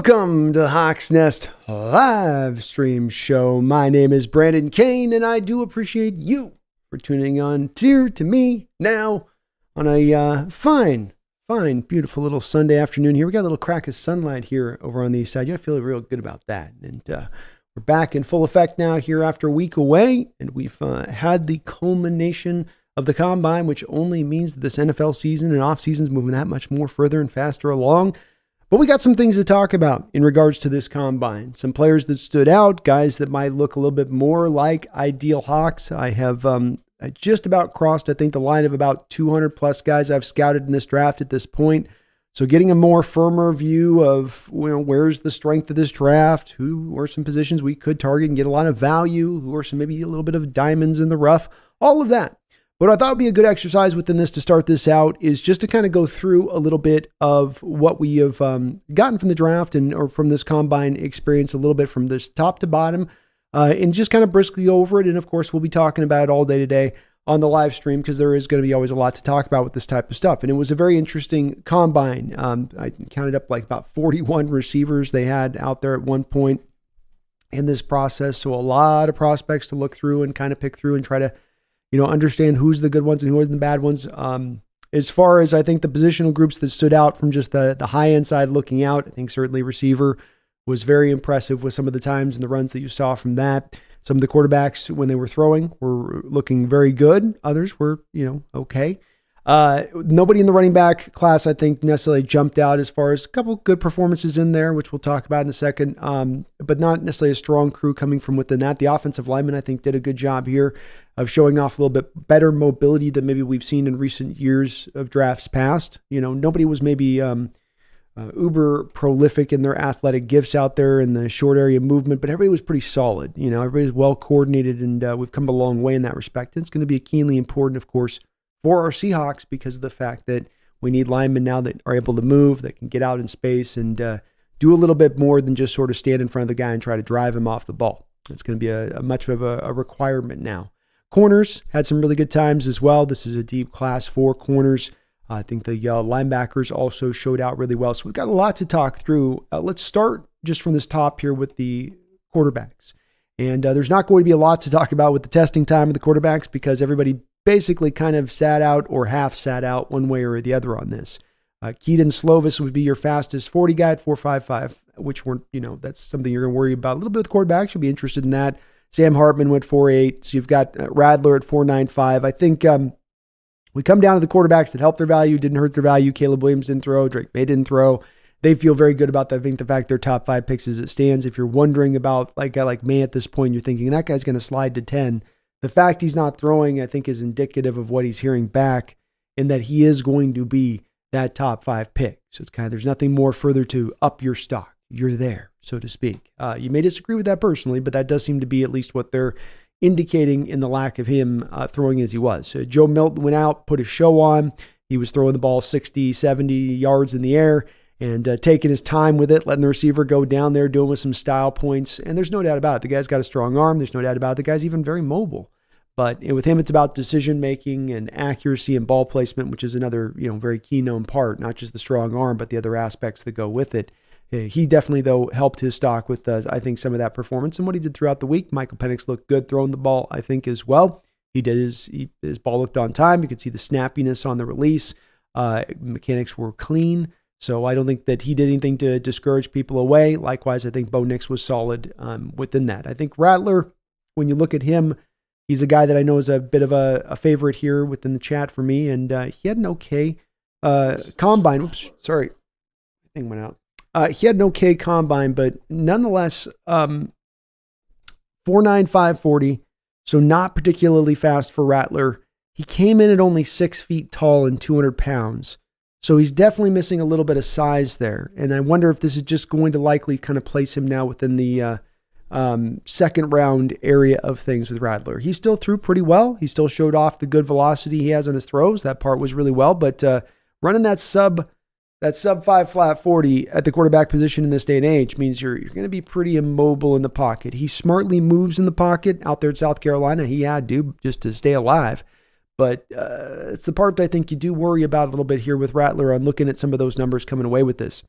Welcome to the Hawks Nest live stream show. My name is Brandon Kane, and I do appreciate you for tuning on here to me now on a fine, beautiful little Sunday afternoon here. We got a little crack of sunlight here over on the east side. Yeah, I feel real good about that. And we're back in full effect now here after a week away, and we've had the culmination of the combine, which only means that this NFL season and off season is moving that much more further and faster along. But we got some things to talk about in regards to this combine. Some players that stood out, guys that might look a little bit more like ideal Hawks. I have I just about crossed, I think, the line of about 200 plus guys I've scouted in this draft at this point. So getting a more firmer view of where's the strength of this draft, who are some positions we could target and get a lot of value, who are some maybe a little bit of diamonds in the rough, all of that. What I thought would be a good exercise within this to start this out is just to kind of go through a little bit of what we have gotten from the draft or from this combine experience, a little bit from this top to bottom, and just kind of briskly go over it. And of course, we'll be talking about it all day today on the live stream because there is going to be always a lot to talk about with this type of stuff. And it was a very interesting combine. I counted up like about 41 receivers they had out there at one point in this process. So a lot of prospects to look through and kind of pick through and try to understand who's the good ones and who are the bad ones. As far as I think the positional groups that stood out from just the high end side looking out, I think certainly receiver was very impressive with some of the times and the runs that you saw from that. Some of the quarterbacks when they were throwing were looking very good. Others were, okay. Nobody in the running back class, I think, necessarily jumped out as far as a couple good performances in there, which we'll talk about in a second, but not necessarily a strong crew coming from within that. The offensive lineman, I think, did a good job here of showing off a little bit better mobility than maybe we've seen in recent years of drafts past. Nobody was maybe uber prolific in their athletic gifts out there in the short area movement, but everybody was pretty solid. Everybody's well coordinated, and we've come a long way in that respect. And it's going to be keenly important, of course, for our Seahawks because of the fact that we need linemen now that are able to move, that can get out in space and do a little bit more than just sort of stand in front of the guy and try to drive him off the ball. It's going to be a much of a requirement now. Corners had some really good times as well. This is a deep class for corners. I think the linebackers also showed out really well. So we've got a lot to talk through. Let's start just from this top here with the quarterbacks. And there's not going to be a lot to talk about with the testing time of the quarterbacks because everybody basically kind of sat out or half sat out one way or the other on this. Keaton Slovis would be your fastest 40 guy at 4.55, which weren't, that's something you're going to worry about. A little bit with quarterbacks, you'll be interested in that. Sam Hartman went 4.8. So you've got Radler at 4.95. I think we come down to the quarterbacks that helped their value, didn't hurt their value. Caleb Williams didn't throw. Drake May didn't throw. They feel very good about that. I think the fact they're top 5 picks as it stands. If you're wondering about like a guy like May at this point, you're thinking that guy's going to slide to 10. The fact he's not throwing, I think, is indicative of what he's hearing back and that he is going to be that top 5 pick. So it's kind of, there's nothing more further to up your stock. You're there, so to speak. You may disagree with that personally, but that does seem to be at least what they're indicating in the lack of him throwing as he was. So Joe Milton went out, put a show on. He was throwing the ball 60, 70 yards in the air and taking his time with it, letting the receiver go down there, doing with some style points. And there's no doubt about it. The guy's got a strong arm. There's no doubt about it. The guy's even very mobile. But with him, it's about decision-making and accuracy and ball placement, which is another, very key known part, not just the strong arm, but the other aspects that go with it. He definitely, though, helped his stock with, I think, some of that performance and what he did throughout the week. Michael Penix looked good throwing the ball, I think, as well. He did his ball looked on time. You could see the snappiness on the release. Mechanics were clean. So I don't think that he did anything to discourage people away. Likewise, I think Bo Nix was solid within that. I think Rattler, when you look at him, he's a guy that I know is a bit of a favorite here within the chat for me. And he had an okay combine. Oops, sorry. Thing went out. He had an okay combine, but nonetheless, 4.9540, so not particularly fast for Rattler. He came in at only 6 feet tall and 200 pounds. So he's definitely missing a little bit of size there. And I wonder if this is just going to likely kind of place him now within the second round area of things with Rattler. He still threw pretty well. He still showed off the good velocity he has on his throws. That part was really well. But running that sub 5 flat 40 at the quarterback position in this day and age means you're going to be pretty immobile in the pocket. He smartly moves in the pocket out there at South Carolina. He had to just to stay alive. But it's the part that I think you do worry about a little bit here with Rattler on looking at some of those numbers coming away with this.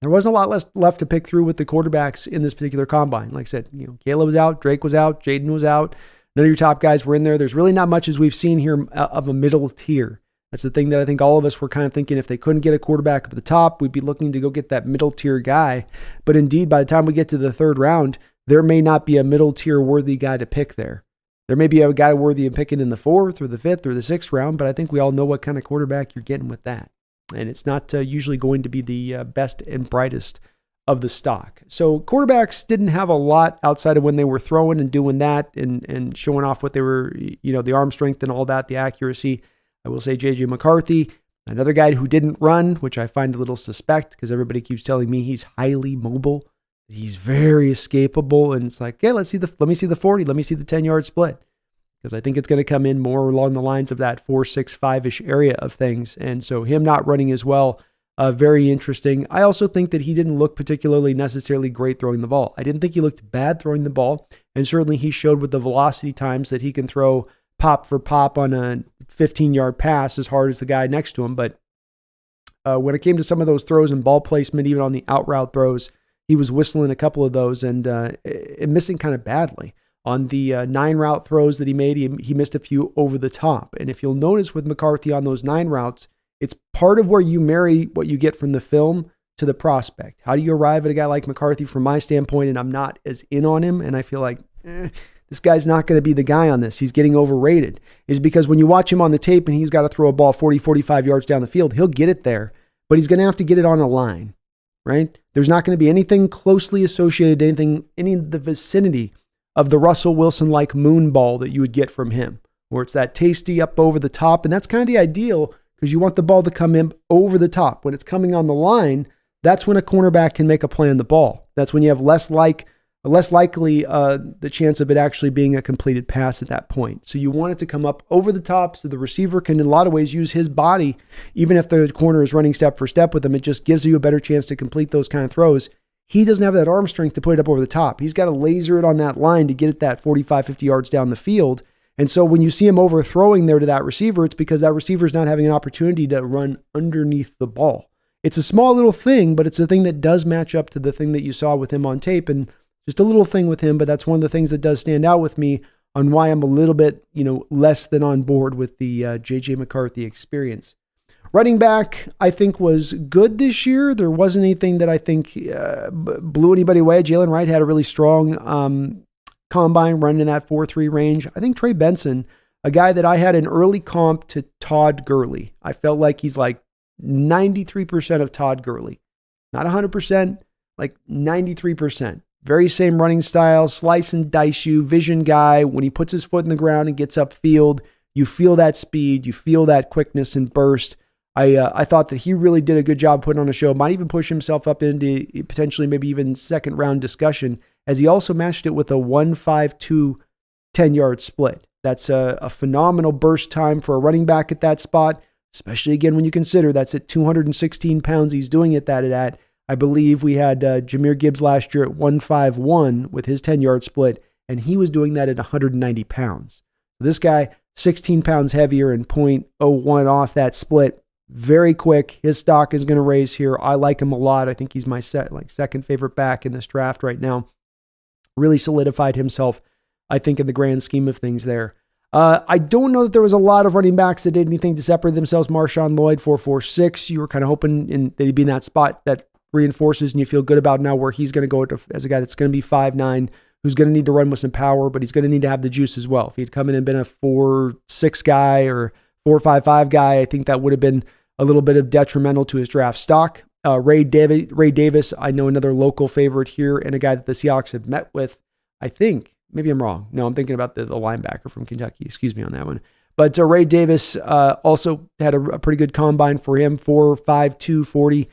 there wasn't a lot less left to pick through with the quarterbacks in this particular combine. Like I said, Caleb was out, Drake was out, Jaden was out. None of your top guys were in there. There's really not much as we've seen here of a middle tier. That's the thing that I think all of us were kind of thinking if they couldn't get a quarterback up at the top, we'd be looking to go get that middle tier guy. But indeed, by the time we get to the third round, there may not be a middle tier worthy guy to pick there. There may be a guy worthy of picking in the 4th or the 5th or the 6th round, but I think we all know what kind of quarterback you're getting with that. And it's not usually going to be the best and brightest of the stock. So quarterbacks didn't have a lot outside of when they were throwing and doing that and showing off what they were, the arm strength and all that, the accuracy. I will say J.J. McCarthy, another guy who didn't run, which I find a little suspect because everybody keeps telling me he's highly mobile. He's very escapable. And it's like, yeah, let me see the 40. Let me see the 10-yard split. Because I think it's going to come in more along the lines of that 4.65-ish area of things. And so him not running as well, very interesting. I also think that he didn't look particularly necessarily great throwing the ball. I didn't think he looked bad throwing the ball. And certainly he showed with the velocity times that he can throw pop for pop on a 15-yard pass as hard as the guy next to him. But when it came to some of those throws and ball placement, even on the out route throws, he was whistling a couple of those and missing kind of badly. On the 9 route throws that he made, he missed a few over the top. And if you'll notice with McCarthy on those 9 routes, it's part of where you marry what you get from the film to the prospect. How do you arrive at a guy like McCarthy from my standpoint? And I'm not as in on him. And I feel like, this guy's not going to be the guy on this. He's getting overrated. Is because when you watch him on the tape and he's got to throw a ball 40, 45 yards down the field, he'll get it there, but he's going to have to get it on a line, right? There's not going to be anything closely associated, any in the vicinity of the Russell Wilson-like moon ball that you would get from him, where it's that tasty up over the top. And that's kind of the ideal because you want the ball to come in over the top. When it's coming on the line, that's when a cornerback can make a play on the ball. That's when you have less likely the chance of it actually being a completed pass at that point. So you want it to come up over the top so the receiver can in a lot of ways use his body. Even if the corner is running step for step with him, it just gives you a better chance to complete those kind of throws. He doesn't have that arm strength to put it up over the top. He's got to laser it on that line to get it that 45, 50 yards down the field. And so when you see him overthrowing there to that receiver, it's because that receiver is not having an opportunity to run underneath the ball. It's a small little thing, but it's a thing that does match up to the thing that you saw with him on tape. And just a little thing with him, but that's one of the things that does stand out with me on why I'm a little bit, less than on board with the J.J. McCarthy experience. Running back, I think, was good this year. There wasn't anything that I think blew anybody away. Jalen Wright had a really strong combine running in that 4.3 range. I think Trey Benson, a guy that I had an early comp to Todd Gurley. I felt like he's like 93% of Todd Gurley. Not 100%, like 93%. Very same running style, slice and dice you, vision guy. When he puts his foot in the ground and gets upfield, you feel that speed, you feel that quickness and burst. I thought that he really did a good job putting on a show. Might even push himself up into potentially maybe even second round discussion, as he also matched it with a 1.52 10-yard split. That's a phenomenal burst time for a running back at that spot, especially again when you consider that's at 216 pounds he's doing it at. I believe we had Jahmyr Gibbs last year at 151 with his 10-yard split, and he was doing that at 190 pounds. This guy, 16 pounds heavier and 0.01 off that split. Very quick. His stock is going to raise here. I like him a lot. I think he's my second favorite back in this draft right now. Really solidified himself, I think, in the grand scheme of things there. I don't know that there was a lot of running backs that did anything to separate themselves. Marshawn Lloyd, 4.46. You were kind of hoping that he'd be in that spot that reinforces and you feel good about now where he's going to go as a guy that's going to be 5'9", who's going to need to run with some power, but he's going to need to have the juice as well. If he'd come in and been a 4.6 guy or 4.55 guy, I think that would have been a little bit of detrimental to his draft stock. Ray Davis, I know another local favorite here and a guy that the Seahawks have met with. I think, maybe I'm wrong. No, I'm thinking about the linebacker from Kentucky. Excuse me on that one. But Ray Davis also had a pretty good combine for him, 4.52 40.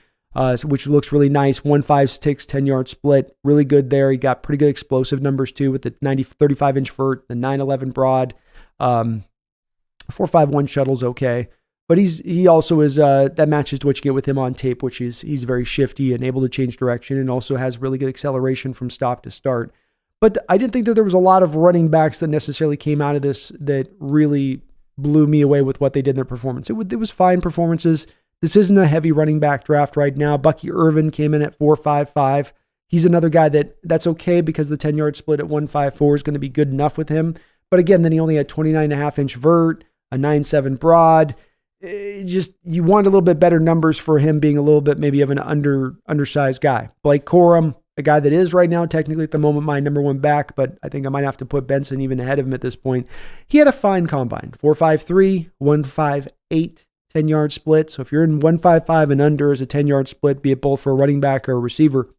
Which looks really nice. 1.56 10-yard split. Really good there. He got pretty good explosive numbers too with the 35-inch vert, the 9.11 broad. 4.51 shuttle's okay. But he also is, that matches to what you get with him on tape, which is he's very shifty and able to change direction and also has really good acceleration from stop to start. But I didn't think that there was a lot of running backs that necessarily came out of this that really blew me away with what they did in their performance. It was fine performances. This isn't a heavy running back draft right now. Bucky Irvin came in at 4.55. He's another guy that's okay because the 10-yard split at 1.54 is going to be good enough with him. But again, then he only had 29.5-inch vert, a 9.7 broad. You want a little bit better numbers for him being a little bit maybe of an undersized guy. Blake Corum, a guy that is right now technically at the moment my number one back, but I think I might have to put Benson even ahead of him at this point. He had a fine combine, 4.53, 1.58, 10-yard split. So if you're in 1.55 and under as a 10-yard split, be it both for a running back or a receiver,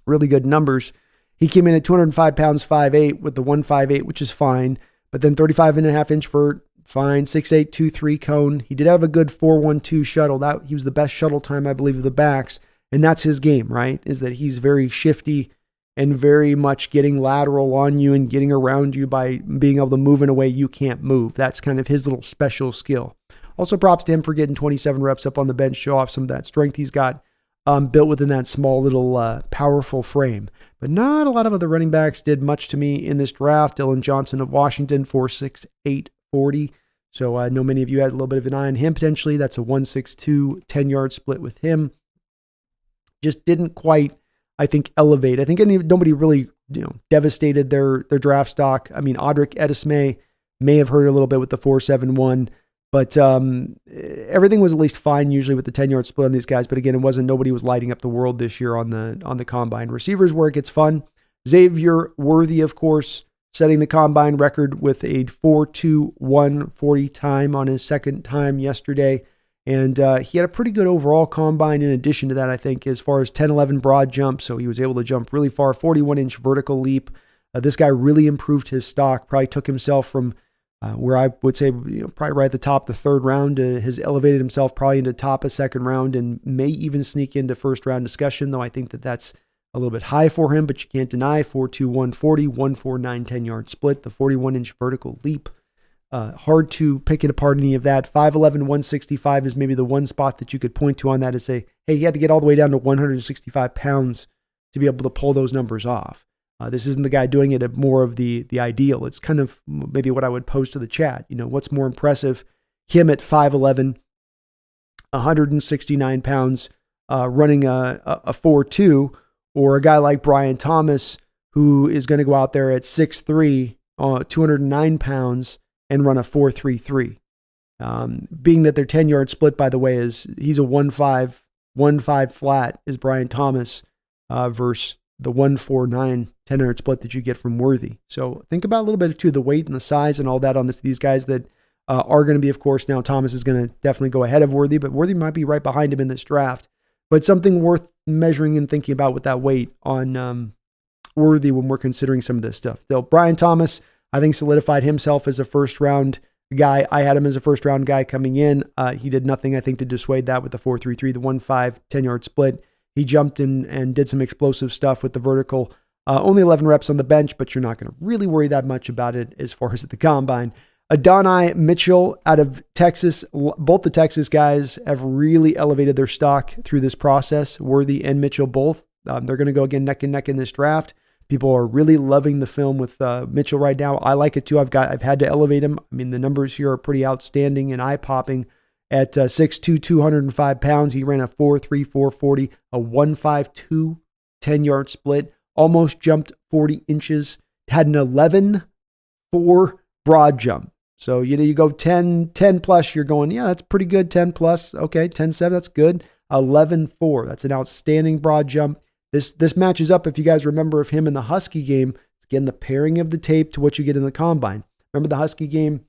really good numbers. He came in at 205 pounds, 5'8", with the 1.58, which is fine. But then 35.5-inch vert, fine. 6'8", 2.3 cone. He did have a good 4.12 shuttle. He was the best shuttle time, I believe, of the backs. And that's his game, right? Is that he's very shifty and very much getting lateral on you and getting around you by being able to move in a way you can't move. That's kind of his little special skill. Also props to him for getting 27 reps up on the bench, show off some of that strength he's got built within that small little powerful frame. But not a lot of other running backs did much to me in this draft. Dylan Johnson of Washington, 4.68, 40. So I know many of you had a little bit of an eye on him potentially. That's a 1.62, 10-yard split with him. Just didn't quite, I think, elevate. I think nobody really devastated their draft stock. I mean, Audric Edismay may have hurt a little bit with the 4.71. But everything was at least fine usually with the 10-yard split on these guys. But again, nobody was lighting up the world this year on the combine. Receivers where it gets fun. Xavier Worthy, of course, setting the combine record with a 4.21 time on his second time yesterday. And he had a pretty good overall combine in addition to that, I think, as far as 10-11 broad jump. So he was able to jump really far, 41-inch vertical leap. This guy really improved his stock, probably took himself from where I would say probably right at the top of the third round, has elevated himself probably into top of second round and may even sneak into first round discussion, though I think that's a little bit high for him, but you can't deny 4.21 40, 1.49 10-yard split, the 41-inch vertical leap. Hard to pick it apart any of that. 5'11", 165 is maybe the one spot that you could point to on that to say, hey, he had to get all the way down to 165 pounds to be able to pull those numbers off. This isn't the guy doing it at more of the ideal. It's kind of maybe what I would pose to the chat. What's more impressive? Him at 5'11", 169 pounds, running a 4.2, or a guy like Brian Thomas, who is going to go out there at 6'3", 209 pounds, and run a 4.33. Being that their 10-yard split, by the way, he's a 1.5 flat is Brian Thomas versus the 1.49 10-yard split that you get from Worthy. So think about a little bit too, the weight and the size and all that on these guys that are going to be, of course, now Thomas is going to definitely go ahead of Worthy, but Worthy might be right behind him in this draft. But something worth measuring and thinking about with that weight on Worthy when we're considering some of this stuff. So Brian Thomas, I think, solidified himself as a first-round guy. I had him as a first-round guy coming in. He did nothing, I think, to dissuade that with the 4.33, the 1.5 10-yard split. He jumped in and did some explosive stuff with the vertical. Only 11 reps on the bench, but you're not going to really worry that much about it as far as at the combine. Adonai Mitchell out of Texas. Both the Texas guys have really elevated their stock through this process. Worthy and Mitchell both. They're going to go again neck and neck in this draft. People are really loving the film with Mitchell right now. I like it too. I've had to elevate him. I mean, the numbers here are pretty outstanding and eye-popping. At 6'2", 205 pounds, he ran a 4.3, 4.40, a 1.52 10-yard split, almost jumped 40 inches, had an 11.4 broad jump. So you go 10 plus, you're going, yeah, that's pretty good, 10 plus. Okay, 10.7, that's good. 11.4, that's an outstanding broad jump. This matches up, if you guys remember, of him in the Husky game. It's again the pairing of the tape to what you get in the combine. Remember the Husky game?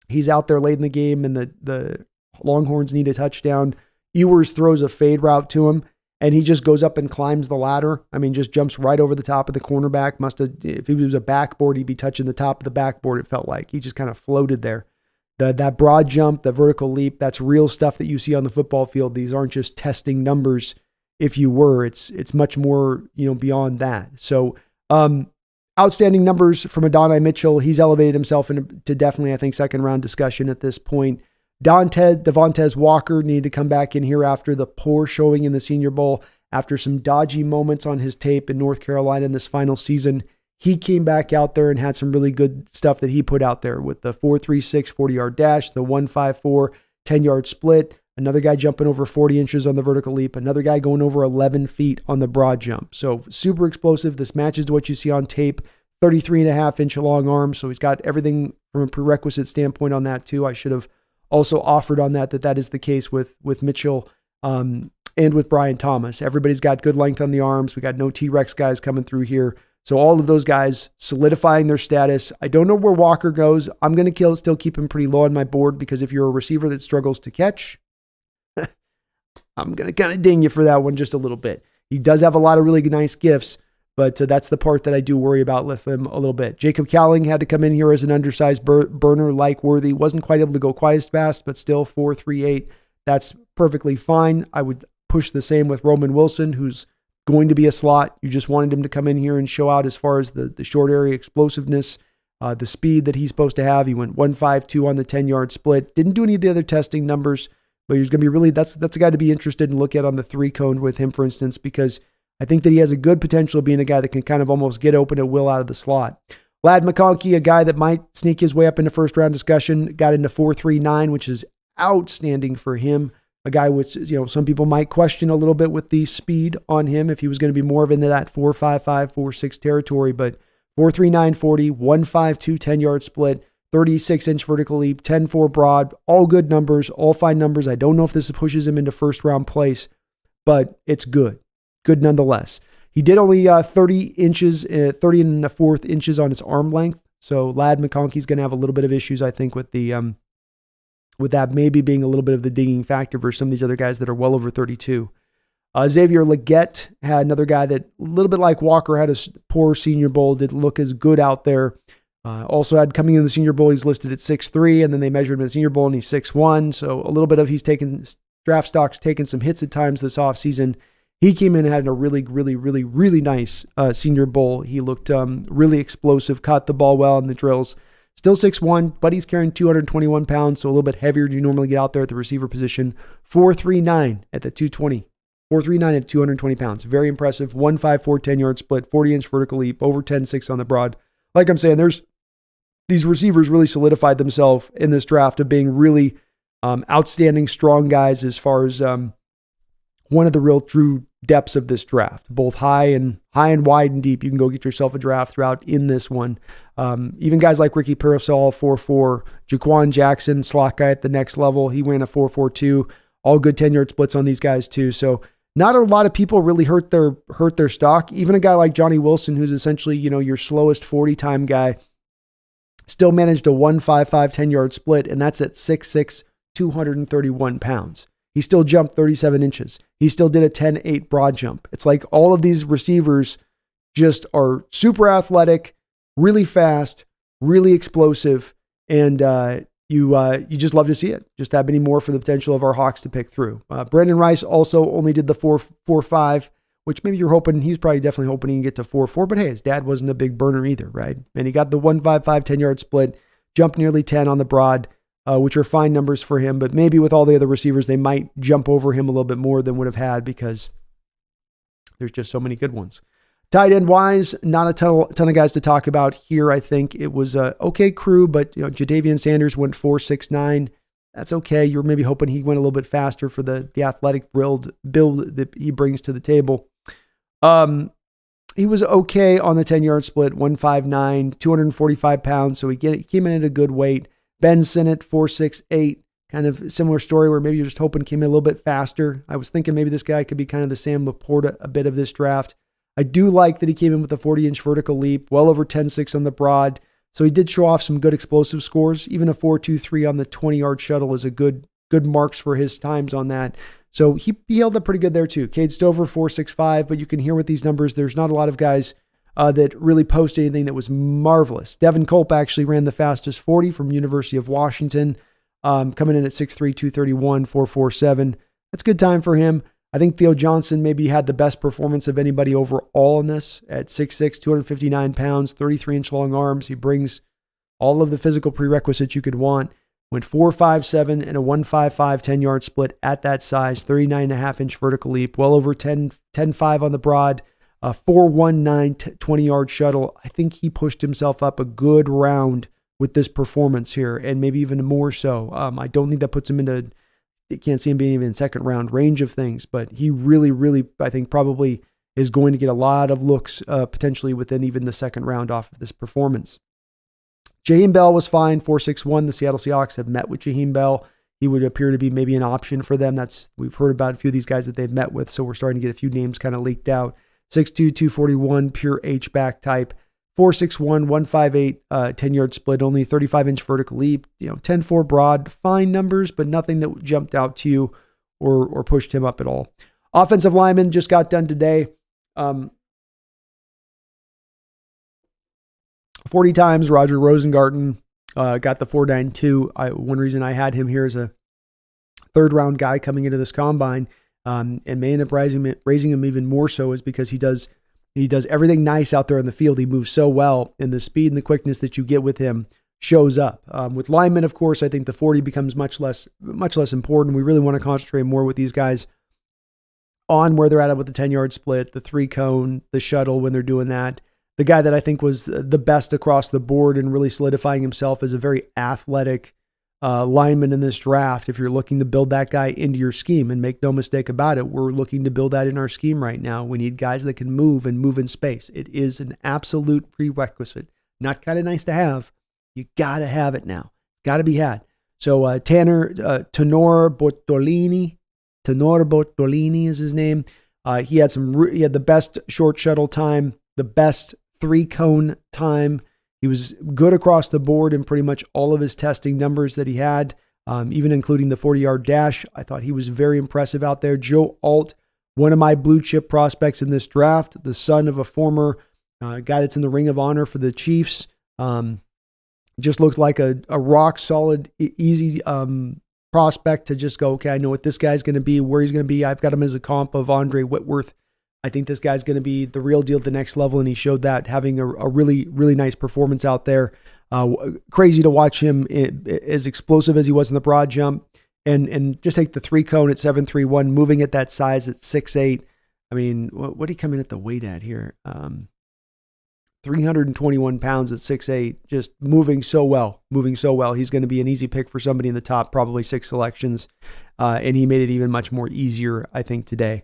He's out there late in the game, and the Longhorns need a touchdown. Ewers throws a fade route to him, and he just goes up and climbs the ladder. I mean, just jumps right over the top of the cornerback. If he was a backboard, he'd be touching the top of the backboard, it felt like. He just kind of floated there. That broad jump, the vertical leap, that's real stuff that you see on the football field. These aren't just testing numbers. If you were, it's much more, beyond that. So, outstanding numbers from Adonai Mitchell. He's elevated himself into definitely, I think, second round discussion at this point. Devontae Walker needed to come back in here after the poor showing in the Senior Bowl, after some dodgy moments on his tape in North Carolina in this final season. He came back out there and had some really good stuff that he put out there with the 4.36 40-yard dash, the 1.54 10-yard split, Another guy jumping over 40 inches on the vertical leap. Another guy going over 11 feet on the broad jump. So super explosive. This matches to what you see on tape. 33.5-inch long arms. So he's got everything from a prerequisite standpoint on that too. I should have also offered on that is the case with Mitchell and with Brian Thomas. Everybody's got good length on the arms. We got no T-Rex guys coming through here. So all of those guys solidifying their status. I don't know where Walker goes. I'm going to still keep him pretty low on my board because if you're a receiver that struggles to catch, I'm going to kind of ding you for that one just a little bit. He does have a lot of really nice gifts, but that's the part that I do worry about with him a little bit. Jacob Cowling had to come in here as an undersized burner like Worthy. Wasn't quite able to go quite as fast, but still 4.38. That's perfectly fine. I would push the same with Roman Wilson, who's going to be a slot. You just wanted him to come in here and show out as far as the short area explosiveness, the speed that he's supposed to have. He went 1.52 on the 10-yard split. Didn't do any of the other testing numbers. But he's going to be really, that's a guy to be interested and look at on the 3-cone with him, for instance, because I think that he has a good potential of being a guy that can kind of almost get open at will out of the slot. Ladd McConkey, a guy that might sneak his way up into first round discussion, got into 4.39, which is outstanding for him. A guy with, some people might question a little bit with the speed on him if he was going to be more of into that 4.55, 4.6 territory, but 4.39 40, 1.52 10-yard split. 36-inch vertical leap, 10.4 broad, all good numbers, all fine numbers. I don't know if this pushes him into first-round place, but it's good. Good nonetheless. He did only 30 inches, 30 and a fourth inches on his arm length, so Ladd McConkey's going to have a little bit of issues, I think, with that maybe being a little bit of the dinging factor for some of these other guys that are well over 32. Xavier Legette had another guy that, a little bit like Walker, had a poor Senior Bowl, didn't look as good out there. Also had coming in the Senior Bowl, he's listed at 6'3", and then they measured him in the Senior Bowl and he's 6'1". So a little bit of he's taken draft stock's taken some hits at times this offseason. He came in and had a really, really, really, really nice Senior Bowl. He looked really explosive, caught the ball well in the drills. Still 6'1", but he's carrying 221 pounds, so a little bit heavier than you normally get out there at the receiver position. 4.39 at the 220. 4.39 at 220 pounds. Very impressive. 1.54 10-yard split, 40-inch vertical leap, over 10.6 on the broad. Like I'm saying, these receivers really solidified themselves in this draft of being really outstanding, strong guys as far as one of the real true depths of this draft, both high and wide and deep. You can go get yourself a draft throughout in this one. Even guys like Ricky Parasol, 4.4, Jaquan Jackson, slot guy at the next level. He ran a 4.42, all good 10-yard splits on these guys too. So not a lot of people really hurt their stock. Even a guy like Johnny Wilson, who's essentially, your slowest 40 time guy, still managed a 1.55 10-yard split, and that's at 6'6", 231 pounds. He still jumped 37 inches. He still did a 10.8 broad jump. It's like all of these receivers just are super athletic, really fast, really explosive, and you just love to see it. Just that many more for the potential of our Hawks to pick through. Brandon Rice also only did the 4.5, which maybe you're hoping, he's probably definitely hoping he can get to 4.4, but hey, his dad wasn't a big burner either, right? And he got the 1.55 10-yard split, jumped nearly 10 on the broad, which are fine numbers for him, but maybe with all the other receivers, they might jump over him a little bit more than would have had because there's just so many good ones. Tight end wise, not a ton of guys to talk about here. I think it was a okay crew, but Jadavian Sanders went 4.69. That's okay. You're maybe hoping he went a little bit faster for the athletic build that he brings to the table. He was okay on the 10-yard split, 159, 245 pounds. So he came in at a good weight. Ben Sinnott, 468, kind of similar story where maybe you're just hoping came in a little bit faster. I was thinking maybe this guy could be kind of the Sam Laporta a bit of this draft. I do like that he came in with a 40-inch vertical leap, well over 10.6 on the broad. So he did show off some good explosive scores. Even a 4.23 on the 20-yard shuttle is a good marks for his times on that. So he held up pretty good there too. Cade Stover, 4.65, but you can hear with these numbers, there's not a lot of guys that really post anything that was marvelous. Devin Culp actually ran the fastest 40 from University of Washington, coming in at 6'3", 231, 4.47. That's a good time for him. I think Theo Johnson maybe had the best performance of anybody overall in this at 6'6", 259 pounds, 33-inch long arms. He brings all of the physical prerequisites you could want. Went 4.57 and a 1.55 10-yard split at that size, 39.5-inch vertical leap, well over 10.5 on the broad, 4.19 20-yard shuttle. I think he pushed himself up a good round with this performance here, and maybe even more so. I don't think that puts him into can't see him being even in second round range of things, but he really, really, I think probably is going to get a lot of looks potentially within even the second round off of this performance. Jaheim Bell was fine, 4.61. The Seattle Seahawks have met with Jaheim Bell. He would appear to be maybe an option for them. We've heard about a few of these guys that they've met with, so we're starting to get a few names kind of leaked out. 6'2", 241, pure H-back type. 4.61, 158, 10-yard split, only 35-inch vertical leap. 10.4 broad, fine numbers, but nothing that jumped out to you or pushed him up at all. Offensive lineman just got done today. 40 times, Roger Rosengarten got the 4.92. One reason I had him here as a third-round guy coming into this combine, and may end up raising him even more so, is because he does everything nice out there in the field. He moves so well, and the speed and the quickness that you get with him shows up. With linemen, of course, I think the 40 becomes much less important. We really want to concentrate more with these guys on where they're at with the 10-yard split, the 3-cone, the shuttle when they're doing that. The guy that I think was the best across the board and really solidifying himself as a very athletic lineman in this draft, if you're looking to build that guy into your scheme, and make no mistake about it, we're looking to build that in our scheme right now. We need guys that can move and move in space. It is an absolute prerequisite. Not kind of nice to have. You got to have it now. Got to be had. So Tenor Bortolini is his name. He had the best short shuttle time, the best 3-cone time. He was good across the board in pretty much all of his testing numbers that he had, even including the 40-yard dash. I thought he was very impressive out there. Joe Alt, one of my blue chip prospects in this draft, the son of a former guy that's in the Ring of Honor for the Chiefs. Just looked like a rock solid, easy prospect to just go, okay, I know what this guy's going to be, where he's going to be. I've got him as a comp of Andre Whitworth. I think this guy's going to be the real deal at the next level, and he showed that, having a really, really nice performance out there. Crazy to watch him, as explosive as he was in the broad jump, and just take the 3-cone at 7.31, moving at that size at 6'8". I mean, what did he come in at the weight at here? 321 pounds at 6'8", just moving so well. He's going to be an easy pick for somebody in the top, probably 6 selections, and he made it even much more easier, I think, today.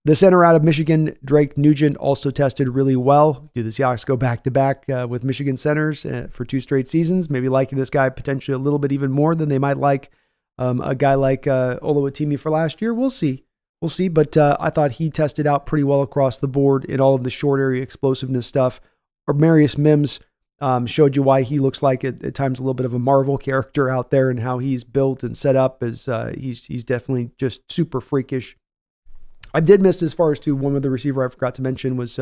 The center out of Michigan, Drake Nugent, also tested really well. Do the Seahawks go back-to-back with Michigan centers for 2 straight seasons? Maybe liking this guy potentially a little bit even more than they might like a guy like Oluwatimi for last year. We'll see. But I thought he tested out pretty well across the board in all of the short area explosiveness stuff. Marius Mims showed you why he looks like at times a little bit of a Marvel character out there, and how he's built and set up. As he's definitely just super freakish. I did miss, as far as to one of the receiver I forgot to mention, was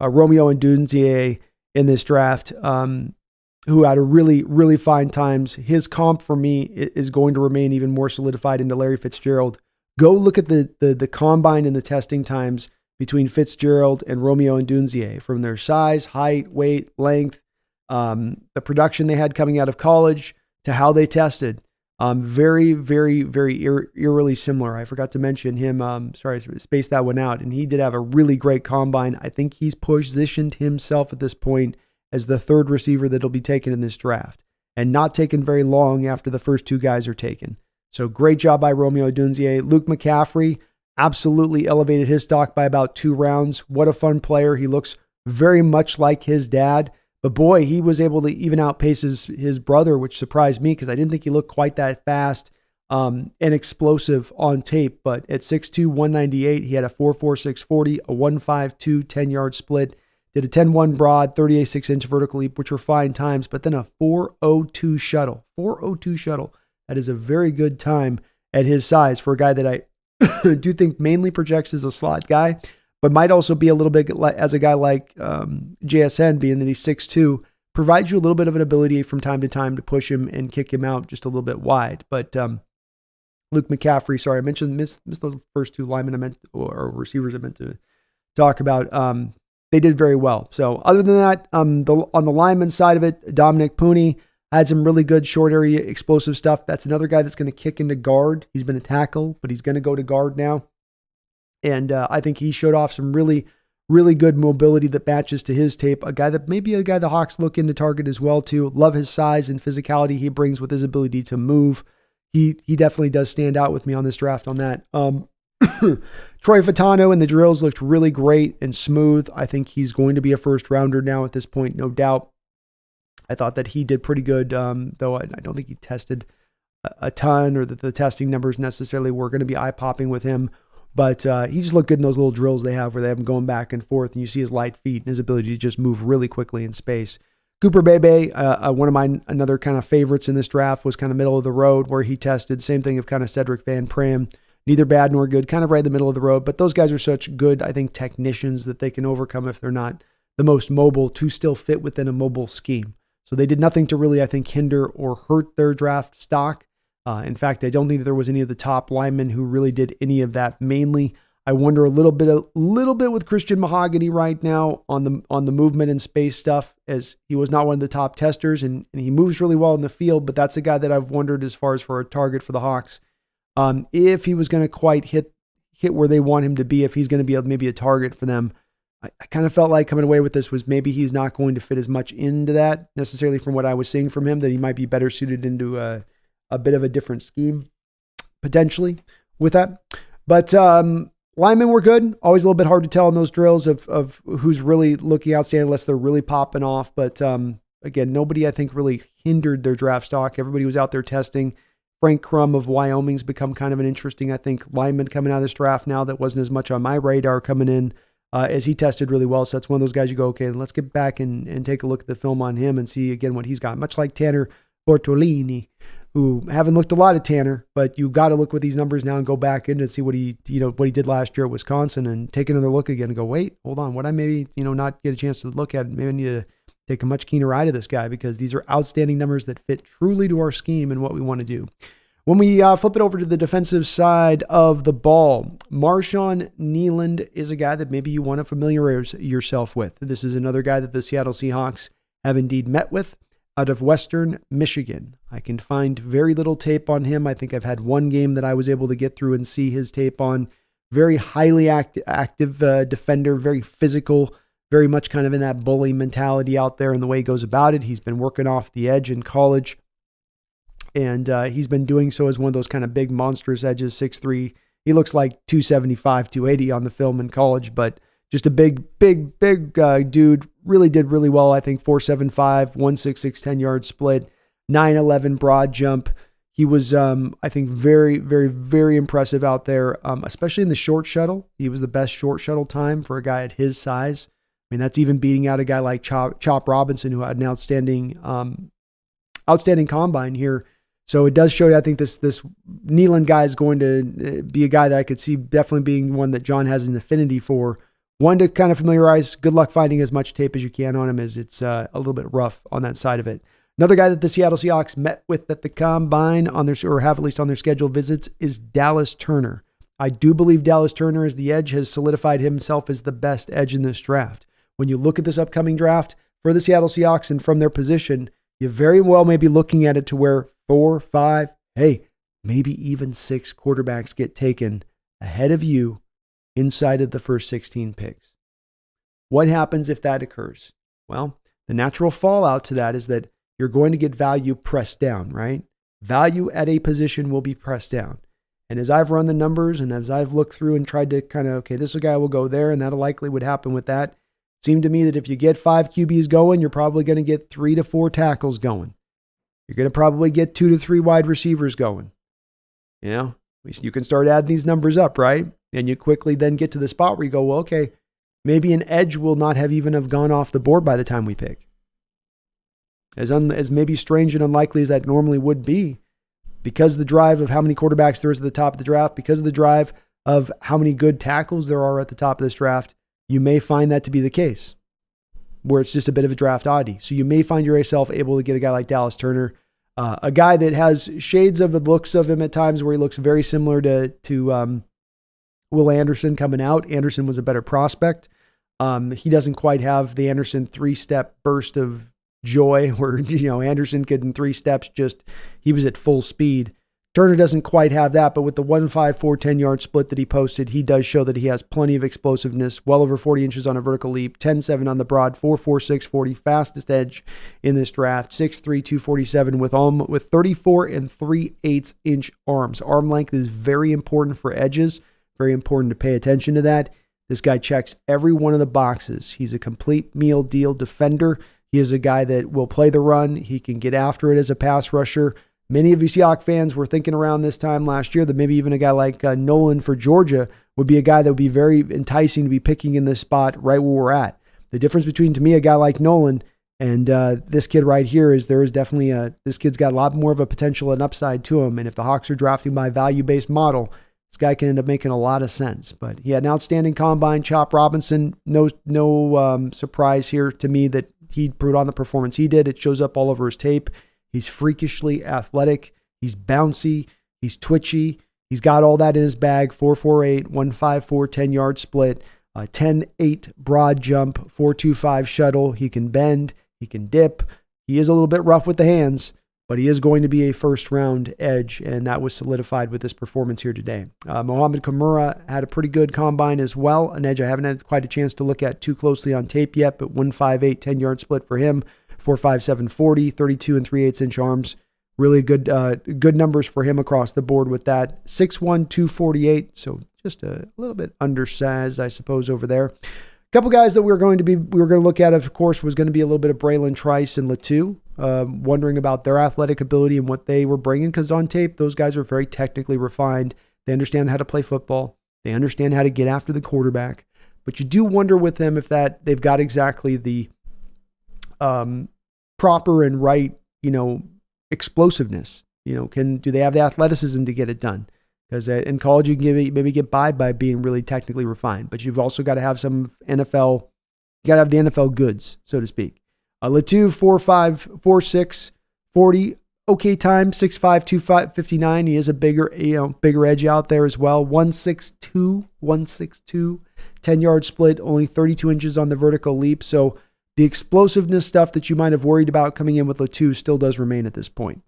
Romeo Ndunzie in this draft, who had a really, really fine times. His comp for me is going to remain even more solidified into Larry Fitzgerald. Go look at the combine and the testing times between Fitzgerald and Romeo Ndunzie, from their size, height, weight, length, the production they had coming out of college, to how they tested. Very, very, very eerily similar. I forgot to mention him. Sorry, I spaced that one out. And he did have a really great combine. I think he's positioned himself at this point as the 3rd receiver that'll be taken in this draft, and not taken very long after the first 2 guys are taken. So great job by Romeo Odunze. Luke McCaffrey absolutely elevated his stock by about 2 rounds. What a fun player. He looks very much like his dad. But boy, he was able to even outpace his brother, which surprised me, because I didn't think he looked quite that fast and explosive on tape. But at 6'2", 198, he had a 4.46 40, a 1.52 10-yard split, did a 10.1 broad, 38.6-inch vertical leap, which were fine times, but then a 4.02 shuttle. 4.02 shuttle. That is a very good time at his size for a guy that I do think mainly projects as a slot guy, but might also be a little bit as a guy like JSN, being that he's 6'2", provides you a little bit of an ability from time to time to push him and kick him out just a little bit wide. But Luke McCaffrey, sorry, I missed those first 2 linemen or receivers I meant to talk about. They did very well. So other than that, on the lineman side of it, Dominic Pooney had some really good short area explosive stuff. That's another guy that's going to kick into guard. He's been a tackle, but he's going to go to guard now. And I think he showed off some really, really good mobility that matches to his tape. A guy the Hawks look into target as well too. Love his size and physicality he brings with his ability to move. he definitely does stand out with me on this draft on that. Troy Fatano in the drills looked really great and smooth. I think he's going to be a first rounder now at this point, no doubt. I thought that he did pretty good, though I don't think he tested a ton, or that the testing numbers necessarily were going to be eye-popping with him. But he just looked good in those little drills they have where they have him going back and forth, and you see his light feet and his ability to just move really quickly in space. Cooper Bebe, one of my another kind of favorites in this draft, was kind of middle of the road where he tested. Same thing of kind of Cedric Van Pram. Neither bad nor good, kind of right in the middle of the road. But those guys are such good, I think, technicians that they can overcome if they're not the most mobile to still fit within a mobile scheme. So they did nothing to really, I think, hinder or hurt their draft stock. In fact, I don't think that there was any of the top linemen who really did any of that. Mainly, I wonder a little bit with Christian Mahogany right now on the movement and space stuff, as he was not one of the top testers, and he moves really well in the field. But that's a guy that I've wondered as far as for a target for the Hawks, if he was going to quite hit where they want him to be, if he's going to be maybe a target for them. I kind of felt like coming away with this was maybe he's not going to fit as much into that necessarily from what I was seeing from him, that he might be better suited into a bit of a different scheme potentially with that. But linemen were good. Always a little bit hard to tell in those drills of who's really looking outstanding unless they're really popping off. But again, nobody I think really hindered their draft stock. Everybody was out there testing. Frank Crum of Wyoming's become kind of an interesting, I think, lineman coming out of this draft now that wasn't as much on my radar coming in, as he tested really well. So that's one of those guys you go, okay, let's get back and take a look at the film on him and see again what he's got. Much like Tanner Bortolini, who haven't looked a lot at Tanner, but you got to look with these numbers now and go back in and see what he did last year at Wisconsin and take another look again and go, wait, hold on, what I maybe, not get a chance to look at, maybe I need to take a much keener eye to this guy, because these are outstanding numbers that fit truly to our scheme and what we want to do. When we flip it over to the defensive side of the ball, Marshawn Nealand is a guy that maybe you want to familiarize yourself with. This is another guy that the Seattle Seahawks have indeed met with out of Western Michigan. I can find very little tape on him. I think I've had one game that I was able to get through and see his tape on. Very highly active defender, very physical, very much kind of in that bully mentality out there and the way he goes about it. He's been working off the edge in college, and he's been doing so as one of those kind of big monstrous edges, 6'3". He looks like 275, 280 on the film in college, but just a big dude. Really did really well. I think 4.75, 1.66, 10-yard split, 9.11 broad jump. He was, I think, very, very, very impressive out there, especially in the short shuttle. He was the best short shuttle time for a guy at his size. I mean, that's even beating out a guy like Chop Robinson, who had an outstanding combine here. So it does show you, I think this Nealand guy is going to be a guy that I could see definitely being one that John has an affinity for. One to kind of familiarize. Good luck finding as much tape as you can on him, as it's a little bit rough on that side of it. Another guy that the Seattle Seahawks met with at the combine or have at least on their scheduled visits is Dallas Turner. I do believe Dallas Turner as the edge has solidified himself as the best edge in this draft. When you look at this upcoming draft for the Seattle Seahawks and from their position, you very well may be looking at it to where 4, 5, maybe even 6 quarterbacks get taken ahead of you inside of the first 16 picks. What happens if that occurs? Well, the natural fallout to that is that you're going to get value pressed down, right? Value at a position will be pressed down. And as I've run the numbers and as I've looked through and tried to kind of, okay, this guy will go there, and that likely would happen with that. It seemed to me that if you get 5 QBs going, you're probably going to get 3 to 4 tackles going. You're going to probably get 2 to 3 wide receivers going. You can start adding these numbers up, right? And you quickly then get to the spot where you go, well, okay, maybe an edge will not have even have gone off the board by the time we pick. As maybe strange and unlikely as that normally would be, because of the drive of how many quarterbacks there is at the top of the draft, because of the drive of how many good tackles there are at the top of this draft, you may find that to be the case, where it's just a bit of a draft oddity. So you may find yourself able to get a guy like Dallas Turner, a guy that has shades of the looks of him at times where he looks very similar to Will Anderson coming out. Anderson was a better prospect. He doesn't quite have the Anderson 3-step burst of joy where, Anderson could in 3 steps he was at full speed. Turner doesn't quite have that, but with the 1.54 10-yard split that he posted, he does show that he has plenty of explosiveness, well over 40 inches on a vertical leap, 10.7 on the broad, 4.46 40, fastest edge in this draft, 6'3", 247 with 34 and 3/8 inch arms. Arm length is very important for edges, very important to pay attention to that. This guy checks every one of the boxes. He's a complete meal deal defender. He is a guy that will play the run. He can get after it as a pass rusher. Many of you Seahawks fans were thinking around this time last year that maybe even a guy like Nolan for Georgia would be a guy that would be very enticing to be picking in this spot right where we're at. The difference between, to me, a guy like Nolan and this kid right here is there is definitely this kid's got a lot more of a potential and upside to him. And if the Hawks are drafting by a value-based model, this guy can end up making a lot of sense. But he had an outstanding combine. Chop Robinson, no surprise here to me that he put on the performance he did. It shows up all over his tape. He's freakishly athletic. He's bouncy. He's twitchy. He's got all that in his bag. 4.48, 1.54 10-yard split, 10.8 broad jump, 4.25 shuttle. He can bend. He can dip. He is a little bit rough with the hands, but he is going to be a first-round edge, and that was solidified with this performance here today. Mohamed Kamara had a pretty good combine as well, an edge I haven't had quite a chance to look at too closely on tape yet, but 1.58 10-yard split for him. 4.57 40, 32 and 3/8 inch arms. Really good numbers for him across the board with that. 6'1", 248, so just a little bit undersized, I suppose, over there. A couple guys that we were going to look at, of course, was going to be a little bit of Braylon Trice and Latu. Wondering about their athletic ability and what they were bringing, because on tape, those guys are very technically refined. They understand how to play football. They understand how to get after the quarterback. But you do wonder with them if that they've got exactly the proper and right, explosiveness. Do they have the athleticism to get it done? Because in college, you can maybe get by being really technically refined, but you've also got to have some NFL, you got to have the NFL goods, so to speak. Latu, 4.5, 4.6, 40, okay time, 6'5", 259. He is a bigger edge out there as well. 1.62, 10-yard split, only 32 inches on the vertical leap. So the explosiveness stuff that you might have worried about coming in with Latu still does remain at this point.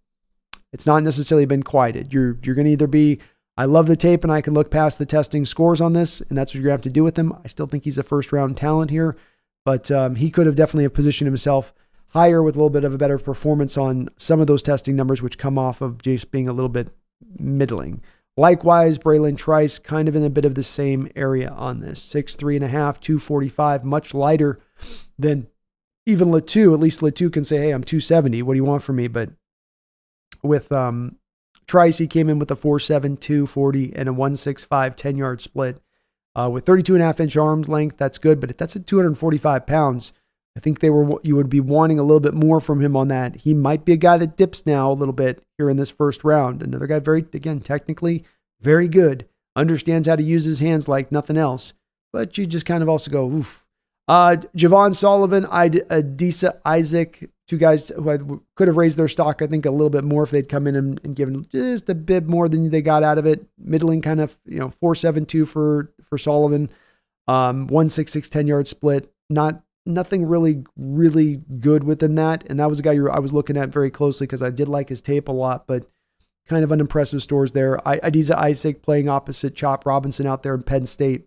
It's not necessarily been quieted. You're going to either be, I love the tape and I can look past the testing scores on this, and that's what you're going to have to do with him. I still think he's a first-round talent here, but he could have definitely positioned himself higher with a little bit of a better performance on some of those testing numbers, which come off of just being a little bit middling. Likewise, Braylon Trice kind of in a bit of the same area on this. 6'3.5", 245, much lighter than even Latu. At least Latu can say, hey, I'm 270. What do you want from me? But with Trice, he came in with a 4.7, 240 and a 1.65 10-yard split. With 32.5 inch arms length, that's good, but that's at 245 pounds. I think you would be wanting a little bit more from him on that. He might be a guy that dips now a little bit here in this first round. Another guy technically very good, understands how to use his hands like nothing else, but you just kind of also go, oof. Javon Sullivan, Adisa Isaac, two guys who could have raised their stock, I think, a little bit more if they'd come in and given just a bit more than they got out of it. Middling kind of, 4.72 for Sullivan, 1.66 10-yard split. Nothing really good within that. And that was a guy I was looking at very closely because I did like his tape a lot, but kind of unimpressive stores there. Adisa Isaac playing opposite Chop Robinson out there in Penn State.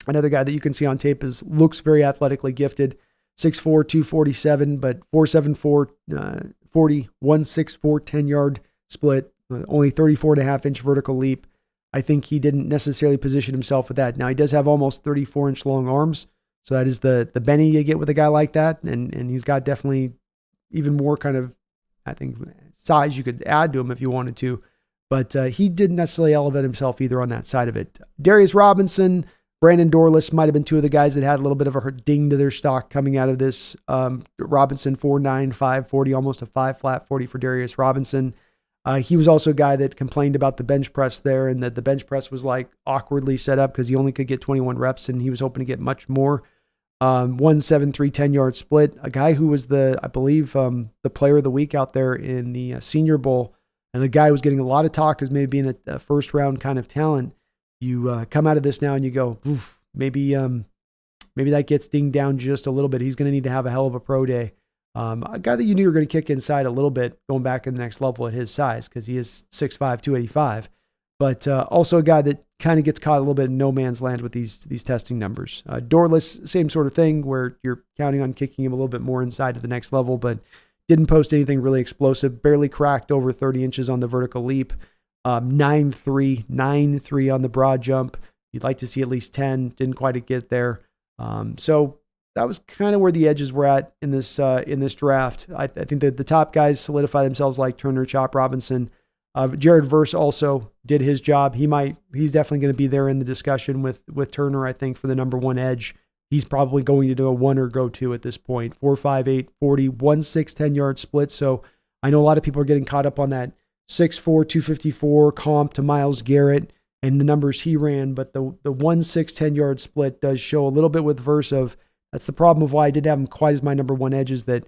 Another guy that you can see on tape looks very athletically gifted. 6'4", 247, but 4.74, 40, 1.64 10-yard split, only 34.5 inch vertical leap. I think he didn't necessarily position himself with that. Now, he does have almost 34 inch long arms, so that is the Benny you get with a guy like that, and he's got definitely even more kind of, I think, size you could add to him if you wanted to, but he didn't necessarily elevate himself either on that side of it. Darius Robinson, Brandon Dorless might have been two of the guys that had a little bit of a ding to their stock coming out of this. Robinson, 4.9, 5.40, almost a 5 flat 40 for Darius Robinson. He was also a guy that complained about the bench press there, and that the bench press was like awkwardly set up because he only could get 21 reps and he was hoping to get much more. 1.73 10-yard split. A guy who was I believe, the player of the week out there in the Senior Bowl, and a guy who was getting a lot of talk as maybe being a first round kind of talent. You come out of this now and you go, oof, maybe that gets dinged down just a little bit. He's going to need to have a hell of a pro day A guy that you knew you were going to kick inside a little bit going back in the next level at his size because he is 6'5", 285. But also a guy that kind of gets caught a little bit in no man's land with these testing numbers. Dorless, same sort of thing where you're counting on kicking him a little bit more inside to the next level, but didn't post anything really explosive. Barely cracked over 30 inches on the vertical leap. 9.3 on the broad jump. You'd like to see at least 10. Didn't quite get there. So that was kind of where the edges were at in this draft. I think that the top guys solidify themselves like Turner, Chop Robinson. Jared Verse also did his job. He's definitely going to be there in the discussion with Turner, I think, for the number one edge. He's probably going to do a 1 or go 2 at this point. 4.58, 40, 1.6, 10-yard split. So I know a lot of people are getting caught up on that 6'4", 254 comp to Myles Garrett and the numbers he ran, but the 1.6, 10-yard split does show a little bit with Verse of, that's the problem of why I didn't have him quite as my number one edge, is that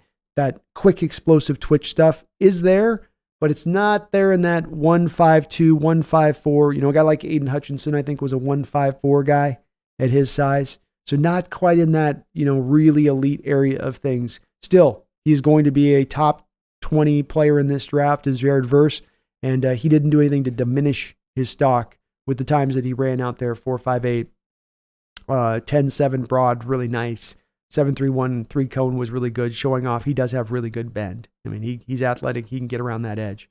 quick explosive twitch stuff is there, but it's not there in that 1.52, 1.54. A guy like Aiden Hutchinson, I think, was a 1.54 guy at his size. So not quite in that, really elite area of things. Still, he's going to be a top 20 player in this draft is Jared Verse, and he didn't do anything to diminish his stock with the times that he ran out there. 4.58, 10.7 broad, really nice. 7.31 3-cone was really good, showing off he does have really good bend. I mean, he's athletic. He can get around that edge.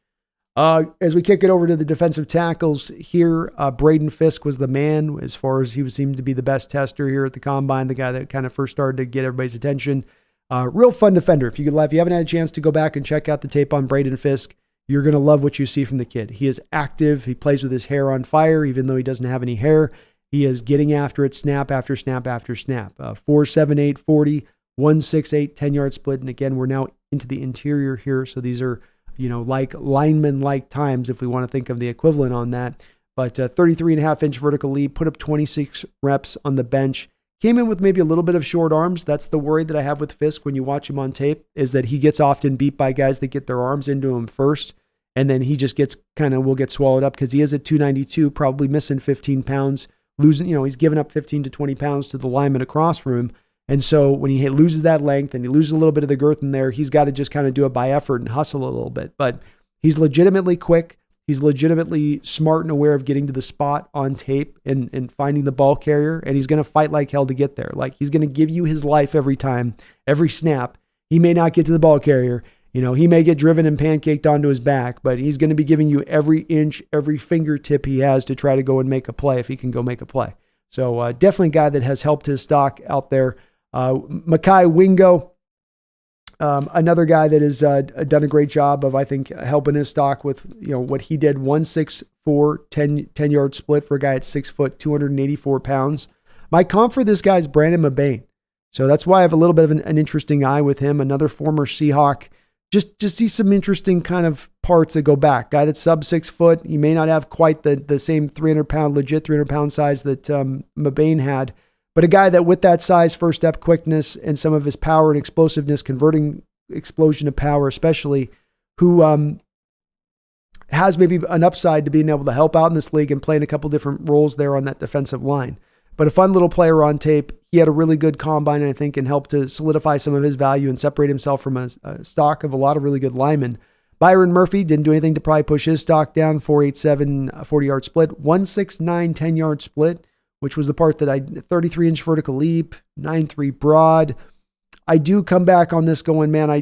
As we kick it over to the defensive tackles here, Braden Fisk was the man as far as he seemed to be the best tester here at the Combine, the guy that kind of first started to get everybody's attention. Real fun defender. If you haven't had a chance to go back and check out the tape on Braden Fisk, you're going to love what you see from the kid. He is active. He plays with his hair on fire, even though he doesn't have any hair. He is getting after it snap after snap after snap. 4.78, 40, 1.68, 10-yard split. And again, we're now into the interior here. So these are, like lineman-like times if we want to think of the equivalent on that. But 33.5-inch vertical leap, put up 26 reps on the bench. Came in with maybe a little bit of short arms. That's the worry that I have with Fisk when you watch him on tape, is that he gets often beat by guys that get their arms into him first. And then he just will get swallowed up because he is at 292, probably missing 15 pounds. Losing, he's given up 15 to 20 pounds to the lineman across from him. And so when he loses that length and he loses a little bit of the girth in there, he's got to just kind of do it by effort and hustle a little bit. But he's legitimately quick. He's legitimately smart and aware of getting to the spot on tape and finding the ball carrier. And he's going to fight like hell to get there. Like, he's going to give you his life every time, every snap. He may not get to the ball carrier. He may get driven and pancaked onto his back, but he's going to be giving you every inch, every fingertip he has to try to go and make a play if he can go make a play. So definitely a guy that has helped his stock out there. Makai Wingo, another guy that has done a great job of, I think, helping his stock with what he did. 1.64, 10-yard split for a guy at 6 foot, 284 pounds. My comp for this guy is Brandon Mabane. So that's why I have a little bit of an interesting eye with him. Another former Seahawk. Just see some interesting kind of parts that go back. Guy that's sub 6 foot. He may not have quite the same 300-pound, legit 300-pound size that Mabane had, but a guy that with that size, first step quickness, and some of his power and explosiveness, converting explosion to power especially, who has maybe an upside to being able to help out in this league and play in a couple different roles there on that defensive line. But a fun little player on tape. He had a really good combine, I think, and helped to solidify some of his value and separate himself from a stock of a lot of really good linemen. Byron Murphy didn't do anything to probably push his stock down. 4.87, 40-yard split. 1.69, 10-yard split, which was the part that 33-inch vertical leap, 9.3 broad. I do come back on this going, man, I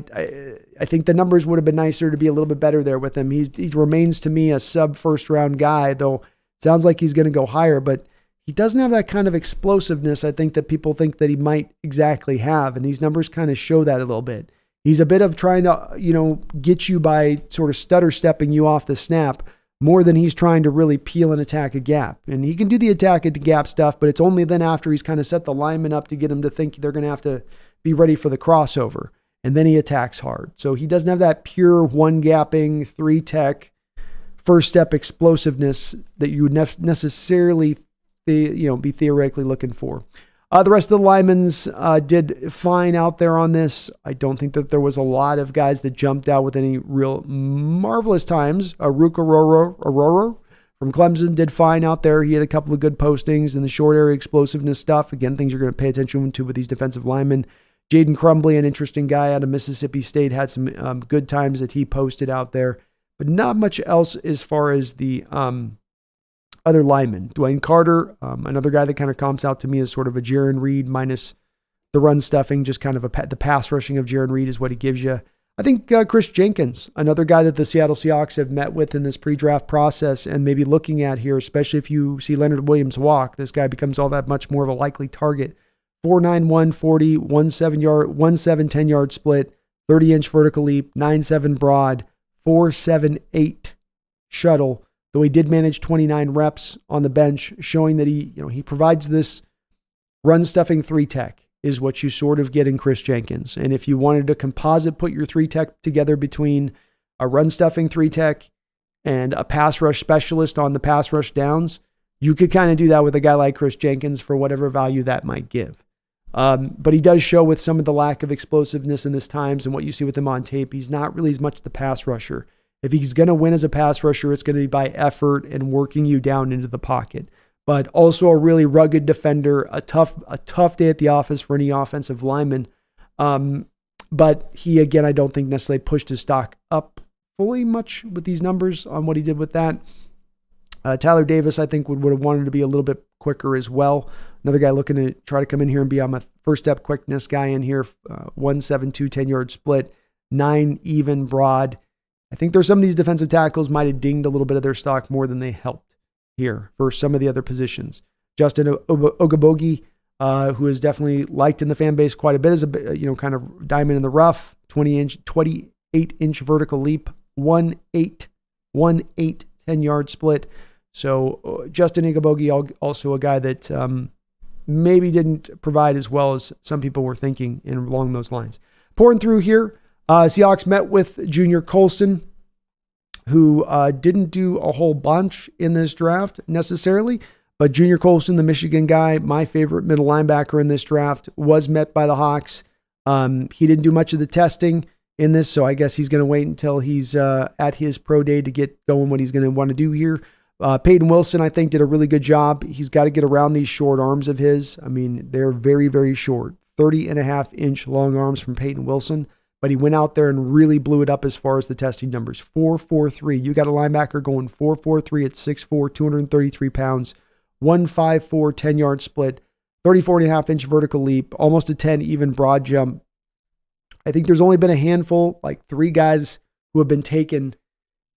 think the numbers would have been nicer to be a little bit better there with him. He remains to me a sub-first-round guy, though it sounds like he's going to go higher, but he doesn't have that kind of explosiveness, I think, that people think that he might exactly have. And these numbers kind of show that a little bit. He's a bit of trying to, get you by sort of stutter stepping you off the snap more than he's trying to really peel and attack a gap. And he can do the attack at the gap stuff, but it's only then after he's kind of set the lineman up to get him to think they're going to have to be ready for the crossover. And then he attacks hard. So he doesn't have that pure one gapping, 3-tech, first step explosiveness that you would necessarily be theoretically looking for. The rest of the linemen did fine out there on this. I don't think that there was a lot of guys that jumped out with any real marvelous times. Rook Aurora from Clemson did fine out there. He had a couple of good postings in the short area explosiveness stuff. Again, things you're going to pay attention to with these defensive linemen. Jaden Crumbly, an interesting guy out of Mississippi State, had some good times that he posted out there, but not much else as far as the other linemen. Dwayne Carter, another guy that kind of comps out to me as sort of a Jaron Reed minus the run stuffing, just kind of the pass rushing of Jaron Reed is what he gives you. I think Chris Jenkins, another guy that the Seattle Seahawks have met with in this pre-draft process and maybe looking at here, especially if you see Leonard Williams walk, this guy becomes all that much more of a likely target. 4.9, 140, 1.7, 10-yard split, 30-inch vertical leap, 9.7 broad, 4.78 shuttle, though he did manage 29 reps on the bench, showing that he provides this run stuffing 3-tech. Is what you sort of get in Chris Jenkins. And if you wanted to put your 3-tech together between a run stuffing 3-tech and a pass rush specialist on the pass rush downs, you could kind of do that with a guy like Chris Jenkins for whatever value that might give. But he does show with some of the lack of explosiveness in this times and what you see with him on tape, he's not really as much the pass rusher. If he's going to win as a pass rusher, it's going to be by effort and working you down into the pocket. But also a really rugged defender, a tough day at the office for any offensive lineman. But he, again, I don't think necessarily pushed his stock up fully much with these numbers on what he did with that. Tyler Davis, I think, would have wanted to be a little bit quicker as well. Another guy looking to try to come in here and be on my first step quickness guy in here. 1.72, 10-yard split, 9 even broad. I think there's some of these defensive tackles might have dinged a little bit of their stock more than they helped here for some of the other positions. Justin Ogabogie, who is definitely liked in the fan base quite a bit as a kind of diamond in the rough, 28-inch vertical leap, 1.8, 10-yard split. So Justin Ogabogie, also a guy that maybe didn't provide as well as some people were thinking along those lines. Pouring through here, Seahawks met with Junior Colson, who didn't do a whole bunch in this draft necessarily, but Junior Colson, the Michigan guy, my favorite middle linebacker in this draft, was met by the Hawks. He didn't do much of the testing in this, so I guess he's going to wait until he's at his pro day to get going what he's going to want to do here. Peyton Wilson, I think, did a really good job. He's got to get around these short arms of his. I mean, they're very, very short. 30.5-inch long arms from Peyton Wilson. But he went out there and really blew it up as far as the testing numbers. 4.43. You got a linebacker going 4.43 at 6'4", 233 pounds, 1.54, 10-yard split, 34.5-inch vertical leap, almost a 10 even broad jump. I think there's only been a handful, like 3 guys who have been taken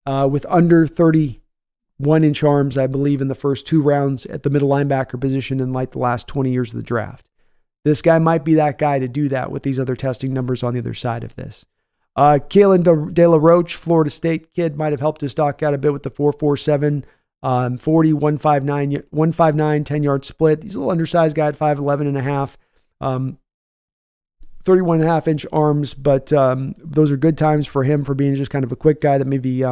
with under 31-inch arms, I believe, in the first 2 rounds at the middle linebacker position in like the last 20 years of the draft. This guy might be that guy to do that with these other testing numbers on the other side of this. Kalen De La Roche, Florida State kid, might have helped his stock out a bit with the 4.47, 40, 159, 10-yard split. He's a little undersized guy at 5'11 and a half, 31.5-inch arms, but those are good times for him for being just kind of a quick guy that maybe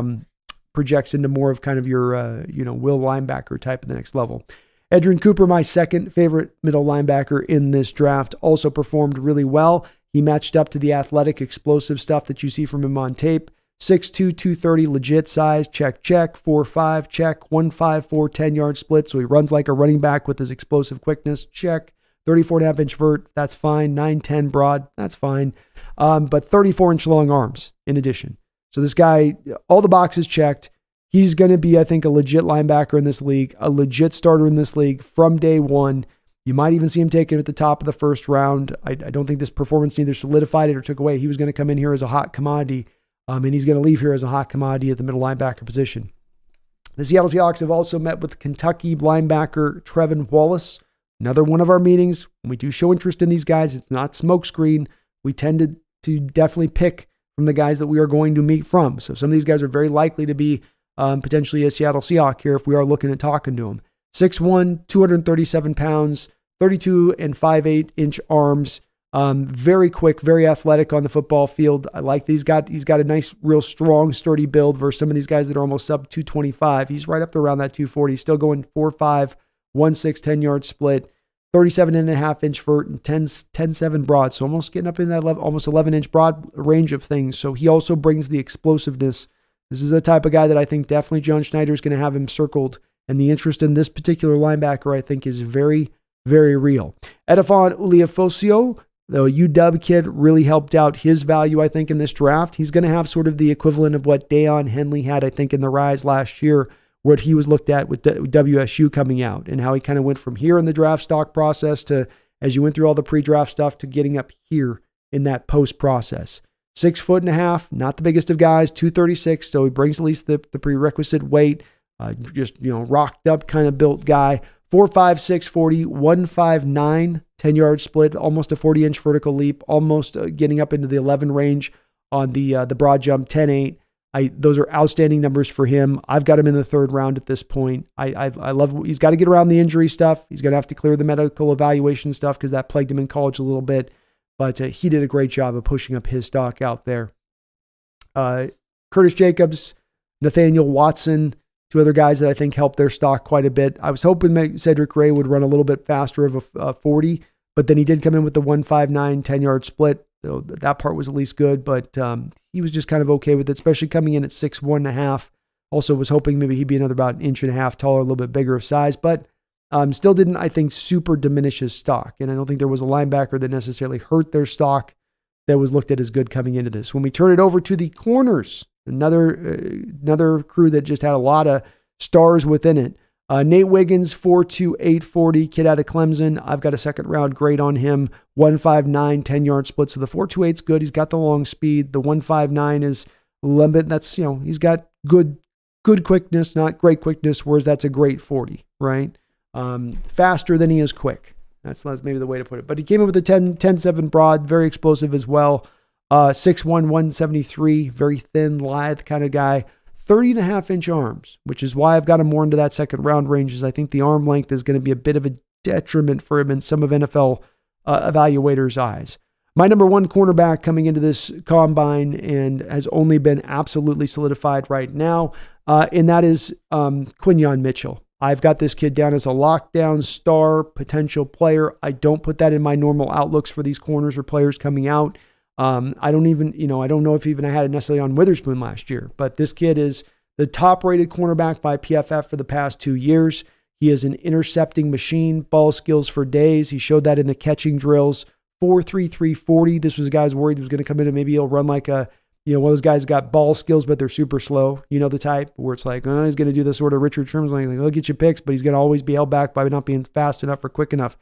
projects into more of kind of your, will linebacker type at the next level. Edrin Cooper, my second favorite middle linebacker in this draft, also performed really well. He matched up to the athletic, explosive stuff that you see from him on tape. 6'2", 230, legit size, check. 4'5", check. 1.54, 10-yard split, so he runs like a running back with his explosive quickness, check. 34.5-inch vert, that's fine. 9'10 broad, that's fine. But 34-inch long arms in addition. So this guy, all the boxes checked. He's going to be, I think, a legit linebacker in this league, a legit starter in this league from day one. You might even see him taken at the top of the first round. I don't think this performance neither solidified it or took away. He was going to come in here as a hot commodity, and he's going to leave here as a hot commodity at the middle linebacker position. The Seattle Seahawks have also met with Kentucky linebacker Trevin Wallace. Another one of our meetings. When we do show interest in these guys, it's not smokescreen. We tend to definitely pick from the guys that we are going to meet from. So some of these guys are very likely to be potentially a Seattle Seahawk here if we are looking at talking to him. 6'1", 237 pounds, 32 and 5/8-inch arms. Very quick, very athletic on the football field. I like these. He's got a nice, real strong, sturdy build versus some of these guys that are almost sub 225. He's right up around that 240. Still going 4.5, 1.6, 10-yard split, 37.5-inch vert, and 10.7 broad. So almost getting up in that almost 11-inch broad range of things. So he also brings the explosiveness. This is the type of guy that I think definitely John Schneider is going to have him circled. And the interest in this particular linebacker, I think, is very, very real. Edifon Uliafocio, The UW kid really helped out his value, I think, in this draft. He's going to have sort of the equivalent of what Deion Henley had, I think, in the Rise last year, what he was looked at with WSU coming out and how he kind of went from here in the draft stock process to, as you went through all the pre-draft stuff, to getting up here in that post process. 6'1.5", not the biggest of guys, 236, so he brings at least the prerequisite weight. Just, rocked up kind of built guy. 4'5", 640, 159, 10-yard split, almost a 40-inch vertical leap, almost getting up into the 11 range on the broad jump, 10.8. Those are outstanding numbers for him. I've got him in the third round at this point. I love, he's got to get around the injury stuff. He's going to have to clear the medical evaluation stuff because that plagued him in college a little bit. But he did a great job of pushing up his stock out there. Curtis Jacobs, Nathaniel Watson, two other guys that I think helped their stock quite a bit. I was hoping Cedric Ray would run a little bit faster of a 40, but then he did come in with the 159 10-yard split. So that part was at least good, but he was just kind of okay with it, especially coming in at 6'1.5". Also was hoping maybe he'd be another about 1.5 inches taller, a little bit bigger of size, but still didn't, I think, super diminish his stock. And I don't think there was a linebacker that necessarily hurt their stock that was looked at as good coming into this. When we turn it over to the corners, another crew that just had a lot of stars within it. Nate Wiggins, 4'2", 840, kid out of Clemson. I've got a second round grade on him. 159, 10-yard split. So the 4.28's good. He's got the long speed. The 159 is a little bit. That's, he's got good quickness, not great quickness, whereas that's a great 40, right? Faster than he is quick. That's maybe the way to put it. But he came in with a 10.7 broad, very explosive as well. 6'1", 173, very thin, lithe kind of guy. 30.5-inch arms, which is why I've got him more into that second round range, is I think the arm length is going to be a bit of a detriment for him in some of NFL evaluators' eyes. My number one cornerback coming into this combine and has only been absolutely solidified right now, and that is Quinyon Mitchell. I've got this kid down as a lockdown star potential player. I don't put that in my normal outlooks for these corners or players coming out. I don't know if even I had it necessarily on Witherspoon last year, but this kid is the top rated cornerback by PFF for the past 2 years. He is an intercepting machine, ball skills for days. He showed that in the catching drills. 4.33 40. This was a guy who's worried he was going to come in and maybe he'll run like one of those guys got ball skills, but they're super slow. The type where it's like, he's going to do this sort of Richard Sherman's like, he'll get you picks, but he's going to always be held back by not being fast enough or quick enough.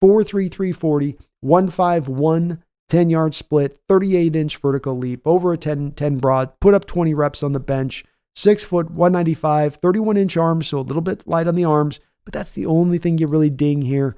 4.33 40, 151, 10-yard split, 38-inch vertical leap, over a 10 broad, put up 20 reps on the bench, 6 foot, 195, 31-inch arms, so a little bit light on the arms, but that's the only thing you really ding here.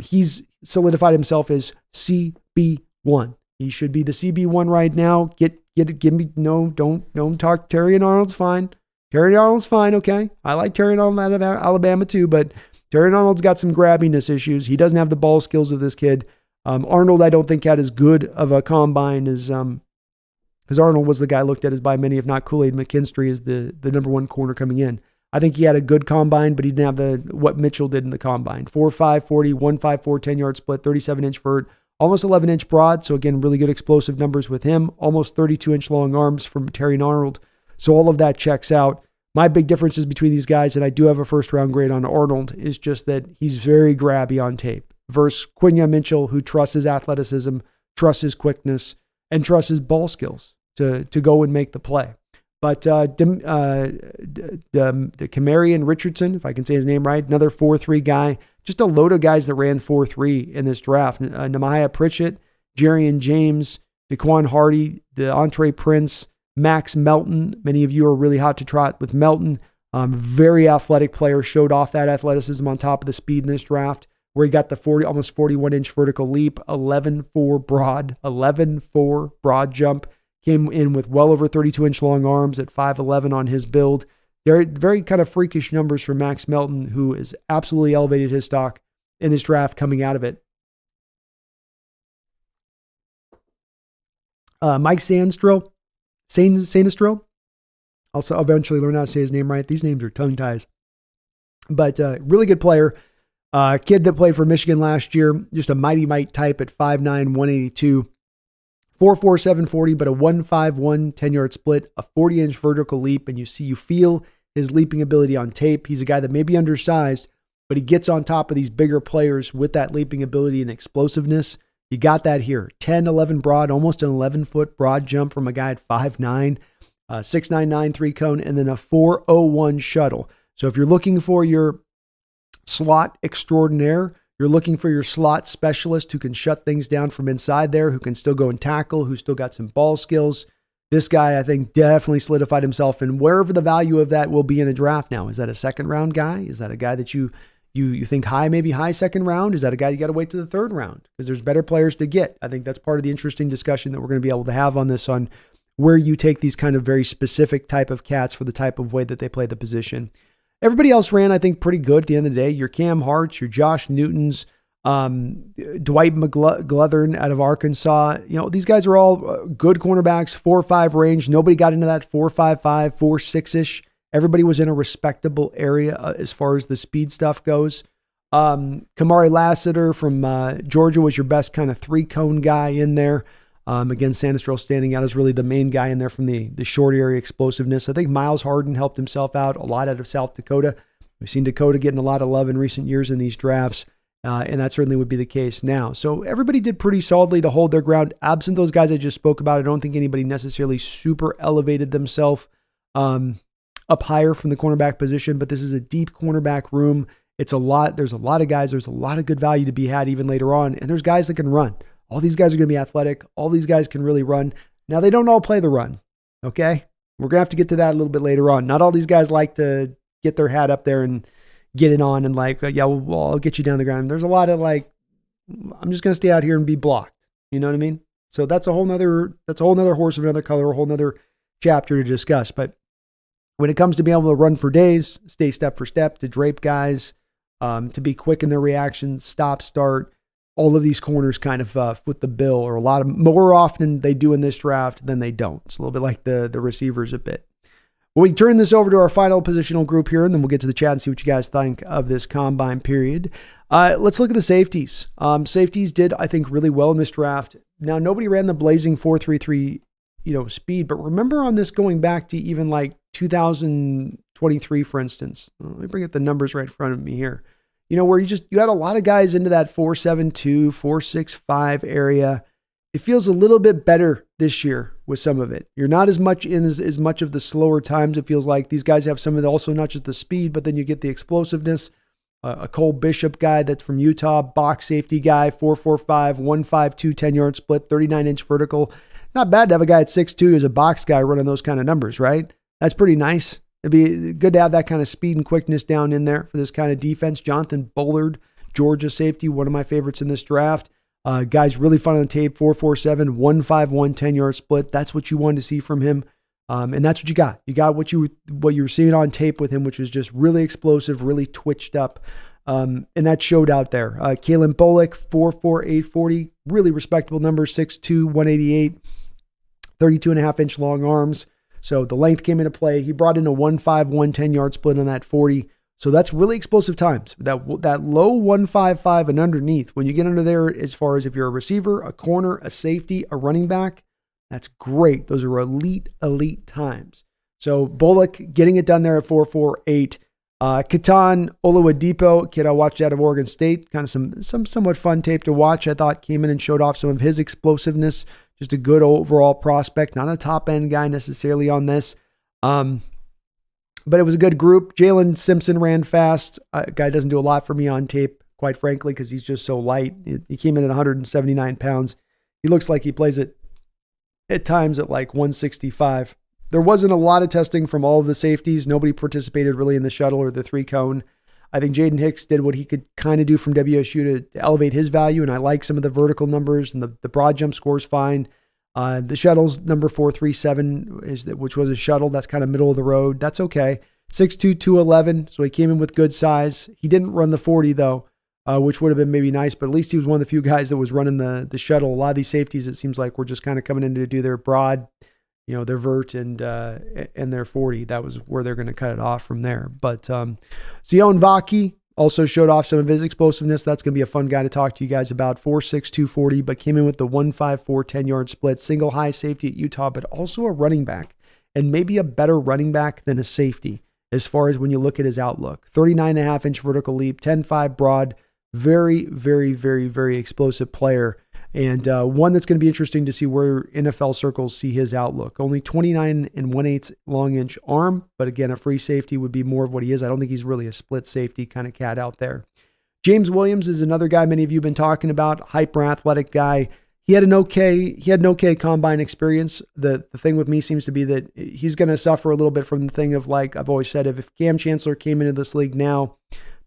He's solidified himself as CB1. He should be the CB1 right now. Give me, don't talk. Terry and Arnold's fine. Terry Arnold's fine, okay? I like Terry Arnold out of Alabama too, but Terry Arnold's got some grabbiness issues. He doesn't have the ball skills of this kid. Arnold, I don't think, had as good of a combine as Arnold was the guy looked at as by many, if not Kool-Aid McKinstry, as the number one corner coming in. I think he had a good combine, but he didn't have what Mitchell did in the combine. 4.5 40, 154, 10-yard split, 37-inch vert, almost 11-inch broad. So again, really good explosive numbers with him. Almost 32-inch long arms from Terry Arnold. So all of that checks out. My big differences between these guys, and I do have a first-round grade on Arnold, is just that he's very grabby on tape. Versus Quinyon Mitchell, who trusts his athleticism, trusts his quickness, and trusts his ball skills to go and make the play. But Kamarian Richardson, if I can say his name right, another 4.3 guy, just a load of guys that ran 4.3 in this draft. Nehemiah Pritchett, Jarian James, Daquan Hardy, DeAndre Prince, Max Melton. Many of you are really hot to trot with Melton. Very athletic player, showed off that athleticism on top of the speed in this draft, where he got the almost 41-inch vertical leap, 11.4 broad jump, came in with well over 32-inch long arms at 5'11 on his build. Very, very kind of freakish numbers for Max Melton, who has absolutely elevated his stock in this draft coming out of it. Mike Sandstrill, I'll eventually learn how to say his name right. These names are tongue ties. But really good player. Kid that played for Michigan last year, just a mighty might type at 5'9", 182, 4.4, 740, but a 1.51 10-yard split, a 40-inch vertical leap, and you feel his leaping ability on tape. He's a guy that may be undersized, but he gets on top of these bigger players with that leaping ability and explosiveness. You got that here. 10, 11 broad, almost an 11-foot broad jump from a guy at 5'9", 6.99 3-cone, and then a 4.01 shuttle. So if you're looking for your slot extraordinaire, you're looking for your slot specialist who can shut things down from inside there, who can still go and tackle, who's still got some ball skills. This guy, I think, definitely solidified himself in wherever the value of that will be in a draft now. Is that a second-round guy? Is that a guy that you think high, maybe high second round? Is that a guy you got to wait to the third round? Because there's better players to get. I think that's part of the interesting discussion that we're going to be able to have on this, on where you take these kind of very specific type of cats for the type of way that they play the position. Everybody else ran, I think, pretty good at the end of the day. Your Cam Harts, your Josh Newtons, Dwight McGlothern out of Arkansas. These guys are all good cornerbacks, 4.5 range. Nobody got into that 4.55, 4.6-ish. Everybody was in a respectable area as far as the speed stuff goes. Kamari Lassiter from Georgia was your best kind of 3-cone guy in there. Again, Sanistrell standing out as really the main guy in there from the short area explosiveness. I think Miles Harden helped himself out a lot out of South Dakota. We've seen Dakota getting a lot of love in recent years in these drafts, and that certainly would be the case now. So everybody did pretty solidly to hold their ground. Absent those guys I just spoke about, I don't think anybody necessarily super elevated themselves up higher from the cornerback position, but this is a deep cornerback room. There's a lot of guys. There's a lot of good value to be had even later on, and there's guys that can run. All these guys are going to be athletic. All these guys can really run. Now, they don't all play the run, okay? We're going to have to get to that a little bit later on. Not all these guys like to get their hat up there and get it on and I'll get you down the ground. There's a lot of I'm just going to stay out here and be blocked. You know what I mean? So that's a whole nother horse of another color, a whole nother chapter to discuss. But when it comes to being able to run for days, stay step for step, to drape guys, to be quick in their reactions, stop, start, all of these corners kind of foot the bill, or more often they do in this draft than they don't. It's a little bit like the receivers a bit. Well, we turn this over to our final positional group here, and then we'll get to the chat and see what you guys think of this combine period. Let's look at the safeties. Safeties did, I think, really well in this draft. Now, nobody ran the blazing 4.33, speed, but remember on this going back to even 2023, for instance. Let me bring up the numbers right in front of me here. Where you had a lot of guys into that 4.72, 4.65 area. It feels a little bit better this year with some of it. You're not as much in as much of the slower times. It feels like these guys have some of the, also not just the speed, but then you get the explosiveness. A Cole Bishop guy that's from Utah, box safety guy, 4.45, 1.52, 10-yard split, 39-inch vertical. Not bad to have a guy at 6'2" as a box guy running those kind of numbers, right? That's pretty nice. It'd be good to have that kind of speed and quickness down in there for this kind of defense. Jonathan Bullard, Georgia safety, one of my favorites in this draft. Guy's really fun on the tape, 4.47, 1.51, 10-yard split. That's what you wanted to see from him. And that's what you got. You got what you were seeing on tape with him, which was just really explosive, really twitched up. And that showed out there. Kalen Bullock, 4.4, 840, really respectable number, 6'2", 188, 32.5-inch long arms. So the length came into play. He brought in a 1.51, 10-yard split on that 40. So that's really explosive times. That low 1.55 and underneath, when you get under there, as far as if you're a receiver, a corner, a safety, a running back, that's great. Those are elite times. So Bullock getting it done there at 4.48. Ketan Oladipo, kid I watched out of Oregon State, kind of some somewhat fun tape to watch. I thought came in and showed off some of his explosiveness. Just a good overall prospect, not a top end guy necessarily on this. But it was a good group. Jalen Simpson ran fast. Guy doesn't do a lot for me on tape, quite frankly, because he's just so light. He came in at 179 pounds. He looks like he plays it at times at 165. There wasn't a lot of testing from all of the safeties. Nobody participated really in the shuttle or the 3-cone. I think Jaden Hicks did what he could kind of do from WSU to elevate his value, and I like some of the vertical numbers, and the broad jump score's fine. The shuttle's number 4.37, which was a shuttle. That's kind of middle of the road. That's okay. 6'2", 211, so he came in with good size. He didn't run the 40, though, which would have been maybe nice, but at least he was one of the few guys that was running the shuttle. A lot of these safeties, it seems like, were just kind of coming in to do their broad, their vert and their 40. That was where they're going to cut it off from there. But Zion Vaki also showed off some of his explosiveness. That's going to be a fun guy to talk to you guys about. 4.6, 240, but came in with the 1.54, 10-yard split, single high safety at Utah, but also a running back, and maybe a better running back than a safety as far as when you look at his outlook. 39.5-inch vertical leap, 10.5 broad, very, very, very, very explosive player. And one that's going to be interesting to see where NFL circles see his outlook. Only 29 1/8 long inch arm, but again, a free safety would be more of what he is. I don't think he's really a split safety kind of cat out there. James Williams is another guy many of you have been talking about, hyper athletic guy. He had an okay combine experience. The thing with me seems to be that he's going to suffer a little bit from the thing of, like I've always said, if Cam Chancellor came into this league now,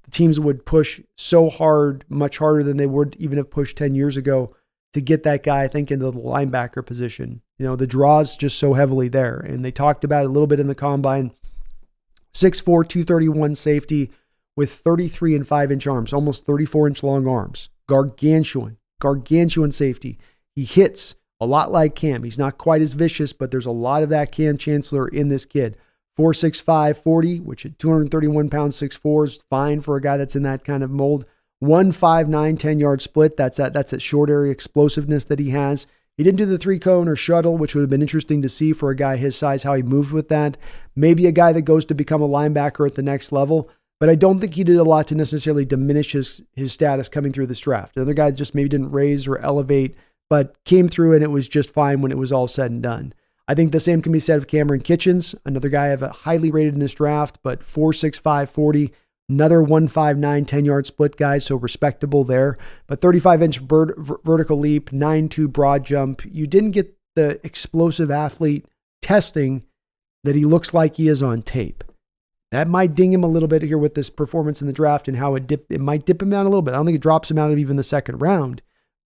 the teams would push so hard, much harder than they would even have pushed 10 years ago to get that guy, I think, into the linebacker position. You know, the draw's just so heavily there. And they talked about it a little bit in the combine. 6'4", 231 safety with 33 5-inch arms, almost 34-inch long arms. Gargantuan safety. He hits a lot like Cam. He's not quite as vicious, but there's a lot of that Cam Chancellor in this kid. 4'6", 40, which at 231 pounds, 6'4", is fine for a guy that's in that kind of mold. 1.59 10-yard split. That's that short area explosiveness that he has. He didn't do the 3-cone or shuttle, which would have been interesting to see for a guy his size, how he moved with that. Maybe a guy that goes to become a linebacker at the next level. But I don't think he did a lot to necessarily diminish his status coming through this draft. Another guy just maybe didn't raise or elevate, but came through and it was just fine when it was all said and done. I think the same can be said of Cameron Kitchens, another guy I have highly rated in this draft, but 4'6", 40, another 1.59 10-yard split guy, so respectable there. But 35-inch vertical leap, 9'2" broad jump. You didn't get the explosive athlete testing that he looks like he is on tape. That might ding him a little bit here with this performance in the draft and how it might dip him down a little bit. I don't think it drops him out of even the second round,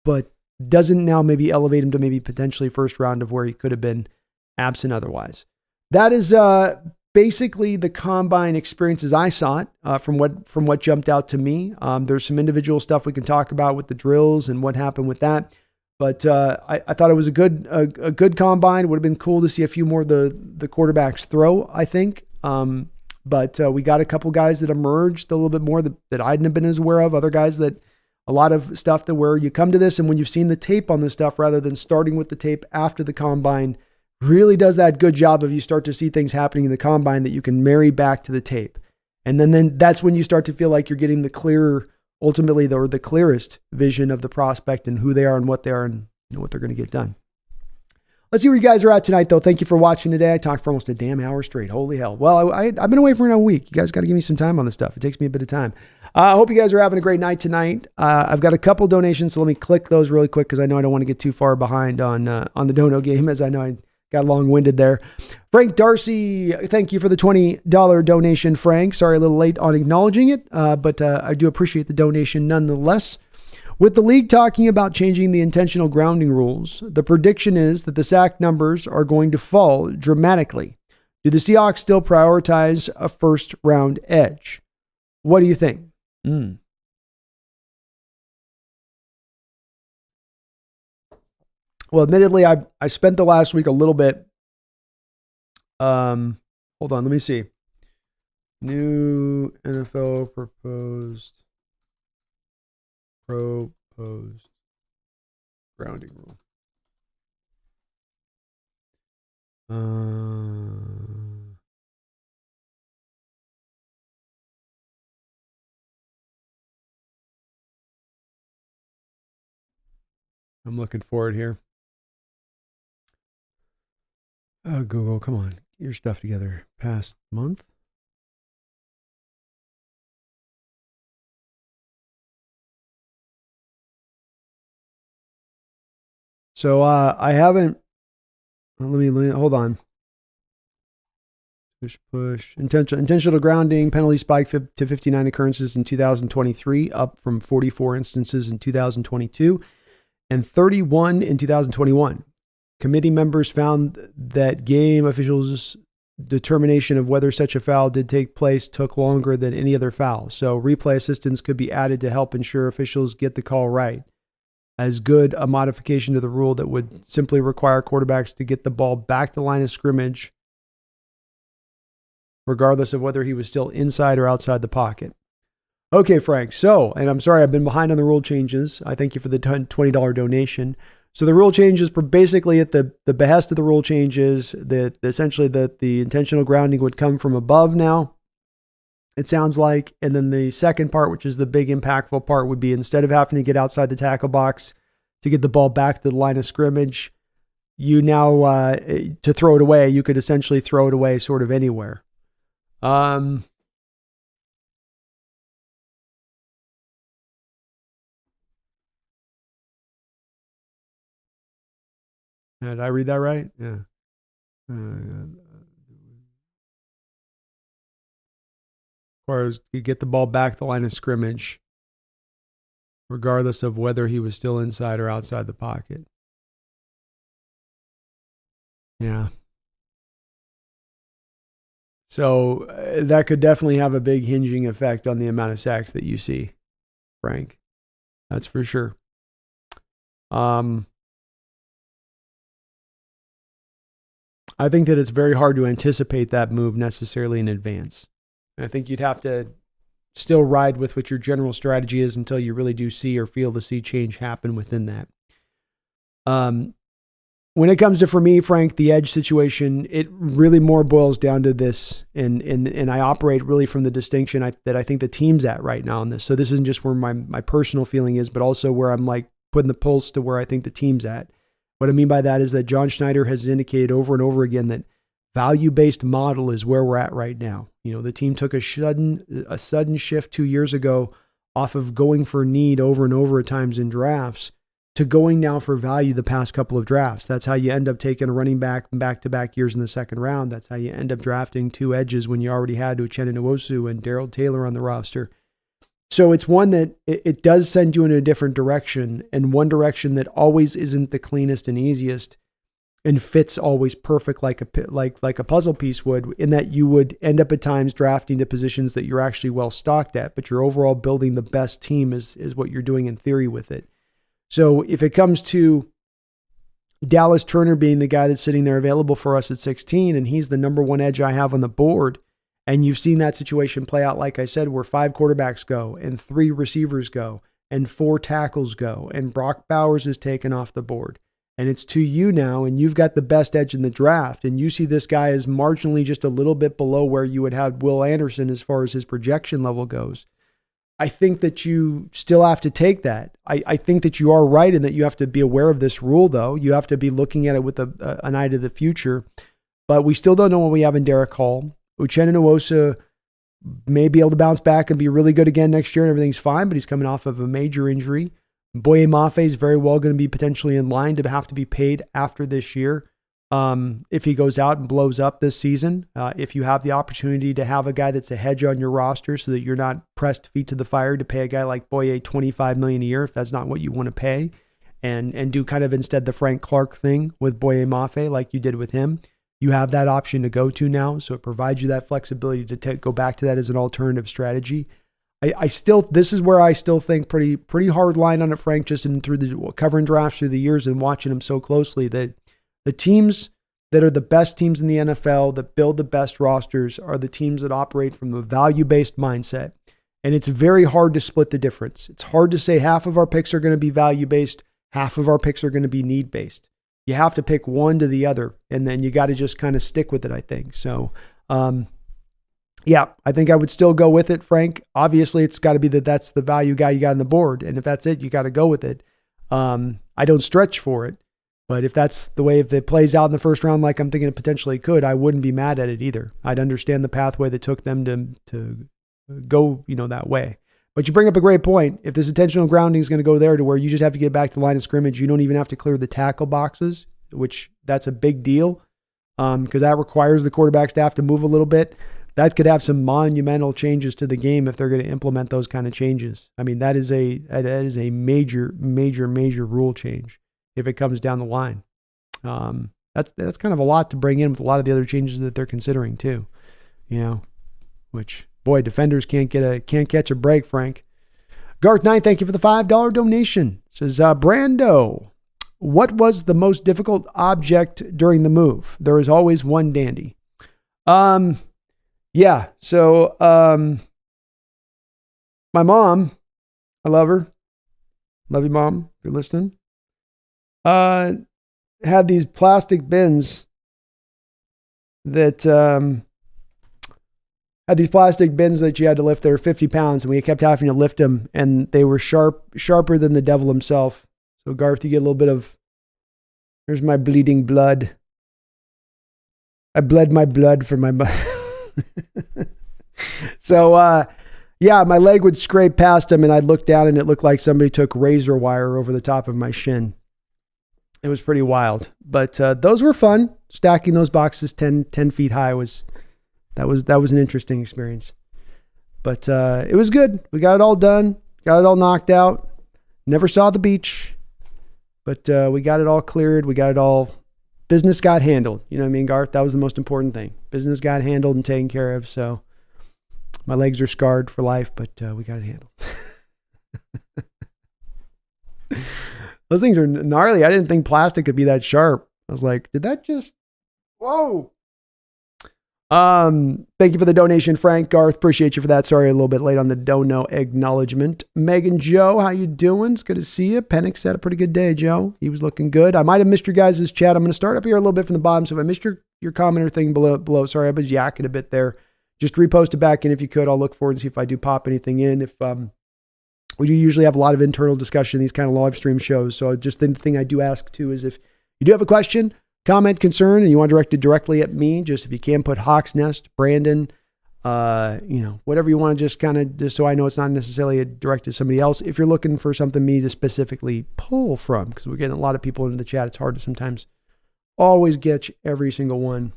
but doesn't now maybe elevate him to maybe potentially first round of where he could have been absent otherwise. That is basically the combine experiences I saw it from what jumped out to me. There's some individual stuff we can talk about with the drills and what happened with that. But I thought it was a good combine. It would have been cool to see a few more of the quarterbacks throw, I think. But we got a couple guys that emerged a little bit more that I hadn't been as aware of. Other guys that a lot of stuff that where you come to this and when you've seen the tape on this stuff rather than starting with the tape after the combine really does that good job of you start to see things happening in the combine that you can marry back to the tape. And then that's when you start to feel like you're getting the clearer, ultimately, the clearest vision of the prospect and who they are and what they are and what they're going to get done. Let's see where you guys are at tonight, though. Thank you for watching today. I talked for almost a damn hour straight. Holy hell. Well, I've been away for a week. You guys got to give me some time on this stuff. It takes me a bit of time. I hope you guys are having a great night tonight. I've got a couple donations, so let me click those really quick because I know I don't want to get too far behind on the dono game, as I know I got long-winded there. Frank Darcy, thank you for the $20 donation, Frank. Sorry, a little late on acknowledging it, but I do appreciate the donation nonetheless. With the league talking about changing the intentional grounding rules, the prediction is that the sack numbers are going to fall dramatically. Do the Seahawks still prioritize a first-round edge? What do you think? Well, admittedly, I spent the last week a little bit. Hold on, let me see. New NFL proposed grounding rule. I'm looking for it here. Oh, Google, come on. Get your stuff together. Past month? So I haven't. Let me hold on. Push. Intentional grounding penalty spike to 59 occurrences in 2023, up from 44 instances in 2022, and 31 in 2021. Committee members found that game officials' determination of whether such a foul did take place took longer than any other foul. So replay assistance could be added to help ensure officials get the call right. As good a modification to the rule that would simply require quarterbacks to get the ball back to the line of scrimmage, regardless of whether he was still inside or outside the pocket. Okay, Frank. So, and I'm sorry, I've been behind on the rule changes. I thank you for the $20 donation. So the rule changes basically at the behest of the rule changes that essentially that the intentional grounding would come from above now. It sounds like, and then the second part, which is the big impactful part, would be instead of having to get outside the tackle box to get the ball back to the line of scrimmage. You now, to throw it away, you could essentially throw it away sort of anywhere. Did I read that right? Yeah. As you get the ball back to the line of scrimmage, regardless of whether he was still inside or outside the pocket. Yeah. So that could definitely have a big hinging effect on the amount of sacks that you see, Frank. That's for sure. I think that it's very hard to anticipate that move necessarily in advance. I think you'd have to still ride with what your general strategy is until you really do see or feel the sea change happen within that. When it comes to, for me, Frank, the edge situation, it really more boils down to this, and I operate really from the distinction that I think the team's at right now in this. So this isn't just where my personal feeling is, but also where I'm like putting the pulse to where I think the team's at. What I mean by that is that John Schneider has indicated over and over again that value-based model is where we're at right now. You know, the team took a sudden shift 2 years ago off of going for need over and over at times in drafts to going now for value the past couple of drafts. That's how you end up taking a running back back-to-back years in the second round. That's how you end up drafting 2 edges when you already had Uchenna Nwosu and Darrell Taylor on the roster. So it's one that it does send you in a different direction, and one direction that always isn't the cleanest and easiest and fits always perfect like a puzzle piece would, in that you would end up at times drafting to positions that you're actually well stocked at, but you're overall building the best team is what you're doing in theory with it. So if it comes to Dallas Turner being the guy that's sitting there available for us at 16, and he's the number one edge I have on the board, and you've seen that situation play out, like I said, where 5 quarterbacks go and 3 receivers go and 4 tackles go, and Brock Bowers is taken off the board, and it's to you now, and you've got the best edge in the draft, and you see this guy is marginally just a little bit below where you would have Will Anderson as far as his projection level goes. I think that you still have to take that. I think that you are right in that you have to be aware of this rule, though. You have to be looking at it with an eye to the future. But we still don't know what we have in Derek Hall. Uchenna Nwosu may be able to bounce back and be really good again next year, and everything's fine, but he's coming off of a major injury. Boye Mafe is very well going to be potentially in line to have to be paid after this year. If he goes out and blows up this season, if you have the opportunity to have a guy that's a hedge on your roster so that you're not pressed feet to the fire to pay a guy like Boye $25 million a year, if that's not what you want to pay, and do kind of instead the Frank Clark thing with Boye Mafe like you did with him, you have that option to go to now. So it provides you that flexibility to go back to that as an alternative strategy. This is where I still think pretty hard line on it, Frank, just through the covering drafts through the years and watching them so closely, that the teams that are the best teams in the NFL, that build the best rosters, are the teams that operate from a value-based mindset. And it's very hard to split the difference. It's hard to say half of our picks are going to be value-based, half of our picks are going to be need-based. You have to pick one to the other, and then you got to just kind of stick with it, I think. So, yeah, I think I would still go with it, Frank. Obviously, it's got to be that's the value guy you got on the board, and if that's it, you got to go with it. I don't stretch for it. But if that's the way, if it plays out in the first round like I'm thinking it potentially could, I wouldn't be mad at it either. I'd understand the pathway that took them to go, that way. But you bring up a great point. If this intentional grounding is going to go there to where you just have to get back to the line of scrimmage, you don't even have to clear the tackle boxes, which that's a big deal because that requires the quarterback staff to move a little bit. That could have some monumental changes to the game if they're going to implement those kind of changes. I mean, that is a major rule change if it comes down the line. That's kind of a lot to bring in with a lot of the other changes that they're considering too, which, boy, defenders can't catch a break, Frank. Garth Knight, thank you for the $5 donation. Says, Brando, what was the most difficult object during the move? There is always one dandy. Yeah. So, my mom, I love her. Love you, Mom, if you're listening. Had these plastic bins that you had to lift. They were 50 pounds, and we kept having to lift them, and they were sharper than the devil himself. So Garth, you get a little bit of, here's my bleeding blood. I bled my blood for my So, yeah, my leg would scrape past him and I'd look down and it looked like somebody took razor wire over the top of my shin. It was pretty wild, but those were fun. Stacking those boxes 10 feet high was an interesting experience, but it was good. We got it all done, got it all knocked out. Never saw the beach, but we got it all cleared. We got it all, business got handled. You know what I mean, Garth? That was the most important thing. Business got handled and taken care of. So my legs are scarred for life, but we got it handled. Those things are gnarly. I didn't think plastic could be that sharp. I was like, did that just, whoa. Thank you for the donation, Frank. Garth, appreciate you for that. Sorry, a little bit late on the dono acknowledgement. Megan Joe, how you doing? It's good to see you. Penix had a pretty good day, Joe. He was looking good. I might have missed your guys' chat. I'm going to start up here a little bit from the bottom. So if I missed your comment or thing below, sorry, I was yakking a bit there. Just repost it back in if you could. I'll look forward and see if I do pop anything in. If we do usually have a lot of internal discussion in these kind of live stream shows. So just the thing I do ask too is if you do have a question, comment, concern, and you want to direct it directly at me, just if you can put Hawks Nest, Brandon, whatever you want to just so I know it's not necessarily directed to somebody else. If you're looking for something me to specifically pull from, because we're getting a lot of people into the chat, it's hard to sometimes always get every single one.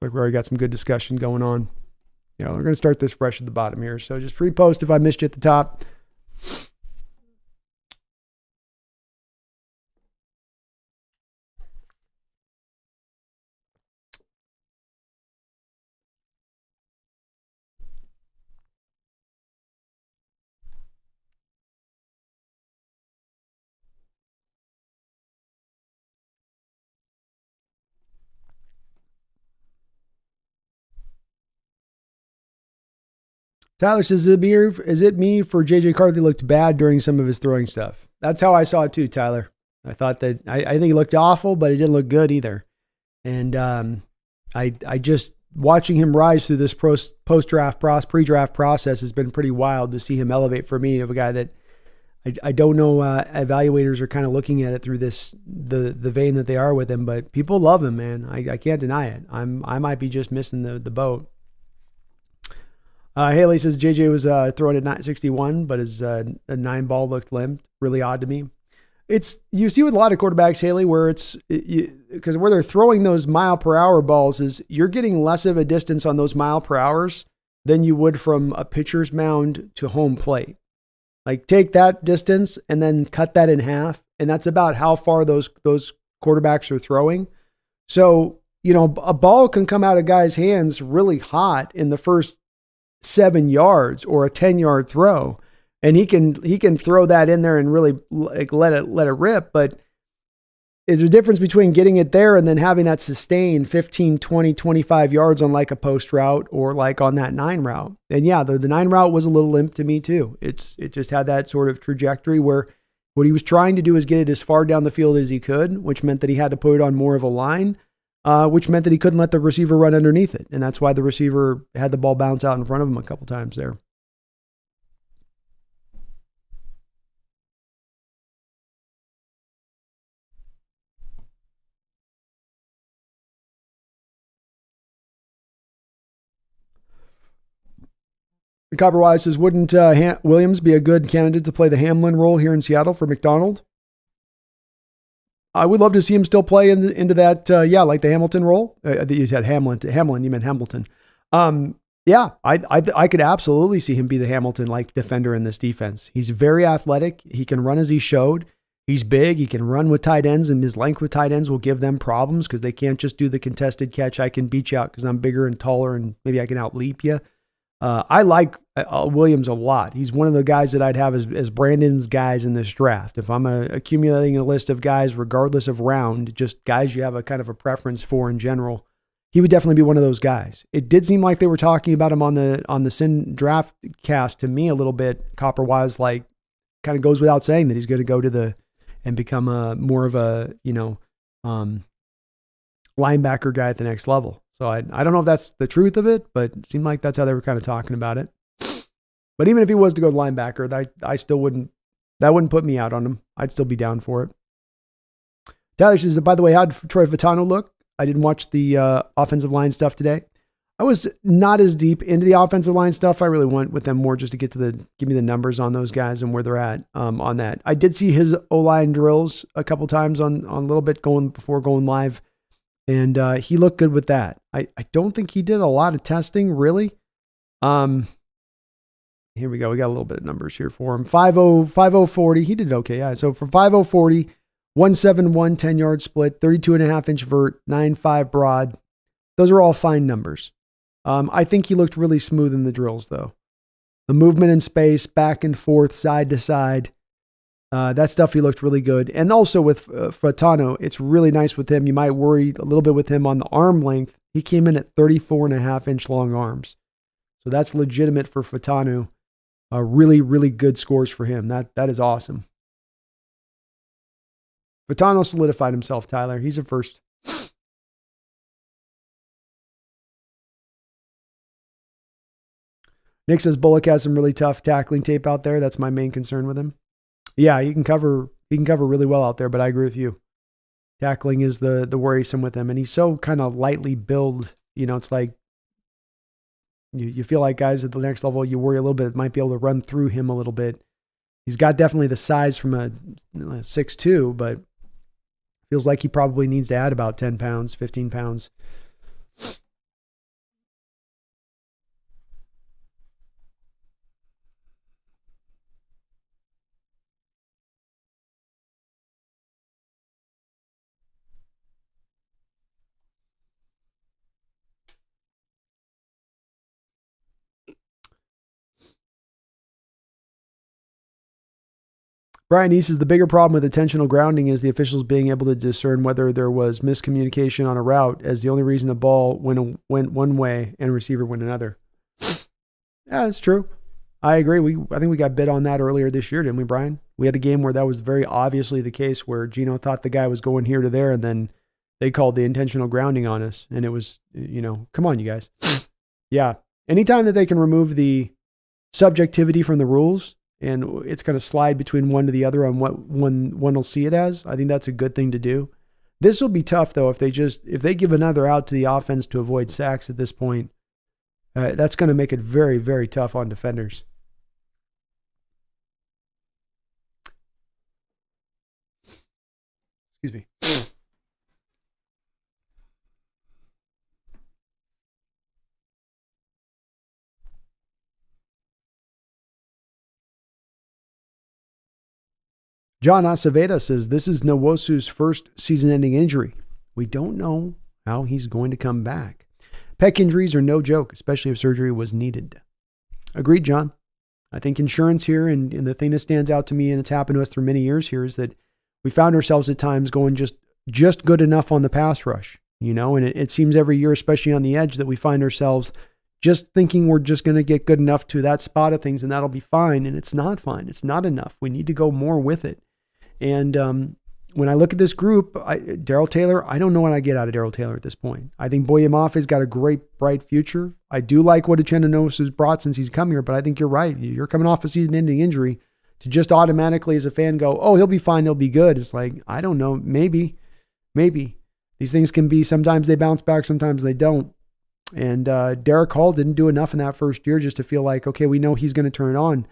Like we already got some good discussion going on. We're going to start this fresh at the bottom here. So just repost if I missed you at the top. Tyler says, is it me for JJ Carthy looked bad during some of his throwing stuff? That's how I saw it too, Tyler. I thought that, I think he looked awful, but it didn't look good either. And I just, watching him rise through this pre-draft process has been pretty wild to see him elevate for me of a guy that I don't know, evaluators are kind of looking at it through the vein that they are with him, but people love him, man. I can't deny it. I might be just missing the boat. Haley says JJ was throwing at 961, but his 9 ball looked limp. Really odd to me. You see with a lot of quarterbacks, Haley, where because where they're throwing those mile per hour balls is you're getting less of a distance on those mile per hours than you would from a pitcher's mound to home plate. Like take that distance and then cut that in half, and that's about how far those quarterbacks are throwing. So a ball can come out of guys' hands really hot in the first 7 yards or a 10-yard throw, and he can throw that in there and really like let it rip. But there's a difference between getting it there and then having that sustained 15, 20, 25 yards on like a post route or like on that 9 route. And yeah, the 9 route was a little limp to me too. It just had that sort of trajectory where what he was trying to do is get it as far down the field as he could, which meant that he had to put it on more of a line. Which meant that he couldn't let the receiver run underneath it. And that's why the receiver had the ball bounce out in front of him a couple times there. Copperwise says, wouldn't Williams be a good candidate to play the Hamlin role here in Seattle for McDonald? I would love to see him still play into that, like the Hamilton role. You said Hamlin, you meant Hamilton. I could absolutely see him be the Hamilton-like defender in this defense. He's very athletic. He can run as he showed. He's big. He can run with tight ends, and his length with tight ends will give them problems because they can't just do the contested catch. I can beat you out because I'm bigger and taller, and maybe I can outleap you. I like Williams a lot. He's one of the guys that I'd have as Brandon's guys in this draft. If I'm accumulating a list of guys, regardless of round, just guys you have a kind of a preference for in general, he would definitely be one of those guys. It did seem like they were talking about him on the Sin draft cast to me a little bit, copper-wise, like kind of goes without saying that he's going to go to and become more of a, linebacker guy at the next level. So I don't know if that's the truth of it, but it seemed like that's how they were kind of talking about it. But even if he was to go to linebacker, I still wouldn't, that wouldn't put me out on him. I'd still be down for it. Tyler says, by the way, how'd Troy Vitano look? I didn't watch the offensive line stuff today. I was not as deep into the offensive line stuff. I really went with them more just to give me the numbers on those guys and where they're at on that. I did see his O-line drills a couple times on a little bit before going live, and he looked good with that. I don't think he did a lot of testing, really. Here we go. We got a little bit of numbers here for him. 5.0 40. He did okay. Yeah. So for 5.0 40, 171 10-yard split, 32.5-inch vert, 9.5 broad. Those are all fine numbers. I think he looked really smooth in the drills, though. The movement in space, back and forth, side to side, that stuff he looked really good. And also with Fatano, it's really nice with him. You might worry a little bit with him on the arm length. He came in at 34.5-inch long arms. So that's legitimate for Fatano. Really, really good scores for him. That is awesome. Fatano solidified himself, Tyler. He's a first. Nick says Bullock has some really tough tackling tape out there. That's my main concern with him. Yeah, he can cover really well out there, but I agree with you. Tackling is the worrisome with him. And he's so kind of lightly built. You know, it's like you feel like guys at the next level, you worry a little bit, might be able to run through him a little bit. He's got definitely the size from a 6'2", but feels like he probably needs to add about 10 pounds, 15 pounds. Brian East says the bigger problem with intentional grounding is the officials being able to discern whether there was miscommunication on a route as the only reason the ball went one way and receiver went another. Yeah, that's true. I agree. I think we got bit on that earlier this year, didn't we, Brian? We had a game where that was very obviously the case where Gino thought the guy was going here to there, and then they called the intentional grounding on us. And it was, come on, you guys. Yeah. Anytime that they can remove the subjectivity from the rules, and it's going to slide between one to the other on what one will see it as, I think that's a good thing to do. This will be tough, though, if they give another out to the offense to avoid sacks at this point. That's going to make it very, very tough on defenders. Excuse me. John Aceveda says this is Nwosu's first season-ending injury. We don't know how he's going to come back. Pec injuries are no joke, especially if surgery was needed. Agreed, John. I think insurance here, and the thing that stands out to me, and it's happened to us for many years here, is that we found ourselves at times going just good enough on the pass rush, and it seems every year, especially on the edge, that we find ourselves just thinking we're just going to get good enough to that spot of things and that'll be fine, and it's not fine. It's not enough. We need to go more with it. And when I look at this group, Darrell Taylor, I don't know what I get out of Darrell Taylor at this point. I think Boye Mafe's got a great, bright future. I do like what Uchenna Nwosu has brought since he's come here, but I think you're right. You're coming off a season-ending injury to just automatically as a fan go, oh, he'll be fine, he'll be good. It's like, I don't know, maybe. These things can be, sometimes they bounce back, sometimes they don't. And Derek Hall didn't do enough in that first year just to feel like, okay, we know he's going to turn it on.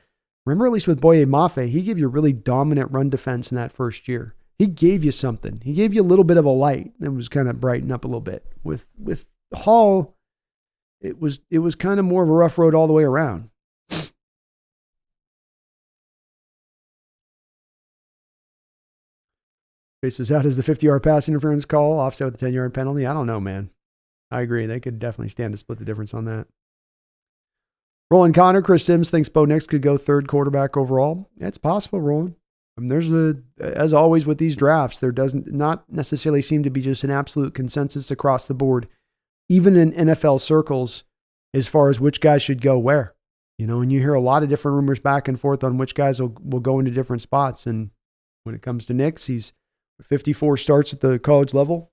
Remember, at least with Boye Mafe, he gave you a really dominant run defense in that first year. He gave you something. He gave you a little bit of a light that was kind of brighten up a little bit. With Hall, it was kind of more of a rough road all the way around. Faces out as the 50-yard pass interference call, offset with the 10-yard penalty. I don't know, man. I agree. They could definitely stand to split the difference on that. Roland Connor, Chris Sims thinks Bo Nix could go third quarterback overall. It's possible, Roland. As always with these drafts, there does not necessarily seem to be just an absolute consensus across the board, even in NFL circles, as far as which guys should go where. And you hear a lot of different rumors back and forth on which guys will go into different spots. And when it comes to Nix, he's 54 starts at the college level.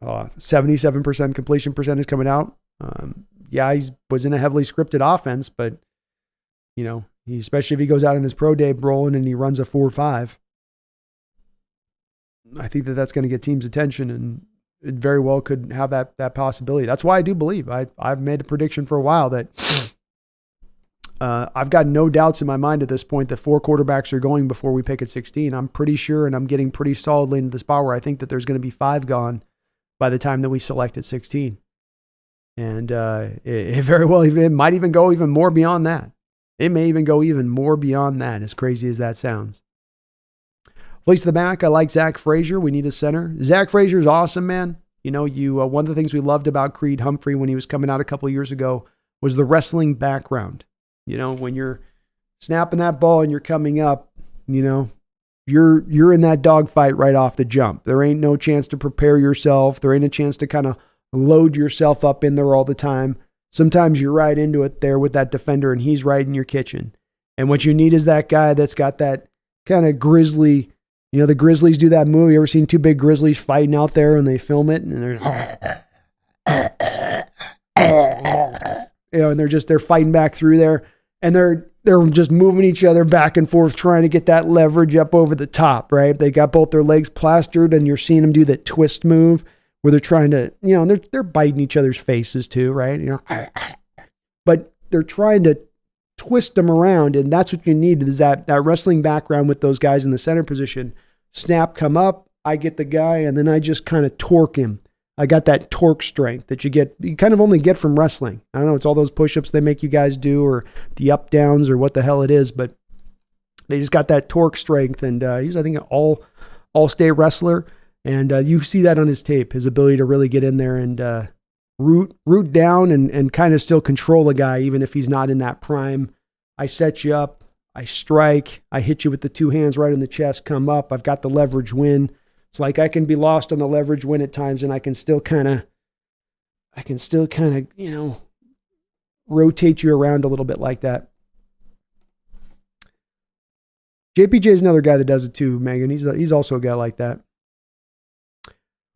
77% completion percentage coming out. He was in a heavily scripted offense, but especially if he goes out in his pro day rolling and he runs a 4.5. I think that's going to get teams' attention, and it very well could have that possibility. That's why I do believe I've made a prediction for a while that I've got no doubts in my mind at this point that 4 quarterbacks are going before we pick at 16. I'm pretty sure, and I'm getting pretty solidly into the spot where I think that there's going to be 5 gone by the time that we select at 16. And it very well, it might even go even more beyond that. It may even go even more beyond that, as crazy as that sounds. Place to the back, I like Zach Frazier. We need a center. Zach Frazier is awesome, man. One of the things we loved about Creed Humphrey when he was coming out a couple of years ago was the wrestling background. When you're snapping that ball and you're coming up, you're in that dogfight right off the jump. There ain't no chance to prepare yourself. There ain't a chance to kind of load yourself up in there all the time. Sometimes you're right into it there with that defender and he's right in your kitchen. And what you need is that guy that's got that kind of grizzly, the Grizzlies do that move. You ever seen 2 big Grizzlies fighting out there and they film it and they're fighting back through there and they're just moving each other back and forth trying to get that leverage up over the top, right? They got both their legs plastered and you're seeing them do that twist move where they're trying to, they're biting each other's faces too, right? But they're trying to twist them around, and that's what you need is that wrestling background with those guys in the center position. Snap, come up, I get the guy, and then I just kind of torque him. I got that torque strength that you kind of only get from wrestling. I don't know, it's all those push-ups they make you guys do or the up-downs or what the hell it is, but they just got that torque strength, and he's, I think, an all-state wrestler. And you see that on his tape, his ability to really get in there and root down and kind of still control a guy, even if he's not in that prime. I set you up, I strike, I hit you with the 2 hands right in the chest, come up, I've got the leverage win. It's like I can be lost on the leverage win at times and I can still kind of, rotate you around a little bit like that. JPJ is another guy that does it too, Megan. He's also a guy like that.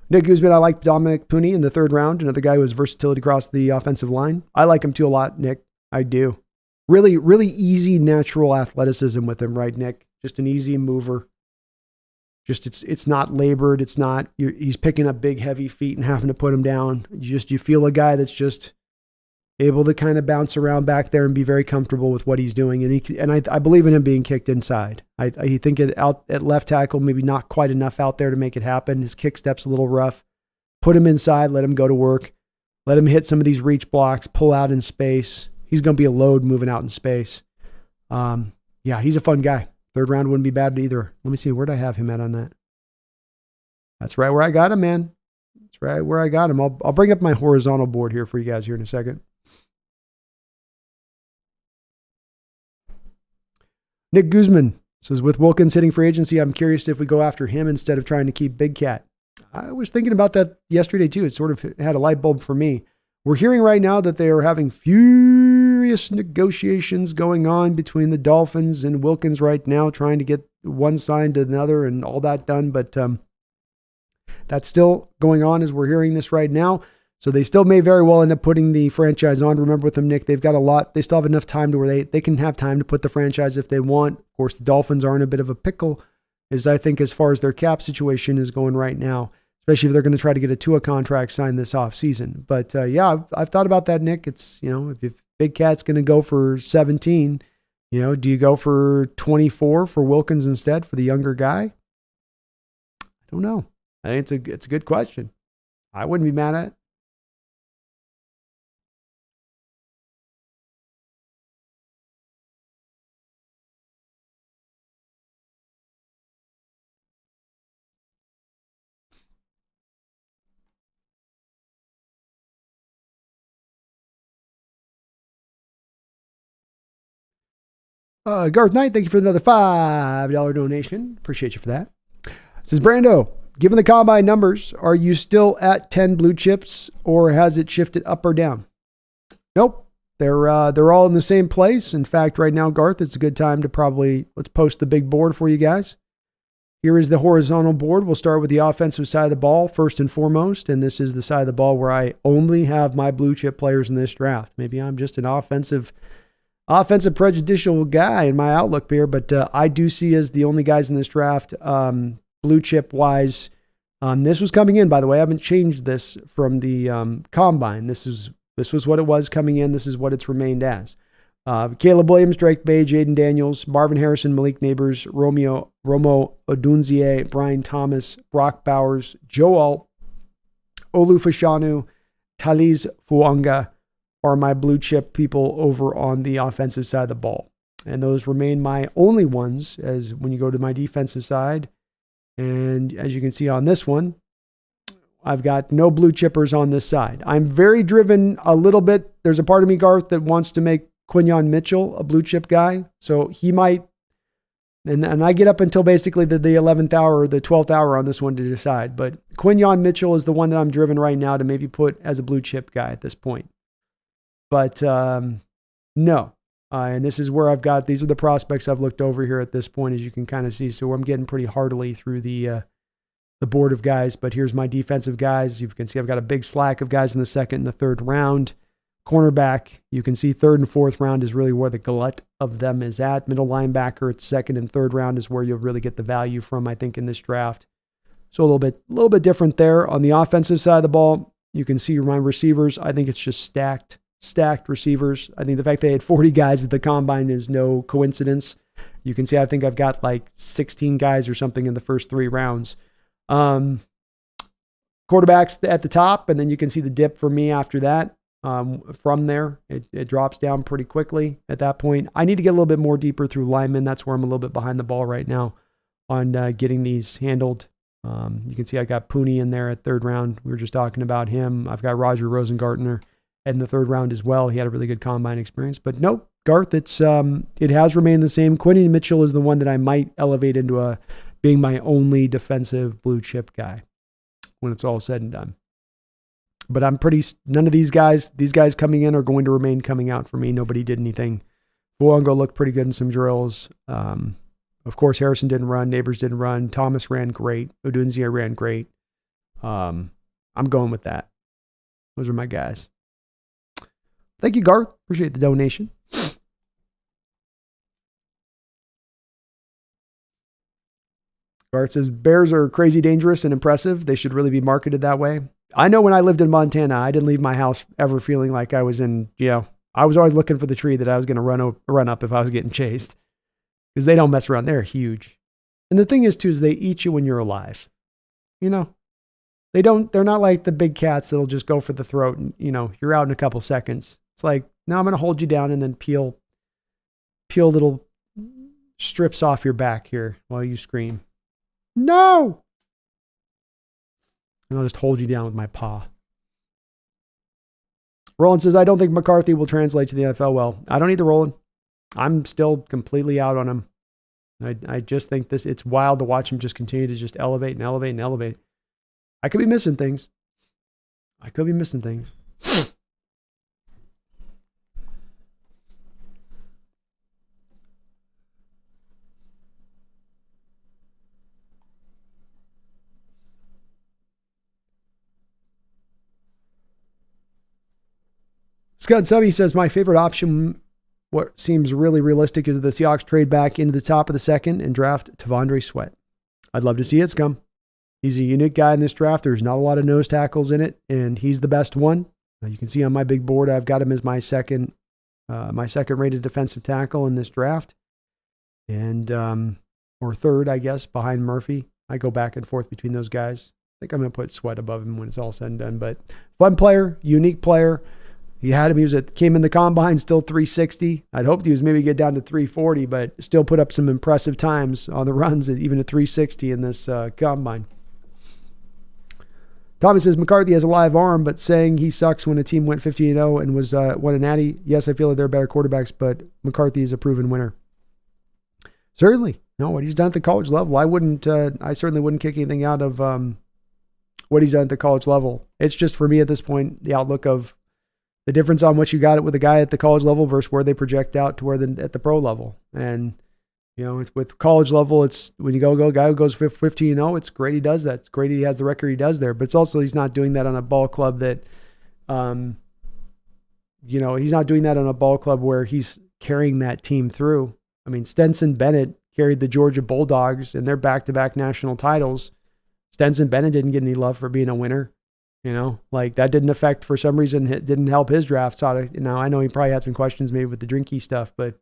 Nick Guzman, I like Dominic Pooney in the 3rd round, another guy who has versatility across the offensive line. I like him too a lot, Nick. I do. Really, really easy, natural athleticism with him, right, Nick? Just an easy mover. Just it's not labored. It's not, he's picking up big, heavy feet and having to put them down. You feel a guy that's just able to kind of bounce around back there and be very comfortable with what he's doing. And I believe in him being kicked inside. I think out at left tackle, maybe not quite enough out there to make it happen. His kick step's a little rough. Put him inside, let him go to work. Let him hit some of these reach blocks, pull out in space. He's going to be a load moving out in space. Yeah, he's a fun guy. 3rd round wouldn't be bad either. Let me see, where'd I have him at on that? That's right where I got him, man. That's right where I got him. I'll bring up my horizontal board here for you guys here in a second. Nick Guzman says, with Wilkins hitting free agency, I'm curious if we go after him instead of trying to keep Big Cat. I was thinking about that yesterday too. It sort of had a light bulb for me. We're hearing right now that they are having furious negotiations going on between the Dolphins and Wilkins right now, trying to get one signed to another and all that done. But that's still going on as we're hearing this right now. So they still may very well end up putting the franchise on. Remember with them, Nick, they've got a lot. They still have enough time to where they can have time to put the franchise if they want. Of course, the Dolphins are in a bit of a pickle, as I think as far as their cap situation is going right now, especially if they're going to try to get a Tua contract signed this offseason. But yeah, I've thought about that, Nick. It's, if Big Cat's going to go for 17, do you go for 24 for Wilkins instead for the younger guy? I don't know. I think it's a good question. I wouldn't be mad at it. Garth Knight, thank you for another $5 donation. Appreciate you for that. Says Brando, given the combine numbers, are you still at 10 blue chips or has it shifted up or down? Nope. They're all in the same place. In fact, right now, Garth, it's a good time to let's post the big board for you guys. Here is the horizontal board. We'll start with the offensive side of the ball first and foremost. And this is the side of the ball where I only have my blue chip players in this draft. Maybe I'm just an offensive offensive prejudicial guy in my outlook here, but I do see as the only guys in this draft, blue chip wise. This was coming in, by the way. I haven't changed this from the combine. This was what it was coming in. This is what it's remained as. Caleb Williams, Drake May, Jaden Daniels, Marvin Harrison, Malik Neighbors, Romo Odunzie, Brian Thomas, Brock Bowers, Joe Alt, Olu Fashanu, Taliz Fuanga are my blue chip people over on the offensive side of the ball. And those remain my only ones as when you go to my defensive side. And as you can see on this one, I've got no blue chippers on this side. I'm very driven a little bit. There's a part of me, Garth, that wants to make Quinyon Mitchell a blue chip guy. So he might, and I get up until basically the 11th hour or the 12th hour on this one to decide. But Quinyon Mitchell is the one that I'm driven right now to maybe put as a blue chip guy at this point. But no. And this is where these are the prospects I've looked over here at this point, as you can kind of see. So I'm getting pretty heartily through the board of guys. But here's my defensive guys. You can see I've got a big slack of guys in the second and the third round. Cornerback, you can see third and fourth round is really where the glut of them is at. Middle linebacker, it's second and third round is where you'll really get the value from, I think, in this draft. So a little bit different there. On the offensive side of the ball, you can see my receivers. I think it's just stacked receivers. I think the fact they had 40 guys at the combine is no coincidence. You can see I think I've got like 16 guys or something in the first 3 rounds. Quarterbacks at the top, and then you can see the dip for me after that. From there, it drops down pretty quickly at that point. I need to get a little bit more deeper through linemen. That's where I'm a little bit behind the ball right now on getting these handled. You can see I got Pooney in there at third round. We were just talking about him. I've got Roger Rosengartner in the third round as well. He had a really good combine experience. But nope, Garth, it has remained the same. Quinyon Mitchell is the one that I might elevate into being my only defensive blue chip guy when it's all said and done. But none of these guys coming in are going to remain coming out for me. Nobody did anything. Fuongo looked pretty good in some drills. Of course, Harrison didn't run. Neighbors didn't run. Thomas ran great. Odunzie ran great. I'm going with that. Those are my guys. Thank you, Garth. Appreciate the donation. Garth says, Bears are crazy dangerous and impressive. They should really be marketed that way. I know when I lived in Montana, I didn't leave my house ever feeling like I was I was always looking for the tree that I was going to run up if I was getting chased. Because they don't mess around. They're huge. And the thing is, too, is they eat you when you're alive. They're not like the big cats that'll just go for the throat and, you're out in a couple seconds. It's like, no, I'm going to hold you down and then peel little strips off your back here while you scream. No! And I'll just hold you down with my paw. Roland says, I don't think McCarthy will translate to the NFL well. I don't either, Roland. I'm still completely out on him. I just think it's wild to watch him just continue to just elevate and elevate and elevate. I could be missing things. Scott Subby says, my favorite option, what seems really realistic, is the Seahawks trade back into the top of the second and draft Tavondre Sweat. I'd love to see it come. He's a unique guy in this draft. There's not a lot of nose tackles in it, and he's the best one. You can see on my big board, I've got him as my second rated defensive tackle in this draft. And, or third, I guess, behind Murphy. I go back and forth between those guys. I think I'm going to put Sweat above him when it's all said and done, but fun player, unique player. He had him. Came in the combine, still 360. I'd hoped he was maybe get down to 340, but still put up some impressive times on the runs, even at 360 in this combine. Thomas says, McCarthy has a live arm, but saying he sucks when a team went 15-0 and was won a natty. Yes, I feel like they're better quarterbacks, but McCarthy is a proven winner. Certainly. No, what he's done at the college level, I certainly wouldn't kick anything out of what he's done at the college level. It's just for me at this point, the outlook of the difference on what you got it with a guy at the college level versus where they project out to at the pro level. And, with college level, it's when you go a guy who goes 15-0, it's great he does that. It's great he has the record he does there. But it's also he's not doing that on a ball club that, he's not doing that on a ball club where he's carrying that team through. I mean, Stetson Bennett carried the Georgia Bulldogs in their back-to-back national titles. Stetson Bennett didn't get any love for being a winner. Like that didn't affect, for some reason, it didn't help his draft. Now, I know he probably had some questions maybe with the drinky stuff, but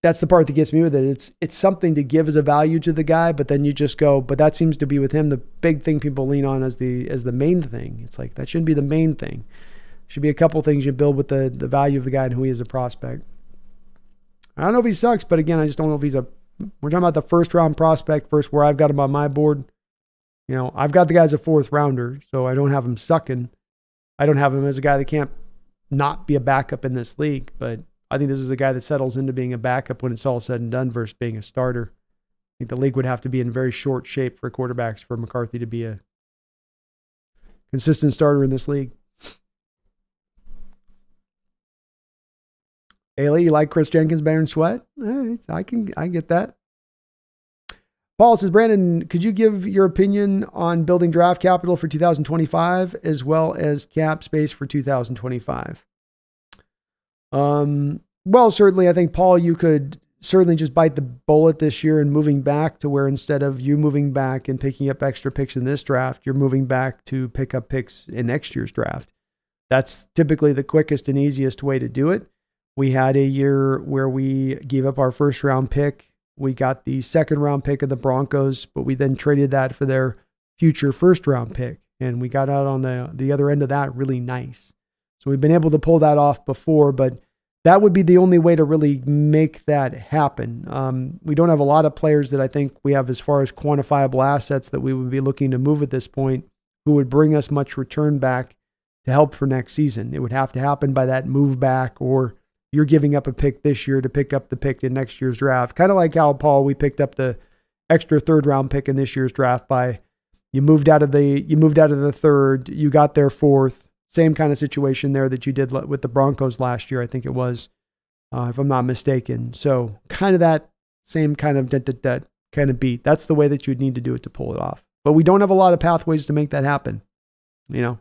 that's the part that gets me with it. It's something to give as a value to the guy, but then you just go, but that seems to be with him the big thing people lean on as the main thing. It's like, that shouldn't be the main thing. Should be a couple things you build with the value of the guy and who he is as a prospect. I don't know if he sucks, but again, I just don't know if we're talking about the first round prospect first, where I've got him on my board. I've got the guy as a fourth rounder, so I don't have him sucking. I don't have him as a guy that can't not be a backup in this league, but I think this is a guy that settles into being a backup when it's all said and done versus being a starter. I think the league would have to be in very short shape for quarterbacks for McCarthy to be a consistent starter in this league. Haley, you like Chris Jenkins better than Sweat? I get that. Paul says, Brandon, could you give your opinion on building draft capital for 2025 as well as cap space for 2025? Well, certainly, I think, Paul, you could certainly just bite the bullet this year and moving back to where instead of you moving back and picking up extra picks in this draft, you're moving back to pick up picks in next year's draft. That's typically the quickest and easiest way to do it. We had a year where we gave up our first round pick. We got the second round pick of the Broncos, but we then traded that for their future first round pick. And we got out on the other end of that really nice. So we've been able to pull that off before, but that would be the only way to really make that happen. We don't have a lot of players that I think we have as far as quantifiable assets that we would be looking to move at this point who would bring us much return back to help for next season. It would have to happen by that move back, or you're giving up a pick this year to pick up the pick in next year's draft. Kind of like how, Paul, we picked up the extra third round pick in this year's draft by you moved out of the third, you got their fourth. Same kind of situation there that you did with the Broncos last year, I think it was, if I'm not mistaken. So kind of that same kind of that kind of beat. That's the way that you'd need to do it to pull it off. But we don't have a lot of pathways to make that happen. I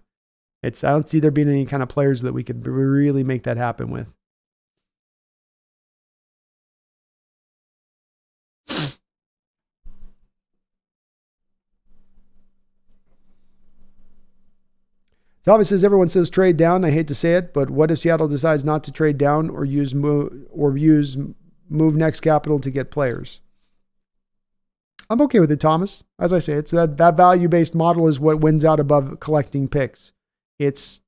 don't see there being any kind of players that we could really make that happen with. Thomas says, everyone says trade down. I hate to say it, but what if Seattle decides not to trade down or use move next capital to get players? I'm okay with it, Thomas. As I say, it's that value-based model is what wins out above collecting picks. It's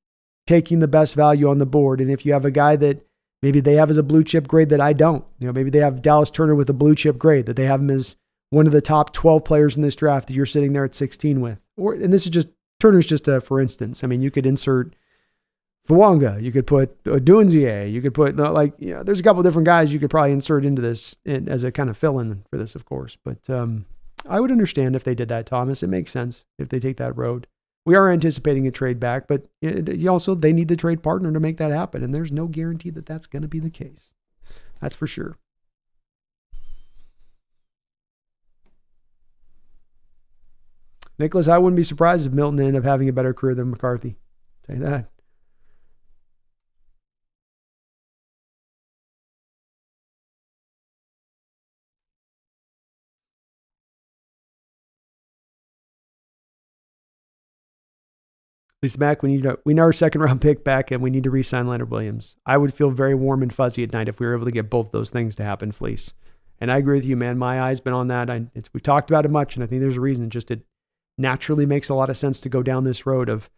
taking the best value on the board. And if you have a guy that maybe they have as a blue chip grade that I don't, maybe they have Dallas Turner with a blue chip grade, that they have him as one of the top 12 players in this draft that you're sitting there at 16 with. And this is just, Turner's just a for instance. I mean, you could insert Fuanga, you could put Dunzier, you could put, there's a couple of different guys you could probably insert into this as a kind of fill-in for this, of course. But I would understand if they did that, Thomas. It makes sense if they take that road. We are anticipating a trade back, but they need the trade partner to make that happen. And there's no guarantee that that's going to be the case. That's for sure. Nicholas, I wouldn't be surprised if Milton ended up having a better career than McCarthy. I'll tell you that. Lisa Mack, we need our second round pick back, and we need to re-sign Leonard Williams. I would feel very warm and fuzzy at night if we were able to get both those things to happen, Fleece. And I agree with you, man. My eye's been on that. We've talked about it much, and I think there's a reason. It naturally makes a lot of sense to go down this road of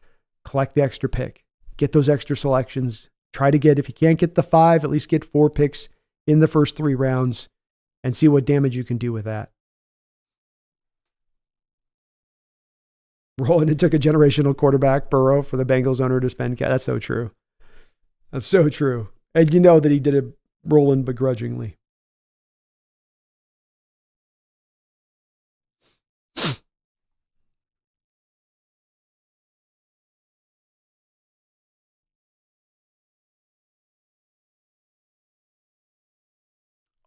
collect the extra pick, get those extra selections, try to get, if you can't get the 5, at least get 4 picks in the first 3 rounds and see what damage you can do with that. Roland, it took a generational quarterback, Burrow, for the Bengals owner to spend cash. That's so true. That's so true. And you know that he did it, Roland, begrudgingly.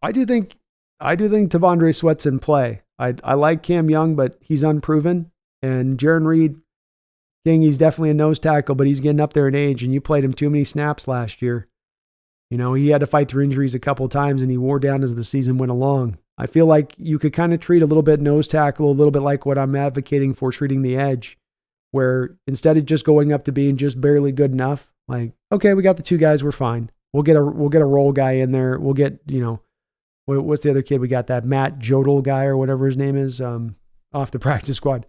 I do think Tavondre Sweat's in play. I like Cam Young, but he's unproven. And Jaron Reed, King, he's definitely a nose tackle, but he's getting up there in age, and you played him too many snaps last year. You know, he had to fight through injuries a couple of times and he wore down as the season went along. I feel like you could kind of treat a little bit nose tackle, a little bit like what I'm advocating for treating the edge, where instead of just going up to being just barely good enough, like, okay, we got the two guys, we're fine. We'll get a roll guy in there. We'll get, you know, what's the other kid? We got that Matt Jodl guy or whatever his name is, off the practice squad.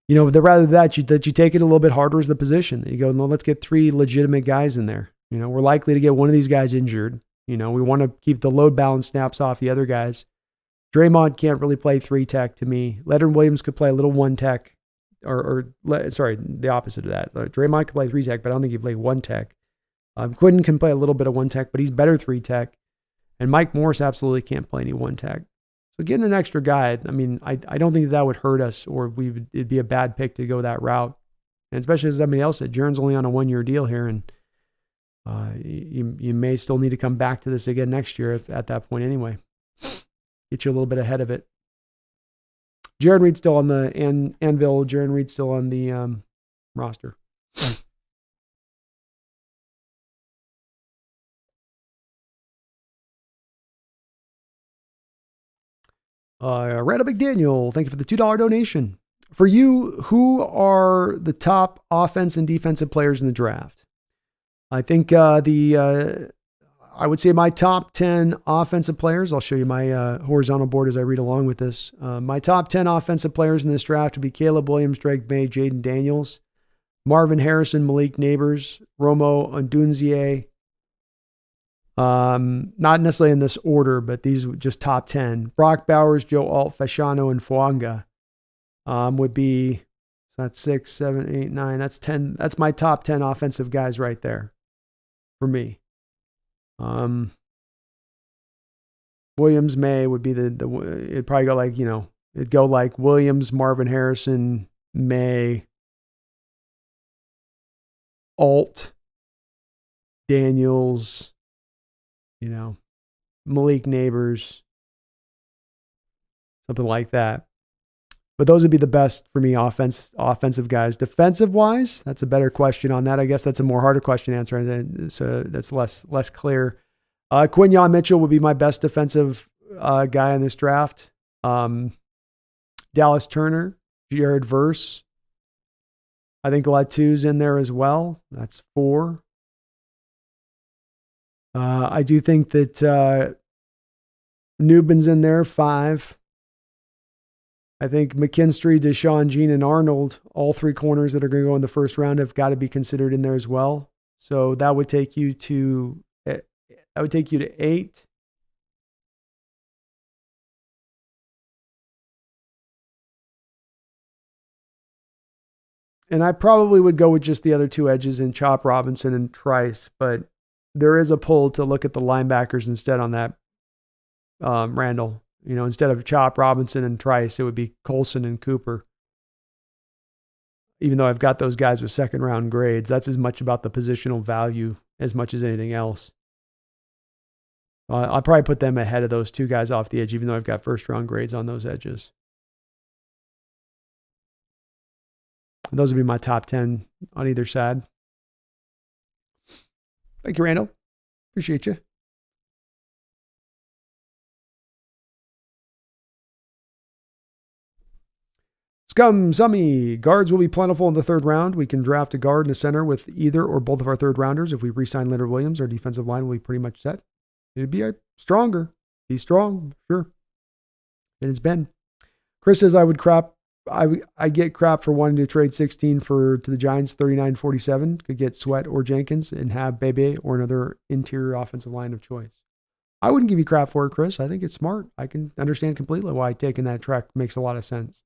You know, rather that you take it a little bit harder as the position. You go, no, let's get 3 legitimate guys in there. You know, we're likely to get one of these guys injured. You know, we want to keep the load balance snaps off the other guys. Draymond can't really play 3 tech to me. Leonard Williams could play a little 1 tech, sorry, the opposite of that. Draymond could play 3 tech, but I don't think he play 1 tech. Quinn can play a little bit of 1 tech, but he's better 3 tech. And Mike Morris absolutely can't play any 1 tech. So getting an extra guy, I mean, I don't think that would hurt us, or it'd be a bad pick to go that route. And especially as somebody else said, Jaron's only on a 1-year deal here, and you may still need to come back to this again next year at that point anyway. Get you a little bit ahead of it. Jaron Reed's still on the anvil. Jaron Reed's still on the roster. Randall McDaniel, thank you for the $2 donation. For you, who are the top offense and defensive players in the draft? I think I would say my top 10 offensive players, I'll show you my horizontal board as I read along with this. My top 10 offensive players in this draft would be Caleb Williams, Drake May, Jaden Daniels, Marvin Harrison, Malik Neighbors, Romo Odunze. Not necessarily in this order, but these just top 10. Brock Bowers, Joe Alt, Fasciano, and Fuanga would be, so that's 6, 7, 8, 9. That's 10. That's my top 10 offensive guys right there for me. Williams May would be it'd probably go like, you know, it'd go like Williams, Marvin Harrison, May, Alt, Daniels, you know, Malik Neighbors, something like that. But those would be the best for me offensive guys. Defensive wise, that's a better question on that. I guess that's a more harder question to answer. So that's less clear. Quinyon Mitchell would be my best defensive guy in this draft. Dallas Turner, Jared Verse. I think Latu's in there as well. That's 4. I do think that Newbin's in there, 5. I think McKinstry, Deshaun, Jean, and Arnold, all 3 corners that are going to go in the first round, have got to be considered in there as well. So that would take you to 8. And I probably would go with just the other 2 edges in Chop Robinson and Trice, but there is a pull to look at the linebackers instead on that, Randall. You know, instead of Chop Robinson and Trice, it would be Colson and Cooper. Even though I've got those guys with 2nd round grades, that's as much about the positional value as much as anything else. I'll probably put them ahead of those 2 guys off the edge, even though I've got 1st round grades on those edges. Those would be my top 10 on either side. Thank you, Randall. Appreciate you. Scum Summy, guards will be plentiful in the 3rd round. We can draft a guard and a center with either or both of our 3rd rounders. If we re-sign Leonard Williams, our defensive line will be pretty much set. It'd be stronger. He's strong, sure. And it's been. Chris says I get crap for wanting to trade 16 to the Giants 39-47. Could get Sweat or Jenkins and have Bebe or another interior offensive line of choice. I wouldn't give you crap for it, Chris. I think it's smart. I can understand completely why taking that track makes a lot of sense.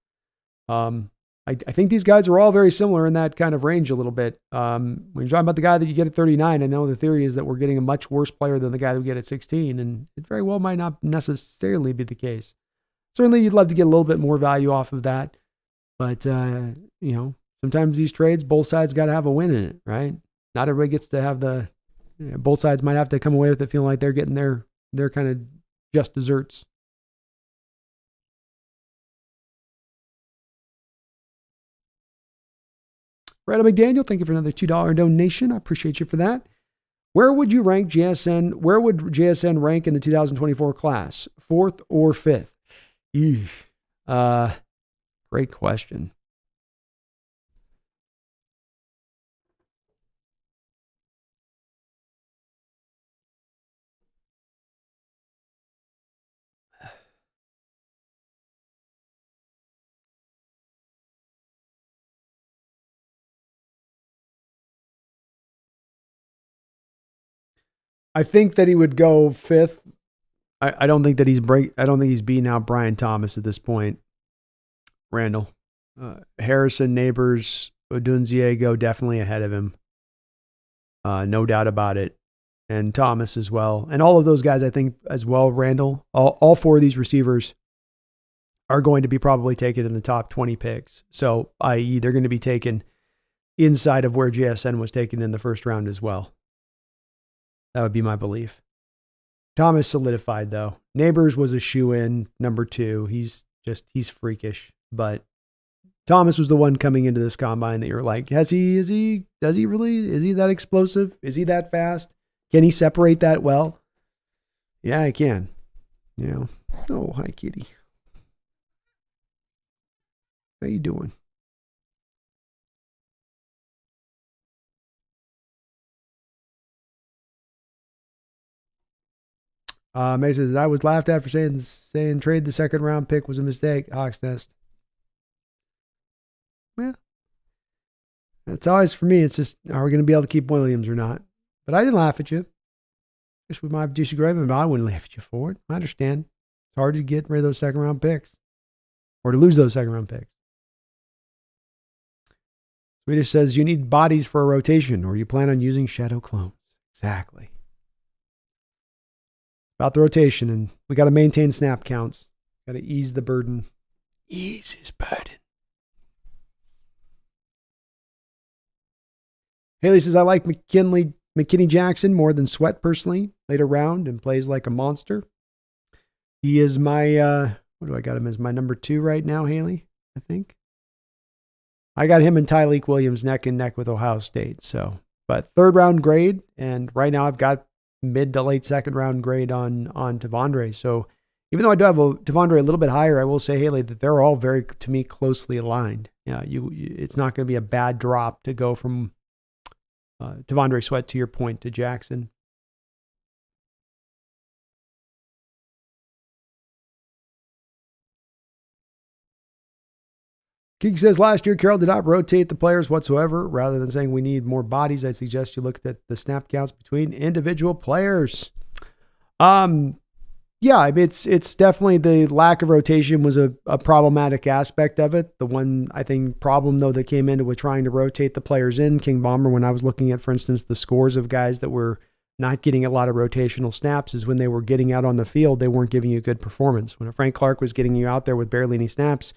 I think these guys are all very similar in that kind of range a little bit. When you're talking about the guy that you get at 39, I know the theory is that we're getting a much worse player than the guy that we get at 16, and it very well might not necessarily be the case. Certainly, you'd love to get a little bit more value off of that, but you know, sometimes these trades, both sides got to have a win in it, right? Not everybody gets to have both sides might have to come away with it feeling like they're getting their kind of just desserts. Randall McDaniel, thank you for another $2 donation. I appreciate you for that. Where would you rank JSN? Where would JSN rank in the 2024 class? 4th or 5th? Eesh. Great question. I think that he would go 5th. I don't think that I don't think he's beating out Brian Thomas at this point. Randall, Harrison, Neighbors, Odunzie go definitely ahead of him. No doubt about it. And Thomas as well. And all of those guys, I think, as well, Randall, all 4 of these receivers are going to be probably taken in the top 20 picks. So, i.e., they're going to be taken inside of where JSN was taken in the first round as well. That would be my belief. Thomas solidified, though. Neighbors was a shoe-in, number 2. He's freakish. But Thomas was the one coming into this combine that you're like, is he that explosive? Is he that fast? Can he separate that well? Yeah, I can. Oh, hi, kitty. How you doing? May says, I was laughed at for saying trade the second round pick was a mistake. Hawks Nest. Well, that's always for me. It's just, are we going to be able to keep Williams or not? But I didn't laugh at you. I guess we might have disagreed, but I wouldn't laugh at you for it. I understand. It's hard to get rid of those second round picks or to lose those second round picks. Swedish says, you need bodies for a rotation or you plan on using shadow clones. Exactly. About the rotation, and we got to maintain snap counts. Got to ease the burden. Ease his burden. Haley says, I like McKinney Jackson more than Sweat personally. Played around and plays like a monster. He is my, what do I got him as? My number 2 right now, Haley, I think. I got him and Tyleik Williams neck and neck with Ohio State. So, but 3rd round grade, and right now I've got mid to late 2nd round grade on Tavondre. So even though I do have Tavondre a little bit higher, I will say, Haley, that they're all very, to me, closely aligned. Yeah, it's not going to be a bad drop to go from Tavondre Sweat, to your point, to Jackson. King says, last year, Carroll did not rotate the players whatsoever. Rather than saying we need more bodies, I suggest you look at the snap counts between individual players. Yeah, I mean, it's definitely the lack of rotation was a problematic aspect of it. The one, I think, problem, though, that came into with trying to rotate the players in, King Bomber, when I was looking at, for instance, the scores of guys that were not getting a lot of rotational snaps, is when they were getting out on the field, they weren't giving you good performance. When Frank Clark was getting you out there with barely any snaps,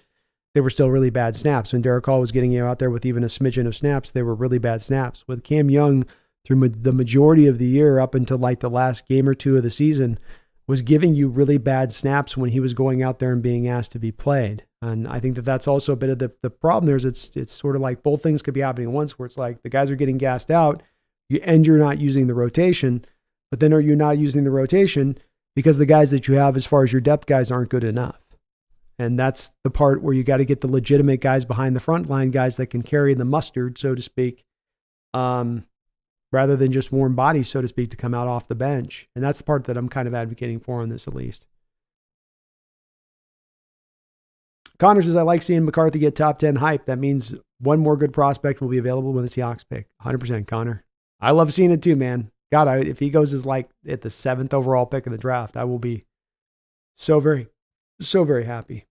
they were still really bad snaps. When Derek Hall was getting you out there with even a smidgen of snaps, they were really bad snaps. With Cam Young, through the majority of the year up until like the last game or 2 of the season, was giving you really bad snaps when he was going out there and being asked to be played. And I think that that's also a bit of the problem there is it's sort of like both things could be happening at once, where it's like the guys are getting gassed out and you're not using the rotation, but then are you not using the rotation because the guys that you have as far as your depth guys aren't good enough? And that's the part where you got to get the legitimate guys behind the front line, guys that can carry the mustard, so to speak, rather than just warm bodies, so to speak, to come out off the bench. And that's the part that I'm kind of advocating for on this, at least. Connor says, I like seeing McCarthy get top 10 hype. That means one more good prospect will be available when the Seahawks pick. 100%, Connor. I love seeing it too, man. God, if he goes as like at the 7th overall pick of the draft, I will be so very happy.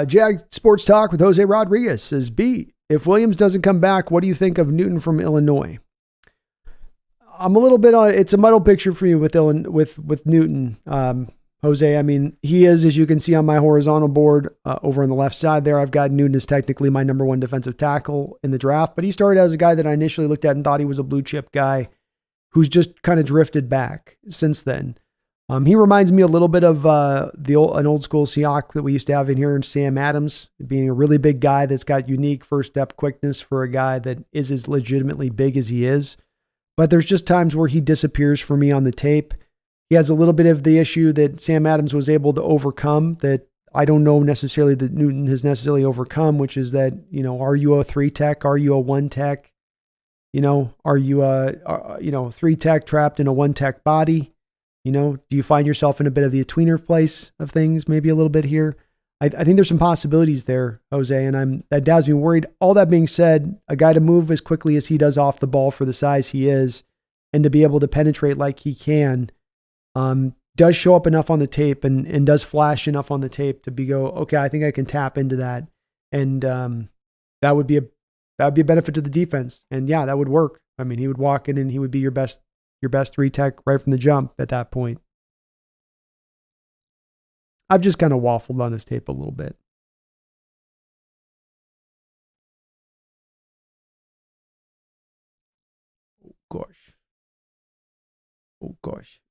Jag Sports Talk with Jose Rodriguez says, B, if Williams doesn't come back, what do you think of Newton from Illinois? I'm a little bit on, it's a muddled picture for me with Newton. Jose. I mean, he is, as you can see on my horizontal board over on the left side there, I've got Newton as technically my number one defensive tackle in the draft, but he started as a guy that I initially looked at and thought he was a blue chip guy who's just kind of drifted back since then. He reminds me a little bit of an old school Seahawk that we used to have in here in Sam Adams, being a really big guy that's got unique first step quickness for a guy that is as legitimately big as he is. But there's just times where he disappears for me on the tape. He has a little bit of the issue that Sam Adams was able to overcome that I don't know necessarily that Newton has necessarily overcome, which is that, are you a 3 tech? Are you a 1 tech? Are you a 3 tech trapped in a 1 tech body? Do you find yourself in a bit of the tweener place of things, maybe a little bit here? I think there's some possibilities there, Jose, and that has me worried. All that being said, a guy to move as quickly as he does off the ball for the size he is, and to be able to penetrate like he can, does show up enough on the tape and does flash enough on the tape to okay, I think I can tap into that, and that would be a benefit to the defense, and yeah, that would work. I mean, he would walk in and he would be your best 3 tech right from the jump at that point. I've just kind of waffled on his tape a little bit. Oh gosh. Oh gosh.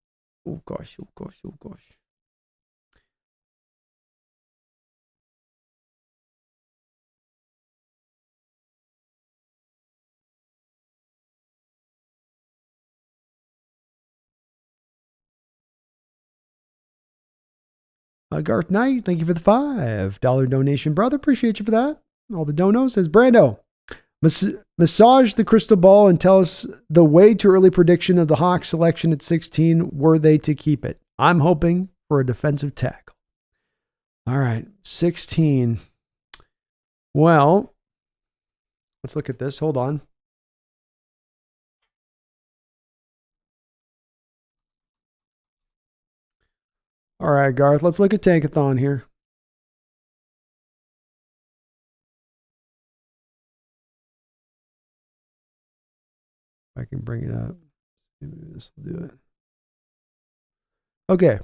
Oh gosh. Oh gosh. Oh gosh. Garth Knight, thank you for the $5 donation, brother. Appreciate you for that. All the donos. Says Brando, massage the crystal ball and tell us the way to early prediction of the Hawks selection at 16. Were they to keep it? I'm hoping for a defensive tackle. All right, 16. Well, let's look at this. Hold on. All right, Garth, let's look at Tankathon here. If I can bring it up. Maybe this will do it. Okay.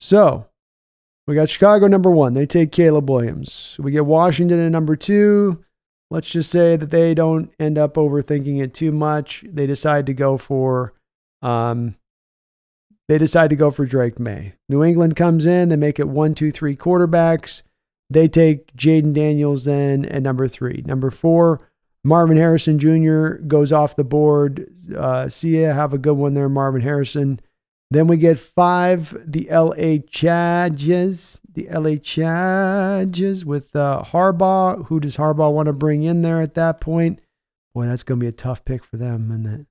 So, we got Chicago number 1. They take Caleb Williams. We get Washington at number 2. Let's just say that they don't end up overthinking it too much. They decide to go for Drake May. New England comes in. They make it 1, 2, 3 quarterbacks. They take Jaden Daniels then at number 3. Number 4, Marvin Harrison Jr. goes off the board. See ya. Have a good one there, Marvin Harrison. Then we get 5, the LA Chargers. The LA Chargers with Harbaugh. Who does Harbaugh want to bring in there at that point? Boy, that's going to be a tough pick for them, isn't it?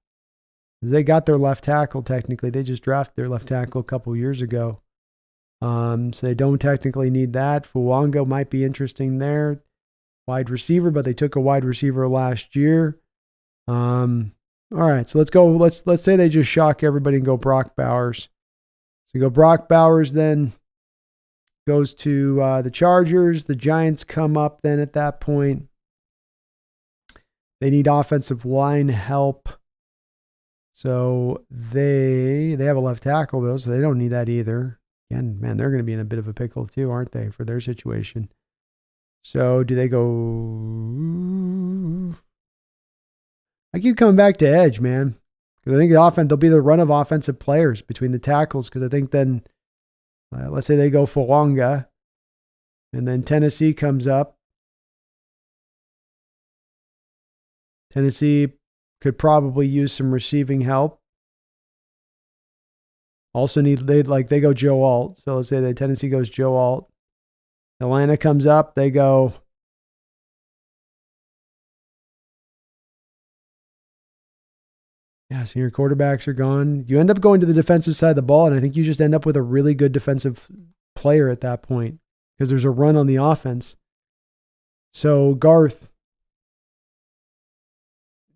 They got their left tackle, technically. They just drafted their left tackle a couple years ago. So they don't technically need that. Fuanga might be interesting there. Wide receiver, but they took a wide receiver last year. All right, so let's go. Let's say they just shock everybody and go Brock Bowers. So you go Brock Bowers, then goes to the Chargers. The Giants come up then at that point. They need offensive line help. So they have a left tackle, though, so they don't need that either. Again, man, they're going to be in a bit of a pickle, too, aren't they, for their situation? So do they go... I keep coming back to edge, man. Because I think there'll be the run of offensive players between the tackles, because I think then, let's say they go Fuanga, and then Tennessee comes up. Tennessee could probably use some receiving help. Also they go Joe Alt. So let's say that Tennessee goes Joe Alt. Atlanta comes up, they go yeah, so your quarterbacks are gone. You end up going to the defensive side of the ball, and I think you just end up with a really good defensive player at that point because there's a run on the offense. So Garth,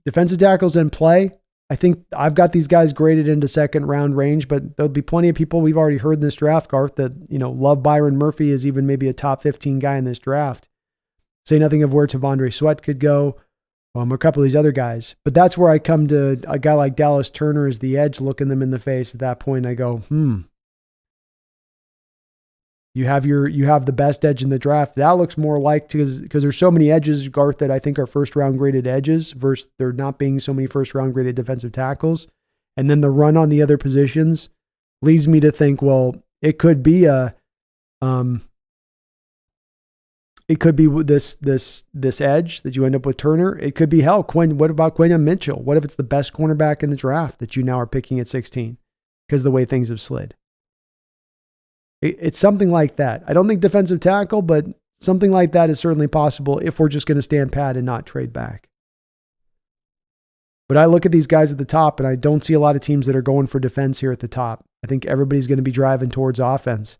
defensive tackles in play. I think I've got these guys graded into second round range, but there'll be plenty of people we've already heard in this draft, Garth, that, love Byron Murphy as even maybe a top 15 guy in this draft. Say nothing of where Tavondre Sweat could go, a couple of these other guys. But that's where I come to a guy like Dallas Turner as the edge, looking them in the face at that point. I go, You have the best edge in the draft. That looks more like, because there's so many edges, Garth, that I think are first round graded edges versus there not being so many first round graded defensive tackles. And then the run on the other positions leads me to think, well, it could be this edge that you end up with Turner. It could be what about Quinn Mitchell? What if it's the best cornerback in the draft that you now are picking at 16 because of the way things have slid? It's something like that. I don't think defensive tackle, but something like that is certainly possible if we're just going to stand pat and not trade back. But I look at these guys at the top, and I don't see a lot of teams that are going for defense here at the top. I think everybody's going to be driving towards offense.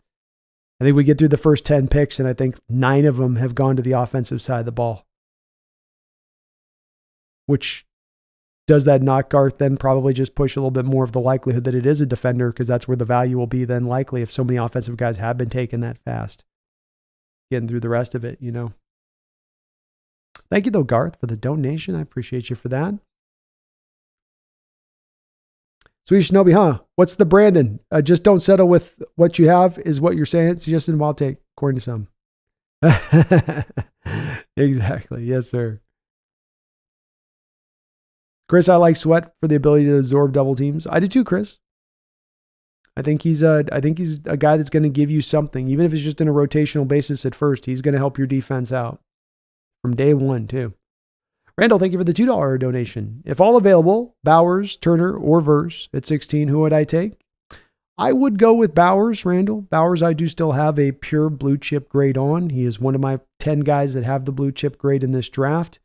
I think we get through the first 10 picks, and I think 9 of them have gone to the offensive side of the ball. Which, does that not, Garth, then probably just push a little bit more of the likelihood that it is a defender, because that's where the value will be then likely if so many offensive guys have been taken that fast. Getting through the rest of it, Thank you, though, Garth, for the donation. I appreciate you for that. Sweet Shinobi, huh? What's the Brandon? Just don't settle with what you have is what you're saying. Suggested wild take, according to some. Exactly. Yes, sir. Chris, I like Sweat for the ability to absorb double teams. I do too, Chris. I think he's a guy that's going to give you something, even if it's just in a rotational basis at first. He's going to help your defense out from day one too. Randall, thank you for the $2 donation. If all available, Bowers, Turner, or Verse at 16, who would I take? I would go with Bowers, Randall. Bowers, I do still have a pure blue chip grade on. He is one of my 10 guys that have the blue chip grade in this draft.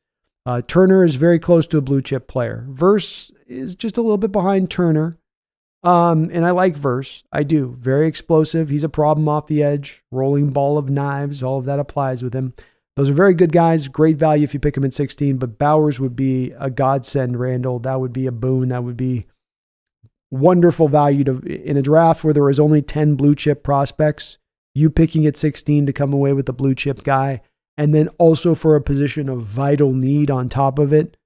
Turner is very close to a blue chip player. Verse is just a little bit behind Turner. And I like Verse. I do. Very explosive. He's a problem off the edge. Rolling ball of knives. All of that applies with him. Those are very good guys. Great value if you pick him at 16. But Bowers would be a godsend, Randall. That would be a boon. That would be wonderful value in a draft where there was only 10 blue chip prospects. You picking at 16 to come away with a blue chip guy. And then also for a position of vital need on top of it.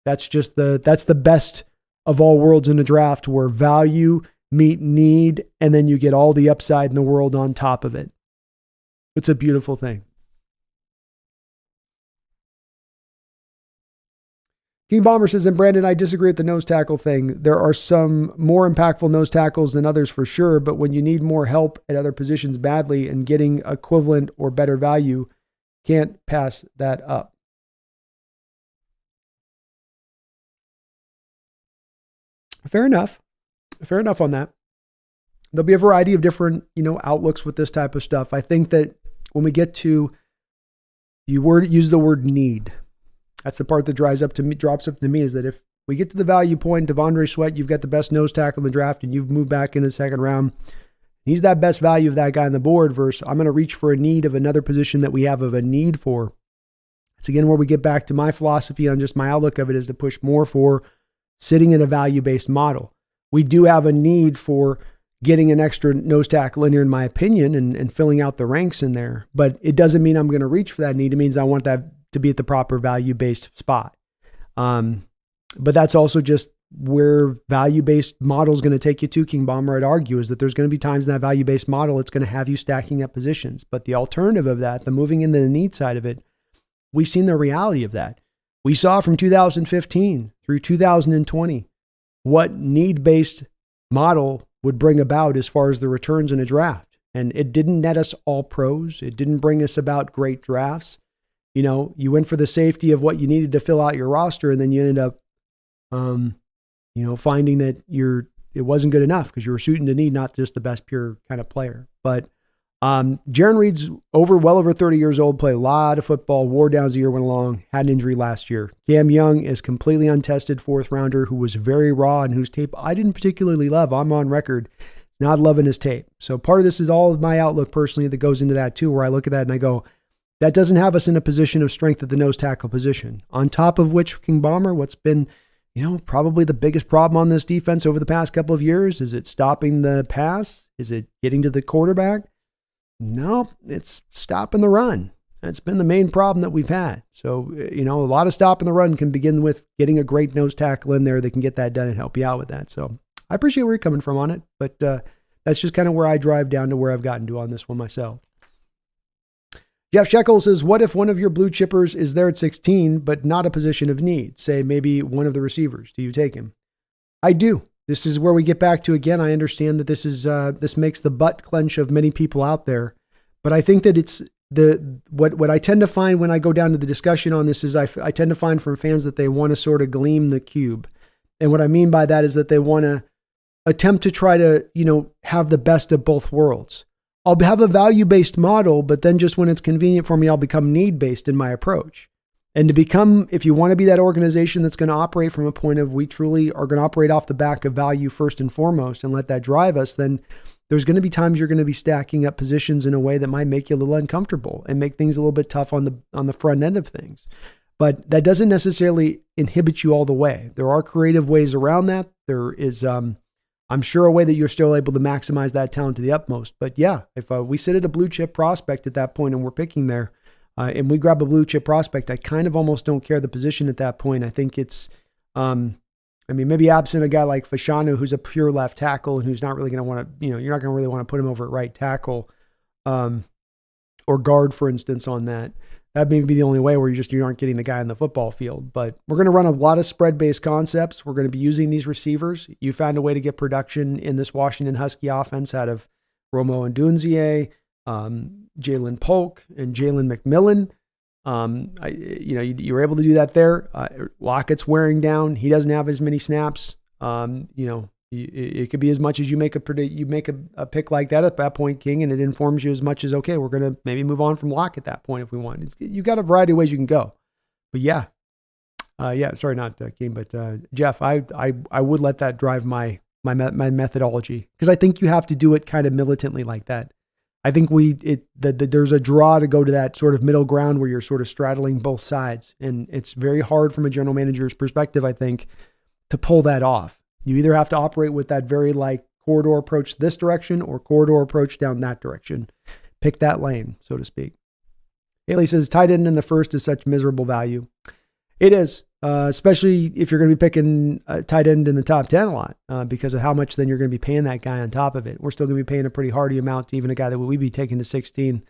That's the best of all worlds in a draft where value meet need, and then you get all the upside in the world on top of it. It's a beautiful thing. King Bomber says, and Brandon, I disagree with the nose tackle thing. There are some more impactful nose tackles than others for sure, but when you need more help at other positions badly and getting equivalent or better value, can't pass that up. Fair enough. Fair enough on that. There'll be a variety of different, outlooks with this type of stuff. I think that when we get to, use the word need. That's the part that drops up to me is that if we get to the value point, Devondre Sweat, you've got the best nose tackle in the draft and you've moved back into the second round. He's that best value of that guy on the board versus I'm going to reach for a need of another position that we have of a need for. It's again where we get back to my philosophy on just my outlook of it is to push more for sitting in a value-based model. We do have a need for getting an extra nose tackle in here, in my opinion, and filling out the ranks in there. But it doesn't mean I'm going to reach for that need. It means I want that to be at the proper value-based spot. But that's also just where value-based model is going to take you to, King Bomber. I'd argue is that there's going to be times in that value-based model it's going to have you stacking up positions. But the alternative of that, the moving into the need side of it, we've seen the reality of that. We saw from 2015 through 2020 what need-based model would bring about as far as the returns in a draft. And it didn't net us all pros. It didn't bring us about great drafts. You went for the safety of what you needed to fill out your roster, and then you ended up, finding that it wasn't good enough because you were shooting to need, not just the best pure kind of player. But Jaron Reed's well over 30 years old, played a lot of football, wore down as the year went along, had an injury last year. Cam Young is completely untested fourth rounder who was very raw and whose tape I didn't particularly love. I'm on record not loving his tape. So part of this is all of my outlook personally that goes into that too, where I look at that and I go, that doesn't have us in a position of strength at the nose tackle position. On top of which, King Bomber, what's been, probably the biggest problem on this defense over the past couple of years, is it stopping the pass? Is it getting to the quarterback? No, it's stopping the run. That's been the main problem that we've had. So, a lot of stopping the run can begin with getting a great nose tackle in there that can get that done and help you out with that. So I appreciate where you're coming from on it, but That's just kind of where I drive down to where I've gotten to on this one myself. Jeff Shekel says, what if one of your blue chippers is there at 16, but not a position of need? Say maybe one of the receivers. Do you take him? I do. This is where we get back to, again, I understand that this makes the butt clench of many people out there, but I think that it's what I tend to find when I go down to the discussion on this is I tend to find from fans that they want to sort of gleam the cube. And what I mean by that is that they want to attempt to try to, have the best of both worlds. I'll have a value-based model, but then just when it's convenient for me, I'll become need-based in my approach. And to become, if you want to be that organization that's going to operate from a point of we truly are going to operate off the back of value first and foremost and let that drive us, then there's going to be times you're going to be stacking up positions in a way that might make you a little uncomfortable and make things a little bit tough on the front end of things. But that doesn't necessarily inhibit you all the way. There are creative ways around that. There is, I'm sure, a way that you're still able to maximize that talent to the utmost. But yeah, if we sit at a blue chip prospect at that point and we're picking there, and we grab a blue chip prospect, I kind of almost don't care the position at that point. I think it's, maybe absent a guy like Fashanu, who's a pure left tackle and who's not really going to want to, you're not going to really want to put him over at right tackle, or guard, for instance, on that. That may be the only way where you aren't getting the guy on the football field. But we're going to run a lot of spread-based concepts. We're going to be using these receivers. You found a way to get production in this Washington Husky offense out of Romo and Dunzier, Jalen Polk, and Jalen McMillan. You were able to do that there. Lockett's wearing down. He doesn't have as many snaps. It could be as much as you make a pick like that at that point, King, and it informs you as much as, okay, we're going to maybe move on from Lock at that point if we want. You got a variety of ways you can go. But yeah. Sorry, not King, but Jeff, I would let that drive my methodology, because I think you have to do it kind of militantly like that. I think there's a draw to go to that sort of middle ground where you're sort of straddling both sides. And it's very hard from a general manager's perspective, I think, to pull that off. You either have to operate with that very corridor approach this direction or corridor approach down that direction. Pick that lane, so to speak. Haley says, tight end in the first is such miserable value. It is, especially if you're going to be picking a tight end in the top 10 a lot, because of how much then you're going to be paying that guy on top of it. We're still going to be paying a pretty hardy amount to even a guy that we'd be taking to 16.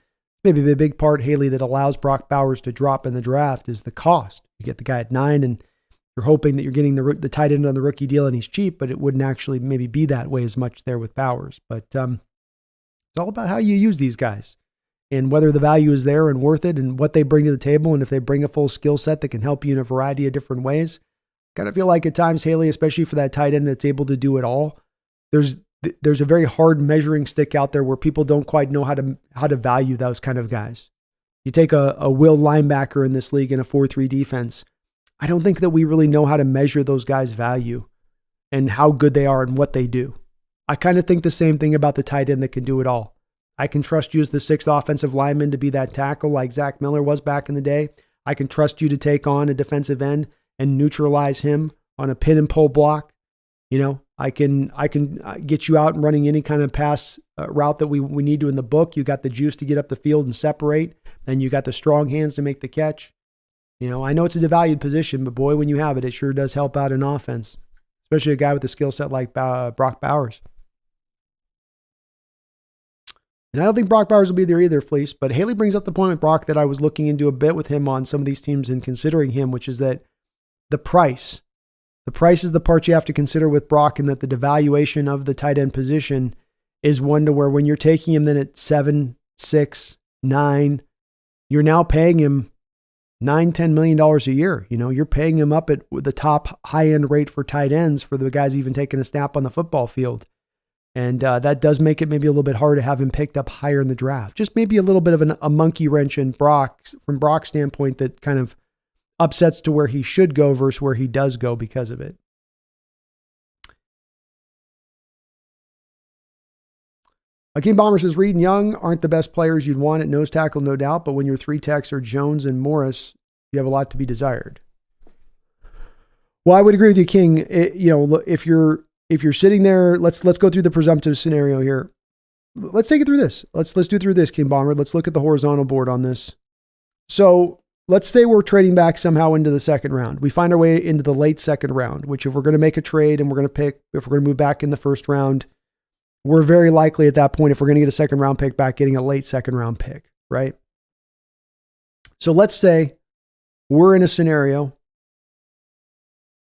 Maybe a big part, Haley, that allows Brock Bowers to drop in the draft is the cost. You get the guy at 9 and you're hoping that you're getting the tight end on the rookie deal and he's cheap, but it wouldn't actually maybe be that way as much there with Bowers. But it's all about how you use these guys and whether the value is there and worth it and what they bring to the table. And if they bring a full skill set that can help you in a variety of different ways. Kind of feel like at times, Haley, especially for that tight end that's able to do it all, there's a very hard measuring stick out there where people don't quite know how to value those kind of guys. You take a will linebacker in this league in a 4-3 defense. I don't think that we really know how to measure those guys' value and how good they are and what they do. I kind of think the same thing about the tight end that can do it all. I can trust you as the 6th offensive lineman to be that tackle like Zach Miller was back in the day. I can trust you to take on a defensive end and neutralize him on a pin and pull block. I can get you out and running any kind of pass route that we need to in the book. You got the juice to get up the field and separate, and you got the strong hands to make the catch. I know it's a devalued position, but boy, when you have it, it sure does help out in offense, especially a guy with a skill set like Brock Bowers. And I don't think Brock Bowers will be there either, Fleece, but Haley brings up the point with Brock that I was looking into a bit with him on some of these teams and considering him, which is that the price is the part you have to consider with Brock, and that the devaluation of the tight end position is one to where when you're taking him then at 7, 6, 9, you're now paying him $9-10 million a year. You're paying him up at the top high-end rate for tight ends for the guys even taking a snap on the football field. And that does make it maybe a little bit hard to have him picked up higher in the draft. Just maybe a little bit of a monkey wrench in from Brock's standpoint that kind of upsets to where he should go versus where he does go because of it. Akeem Bomber says, Reed and Young aren't the best players you'd want at nose tackle, no doubt, but when your 3 techs are Jones and Morris, you have a lot to be desired. Well, I would agree with you, King. If you're sitting there, let's go through the presumptive scenario here. Let's take it through this. Let's do it through this, King Bomber. Let's look at the horizontal board on this. So let's say we're trading back somehow into the second round. We find our way into the late second round, which if we're going to make a trade and we're going to pick, if we're going to move back in the first round, we're very likely at that point, if we're going to get a second round pick back, getting a late second round pick, right? So let's say we're in a scenario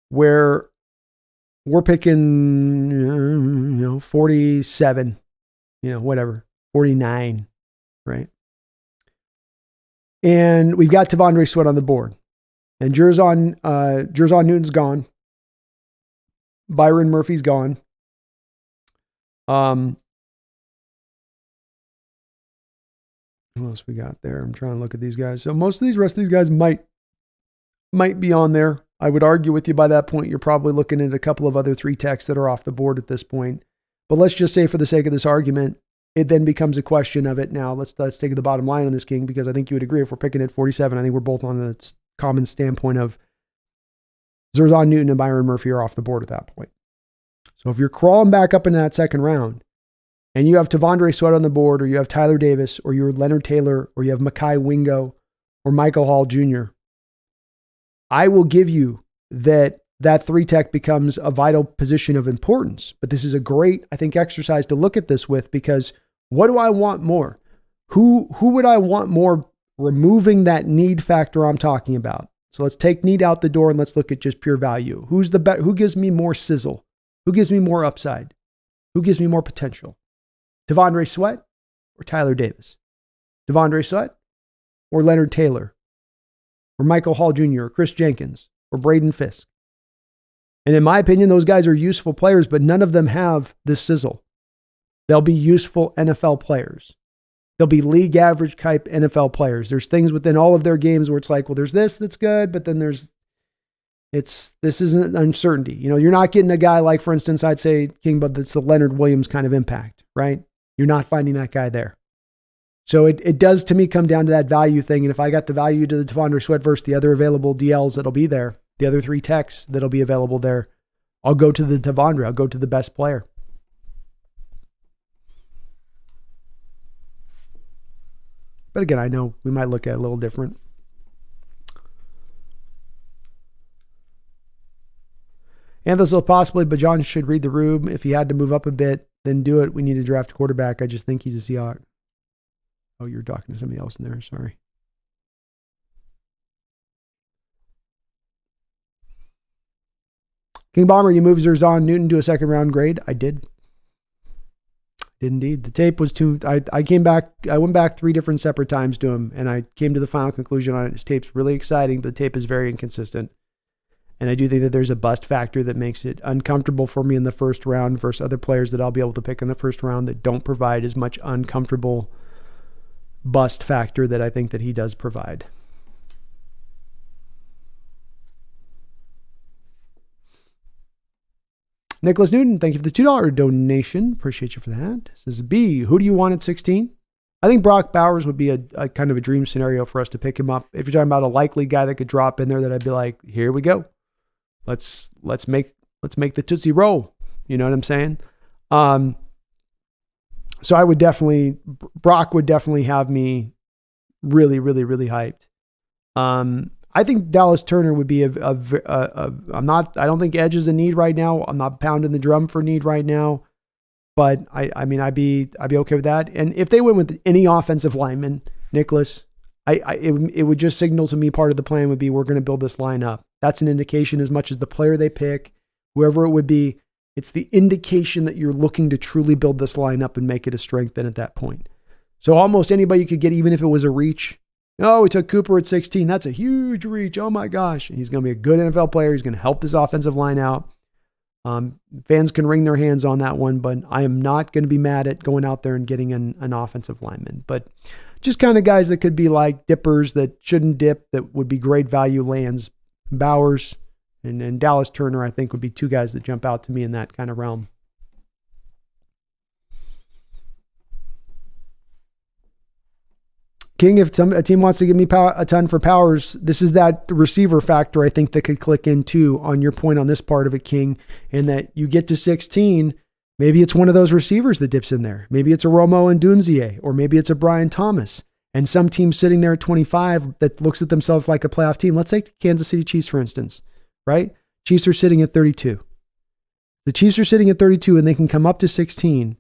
where we're picking, 47, whatever, 49, right? And we've got Tavondre Sweat on the board. And Jerzon Newton's gone. Byron Murphy's gone. Who else we got there? I'm trying to look at these guys. So most of these rest of these guys might be on there. I would argue with you by that point, you're probably looking at a couple of other 3 techs that are off the board at this point. But let's just say for the sake of this argument, it then becomes a question of it. Now let's take the bottom line on this, King, because I think you would agree if we're picking at 47, I think we're both on the common standpoint of Zerzon Newton and Byron Murphy are off the board at that point. So if you're crawling back up into that second round and you have Tavondre Sweat on the board, or you have Tyler Davis, or you're Leonard Taylor, or you have Mekhi Wingo or Michael Hall Jr., I will give you that 3 tech becomes a vital position of importance. But this is a great, I think, exercise to look at this with, because what do I want more? Who would I want more removing that need factor I'm talking about? So let's take need out the door and let's look at just pure value. Who gives me more sizzle? Who gives me more upside? Who gives me more potential? Tavondre Sweat or Tyler Davis? Tavondre Sweat or Leonard Taylor? Or Michael Hall Jr. or Chris Jenkins or Braden Fisk? And in my opinion, those guys are useful players, but none of them have this sizzle. They'll be useful NFL players. They'll be league average type NFL players. There's things within all of their games where it's like, well, there's this that's good, but then this isn't uncertainty. You're not getting a guy like, for instance, I'd say King, but it's the Leonard Williams kind of impact, right? You're not finding that guy there. So it does, to me, come down to that value thing. And if I got the value to the Tavondre Sweat versus the other available DLs that'll be there, the other 3 techs that'll be available there, I'll go to the Tavondre. I'll go to the best player. But again, I know we might look at it a little different. Anvil possibly, but John should read the room. If he had to move up a bit, then do it. We need to draft a quarterback. I just think he's a Seahawk. Oh, you're talking to somebody else in there. Sorry. King Bomber, you moved Zerzon Newton to a second round grade. I did. Did indeed. The tape was too. I went back 3 different separate times to him, and I came to the final conclusion on it. His tape's really exciting, but the tape is very inconsistent. And I do think that there's a bust factor that makes it uncomfortable for me in the first round versus other players that I'll be able to pick in the first round that don't provide as much uncomfortable bust factor that I think that he does provide. Nicholas Newton, thank you for the $2 donation. Appreciate you for that. Says B, who do you want at 16? I think Brock Bowers would be a kind of a dream scenario for us to pick him up. If you're talking about a likely guy that could drop in there, that I'd be like, here we go. Let's make the Tootsie roll. You know what I'm saying? So I would definitely, Brock would definitely have me really, really, really hyped. I think Dallas Turner would be I don't think edge is a need right now. I'm not pounding the drum for need right now, but I'd be okay with that. And if they went with any offensive lineman, Nicholas, it would just signal to me part of the plan would be, we're going to build this line up. That's an indication as much as the player they pick, whoever it would be, it's the indication that you're looking to truly build this line up and make it a strength then at that point. So almost anybody you could get, even if it was a reach. Oh, we took Cooper at 16. That's a huge reach. Oh my gosh. He's going to be a good NFL player. He's going to help this offensive line out. Fans can wring their hands on that one, but I am not going to be mad at going out there and getting an offensive lineman. But just kind of guys that could be like dippers that shouldn't dip, that would be great value lands. Bowers and Dallas Turner, I think, would be 2 guys that jump out to me in that kind of realm. King, if a team wants to give me a ton for Powers, this is that receiver factor I think that could click in too on your point on this part of it, King, in that you get to 16, maybe it's one of those receivers that dips in there. Maybe it's a Romo and Dunzier, or maybe it's a Brian Thomas. And some team sitting there at 25 that looks at themselves like a playoff team. Let's take the Kansas City Chiefs, for instance, right? Chiefs are sitting at 32. The Chiefs are sitting at 32 and they can come up to 16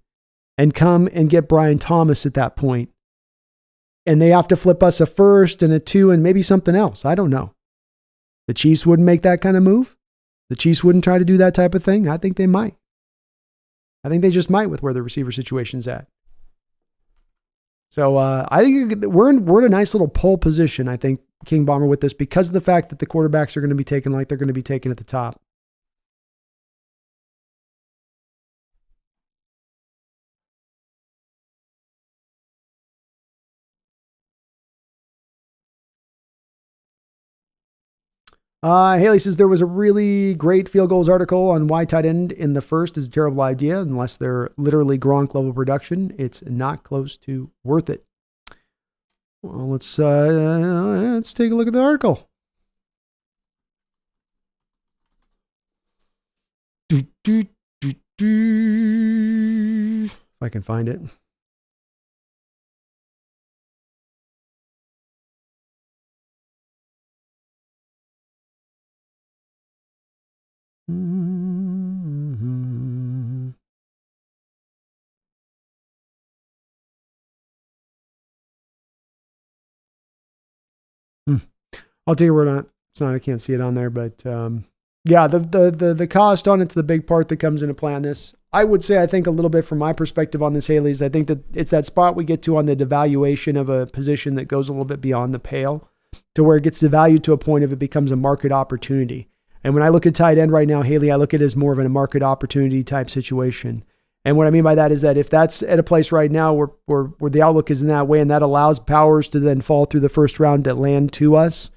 and come and get Brian Thomas at that point. And they have to flip us a first and a 2 and maybe something else. I don't know. The Chiefs wouldn't make that kind of move. The Chiefs wouldn't try to do that type of thing. I think they might. I think they just might with where the receiver situation's at. So I think we're in a nice little pole position, I think, King Bomber, with this because of the fact that the quarterbacks are going to be taken like they're going to be taken at the top. Haley says there was a really great field goals article on why tight end in the first is a terrible idea. Unless they're literally Gronk level production, it's not close to worth it. Well, let's take a look at the article. If I can find it. Mm-hmm. I'll tell you where not. It's not. I can't see it on there, but yeah, the cost on it's the big part that comes into play on this. I would say I think a little bit from my perspective on this, Haley's. I think that it's that spot we get to on the devaluation of a position that goes a little bit beyond the pale, to where it gets devalued to a point of it becomes a market opportunity. And when I look at tight end right now, Haley, I look at it as more of a market opportunity type situation. And what I mean by that is that if that's at a place right now where the outlook is in that way, and that allows Powers to then fall through the first round to land to us,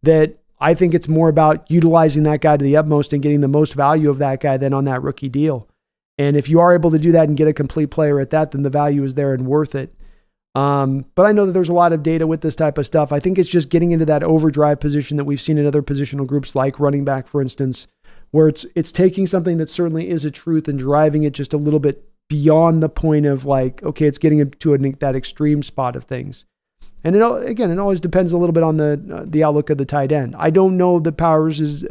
that I think it's more about utilizing that guy to the utmost and getting the most value of that guy than on that rookie deal. And if you are able to do that and get a complete player at that, then the value is there and worth it. But I know that there's a lot of data with this type of stuff. I think it's just getting into that overdrive position that we've seen in other positional groups like running back, for instance, where it's taking something that certainly is a truth and driving it just a little bit beyond the point of like, okay, it's getting to that extreme spot of things. And it always depends a little bit on the outlook of the tight end. I don't know that Powers is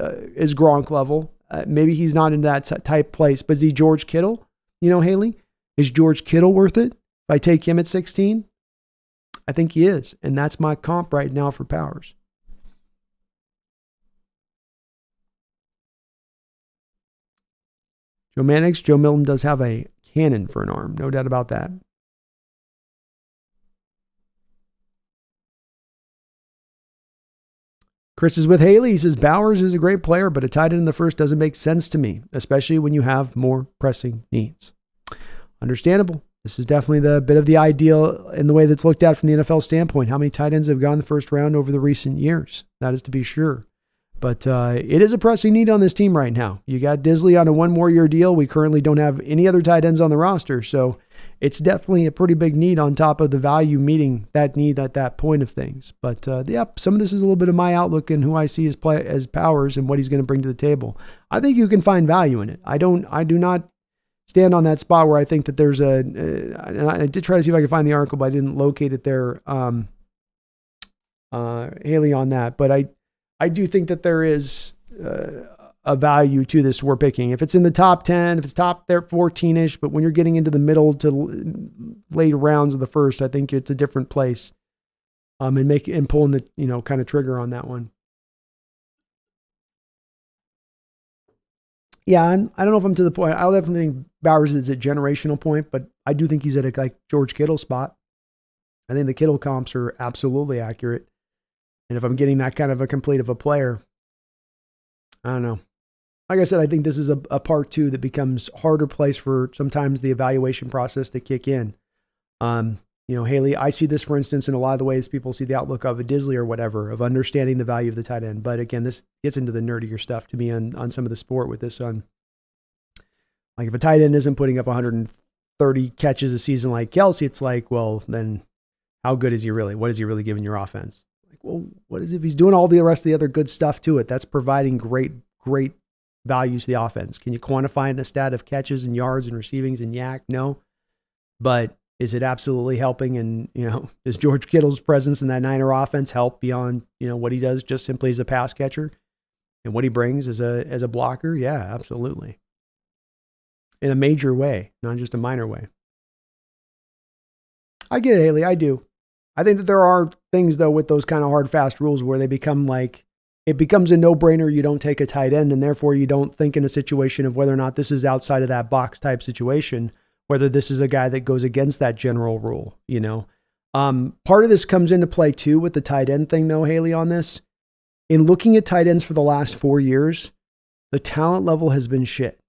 Gronk level. Maybe he's not in that type place, but is he George Kittle? Haley, is George Kittle worth it? If I take him at 16, I think he is. And that's my comp right now for Powers. Joe Mannix, Joe Milton does have a cannon for an arm. No doubt about that. Chris is with Haley. He says, Bowers is a great player, but a tight end in the first doesn't make sense to me, especially when you have more pressing needs. Understandable. This is definitely the bit of the ideal in the way that's looked at from the NFL standpoint. How many tight ends have gone the first round over the recent years? That is to be sure. But it is a pressing need on this team right now. You got Disley on a 1 more year deal. We currently don't have any other tight ends on the roster. So it's definitely a pretty big need on top of the value meeting that need at that point of things. But some of this is a little bit of my outlook and who I see as Powers and what he's going to bring to the table. I think you can find value in it. I do not stand on that spot where I think that there's and I did try to see if I could find the article, but I didn't locate it there, Haley, on that. But I do think that there is a value to this we're picking. If it's in the top 10, if it's top there 14-ish, but when you're getting into the middle to late rounds of the first, I think it's a different place. And pulling the kind of trigger on that one. Yeah, and I don't know if I'm to the point. I'll definitely think Bowers is at generational point, but I do think he's at a George Kittle spot. I think the Kittle comps are absolutely accurate. And if I'm getting that kind of a complete of a player, I don't know. Like I said, I think this is a part 2 that becomes harder place for sometimes the evaluation process to kick in. Haley, I see this, for instance, in a lot of the ways people see the outlook of a Disley or whatever, of understanding the value of the tight end. But again, this gets into the nerdier stuff to me on some of the sport with this on. Like if a tight end isn't putting up 130 catches a season like Kelsey, it's like, well, then how good is he really? What is he really giving your offense? Like, well, what is it if he's doing all the rest of the other good stuff to it? That's providing great value to the offense. Can you quantify in a stat of catches and yards and receivings and yak? No. But is it absolutely helping? And, does George Kittle's presence in that Niner offense help beyond, what he does just simply as a pass catcher and what he brings as a blocker? Yeah, absolutely. In a major way, not just a minor way. I get it, Haley. I do. I think that there are things, though, with those kind of hard, fast rules where they become like, it becomes a no-brainer. You don't take a tight end, and therefore you don't think in a situation of whether or not this is outside of that box type situation, whether this is a guy that goes against that general rule, you know. Part of this comes into play too with the tight end thing, though, Haley, on this. In looking at tight ends for the last 4 years, the talent level has been shit.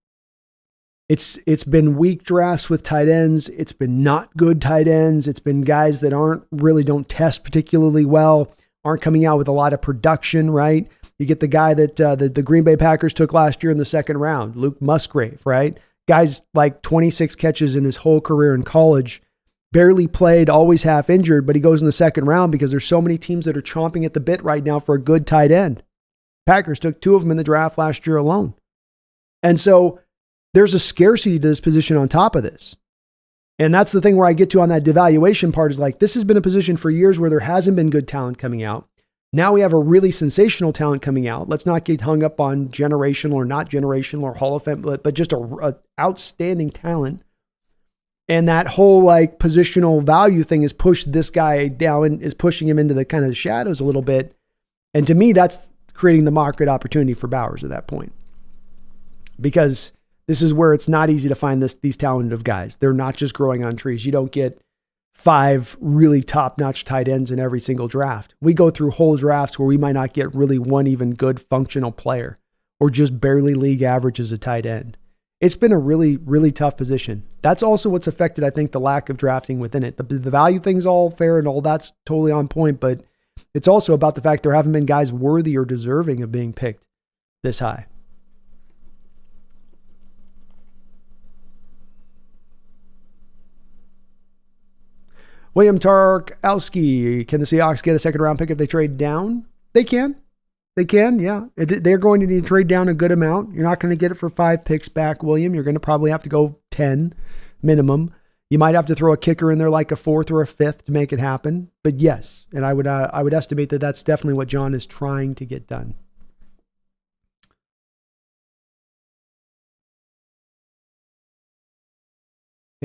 It's been weak drafts with tight ends. It's been not good tight ends. It's been guys that don't test particularly well, aren't coming out with a lot of production, right? You get the guy that the Green Bay Packers took last year in the second round, Luke Musgrave, right? Guy's like 26 catches in his whole career in college, barely played, always half injured, but he goes in the second round because there's so many teams that are chomping at the bit right now for a good tight end. Packers took 2 of them in the draft last year alone. And so there's a scarcity to this position on top of this. And that's the thing where I get to on that devaluation part is like, this has been a position for years where there hasn't been good talent coming out. Now we have a really sensational talent coming out. Let's not get hung up on generational or not generational or Hall of Fame, but just a outstanding talent. And that whole like positional value thing has pushed this guy down and is pushing him into the kind of the shadows a little bit. And to me, that's creating the market opportunity for Bowers at that point. Because this is where it's not easy to find these talented guys. They're not just growing on trees. You don't get 5 really top-notch tight ends in every single draft. We go through whole drafts where we might not get really one even good functional player or just barely league average as a tight end. It's been a really, really tough position. That's also what's affected, I think, the lack of drafting within it. The value thing's all fair and all that's totally on point, but it's also about the fact there haven't been guys worthy or deserving of being picked this high. William Tarkowski, can the Seahawks get a second round pick if they trade down? They can. They can, yeah. They're going to need to trade down a good amount. You're not going to get it for 5 picks back, William. You're going to probably have to go 10 minimum. You might have to throw a kicker in there like a 4th or a 5th to make it happen. But yes, and I would estimate that that's definitely what John is trying to get done.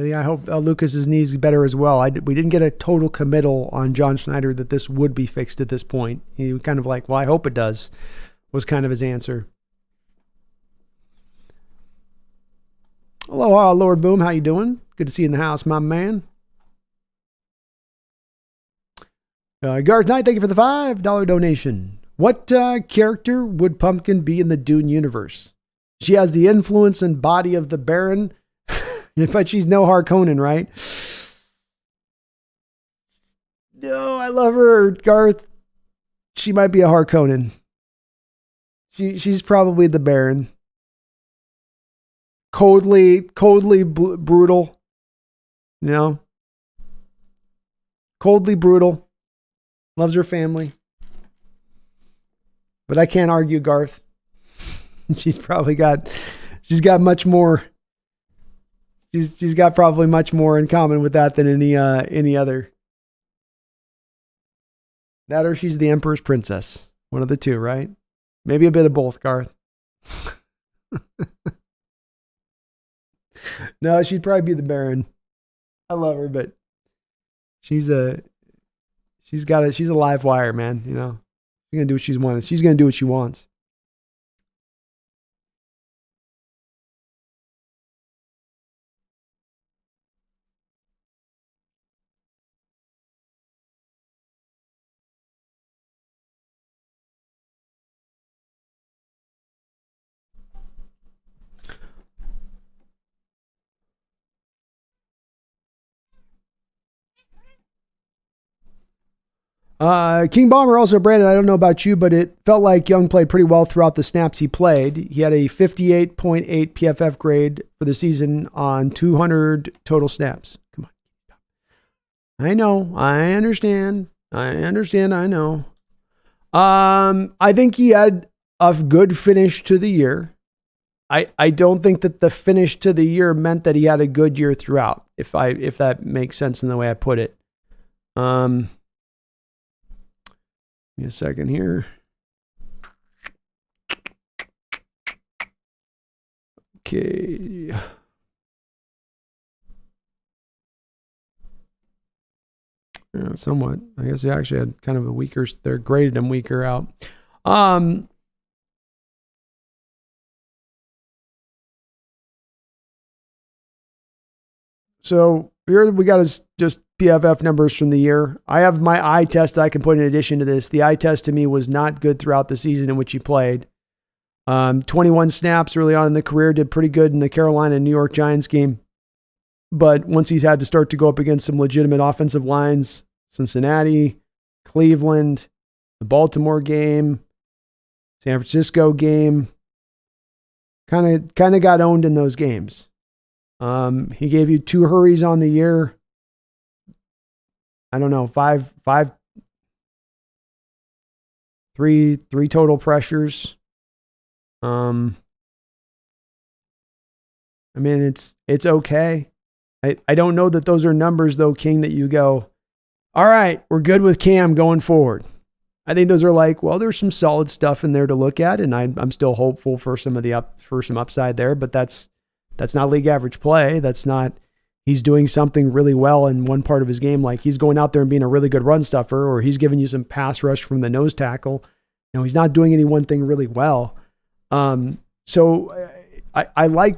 I hope Lucas's knees better as well. We didn't get a total committal on John Schneider that this would be fixed at this point. He was kind of like, well, I hope it does, was kind of his answer. Aloha, Lord Boom. How you doing? Good to see you in the house, my man. Garth Knight, thank you for the $5 donation. What character would Pumpkin be in the Dune universe? She has the influence and body of the Baron, but she's no Harkonnen, right? No, I love her, Garth. She might be a Harkonnen. She's probably the Baron. Coldly brutal. You know? Coldly brutal. Loves her family. But I can't argue, Garth. She's got much more. She's got probably much more in common with that than any other. That or she's the Emperor's princess. One of the two, right? Maybe a bit of both, Garth. No, she'd probably be the Baron. I love her, but she's a live wire, man. You know, she's gonna do what she wants. She's gonna do what she wants. King Bomber also, Brandon, I don't know about you, but it felt like Young played pretty well throughout the snaps he played. He had a 58.8 PFF grade for the season on 200 total snaps. Come on. I know. I understand. I know. I think he had a good finish to the year. I don't think that the finish to the year meant that he had a good year throughout, if that makes sense in the way I put it. Give me a second here. Okay. Somewhat. I guess they actually had kind of a weaker, they're graded him weaker out. Um, so here we got his just PFF numbers from the year. I have my eye test I can put in addition to this. The eye test to me was not good throughout the season in which he played. 21 snaps early on in the career, did pretty good in the Carolina and New York Giants game. But once he's had to start to go up against some legitimate offensive lines, Cincinnati, Cleveland, the Baltimore game, San Francisco game, kind of got owned in those games. He gave you 2 hurries on the year. I don't know, three total pressures. I mean, it's okay. I don't know that those are numbers though, King, that you go, all right, we're good with Cam going forward. I think those are like, well, there's some solid stuff in there to look at, and I'm still hopeful for some upside there, but that's not league average play. That's not he's doing something really well in one part of his game, like he's going out there and being a really good run stuffer, or he's giving you some pass rush from the nose tackle. You know, he's not doing any one thing really well. So I like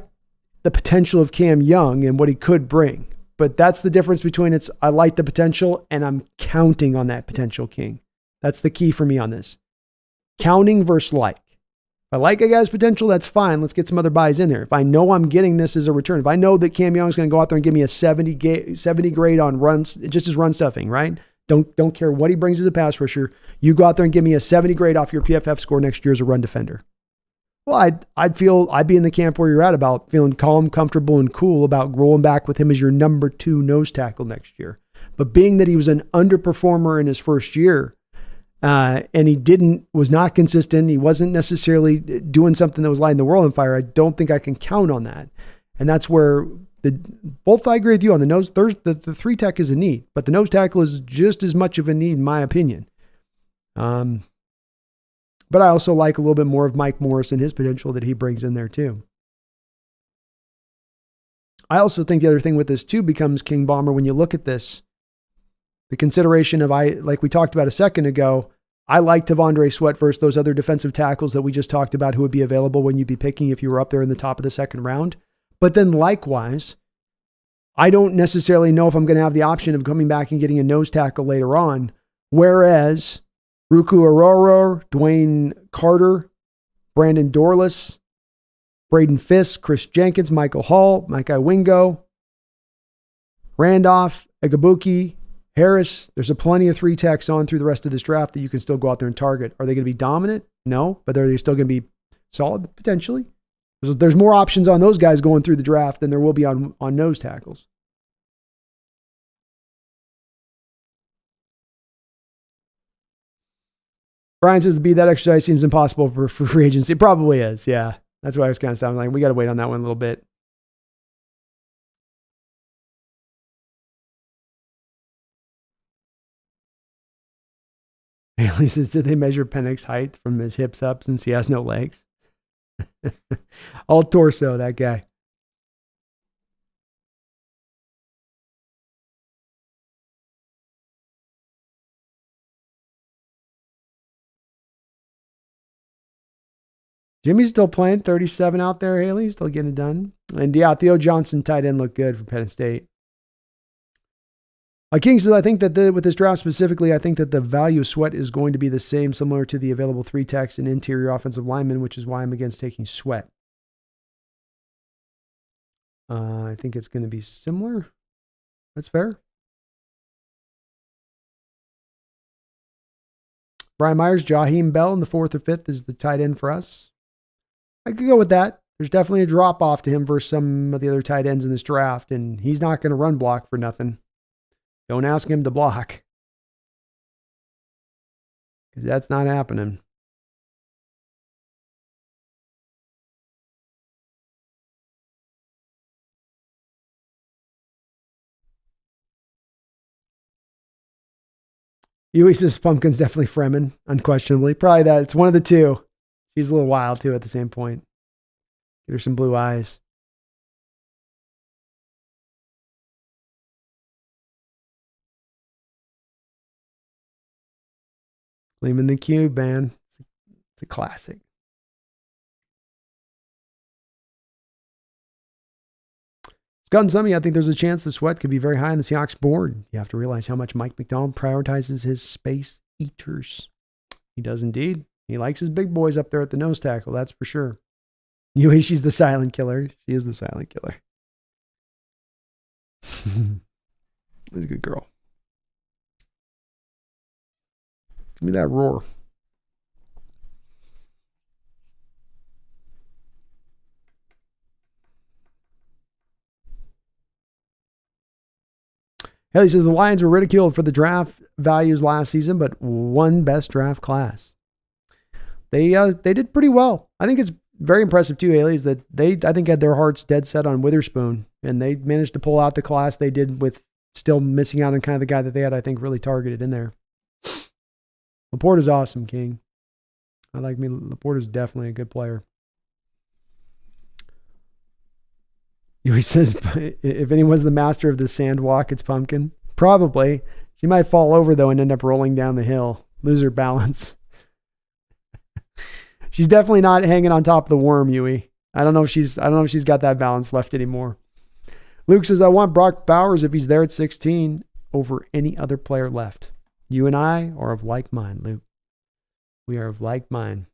the potential of Cam Young and what he could bring, but that's the difference between I like the potential and I'm counting on that potential, King. That's the key for me on this. Counting versus like. If I like a guy's potential, that's fine. Let's get some other buys in there. If I know I'm getting this as a return, if I know that Cam Young's going to go out there and give me a 70 grade on runs, just as run stuffing, right? Don't care what he brings as a pass rusher. You go out there and give me a 70 grade off your PFF score next year as a run defender. Well, I'd be in the camp where you're at about feeling calm, comfortable, and cool about rolling back with him as your number 2 nose tackle next year. But being that he was an underperformer in his first year, and he was not consistent, he wasn't necessarily doing something that was lighting the world on fire, I don't think I can count on that. And that's where both I agree with you on the nose. The 3 tech is a need, but the nose tackle is just as much of a need in my opinion. But I also like a little bit more of Mike Morris and his potential that he brings in there too. I also think the other thing with this too becomes, King Bomber, when you look at this, the consideration of like we talked about a second ago, I like Tavondre Sweat versus those other defensive tackles that we just talked about who would be available when you'd be picking if you were up there in the top of the second round. But then likewise, I don't necessarily know if I'm going to have the option of coming back and getting a nose tackle later on, whereas Ruku Aroro, Dwayne Carter, Brandon Dorless, Braden Fisk, Chris Jenkins, Michael Hall, Mike Iwingo, Randolph, Agabuki, Harris. There's a plenty of 3 techs on through the rest of this draft that you can still go out there and target. Are they going to be dominant? No, but are they still going to be solid? Potentially. There's more options on those guys going through the draft than there will be on nose tackles. Brian says to be that exercise seems impossible for free agency. It probably is, yeah. That's why I was kind of sounding like we got to wait on that one a little bit. Haley says, did they measure Penix's height from his hips up since he has no legs? All torso, that guy. Jimmy's still playing 37 out there, Haley. Still getting it done. And yeah, Theo Johnson, tight end, looked good for Penn State. King says, I think that with this draft specifically, I think that the value of Sweat is going to be the same, similar to the available 3 techs and interior offensive linemen, which is why I'm against taking Sweat. I think it's going to be similar. That's fair. Brian Myers, Jaheim Bell in the 4th or 5th is the tight end for us. I could go with that. There's definitely a drop off to him versus some of the other tight ends in this draft, and he's not going to run block for nothing. Don't ask him to block, because that's not happening. Yui says Pumpkin's definitely Fremen, unquestionably. Probably that. It's one of the two. She's a little wild, too, at the same point. Get her some blue eyes. Gleaming the Cube, man. It's a classic. Scott and Summy, I think there's a chance the Sweat could be very high on the Seahawks board. You have to realize how much Mike McDonald prioritizes his space eaters. He does indeed. He likes his big boys up there at the nose tackle, that's for sure. She's the silent killer. She is the silent killer. She's a good girl. Give me that roar. Haley says the Lions were ridiculed for the draft values last season, but won best draft class. They did pretty well. I think it's very impressive too, Haley, is that they, I think, had their hearts dead set on Witherspoon, and they managed to pull out the class they did with still missing out on kind of the guy that they had, I think, really targeted in there. Laporte is awesome, King. I like me. Laporte is definitely a good player. He says, if anyone's the master of the sand walk, it's Pumpkin. Probably. She might fall over, though, and end up rolling down the hill. Lose her balance. She's definitely not hanging on top of the worm, Yui. I don't know if she's got that balance left anymore. Luke says, I want Brock Bowers if he's there at 16 over any other player left. You and I are of like mind, Luke. We are of like mind.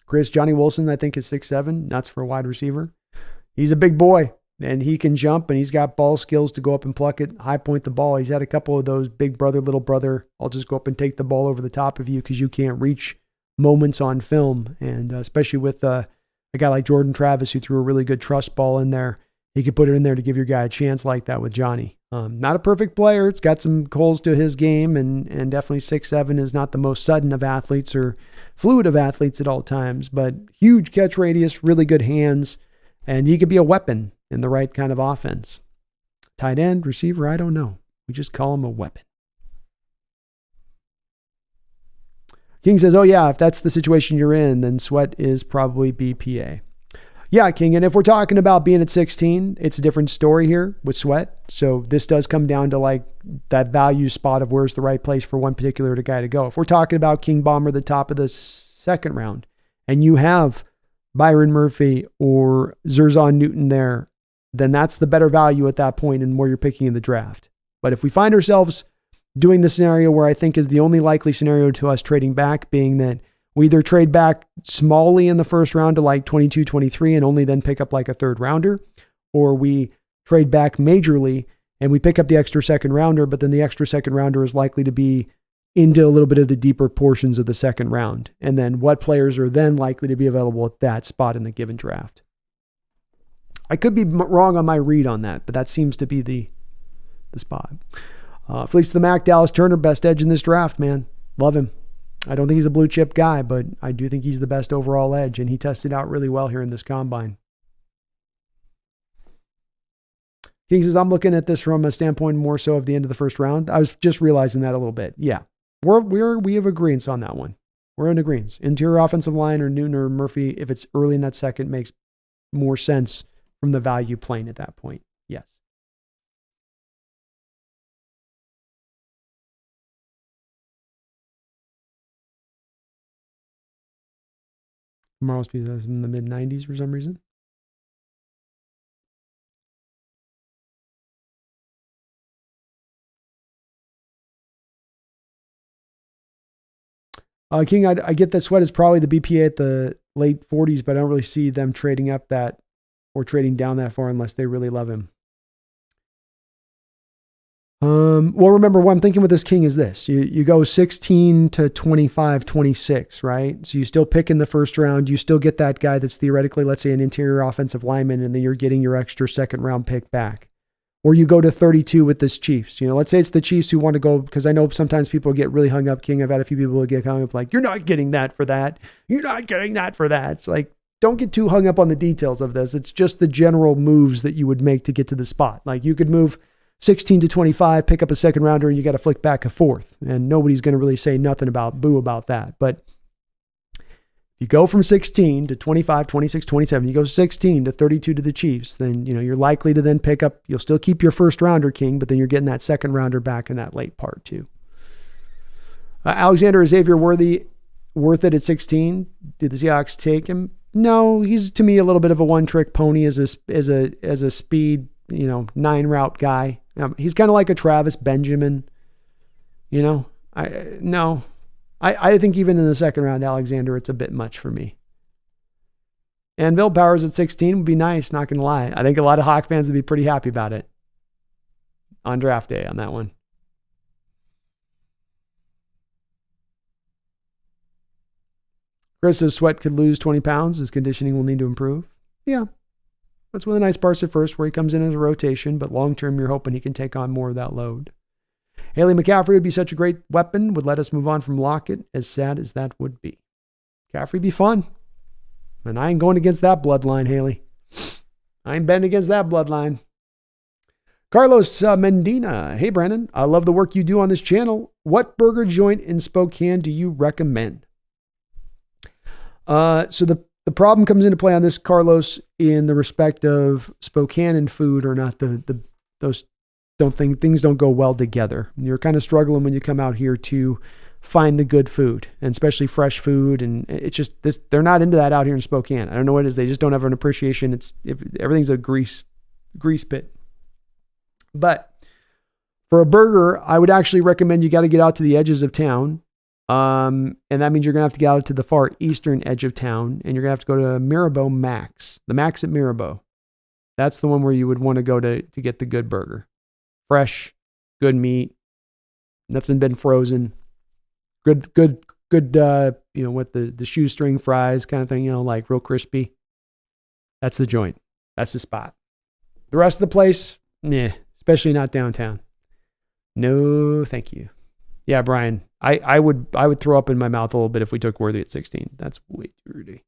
Chris, Johnny Wilson, I think, is 6'7", nuts for a wide receiver. He's a big boy, and he can jump, and he's got ball skills to go up and pluck it, high point the ball. He's had a couple of those big brother, little brother, I'll just go up and take the ball over the top of you because you can't reach moments on film. And especially with a guy like Jordan Travis, who threw a really good trust ball in there, he could put it in there to give your guy a chance like that with Johnny. Not a perfect player. It's got some holes to his game, and definitely 6'7" is not the most sudden of athletes or fluid of athletes at all times, but huge catch radius, really good hands, and he could be a weapon in the right kind of offense. Tight end, receiver, I don't know. We just call him a weapon. King says, oh yeah, if that's the situation you're in, then Sweat is probably BPA. Yeah, King, and if we're talking about being at 16, it's a different story here with Sweat. So this does come down to like that value spot of where's the right place for one particular guy to go. If we're talking about King Bomber, the top of the second round, and you have Byron Murphy or Zerzon Newton there, then that's the better value at that point and where you're picking in the draft. But if we find ourselves doing the scenario where I think is the only likely scenario to us trading back, being that we either trade back smallly in the first round to like 22, 23 and only then pick up like a third rounder, or we trade back majorly and we pick up the extra second rounder, but then the extra second rounder is likely to be into a little bit of the deeper portions of the second round. And then what players are then likely to be available at that spot in the given draft. I could be wrong on my read on that, but that seems to be the spot. Fleece the Mac, Dallas Turner, best edge in this draft, man. Love him. I don't think he's a blue chip guy, but I do think he's the best overall edge, and he tested out really well here in this combine. King says, I'm looking at this from a standpoint more so of the end of the first round. I was just realizing that a little bit. Yeah, we have agreements on that one. We're in agreements. Interior offensive line or Newton or Murphy, if it's early in that second, makes more sense from the value plane at that point. Yes. Marl's Pizza is in the mid-90s for some reason. King, I get that Sweat is probably the BPA at the late 40s, but I don't really see them trading up that or trading down that far unless they really love him. Well, remember what I'm thinking with this King is this. You go 16 to 25, 26, right? So you still pick in the first round. You still get that guy that's theoretically, let's say, an interior offensive lineman, and then you're getting your extra second round pick back. Or you go to 32 with this Chiefs. Let's say it's the Chiefs who want to go, because I know sometimes people get really hung up, King. I've had a few people who get hung up like, you're not getting that for that. You're not getting that for that. It's like, don't get too hung up on the details of this. It's just the general moves that you would make to get to the spot. Like you could move 16 to 25, pick up a second rounder, and you got to flick back a fourth. And nobody's going to really say nothing boo about that. But you go from 16 to 25, 26, 27, you go 16 to 32 to the Chiefs, then, you're likely to then pick up, you'll still keep your first rounder, King, but then you're getting that second rounder back in that late part too. Alexander, is Xavier worth it at 16? Did the Seahawks take him? No, he's to me a little bit of a one-trick pony as a speed, 9-route guy. He's kind of like a Travis Benjamin. I think even in the second round, Alexander, it's a bit much for me. And Bill Powers at 16 would be nice, not going to lie. I think a lot of Hawk fans would be pretty happy about it on draft day on that one. Chris says Sweat could lose 20 pounds. His conditioning will need to improve. Yeah. That's one of the nice parts at first where he comes in as a rotation, but long-term you're hoping he can take on more of that load. Haley McCaffrey would be such a great weapon, would let us move on from Lockett, as sad as that would be. McCaffrey would be fun. And I ain't going against that bloodline, Haley. I ain't betting against that bloodline. Carlos Mendina. Hey, Brandon. I love the work you do on this channel. What burger joint in Spokane do you recommend? So the problem comes into play on this, Carlos, in the respect of Spokane and food are not those things don't go well together. You're kind of struggling when you come out here to find the good food, and especially fresh food. And it's just they're not into that out here in Spokane. I don't know what it is. They just don't have an appreciation. Everything's a grease pit. But for a burger, I would actually recommend you got to get out to the edges of town. And that means you're going to have to get out to the far eastern edge of town, and you're going to have to go to Mirabeau Max, the Max at Mirabeau. That's the one where you would want to go to get the good burger. Fresh, good meat, nothing been frozen. Good, with the shoestring fries kind of thing, like real crispy. That's the joint. That's the spot. The rest of the place, especially not downtown. No, thank you. Yeah, Brian, I would throw up in my mouth a little bit if we took Worthy at 16. That's way too rudy.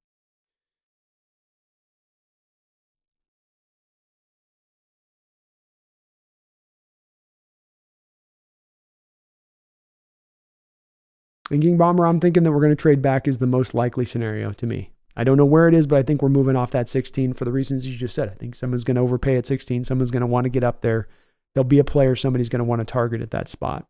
And King Bomber, I'm thinking that we're going to trade back is the most likely scenario to me. I don't know where it is, but I think we're moving off that 16 for the reasons you just said. I think someone's going to overpay at 16. Someone's going to want to get up there. There'll be a player somebody's going to want to target at that spot.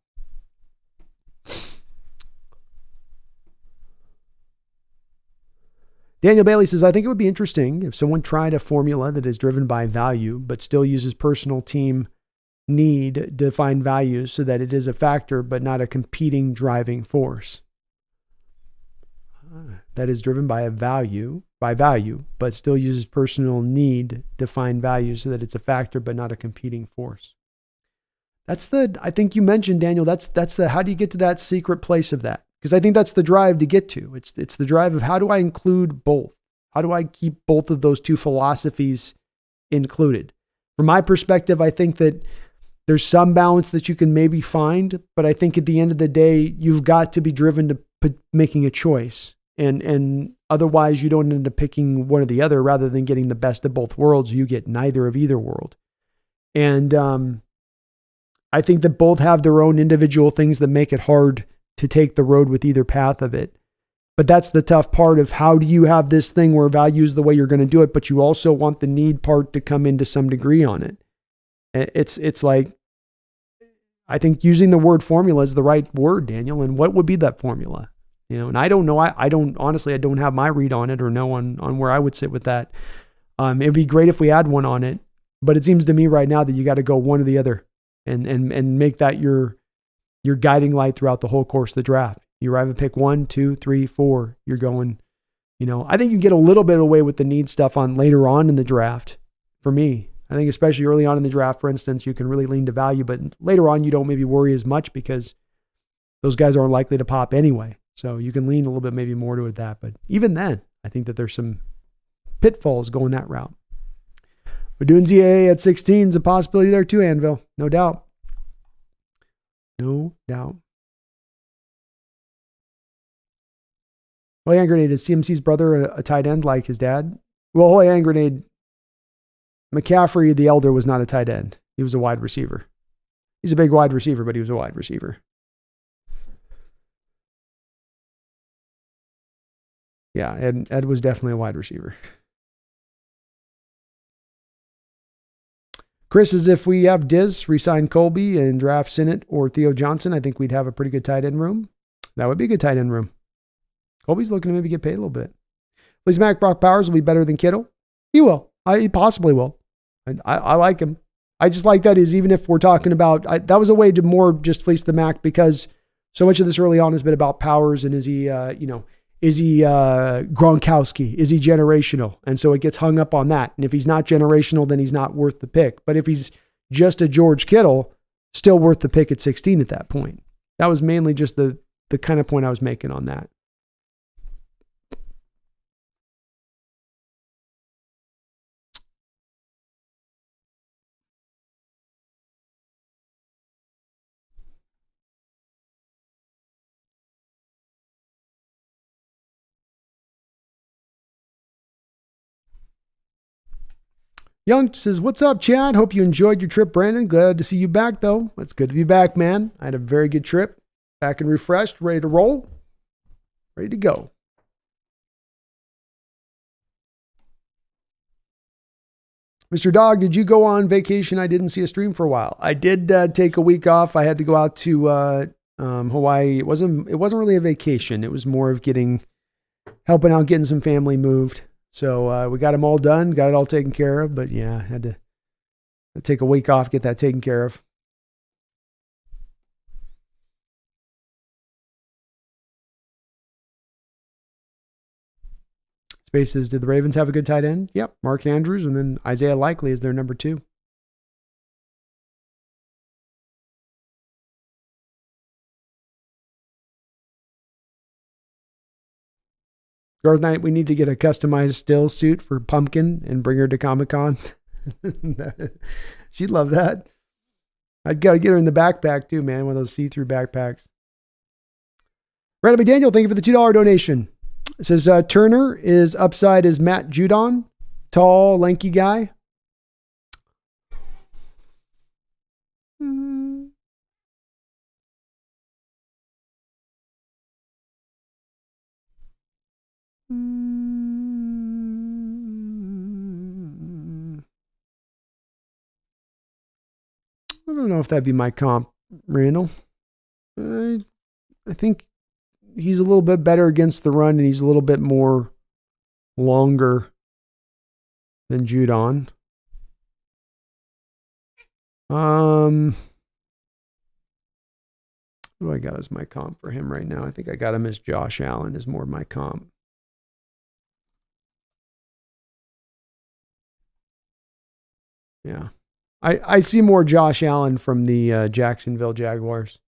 Daniel Bailey says, I think it would be interesting if someone tried a formula that is driven by value, but still uses personal team need to define values so that it is a factor, but not a competing driving force. That is driven by value, but still uses personal need to define values so that it's a factor, but not a competing force. I think you mentioned, Daniel, that's how do you get to that secret place of that? Because I think that's the drive to get to. It's the drive of how do I include both? How do I keep both of those two philosophies included? From my perspective, I think that there's some balance that you can maybe find, but I think at the end of the day, you've got to be driven to making a choice. And otherwise, you don't end up picking one or the other. Rather than getting the best of both worlds, you get neither of either world. And I think that both have their own individual things that make it hard to take the road with either path of it. But that's the tough part of how do you have this thing where value is the way you're going to do it, but you also want the need part to come in to some degree on it. It's like, I think using the word formula is the right word, Daniel. And what would be that formula? And I don't know. I don't have my read on it or know on where I would sit with that. It'd be great if we had one on it, but it seems to me right now that you got to go one or the other and make that your guiding light throughout the whole course of the draft. You either pick 1, 2, 3, 4. You're going, I think you get a little bit away with the need stuff on later on in the draft. For me, I think especially early on in the draft, for instance, you can really lean to value, but later on you don't maybe worry as much because those guys aren't likely to pop anyway. So you can lean a little bit maybe more to that. But even then, I think that there's some pitfalls going that route. But doing ZAA at 16 is a possibility there too, Anvil. No doubt. No doubt. Holy Hand Grenade, is CMC's brother a tight end like his dad? Well, Holy Hand Grenade, McCaffrey, the elder, was not a tight end. He was a wide receiver. He's a big wide receiver, but he was a wide receiver. Yeah, Ed was definitely a wide receiver. Chris, as if we have Diz resign Colby and draft Sinnott or Theo Johnson, I think we'd have a pretty good tight end room. That would be a good tight end room. Colby's looking to maybe get paid a little bit. Please, Mac Brock Powers will be better than Kittle. He will. He possibly will. I like him. I just like that is even if we're talking about, that was a way to more just fleece the Mac because so much of this early on has been about Powers and is he Gronkowski? Is he generational? And so it gets hung up on that. And if he's not generational, then he's not worth the pick. But if he's just a George Kittle, still worth the pick at 16 at that point. That was mainly just the kind of point I was making on that. Young says, what's up, Chad? Hope you enjoyed your trip, Brandon. Glad to see you back, though. It's good to be back, man. I had a very good trip. Back and refreshed, ready to roll. Ready to go. Mr. Dog, did you go on vacation? I didn't see a stream for a while. I did take a week off. I had to go out to Hawaii. It wasn't really a vacation. It was more of helping out getting some family moved. So we got them all done, got it all taken care of. But yeah, I had to take a week off, get that taken care of. Spaces, did the Ravens have a good tight end? Yep, Mark Andrews, and then Isaiah Likely is their number 2. Garth Knight, we need to get a customized still suit for Pumpkin and bring her to Comic-Con. She'd love that. I'd got to get her in the backpack too, man. One of those see-through backpacks. Brandon McDaniel, thank you for the $2 donation. It says, Turner is upside as Matt Judon. Tall, lanky guy. I don't know if that'd be my comp, Randall. I think he's a little bit better against the run and he's a little bit more longer than Judon. Who do I got as my comp for him right now? I think I got him as Josh Allen is more my comp. Yeah. I see more Josh Allen from the Jacksonville Jaguars.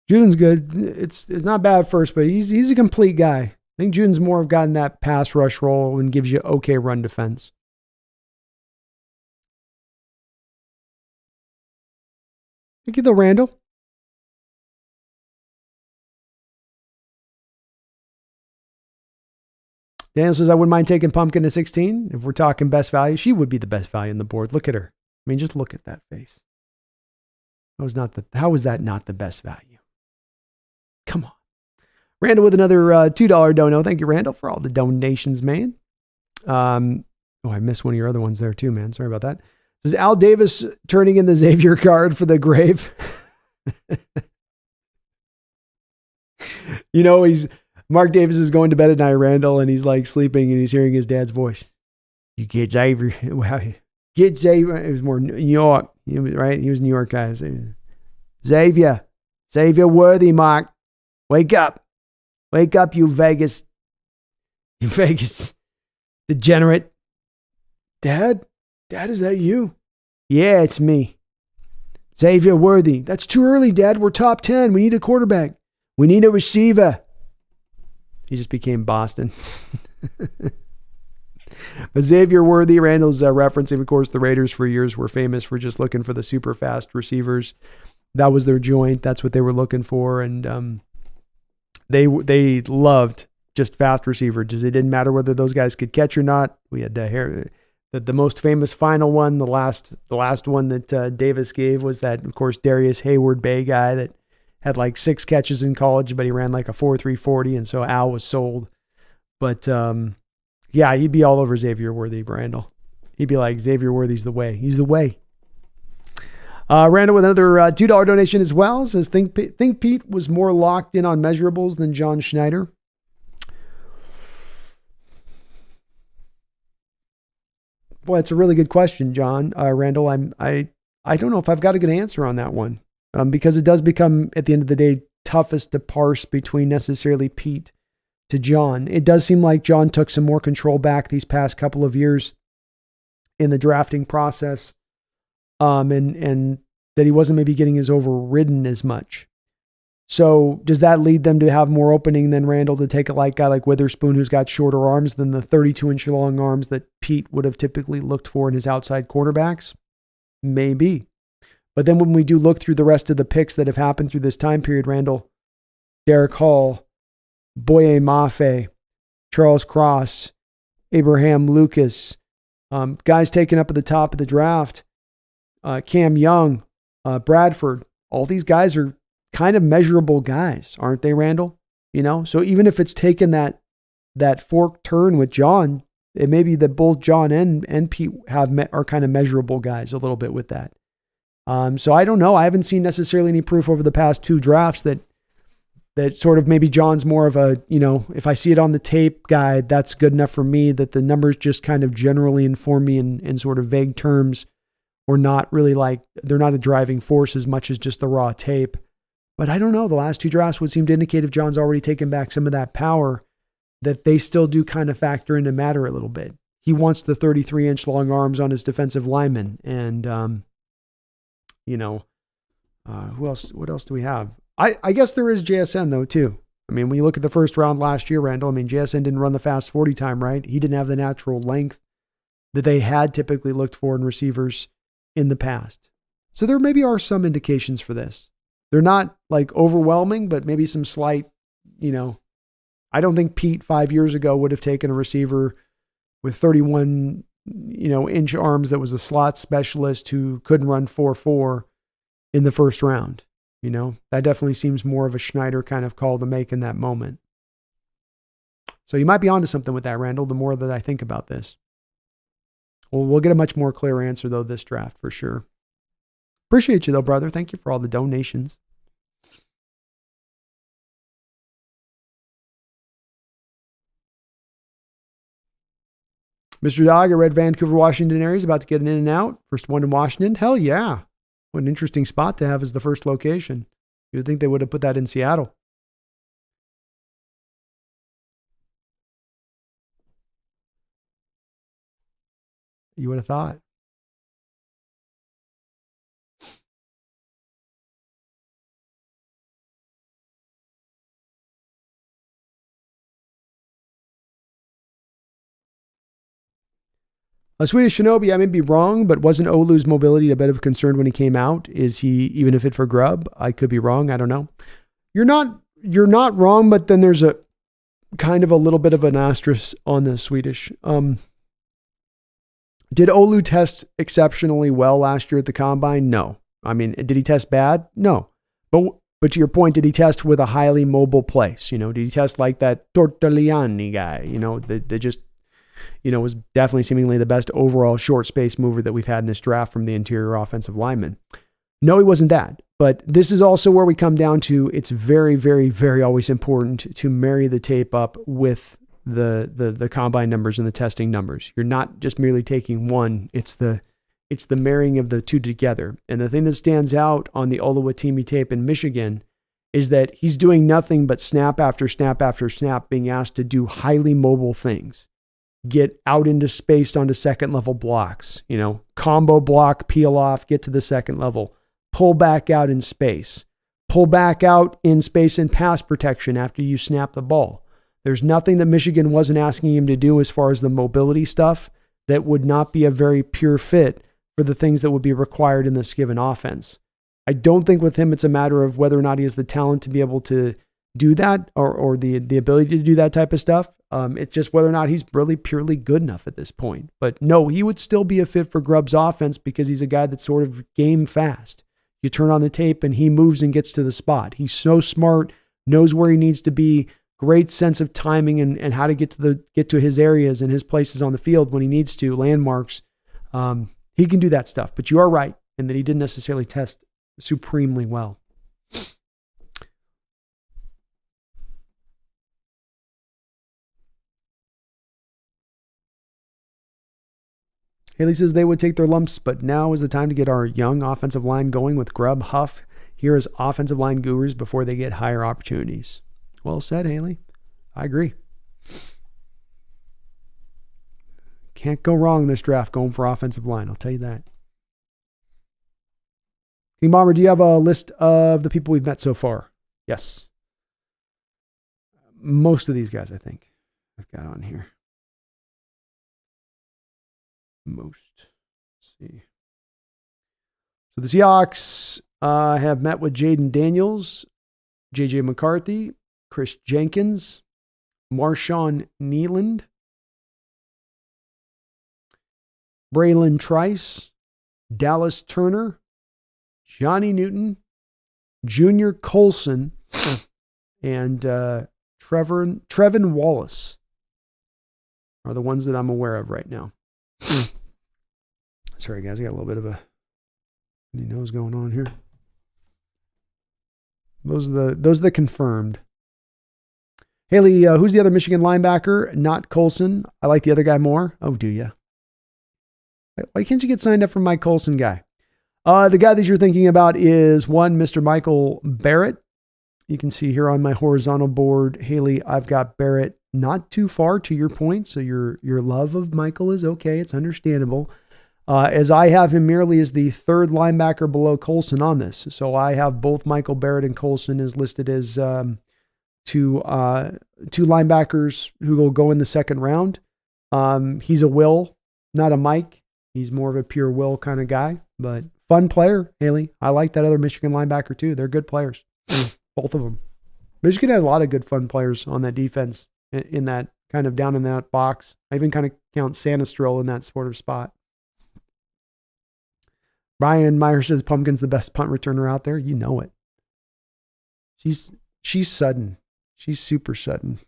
Juden's good. It's not bad at first, but he's a complete guy. I think Juden's more of gotten that pass rush role and gives you okay run defense. Thank you, though, Randall. Daniel says, I wouldn't mind taking Pumpkin to 16. If we're talking best value, she would be the best value on the board. Look at her. I mean, just look at that face. How is that not the best value? Come on. Randall with another $2 dono. Thank you, Randall, for all the donations, man. I missed one of your other ones there too, man. Sorry about that. This is Al Davis turning in the Xavier card for the grave. Mark Davis is going to bed at night, Randall, and he's like sleeping and he's hearing his dad's voice. You get Xavier. Get Xavier. It was more New York, right? He was New York guy. Xavier Worthy, Mark. Wake up, you Vegas degenerate. Dad, is that you? Yeah, it's me. Xavier Worthy. That's too early, Dad. We're top 10. We need a quarterback. We need a receiver. He just became Boston. But Xavier Worthy, Randall's referencing, of course, the Raiders for years were famous for just looking for the super fast receivers. That was their joint. That's what they were looking for. And they loved just fast receivers. It didn't matter whether those guys could catch or not. We had the most famous final one, the last one that Davis gave was that, of course, Darius Hayward Bay guy that had like 6 catches in college, but he ran like a 4.3 40, and so Al was sold. But yeah, he'd be all over Xavier Worthy, Randall. He'd be like, Xavier Worthy's the way. He's the way. Randall with another $2 donation as well. Says, think Pete was more locked in on measurables than John Schneider. Boy, it's a really good question, John. Randall, I don't know if I've got a good answer on that one. Because it does become, at the end of the day, toughest to parse between necessarily Pete to John. It does seem like John took some more control back these past couple of years in the drafting process. And that he wasn't maybe getting as overridden as much. So does that lead them to have more opening than Randall to take a guy like Witherspoon, who's got shorter arms than the 32-inch long arms that Pete would have typically looked for in his outside quarterbacks? Maybe. But then when we do look through the rest of the picks that have happened through this time period, Randall, Derek Hall, Boye Mafe, Charles Cross, Abraham Lucas, guys taken up at the top of the draft, Cam Young, Bradford, all these guys are kind of measurable guys, aren't they, Randall? So even if it's taken that fork turn with John, it may be that both John and Pete are kind of measurable guys a little bit with that. So I don't know. I haven't seen necessarily any proof over the past 2 drafts that sort of maybe John's more of a, if I see it on the tape guide, that's good enough for me, that the numbers just kind of generally inform me in sort of vague terms, or not really they're not a driving force as much as just the raw tape. But I don't know. The last 2 drafts would seem to indicate if John's already taken back some of that power, that they still do kind of factor into matter a little bit. He wants the 33-inch long arms on his defensive linemen. And, who else? What else do we have? I guess there is JSN though too. I mean, when you look at the first round last year, Randall, JSN didn't run the fast 40 time, right? He didn't have the natural length that they had typically looked for in receivers in the past. So there maybe are some indications for this. They're not overwhelming, but maybe some slight, I don't think Pete 5 years ago would have taken a receiver with 31, inch arms that was a slot specialist who couldn't run 4.4 in the first round. That definitely seems more of a Schneider kind of call to make in that moment. So you might be onto something with that, Randall, the more that I think about this. Well, we'll get a much more clear answer, though, this draft for sure. Appreciate you, though, brother. Thank you for all the donations. Mr. Dog, I read Vancouver, Washington area is about to get an In-N-Out. First one in Washington. Hell yeah. What an interesting spot to have as the first location. You would think they would have put that in Seattle. You would have thought. A Swedish Shinobi, I may be wrong, but wasn't Olu's mobility a bit of a concern when he came out? Is he even a fit for grub? I could be wrong. I don't know. You're not wrong, but then there's a kind of a little bit of an asterisk on the Swedish. Did Olu test exceptionally well last year at the combine? No. Did he test bad? No. But to your point, did he test with a highly mobile place? Did he test like that Tortoliani guy? That just, was definitely seemingly the best overall short space mover that we've had in this draft from the interior offensive lineman. No, he wasn't that. But this is also where we come down to, it's very, very, very always important to marry the tape up with the combine numbers and the testing numbers. You're not just merely taking one. It's the marrying of the two together. And the thing that stands out on the Oluwatimi tape in Michigan is that he's doing nothing but snap after snap after snap, being asked to do highly mobile things. Get out into space onto second level blocks, combo block, peel off, get to the second level, pull back out in space, pull back out in space and pass protection after you snap the ball. There's nothing that Michigan wasn't asking him to do as far as the mobility stuff that would not be a very pure fit for the things that would be required in this given offense. I don't think with him it's a matter of whether or not he has the talent to be able to do that or the ability to do that type of stuff. It's just whether or not he's really purely good enough at this point. But no, he would still be a fit for Grubb's offense because he's a guy that's sort of game fast. You turn on the tape and he moves and gets to the spot. He's so smart, knows where he needs to be, great sense of timing and how to get to his areas and his places on the field when he needs to, landmarks. He can do that stuff, but you are right in that he didn't necessarily test supremely well. Haley says they would take their lumps, but now is the time to get our young offensive line going with Grubb, Huff here as offensive line gurus before they get higher opportunities. Well said, Haley. I agree. Can't go wrong this draft going for offensive line. I'll tell you that. King Bomber, do you have a list of the people we've met so far? Yes. Most of these guys, I think, I've got on here. Most. Let's see. So the Seahawks have met with Jaden Daniels, J.J. McCarthy, Chris Jenkins, Marshawn Neeland, Braylon Trice, Dallas Turner, Johnny Newton, Junior Colson, and Trevin Wallace are the ones that I'm aware of right now. Sorry, guys, I got a little bit of a nose going on here. Those are the confirmed. Haley, who's the other Michigan linebacker? Not Colson. I like the other guy more. Oh, do you? Why can't you get signed up for Mike Colson guy? The guy that you're thinking about is one Mr. Michael Barrett. You can see here on my horizontal board, Haley, I've got Barrett not too far to your point. So your love of Michael is okay. It's understandable. As I have him merely as the third linebacker below Colson on this. So I have both Michael Barrett and Colson as listed as two linebackers who will go in the second round. He's a Will, not a Mike. He's more of a pure Will kind of guy, but fun player, Haley. I like that other Michigan linebacker too. They're good players, both of them. Michigan had a lot of good fun players on that defense in that kind of down in that box. I even kind of count Sanistril in that sort of spot. Brian Meyer says Pumpkin's the best punt returner out there. You know it. She's sudden. She's super sudden.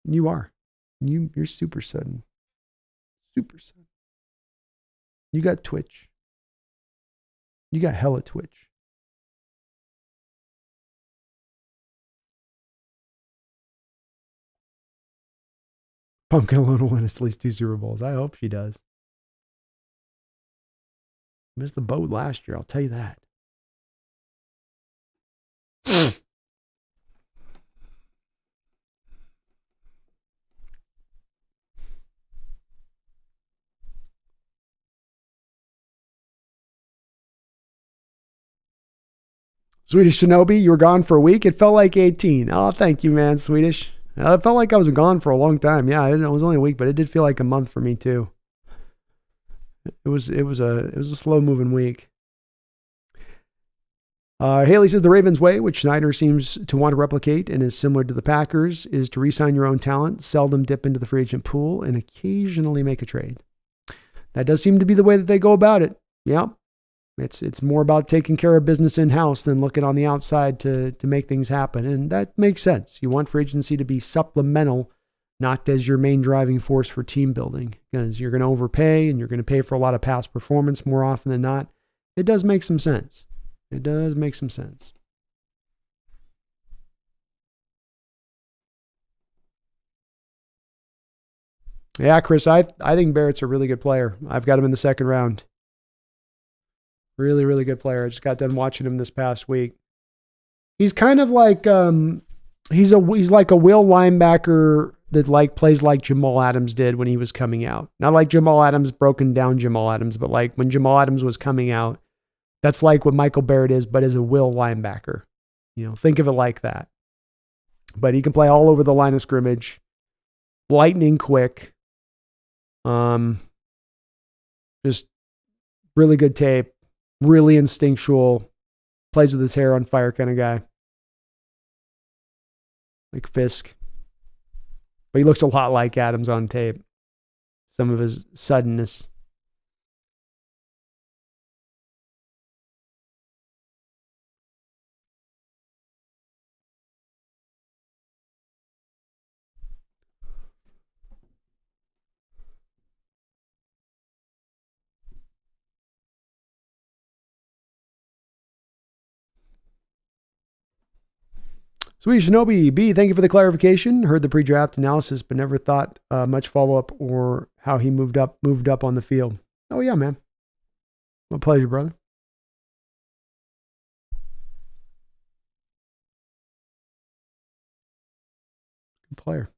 You are. You're super sudden. Super sudden. You got twitch. You got hella twitch. Pumpkin alone will win us at least 2 Super Bowls. I hope she does. Missed the boat last year, I'll tell you that. Swedish Shinobi, you were gone for a week. It felt like 18. Oh, thank you, man, Swedish. It felt like I was gone for a long time. Yeah, it was only a week, but it did feel like a month for me too. It was a slow moving week. Haley says the Ravens way, which Snyder seems to want to replicate and is similar to the Packers, is to re-sign your own talent, seldom dip into the free agent pool, and occasionally make a trade. That does seem to be the way that they go about it. Yep. It's more about taking care of business in-house than looking on the outside to make things happen. And that makes sense. You want free agency to be supplemental, not as your main driving force for team building, because you're going to overpay and you're going to pay for a lot of past performance more often than not. It does make some sense. It does make some sense. Yeah, Chris, I think Barrett's a really good player. I've got him in the second round. Really, really good player. I just got done watching him this past week. He's kind of like he's like a will linebacker that plays like Jamal Adams did when he was coming out. Not like Jamal Adams, broken down Jamal Adams, but like when Jamal Adams was coming out. That's like what Michael Barrett is, but as a will linebacker. Think of it like that. But he can play all over the line of scrimmage. Lightning quick. Just really good tape. Really instinctual. Plays with his hair on fire kind of guy. Like Fisk. But he looks a lot like Adams on tape. Some of his suddenness. Sweet Shinobi B, thank you for the clarification. Heard the pre-draft analysis, but never thought much follow-up or how he moved up on the field. Oh, yeah, man. My pleasure, brother. Good player.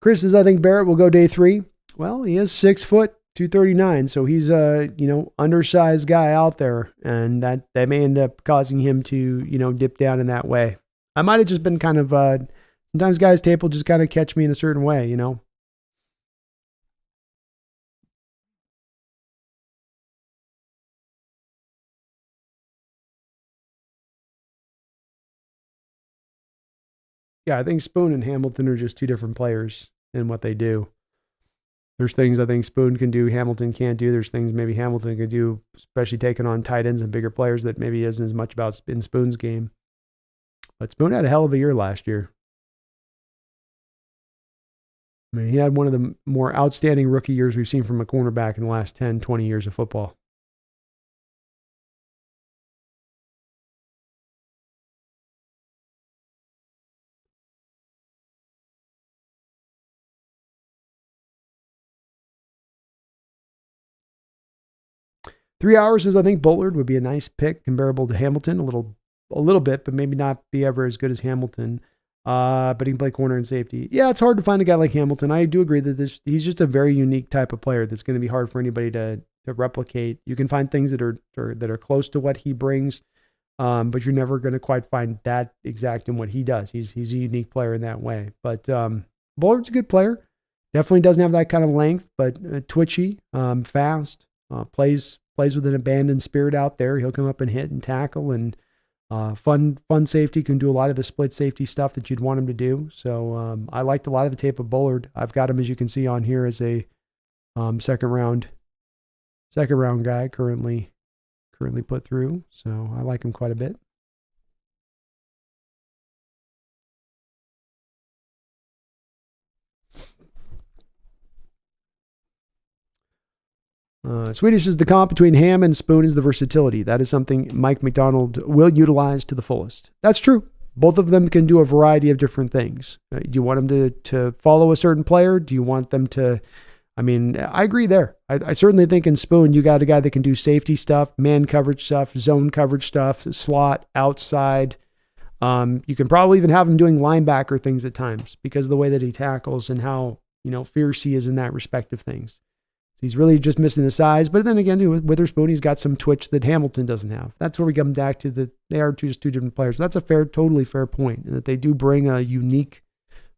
Chris says, I think Barrett will go day 3. Well, he is 6 foot, 239, so he's a undersized guy out there, and that may end up causing him to dip down in that way. I might have just been kind of sometimes guys' tape will just kind of catch me in a certain way, Yeah, I think Spoon and Hamilton are just two different players in what they do. There's things I think Spoon can do, Hamilton can't do. There's things maybe Hamilton could do, especially taking on tight ends and bigger players that maybe isn't as much about in Spoon's game. But Spoon had a hell of a year last year. I mean, he had one of the more outstanding rookie years we've seen from a cornerback in the last 10, 20 years of football. Three hours is, I think, Bullard would be a nice pick, comparable to Hamilton, a little bit, but maybe not be ever as good as Hamilton. But he can play corner and safety. Yeah, it's hard to find a guy like Hamilton. I do agree that he's just a very unique type of player that's going to be hard for anybody to replicate. You can find things that are close to what he brings, but you're never going to quite find that exact in what he does. He's a unique player in that way. But Bullard's a good player. Definitely doesn't have that kind of length, but twitchy, fast, plays with an abandoned spirit out there. He'll come up and hit and tackle, and fun safety, can do a lot of the split safety stuff that you'd want him to do. So I liked a lot of the tape of Bullard. I've got him, as you can see on here, as a second round guy currently put through. So I like him quite a bit. Swedish is the comp between Ham and Spoon is the versatility. That is something Mike McDonald will utilize to the fullest. That's true. Both of them can do a variety of different things. Do you want them to follow a certain player? Do you want them to... I mean, I agree there. I certainly think in Spoon, you got a guy that can do safety stuff, man coverage stuff, zone coverage stuff, slot, outside. You can probably even have him doing linebacker things at times because of the way that he tackles and how fierce he is in that respect of things. He's really just missing the size. But then again, with Witherspoon, he's got some twitch that Hamilton doesn't have. That's where we come back to they are just two different players. That's a totally fair point, and that they do bring a unique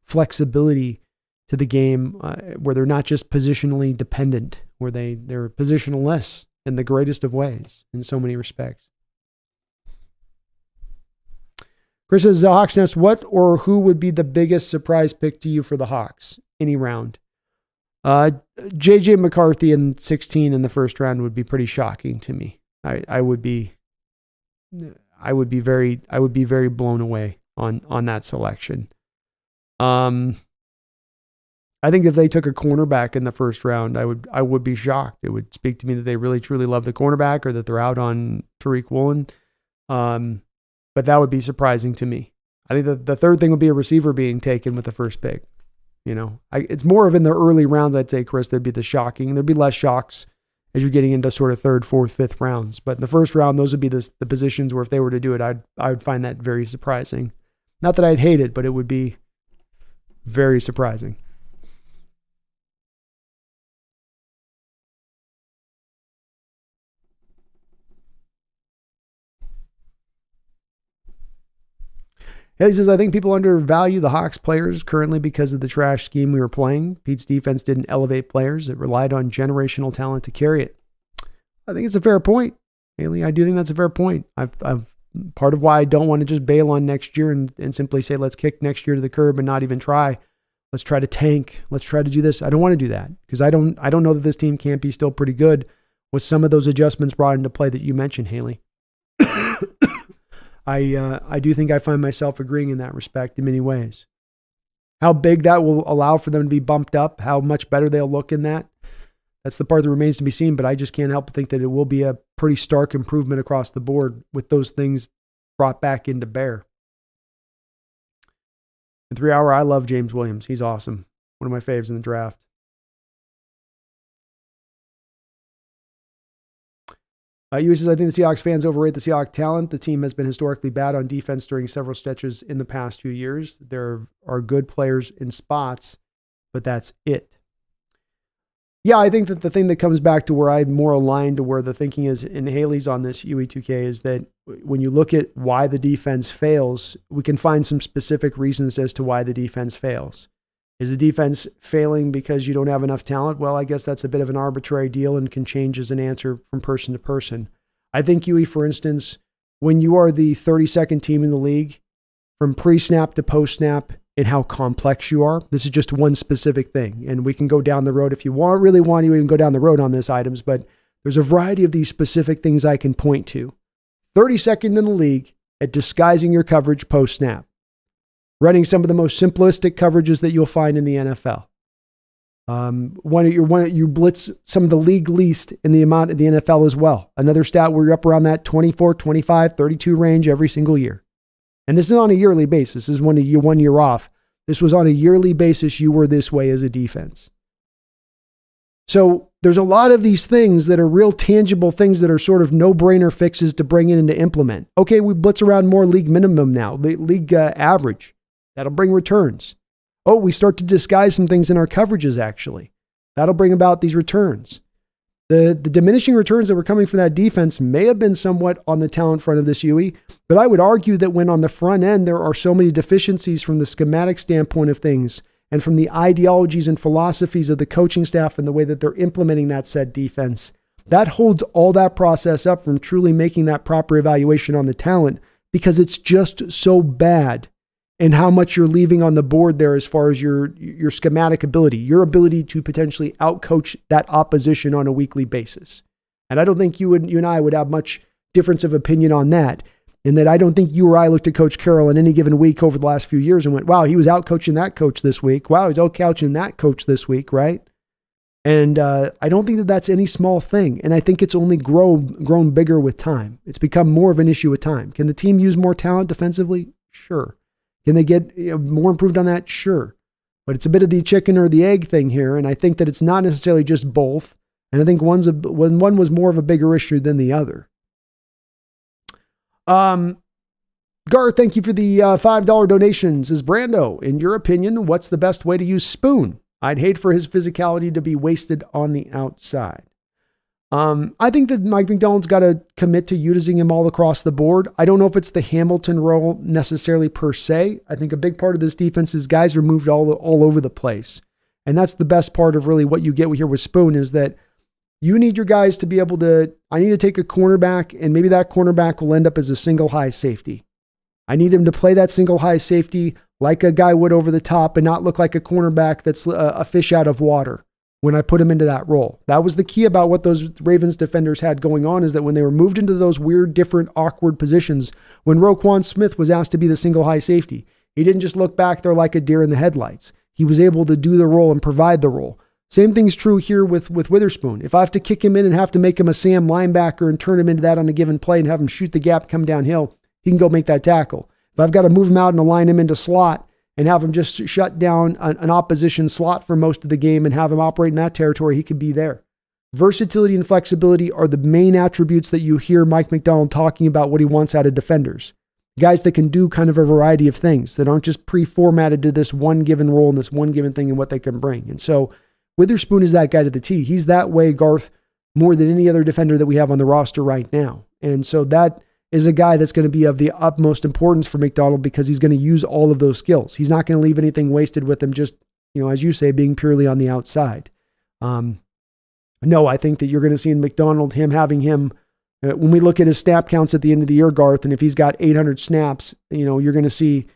flexibility to the game where they're not just positionally dependent, where they're positionless in the greatest of ways in so many respects. Chris says, Hawks Nest, what or who would be the biggest surprise pick to you for the Hawks? Any round? JJ McCarthy in 16 in the first round would be pretty shocking to me. I would be very blown away on that selection. I think if they took a cornerback in the first round, I would be shocked. It would speak to me that they really truly love the cornerback, or that they're out on Tariq Woolen. But that would be surprising to me. I think the third thing would be a receiver being taken with the first pick. It's more of in the early rounds, I'd say, Chris, there'd be less shocks as you're getting into sort of third, fourth, fifth rounds. But in the first round, those would be the positions where if they were to do it, I would find that very surprising. Not that I'd hate it, but it would be very surprising. He says, I think people undervalue the Hawks players currently because of the trash scheme we were playing. Pete's defense didn't elevate players. It relied on generational talent to carry it. I think it's a fair point, Haley. I do think that's a fair point. I've part of why I don't want to just bail on next year and simply say, let's kick next year to the curb and not even try. Let's try to tank. Let's try to do this. I don't want to do that because I don't know that this team can't be still pretty good with some of those adjustments brought into play that you mentioned, Haley. I do think I find myself agreeing in that respect in many ways. How big that will allow for them to be bumped up, how much better they'll look in that's the part that remains to be seen, but I just can't help but think that it will be a pretty stark improvement across the board with those things brought back into bear. In 3 Hour, I love James Williams. He's awesome. One of my faves in the draft. You says, I think the Seahawks fans overrate the Seahawks talent. The team has been historically bad on defense during several stretches in the past few years. There are good players in spots, but that's it. Yeah, I think that the thing that comes back to where I'm more aligned to where the thinking is in Haley's on this UE2K is that when you look at why the defense fails, we can find some specific reasons as to why the defense fails. Is the defense failing because you don't have enough talent? Well, I guess that's a bit of an arbitrary deal and can change as an answer from person to person. I think, Huey, for instance, when you are the 32nd team in the league, from pre-snap to post-snap, and how complex you are, this is just one specific thing. And we can go down the road if you really want to even go down the road on these items, but there's a variety of these specific things I can point to. 32nd in the league at disguising your coverage post-snap. Running some of the most simplistic coverages that you'll find in the NFL. You blitz some of the league least in the amount of the NFL as well. Another stat where you're up around that 24, 25, 32 range every single year. And this is on a yearly basis. This is 1 year off. This was on a yearly basis. You were this way as a defense. So there's a lot of these things that are real tangible things that are sort of no-brainer fixes to bring in and to implement. Okay, we blitz around more league minimum now, league average. That'll bring returns. Oh, we start to disguise some things in our coverages, actually. That'll bring about these returns. The diminishing returns that were coming from that defense may have been somewhat on the talent front of this UE, but I would argue that when on the front end there are so many deficiencies from the schematic standpoint of things and from the ideologies and philosophies of the coaching staff and the way that they're implementing that said defense, that holds all that process up from truly making that proper evaluation on the talent because it's just so bad. And how much you're leaving on the board there as far as your schematic ability, your ability to potentially outcoach that opposition on a weekly basis. And I don't think you and I would have much difference of opinion on that. In that I don't think you or I looked at Coach Carroll in any given week over the last few years and went, wow, he was outcoaching that coach this week. Wow, he's outcoaching that coach this week, right? And I don't think that that's any small thing. And I think it's only grown bigger with time. It's become more of an issue with time. Can the team use more talent defensively? Sure. Can they get more improved on that? Sure. But it's a bit of the chicken or the egg thing here. And I think that it's not necessarily just both. And I think one was more of a bigger issue than the other. Gar, thank you for the $5 donations. Is Brando, in your opinion, what's the best way to use Spoon? I'd hate for his physicality to be wasted on the outside. I think that Mike McDonald's got to commit to using him all across the board. I don't know if it's the Hamilton role necessarily per se. I think a big part of this defense is guys are moved all over the place. And that's the best part of really what you get here with Spoon is that you need your guys to be able to, I need to take a cornerback and maybe that cornerback will end up as a single high safety. I need him to play that single high safety like a guy would over the top and not look like a cornerback that's a fish out of water. When I put him into that role. That was the key about what those Ravens defenders had going on is that when they were moved into those weird, different, awkward positions, when Roquan Smith was asked to be the single high safety, he didn't just look back there like a deer in the headlights. He was able to do the role and provide the role. Same thing's true here with Witherspoon. If I have to kick him in and have to make him a Sam linebacker and turn him into that on a given play and have him shoot the gap, come downhill, he can go make that tackle. If I've got to move him out and align him into slot, and have him just shut down an opposition slot for most of the game and have him operate in that territory, he could be there. Versatility and flexibility are the main attributes that you hear Mike McDonald talking about what he wants out of defenders. Guys that can do kind of a variety of things that aren't just pre-formatted to this one given role and this one given thing and what they can bring. And so Witherspoon is that guy to the T. He's that way, Garth, more than any other defender that we have on the roster right now. And so that is a guy that's going to be of the utmost importance for McDonald because he's going to use all of those skills. He's not going to leave anything wasted with him just, as you say, being purely on the outside. No, I think that you're going to see in McDonald, having him, when we look at his snap counts at the end of the year, Garth, and if he's got 800 snaps, you're going to see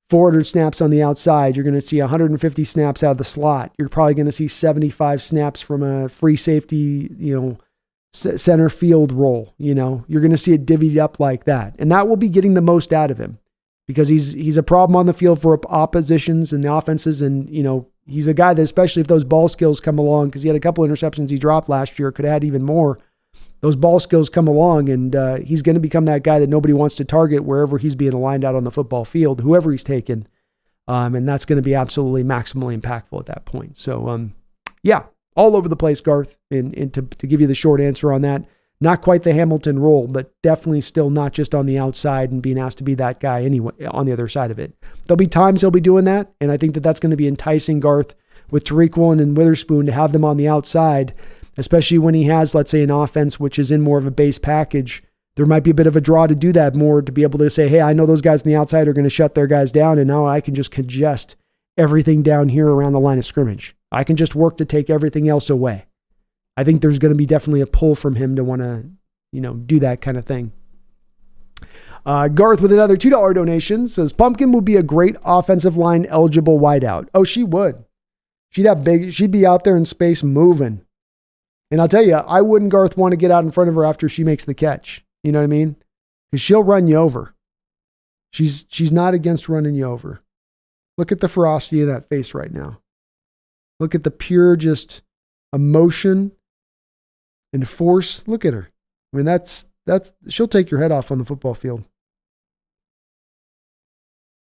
400 snaps on the outside. You're going to see 150 snaps out of the slot. You're probably going to see 75 snaps from a free safety, center field role. You're going to see it divvied up like that. And that will be getting the most out of him because he's a problem on the field for oppositions and the offenses. And, he's a guy that, especially if those ball skills come along, because he had a couple interceptions he dropped last year, could have had even more. Those ball skills come along, and he's going to become that guy that nobody wants to target wherever he's being aligned out on the football field, whoever he's taken. And that's going to be absolutely maximally impactful at that point. So, all over the place, Garth. And to give you the short answer on that, not quite the Hamilton role, but definitely still not just on the outside and being asked to be that guy anyway on the other side of it. There'll be times he'll be doing that, and I think that that's going to be enticing Garth with Tariq Woolen and Witherspoon to have them on the outside, especially when he has, let's say, an offense which is in more of a base package. There might be a bit of a draw to do that more, to be able to say, hey, I know those guys on the outside are going to shut their guys down, and now I can just congest everything down here around the line of scrimmage. I can just work to take everything else away. I think there's going to be definitely a pull from him to want to, do that kind of thing. Garth with another $2 donation says, Pumpkin would be a great offensive line eligible wideout. Oh, she would. She'd be out there in space moving. And I'll tell you, I wouldn't, Garth, want to get out in front of her after she makes the catch. You know what I mean? Because she'll run you over. She's not against running you over. Look at the ferocity of that face right now. Look at the pure just emotion and force. Look at her. I mean, that's she'll take your head off on the football field.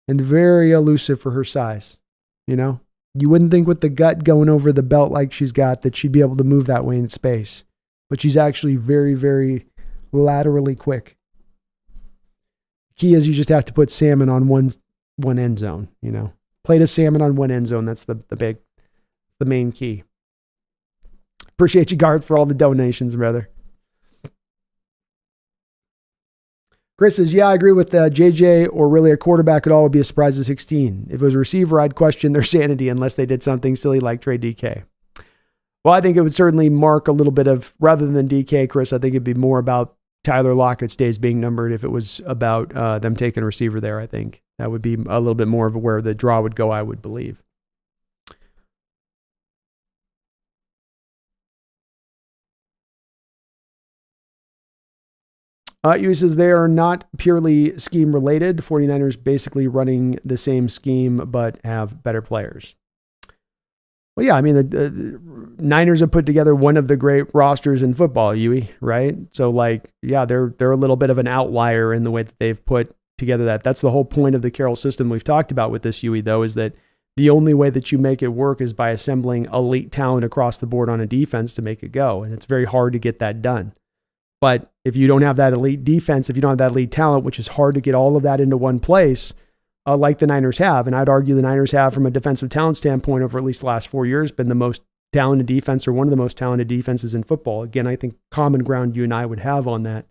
And very elusive for her size. You wouldn't think with the gut going over the belt like she's got that she'd be able to move that way in space. But she's actually very, very laterally quick. Key is you just have to put salmon on one end zone, Plate of salmon on one end zone. That's the main key. Appreciate you, Garth, for all the donations, brother. Chris says, I agree with JJ, or really a quarterback at all would be a surprise at 16. If it was a receiver, I'd question their sanity unless they did something silly like trade DK. Well, I think it would certainly mark a little bit of, rather than DK, Chris, I think it'd be more about Tyler Lockett's days being numbered if it was about them taking a receiver there, I think. That would be a little bit more of where the draw would go, I would believe. You says they are not purely scheme related. 49ers basically running the same scheme, but have better players. Well, yeah, I mean, the Niners have put together one of the great rosters in football, Huey, right? So, they're a little bit of an outlier in the way that they've put together that. That's the whole point of the Carroll system we've talked about with this, Huey, though, is that the only way that you make it work is by assembling elite talent across the board on a defense to make it go. And it's very hard to get that done. But if you don't have that elite defense, if you don't have that elite talent, which is hard to get all of that into one place, like the Niners have, and I'd argue the Niners have from a defensive talent standpoint over at least the last 4 years been the most talented defense or one of the most talented defenses in football. Again, I think common ground you and I would have on that.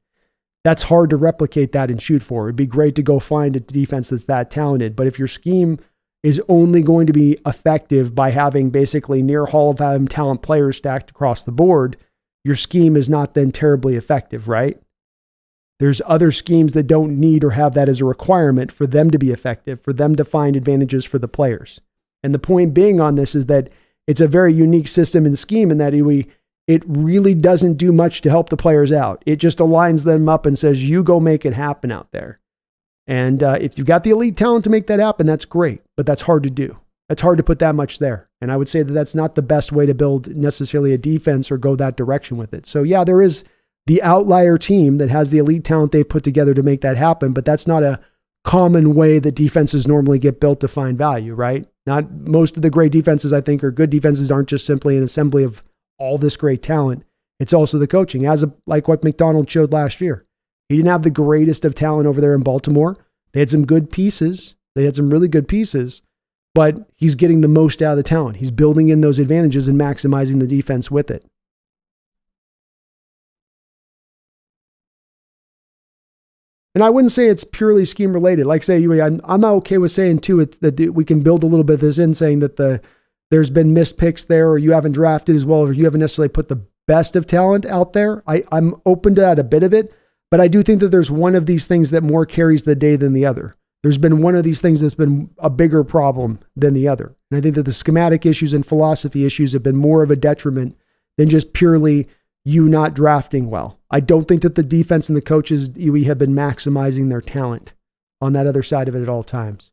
That's hard to replicate that and shoot for. It'd be great to go find a defense that's that talented. But if your scheme is only going to be effective by having basically near Hall of Fame talent players stacked across the board, your scheme is not then terribly effective, right? There's other schemes that don't need or have that as a requirement for them to be effective, for them to find advantages for the players. And the point being on this is that it's a very unique system and scheme in that it really doesn't do much to help the players out. It just aligns them up and says, you go make it happen out there. And if you've got the elite talent to make that happen, that's great, but that's hard to do. It's hard to put that much there. And I would say that that's not the best way to build necessarily a defense or go that direction with it. So yeah, there is the outlier team that has the elite talent they've put together to make that happen, but that's not a common way that defenses normally get built to find value, right? Not most of the great defenses, I think, or good defenses aren't just simply an assembly of all this great talent. It's also the coaching, like what McDonald showed last year. He didn't have the greatest of talent over there in Baltimore. They had some good pieces. They had some really good pieces, but he's getting the most out of the talent. He's building in those advantages and maximizing the defense with it. And I wouldn't say it's purely scheme related. Like say, I'm not okay with saying too, it's that we can build a little bit of this in saying that there's been missed picks there, or you haven't drafted as well, or you haven't necessarily put the best of talent out there. I'm open to that, a bit of it, but I do think that there's one of these things that more carries the day than the other. There's been one of these things that's been a bigger problem than the other. And I think that the schematic issues and philosophy issues have been more of a detriment than just purely, you not drafting well. I don't think that the defense and the coaches we have been maximizing their talent on that other side of it at all times.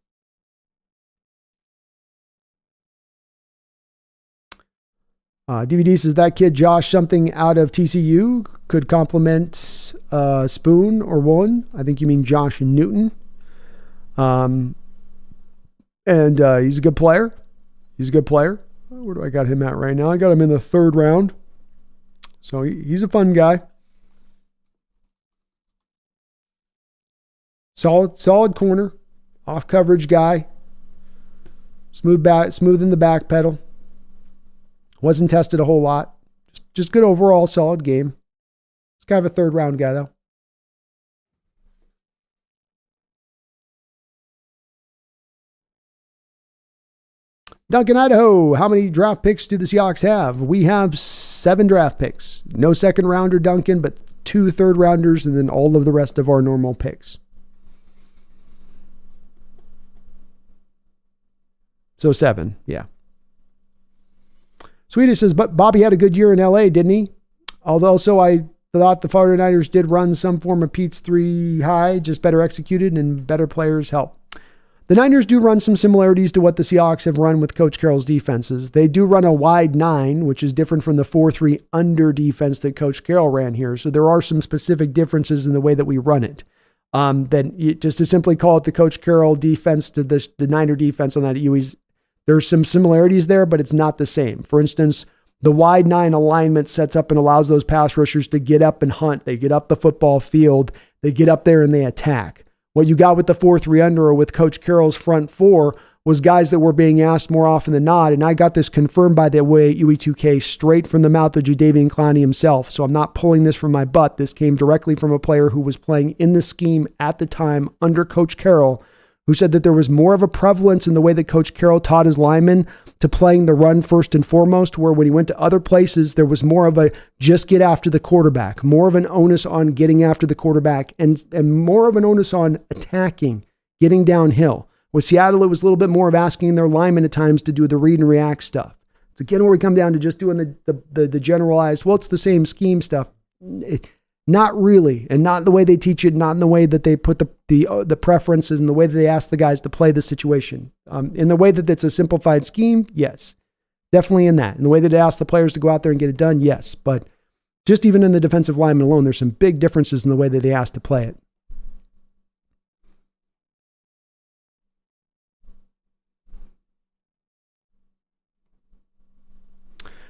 DVD says that kid Josh something out of TCU could complement Spoon or Woolen. I think you mean Josh Newton. And he's a good player. Where do I got him at right now? I got him in the 3rd round. So he's a fun guy. Solid corner, off coverage guy. Smooth in the back pedal. Wasn't tested a whole lot. Just good overall, solid game. He's kind of a 3rd round guy though. Duncan, Idaho, how many draft picks do the Seahawks have? We have 7 draft picks. No 2nd rounder, Duncan, but 2 3rd rounders, and then all of the rest of our normal picks. So 7, yeah. Swedish says, but Bobby had a good year in LA, didn't he? Although, so I thought the 49ers did run some form of Pete's 3 high, just better executed and better players help. The Niners do run some similarities to what the Seahawks have run with Coach Carroll's defenses. They do run a wide 9, which is different from the 4-3 under defense that Coach Carroll ran here. So there are some specific differences in the way that we run it. Just to simply call it the Coach Carroll defense to the Niner defense on that, there's some similarities there, but it's not the same. For instance, the wide 9 alignment sets up and allows those pass rushers to get up and hunt. They get up the football field. They get up there and they attack. What you got with the 4-3 under or with Coach Carroll's front 4 was guys that were being asked more often than not. And I got this confirmed by the way UE2K straight from the mouth of Jadeveon Clowney himself. So I'm not pulling this from my butt. This came directly from a player who was playing in the scheme at the time under Coach Carroll, who said that there was more of a prevalence in the way that Coach Carroll taught his linemen to playing the run first and foremost, where when he went to other places, there was more of a just get after the quarterback, more of an onus on getting after the quarterback, and more of an onus on attacking, getting downhill. With Seattle, it was a little bit more of asking their linemen at times to do the read and react stuff. It's again where we come down to just doing the generalized, well, it's the same scheme stuff. Not really, and not the way they teach it, not in the way that they put the preferences and the way that they ask the guys to play the situation. In the way that it's a simplified scheme, yes, definitely in that. In the way that they ask the players to go out there and get it done, yes. But just even in the defensive lineman alone, there's some big differences in the way that they ask to play it.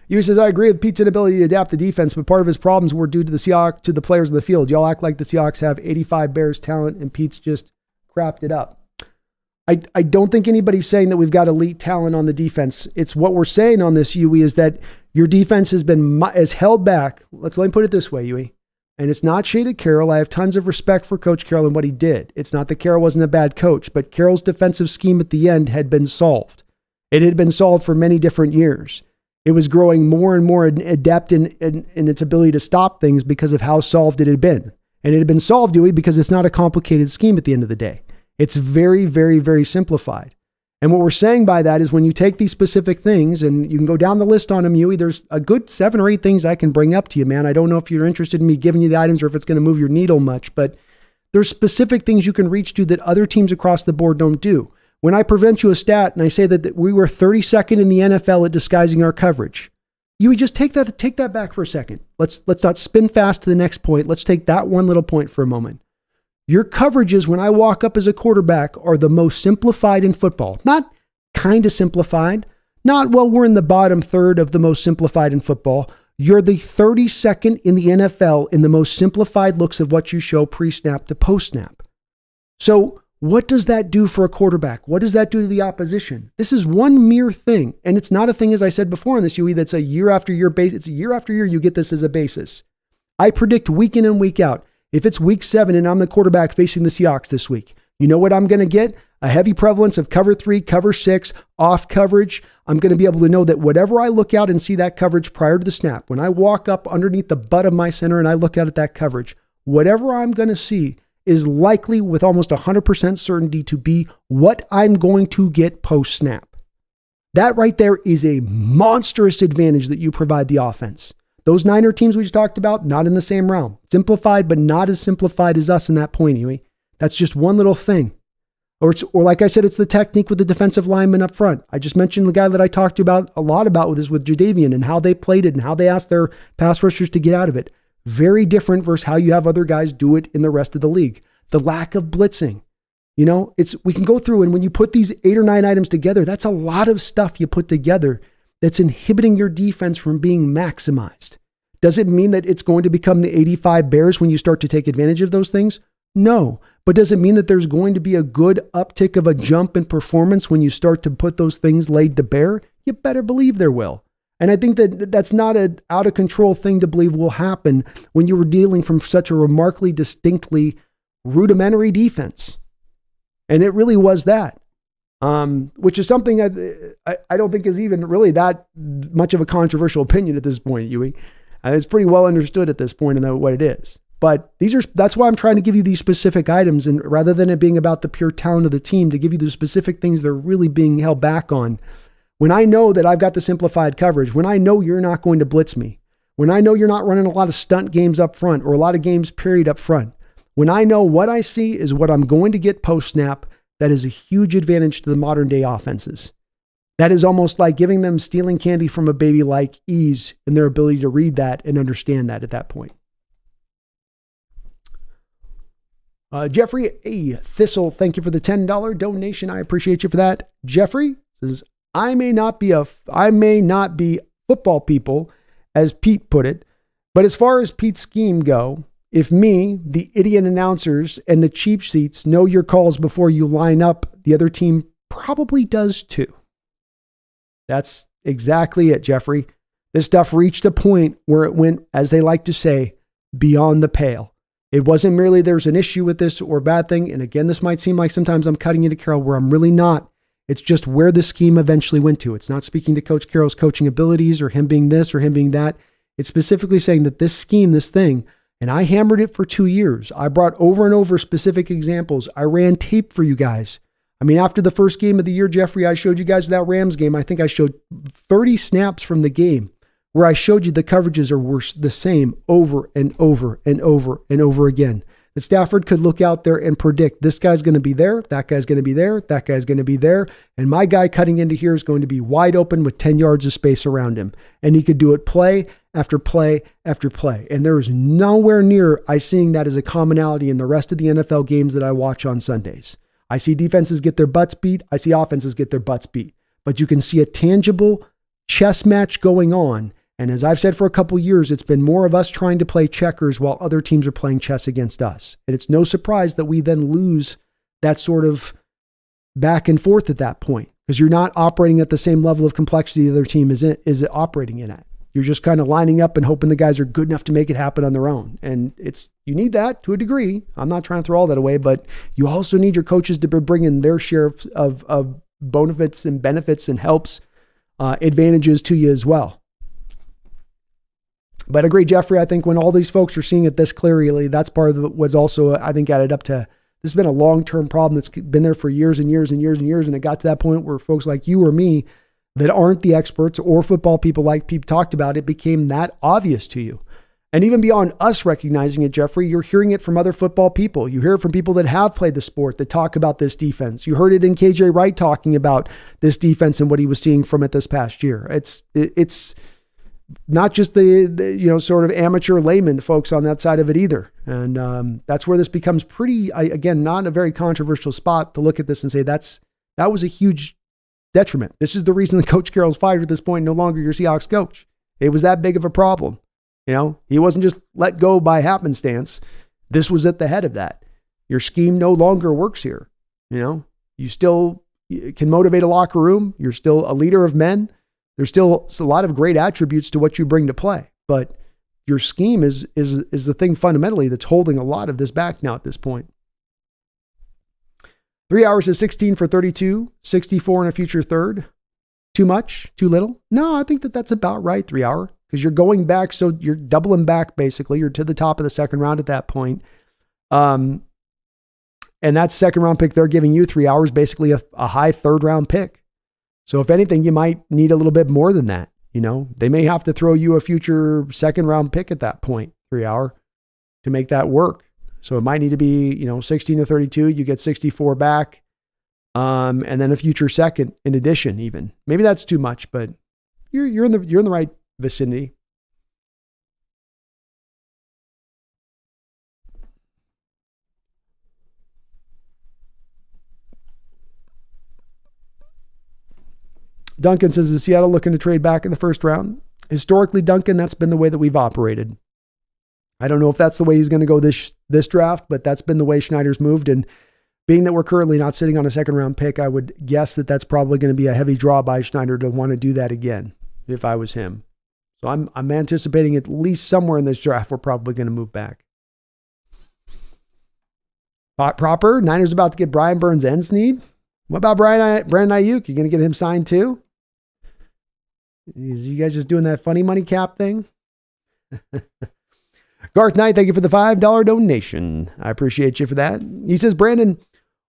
He says, I agree with Pete's inability to adapt the defense, but part of his problems were due to the Seahawks, to the players in the field. Y'all act like the Seahawks have 85 Bears talent and Pete's just crapped it up. I don't think anybody's saying that we've got elite talent on the defense. It's what we're saying on this, Yui, is that your defense has held back. Let me put it this way, Yui. And it's not shaded Carroll. I have tons of respect for Coach Carroll and what he did. It's not that Carroll wasn't a bad coach, but Carroll's defensive scheme at the end had been solved. It had been solved for many different years. It was growing more and more adept in its ability to stop things because of how solved it had been. And it had been solved, Dewey, because it's not a complicated scheme at the end of the day. It's very, very, very simplified. And what we're saying by that is when you take these specific things, and you can go down the list on them, Yui, there's a good 7 or 8 things I can bring up to you, man. I don't know if you're interested in me giving you the items or if it's going to move your needle much, but there's specific things you can reach to that other teams across the board don't do. When I present you a stat and I say that we were 32nd in the NFL at disguising our coverage, you would just take that back for a second. Let's not spin fast to the next point. Let's take that one little point for a moment. Your coverages when I walk up as a quarterback are the most simplified in football. Not kind of simplified. Not, well, we're in the bottom third of the most simplified in football. You're the 32nd in the NFL in the most simplified looks of what you show pre-snap to post-snap. So what does that do for a quarterback? What does that do to the opposition? This is one mere thing. And it's not a thing, as I said before in this, UE, that's a year after year base. It's a year after year you get this as a basis. I predict week in and week out. If it's week 7 and I'm the quarterback facing the Seahawks this week, you know what I'm going to get? A heavy prevalence of cover 3, cover 6, off coverage. I'm going to be able to know that whatever I look out and see that coverage prior to the snap, when I walk up underneath the butt of my center and I look out at that coverage, whatever I'm going to see is likely with almost 100% certainty to be what I'm going to get post-snap. That right there is a monstrous advantage that you provide the offense. Those Niner teams we just talked about, not in the same realm. Simplified, but not as simplified as us in that point, Huey. That's just one little thing. Or like I said, it's the technique with the defensive lineman up front. I just mentioned the guy that I talked to about a lot about with Jadeveon and how they played it and how they asked their pass rushers to get out of it. Very different versus how you have other guys do it in the rest of the league. The lack of blitzing. We can go through, and when you put these 8 or 9 items together, that's a lot of stuff you put together that's inhibiting your defense from being maximized. Does it mean that it's going to become the 85 Bears when you start to take advantage of those things? No. But does it mean that there's going to be a good uptick of a jump in performance when you start to put those things laid to bear? You better believe there will. And I think that that's not an out of control thing to believe will happen when you were dealing from such a remarkably distinctly rudimentary defense. And it really was that, which is something I don't think is even really that much of a controversial opinion at this point, Huey. It's pretty well understood at this point in what it is. But that's why I'm trying to give you these specific items, and rather than it being about the pure talent of the team, to give you the specific things they're really being held back on. When I know that I've got the simplified coverage, when I know you're not going to blitz me, when I know you're not running a lot of stunt games up front or a lot of games period up front, when I know what I see is what I'm going to get post-snap, that is a huge advantage to the modern day offenses. That is almost like giving them stealing candy from a baby like ease in their ability to read that and understand that at that point. Jeffrey A. Thistle, thank you for the $10 donation. I appreciate you for that. Jeffrey says, I may not be football people, as Pete put it, but as far as Pete's scheme go, if me, the idiot announcers, and the cheap seats know your calls before you line up, the other team probably does too. That's exactly it, Jeffrey. This stuff reached a point where it went, as they like to say, beyond the pale. It wasn't merely there's an issue with this or bad thing. And again, this might seem like sometimes I'm cutting into Carroll where I'm really not. It's just where the scheme eventually went to. It's not speaking to Coach Carroll's coaching abilities or him being this or him being that. It's specifically saying that this scheme, this thing, and I hammered it for 2 years. I brought over and over specific examples. I ran tape for you guys. I mean, after the first game of the year, Jeffrey, I showed you guys that Rams game. I think I showed 30 snaps from the game where I showed you the coverages are the same over and over and over and over again. That Stafford could look out there and predict this guy's going to be there, that guy's going to be there, that guy's going to be there, and my guy cutting into here is going to be wide open with 10 yards of space around him. And he could do it play after play after play. And there is nowhere near I seeing that as a commonality in the rest of the NFL games that I watch on Sundays. I see defenses get their butts beat. I see offenses get their butts beat. But you can see a tangible chess match going on. And as I've said for a couple years, it's been more of us trying to play checkers while other teams are playing chess against us. And it's no surprise that we then lose that sort of back and forth at that point, because you're not operating at the same level of complexity the other team is operating in at. You're just kind of lining up and hoping the guys are good enough to make it happen on their own. And you need that to a degree. I'm not trying to throw all that away, but you also need your coaches to bring in their share of benefits and helps, advantages to you as well. But I agree, Jeffrey, I think when all these folks are seeing it this clearly, that's part of what's also, I think, added up to, this has been a long-term problem that's been there for years and years and years and years. And it got to that point where folks like you or me that aren't the experts or football people like Pete talked about, it became that obvious to you. And even beyond us recognizing it, Jeffrey, you're hearing it from other football people. You hear it from people that have played the sport that talk about this defense. You heard it in KJ Wright talking about this defense and what he was seeing from it this past year. It's not just the sort of amateur layman folks on that side of it either. And that's where this becomes pretty, again, not a very controversial spot to look at this and say that was a huge detriment. This is the reason that Coach Carroll's fired at this point, no longer your Seahawks coach. It was that big of a problem. He wasn't just let go by happenstance. This was at the head of that. Your scheme no longer works here. You still can motivate a locker room. You're still a leader of men. There's still a lot of great attributes to what you bring to play, but your scheme is the thing fundamentally that's holding a lot of this back now at this point. 3 hours is 16 for 32, 64 in a future third. Too much? Too little? No, I think that's about right, 3 hour, because you're going back. So you're doubling back, basically. You're to the top of the second round at that point. And that second round pick they're giving you 3 hours, basically a high third round pick. So if anything, you might need a little bit more than that. They may have to throw you a future second round pick at that point, 3 hour, to make that work. So it might need to be, 16 to 32. You get 64 back. And then a future second in addition, even. Maybe that's too much, but you're in the right vicinity. Duncan says, is Seattle looking to trade back in the first round? Historically, Duncan, that's been the way that we've operated. I don't know if that's the way he's going to go this draft, but that's been the way Schneider's moved. And being that we're currently not sitting on a second round pick, I would guess that that's probably going to be a heavy draw by Schneider to want to do that again if I was him. So I'm anticipating at least somewhere in this draft, we're probably going to move back. Proper, Niners about to get Brian Burns and Snead. What about Brandon Ayuk? You going to get him signed too? Is you guys just doing that funny money cap thing? Garth Knight, thank you for the $5 donation. I appreciate you for that. He says, Brandon,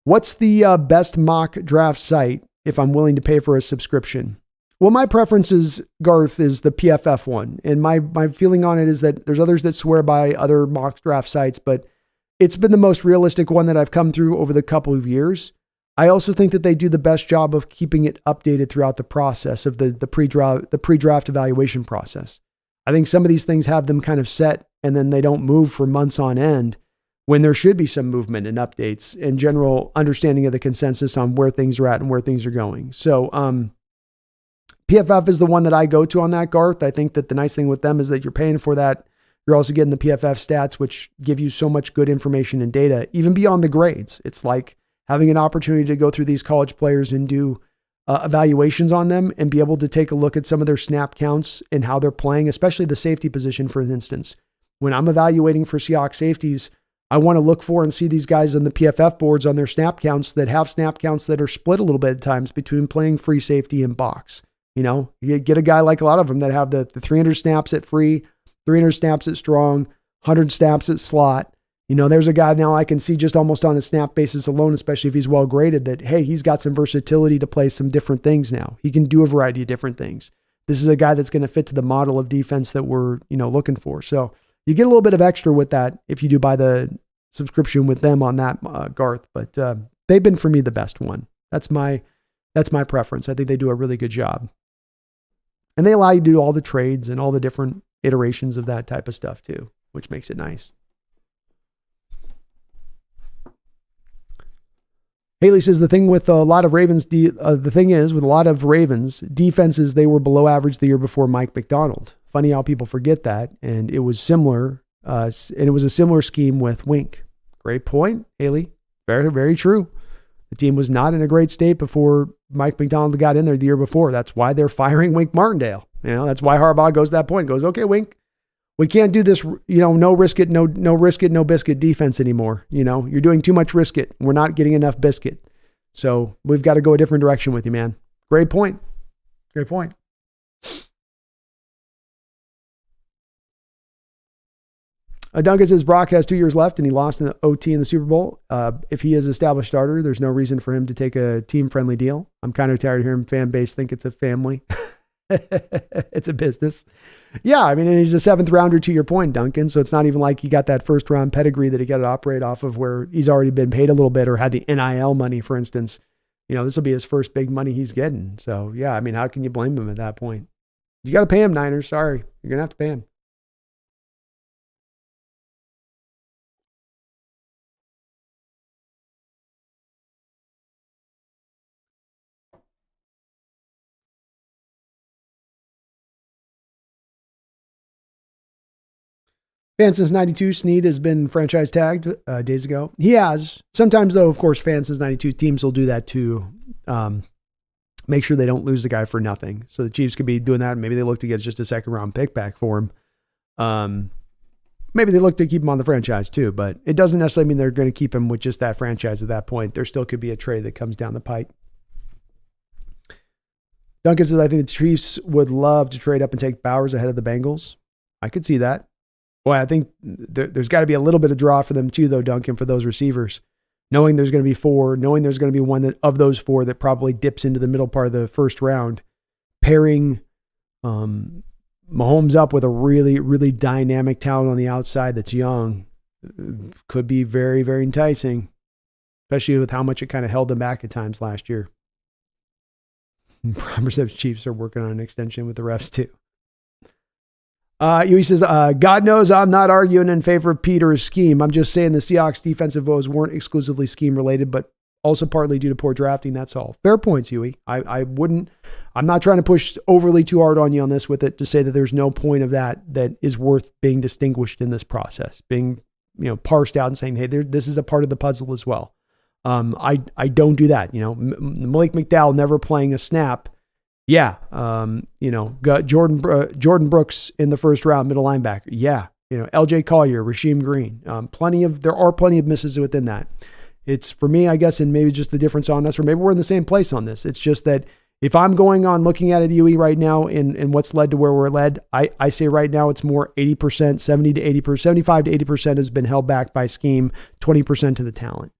what's the best mock draft site if I'm willing to pay for a subscription? Well, my preference is, Garth, is the PFF one. And my feeling on it is that there's others that swear by other mock draft sites, but it's been the most realistic one that I've come through over the couple of years. I also think that they do the best job of keeping it updated throughout the process of the pre-draft evaluation process. I think some of these things have them kind of set and then they don't move for months on end when there should be some movement and updates and general understanding of the consensus on where things are at and where things are going. So PFF is the one that I go to on that, Garth. I think that the nice thing with them is that you're paying for that. You're also getting the PFF stats, which give you so much good information and data, even beyond the grades. It's like having an opportunity to go through these college players and do evaluations on them and be able to take a look at some of their snap counts and how they're playing, especially the safety position, for instance. When I'm evaluating for Seahawks safeties, I want to look for and see these guys on the PFF boards on their snap counts that have snap counts that are split a little bit at times between playing free safety and box. You get a guy like a lot of them that have the 300 snaps at free, 300 snaps at strong, 100 snaps at slot. There's a guy now I can see just almost on a snap basis alone, especially if he's well graded, that, hey, he's got some versatility to play some different things now. He can do a variety of different things. This is a guy that's going to fit to the model of defense that we're, looking for. So you get a little bit of extra with that if you do buy the subscription with them on that, Garth. But they've been, for me, the best one. That's my preference. I think they do a really good job. And they allow you to do all the trades and all the different iterations of that type of stuff too, which makes it nice. Haley says the thing with a lot of Ravens, defenses, they were below average the year before Mike Macdonald. Funny how people forget that. And it was similar, and it was a similar scheme with Wink. Great point, Haley. Very, very true. The team was not in a great state before Mike Macdonald got in there the year before. That's why they're firing Wink Martindale. That's why Harbaugh goes to that point. Goes, okay, Wink, we can't do this, no risk it, no biscuit defense anymore. You're doing too much risk it. We're not getting enough biscuit. So we've got to go a different direction with you, man. Great point. Great point. Duncan says Brock has 2 years left and he lost in the OT in the Super Bowl. If he is an established starter, there's no reason for him to take a team-friendly deal. I'm kind of tired of hearing fan base think it's a family. It's a business. Yeah, and he's a 7th rounder to your point, Duncan. So it's not even like he got that first round pedigree that he got to operate off of where he's already been paid a little bit or had the NIL money, for instance. This will be his first big money he's getting. So yeah, how can you blame him at that point? You got to pay him, Niners. Sorry. You're going to have to pay him. Fan since 92, Snead has been franchise tagged days ago. He has. Sometimes, though, of course, fan since 92 teams will do that too. Make sure they don't lose the guy for nothing. So the Chiefs could be doing that. Maybe they look to get just a second round pick back for him. Maybe they look to keep him on the franchise too, but it doesn't necessarily mean they're going to keep him with just that franchise at that point. There still could be a trade that comes down the pike. Duncan says, I think the Chiefs would love to trade up and take Bowers ahead of the Bengals. I could see that. Well, I think there's got to be a little bit of draw for them too, though, Duncan, for those receivers. Knowing there's going to be 4, knowing there's going to be one of those 4 that probably dips into the middle part of the first round, pairing Mahomes up with a really, really dynamic talent on the outside that's young could be very, very enticing, especially with how much it kind of held them back at times last year. Perhaps Chiefs are working on an extension with the refs too. He says, God knows I'm not arguing in favor of Peter's scheme. I'm just saying the Seahawks defensive woes weren't exclusively scheme related, but also partly due to poor drafting. That's all. Fair points, Huey. I'm not trying to push overly too hard on you on this with it to say that there's no point of that is worth being distinguished in this process, being, parsed out and saying, hey, this is a part of the puzzle as well. I don't do that. Malik McDowell never playing a snap. Yeah. Got Jordan Brooks in the first round, middle linebacker. Yeah. LJ Collier, Rasheem Green. There are plenty of misses within that. It's for me, I guess, and maybe just the difference on us, or maybe we're in the same place on this. It's just that if I'm going on looking at it, UE right now and what's led to where we're led, I say right now it's more 80%, 70 to 80%, 75 to 80% has been held back by scheme, 20% to the talent.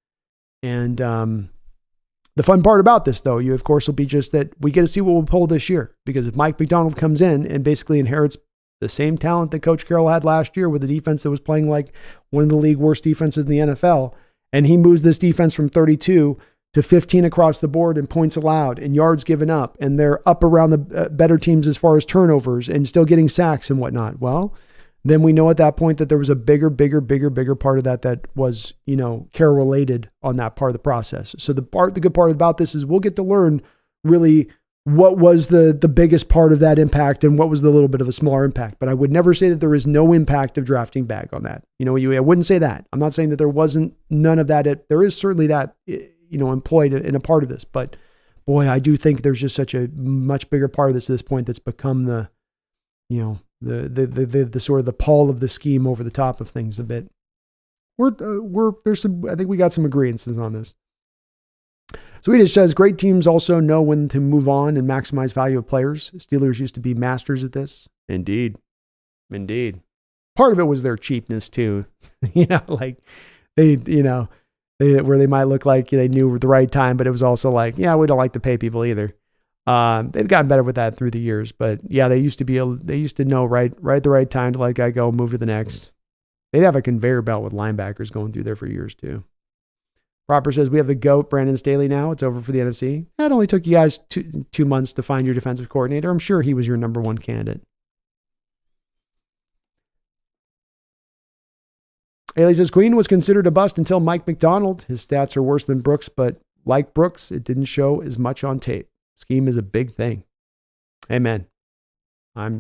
And the fun part about this, though, of course, will be just that we get to see what we'll pull this year. Because if Mike McDonald comes in and basically inherits the same talent that Coach Carroll had last year with a defense that was playing like one of the league worst defenses in the NFL, and he moves this defense from 32 to 15 across the board in points allowed and yards given up, and they're up around the better teams as far as turnovers and still getting sacks and whatnot. Well, then we know at that point that there was a bigger part of that was, Carroll related on that part of the process. So the good part about this is we'll get to learn really what was the biggest part of that impact and what was the little bit of a smaller impact. But I would never say that there is no impact of drafting back on that. I wouldn't say that. I'm not saying that there wasn't none of that. There is certainly that, employed in a part of this. But boy, I do think there's just such a much bigger part of this at this point that's become the sort of the pall of the scheme over the top of things a bit. I think we got some agreements on this. Swedish says, great teams also know when to move on and maximize value of players. Steelers used to be masters at this. Indeed. Part of it was their cheapness too. Like where they might look like they knew the right time, but it was also like, yeah, we don't like to pay people either. They've gotten better with that through the years, but yeah, they used to know right at the right time to let a guy go, move to the next. They'd have a conveyor belt with linebackers going through there for years too. Proper says, we have the GOAT, Brandon Staley now. It's over for the NFC. That only took you guys 2 months to find your defensive coordinator. I'm sure he was your number one candidate. Ailey says, Queen was considered a bust until Mike McDonald. His stats are worse than Brooks, but like Brooks, it didn't show as much on tape. Scheme is a big thing. Amen.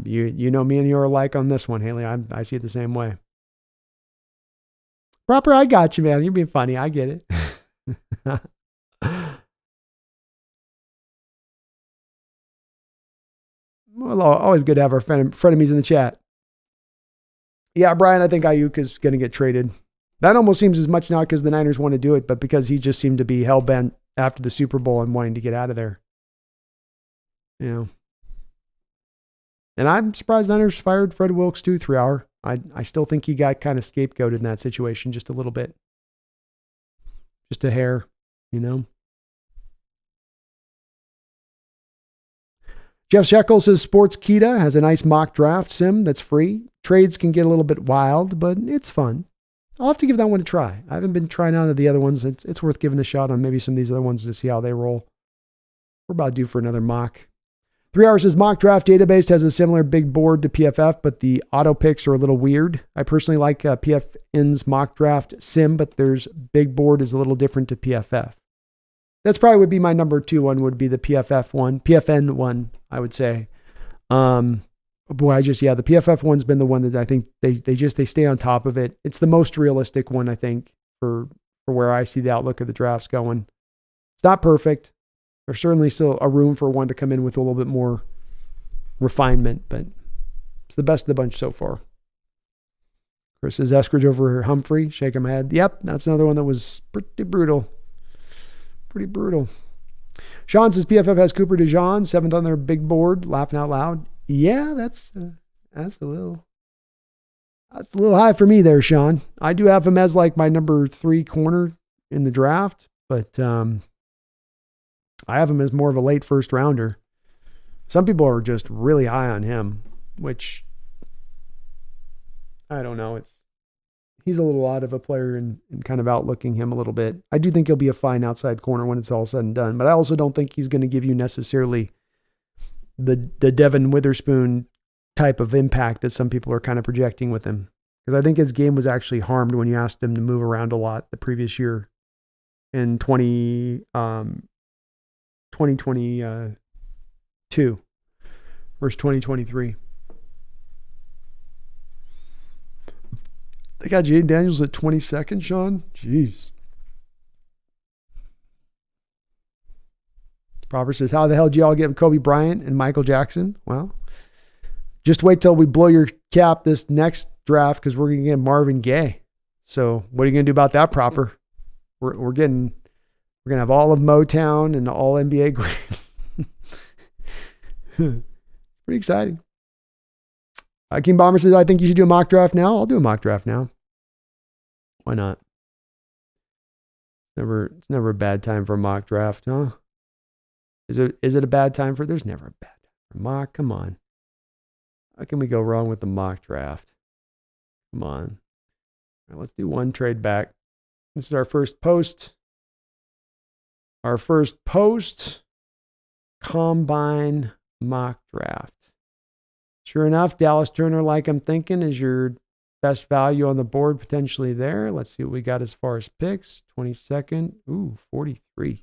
You know me and you are alike on this one, Haley. I see it the same way. Proper, I got you, man. You're being funny. I get it. Well, always good to have our frenemies in the chat. Yeah, Brian, I think Ayuk is going to get traded. That almost seems as much not because the Niners want to do it, but because he just seemed to be hell-bent after the Super Bowl and wanting to get out of there. And I'm surprised the Niners fired Fred Wilkes too, 3 hour. I still think he got kind of scapegoated in that situation just a little bit. Just a hair, Jeff Sheckles says Sports Kita has a nice mock draft sim that's free. Trades can get a little bit wild, but it's fun. I'll have to give that one a try. I haven't been trying out of the other ones. It's worth giving a shot on maybe some of these other ones to see how they roll. We're about due for another mock. 3 hours says mock draft database has a similar big board to PFF, but the auto picks are a little weird. I personally like PFN's mock draft sim, but there's big board is a little different to PFF. That's probably would be my number 2 one would be the PFN one, I would say. The PFF one's been the one that I think they stay on top of it. It's the most realistic one, I think, for where I see the outlook of the drafts going. It's not perfect. There's certainly still a room for one to come in with a little bit more refinement, but it's the best of the bunch so far. Chris says Eskridge over Humphrey, shaking my head. Yep, that's another one that was pretty brutal. Pretty brutal. Sean says PFF has Cooper DeJean, 7th on their big board, laughing out loud. Yeah, that's a little high for me there, Sean. I do have him as like my number 3 corner in the draft, but I have him as more of a late first rounder. Some people are just really high on him, which I don't know. He's a little odd of a player and kind of outlooking him a little bit. I do think he'll be a fine outside corner when it's all said and done, but I also don't think he's going to give you necessarily the Devin Witherspoon type of impact that some people are kind of projecting with him. Because I think his game was actually harmed when you asked him to move around a lot the previous year in 2022 versus 2023. They got Jaden Daniels at 22nd, Sean. Jeez. Robert says, how the hell did y'all get Kobe Bryant and Michael Jackson? Well, just wait till we blow your cap this next draft because we're going to get Marvin Gaye. So what are you going to do about that, Proper? We're going to have all of Motown and all NBA great. Pretty exciting. King Bomber says, I think you should do a mock draft now. I'll do a mock draft now. Why not? It's never a bad time for a mock draft, huh? Is it a bad time for? There's never a bad time for a mock. Come on. How can we go wrong with the mock draft? Come on. All right, let's do one trade back. This is our first post. Our first post combine mock draft. Sure enough, Dallas Turner, like I'm thinking, is your best value on the board potentially there. Let's see what we got as far as picks. 22nd. Ooh, 43.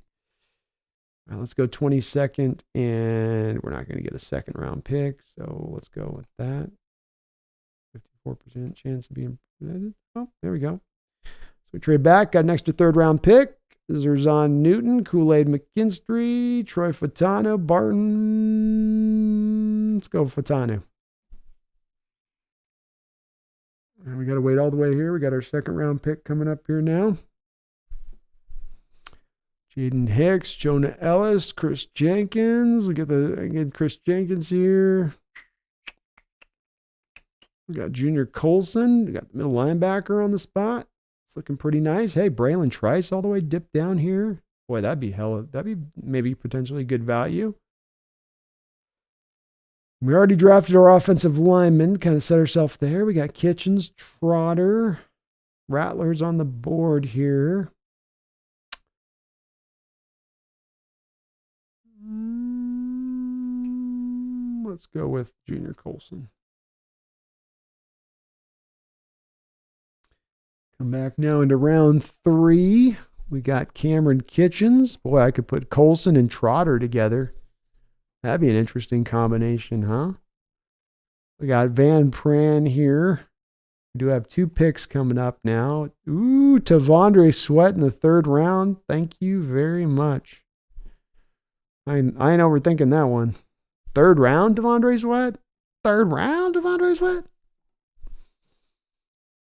All right, let's go 22nd, and we're not going to get a second round pick, so let's go with that. 54% chance of being presented. Oh, there we go. So we trade back, got an extra third round pick. Zerzan Newton, Kool-Aid McKinstry, Troy Fatano, Barton. Let's go Fatano. And we got to wait all the way here. We got our second round pick coming up here now. Jaden Hicks, Jonah Ellis, Chris Jenkins. I get Chris Jenkins here. We got Junior Colson. We got the middle linebacker on the spot. It's looking pretty nice. Hey, Braylon Trice all the way dipped down here. Boy, that'd be maybe potentially good value. We already drafted our offensive lineman, kind of set ourselves there. We got Kitchens, Trotter, Rattlers on the board here. Let's go with Junior Colson. Come back now into round 3. We got Cameron Kitchens. Boy, I could put Colson and Trotter together. That'd be an interesting combination, huh? We got Van Pran here. We do have 2 picks coming up now. Ooh, Tavondre Sweat in the 3rd round. Thank you very much. I ain't overthinking that one. 3rd round, Tavondre Sweat? 3rd round, Tavondre Sweat?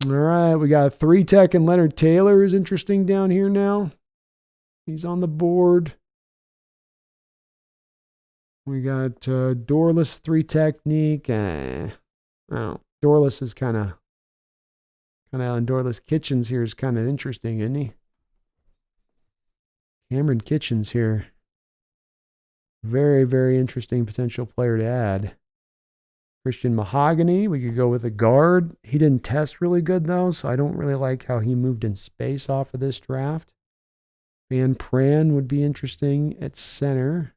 All right, we got 3 Tech and Leonard Taylor is interesting down here now. He's on the board. We got Dorless 3 Technique. Dorless is kind of on Dorless. Kitchens here is kind of interesting, isn't he? Cameron Kitchens here. Very, very interesting potential player to add. Christian Mahogany, we could go with a guard. He didn't test really good, though, so I don't really like how he moved in space off of this draft. Van Pran would be interesting at center.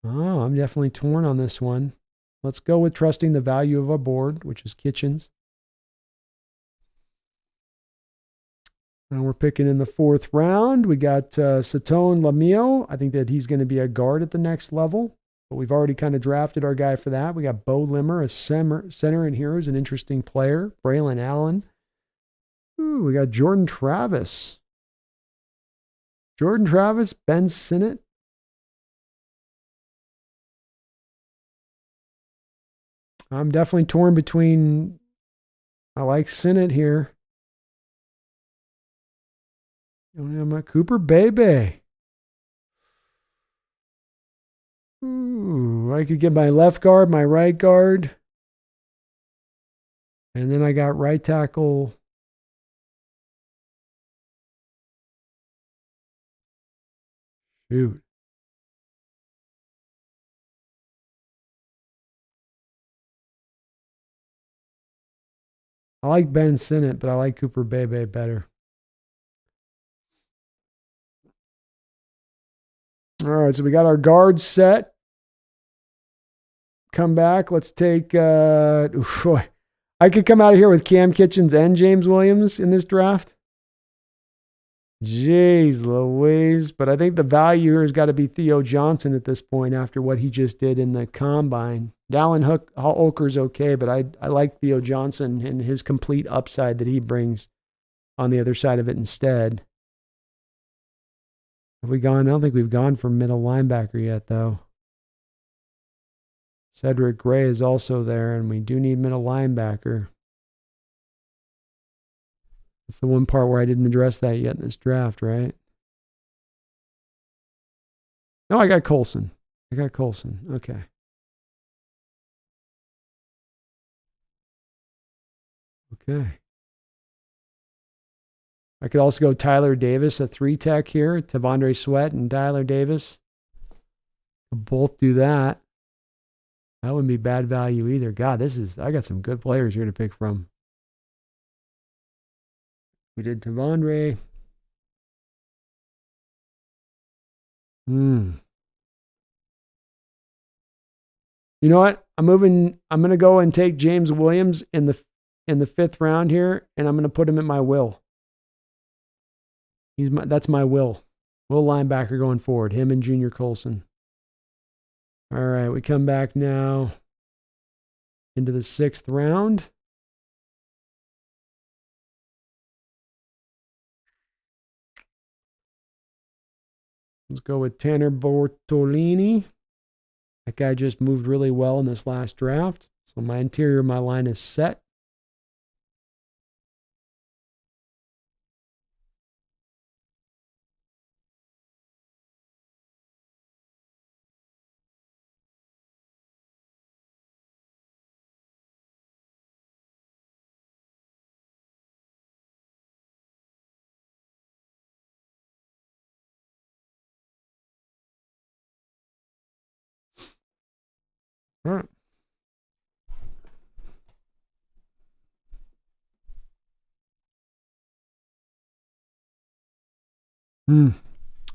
Oh, I'm definitely torn on this one. Let's go with trusting the value of our board, which is Kitchens. And we're picking in the 4th round. We got Satone Lamiel. I think that he's going to be a guard at the next level. But we've already kind of drafted our guy for that. We got Bo Limmer, a center in here, is an interesting player. Braylon Allen. Ooh, we got Jordan Travis. Ben Sinnott. I'm definitely torn between, I like Sinnott here. I'm a Cooper Bebe. Ooh, I could get my left guard, my right guard. And then I got right tackle. Shoot. I like Ben Sinnott, but I like Cooper Bebe better. All right, so we got our guards set. Come back. Let's take. I could come out of here with Cam Kitchens and James Williams in this draft. Jeez Louise. But I think the value here has got to be Theo Johnson at this point after what he just did in the combine. Dallin Holker's okay, but I like Theo Johnson and his complete upside that he brings on the other side of it instead. Have we gone? I don't think we've gone for middle linebacker yet, though. Cedric Gray is also there, and we do need middle linebacker. That's the one part where I didn't address that yet in this draft, right? No, I got Colson. Okay. Okay. I could also go Tyler Davis, a 3-tech here. Tavondre Sweat and Tyler Davis. Both do that. That wouldn't be bad value either. God, I got some good players here to pick from. We did Tavondre. You know what? I'm going to go and take James Williams in the 5th round here, and I'm going to put him at my will. That's my will. Will linebacker going forward. Him and Junior Colson. All right, we come back now into the 6th round. Let's go with Tanner Bortolini. That guy just moved really well in this last draft. So my interior of my line is set. All right. Another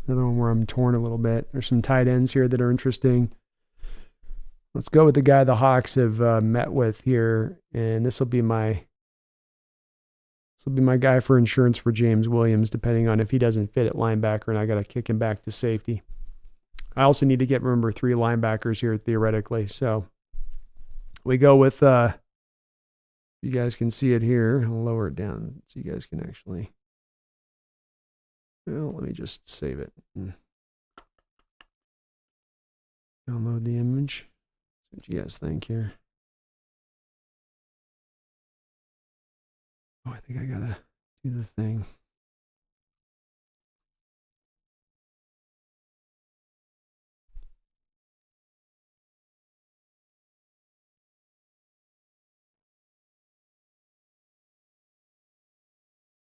one where I'm torn a little bit. There's some tight ends here that are interesting. Let's go with the guy the Hawks have met with here, and this will be my guy for insurance for James Williams, depending on if he doesn't fit at linebacker, and I got to kick him back to safety. I also need to remember 3 linebackers here theoretically. So we go with, you guys can see it here. I'll lower it down so you guys can actually. Well, let me just save it. Download the image. What do you guys think here? Oh, I think I gotta do the thing.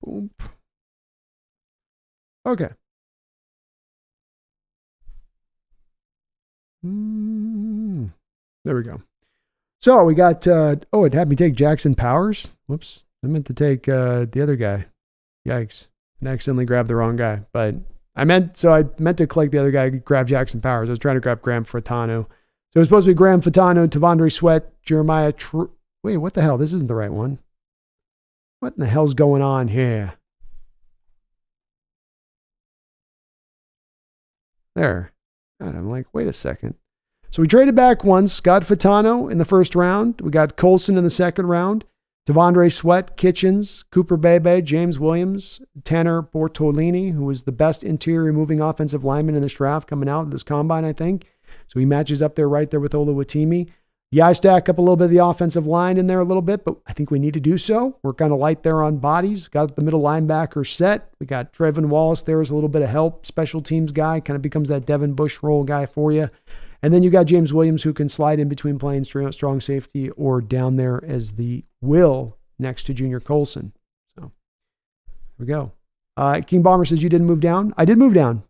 Boom. Okay. There we go. So we got, it had me take Jackson Powers. Whoops. I meant to take the other guy. Yikes. And accidentally grabbed the wrong guy. But I meant to click the other guy, grab Jackson Powers. I was trying to grab Graham Fratano. So it was supposed to be Graham Fratano, Tavondre Sweat, Jeremiah Wait, what the hell? This isn't the right one. What in the hell's going on here? There. God, I'm like, wait a second. So we traded back once. Got Fratano in the 1st round. We got Colson in the 2nd round. Tavondre Sweat, Kitchens, Cooper Bebe, James Williams, Tanner Bortolini, who was the best interior moving offensive lineman in this draft coming out of this combine, I think. So he matches up there right there with Oluwatimi. Yeah, I stack up a little bit of the offensive line in there a little bit, but I think we need to do so. We're kind of light there on bodies. Got the middle linebacker set. We got Trevin Wallace there as a little bit of help. Special teams guy, kind of becomes that Devin Bush role guy for you. And then you got James Williams, who can slide in between playing strong safety or down there as the will next to Junior Colson. So there we go. King Bomber says you didn't move down. I did move down.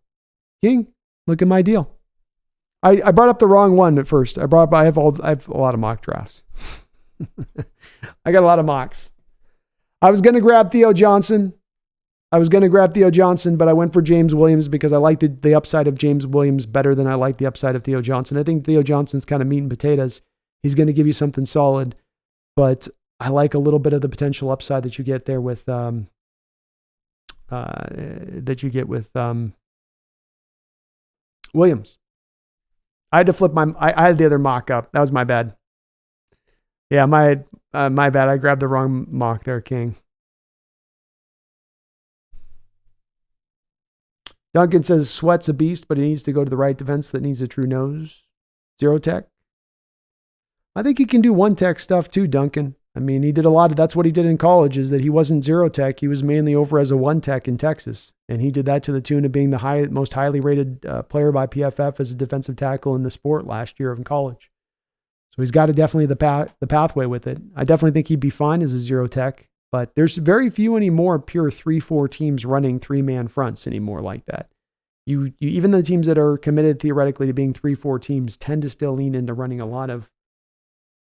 King, look at my deal. I brought up the wrong one at first. I have a lot of mock drafts. I got a lot of mocks. I was going to grab Theo Johnson. But I went for James Williams because I like the upside of James Williams better than I like the upside of Theo Johnson. I think Theo Johnson's kind of meat and potatoes. He's going to give you something solid, but I like a little bit of the potential upside that you get there with Williams. I had to flip I had the other mock up. That was my bad. Yeah, my bad. I grabbed the wrong mock there, King. Duncan says Sweat's a beast, but he needs to go to the right defense that needs a true nose. Zero tech. I think he can do one tech stuff too, Duncan. I mean, he did a lot of, that's what he did in college, is that he wasn't zero tech. He was mainly over as a one tech in Texas. And he did that to the tune of being the most highly rated player by PFF as a defensive tackle in the sport last year in college. So he's got definitely the pathway with it. I definitely think he'd be fine as a zero tech, but there's very few anymore pure 3-4 teams running 3-man fronts anymore like that. You even the teams that are committed theoretically to being 3-4 teams tend to still lean into running a lot of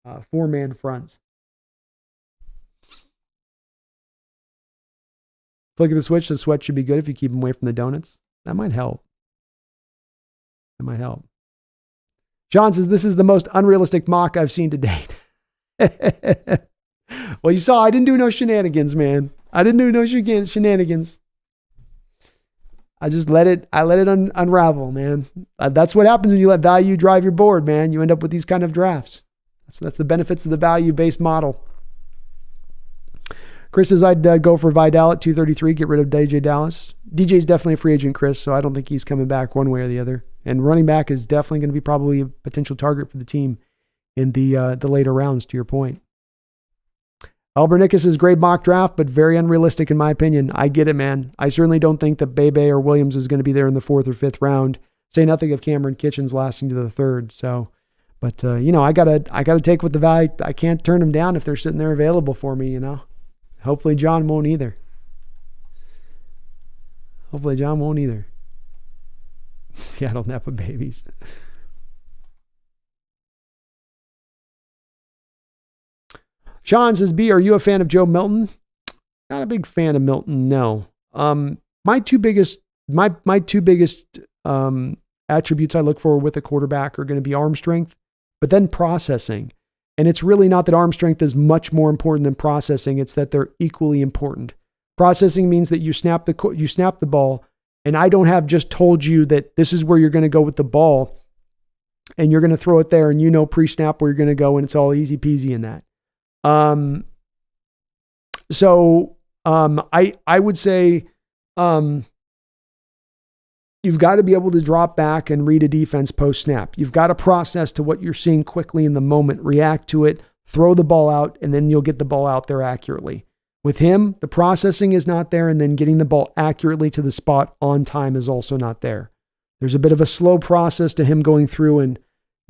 4-man fronts. Flick of the switch should be good if you keep him away from the donuts. That might help. John says, this is the most unrealistic mock I've seen to date. Well, you saw I didn't do no shenanigans, man. I didn't do no shenanigans. I just let it unravel, man. That's what happens when you let value drive your board, man. You end up with these kind of drafts. That's the benefits of the value-based model. Chris says, I'd go for Vidal at 233, get rid of DJ Dallas. DJ's definitely a free agent, Chris, so I don't think he's coming back one way or the other. And running back is definitely going to be probably a potential target for the team in the later rounds, to your point. Albernicus is great mock draft, but very unrealistic in my opinion. I get it, man. I certainly don't think that Bebe or Williams is going to be there in the 4th or 5th round. Say nothing of Cameron Kitchens lasting to the 3rd. So, but I gotta take with the value. I can't turn them down if they're sitting there available for me. Hopefully John won't either. Seattle Napa babies. Sean says, B, are you a fan of Joe Milton? Not a big fan of Milton, no. My two biggest attributes I look for with a quarterback are going to be arm strength, but then processing. And it's really not that arm strength is much more important than processing. It's that they're equally important. Processing means that you snap the ball, and I don't have just told you that this is where you're going to go with the ball, and you're going to throw it there, and pre-snap where you're going to go, and it's all easy peasy in that. I would say you've got to be able to drop back and read a defense post snap. You've got to process to what you're seeing quickly in the moment, react to it, throw the ball out, and then you'll get the ball out there accurately. With him, the processing is not there, and then getting the ball accurately to the spot on time is also not there. There's a bit of a slow process to him going through and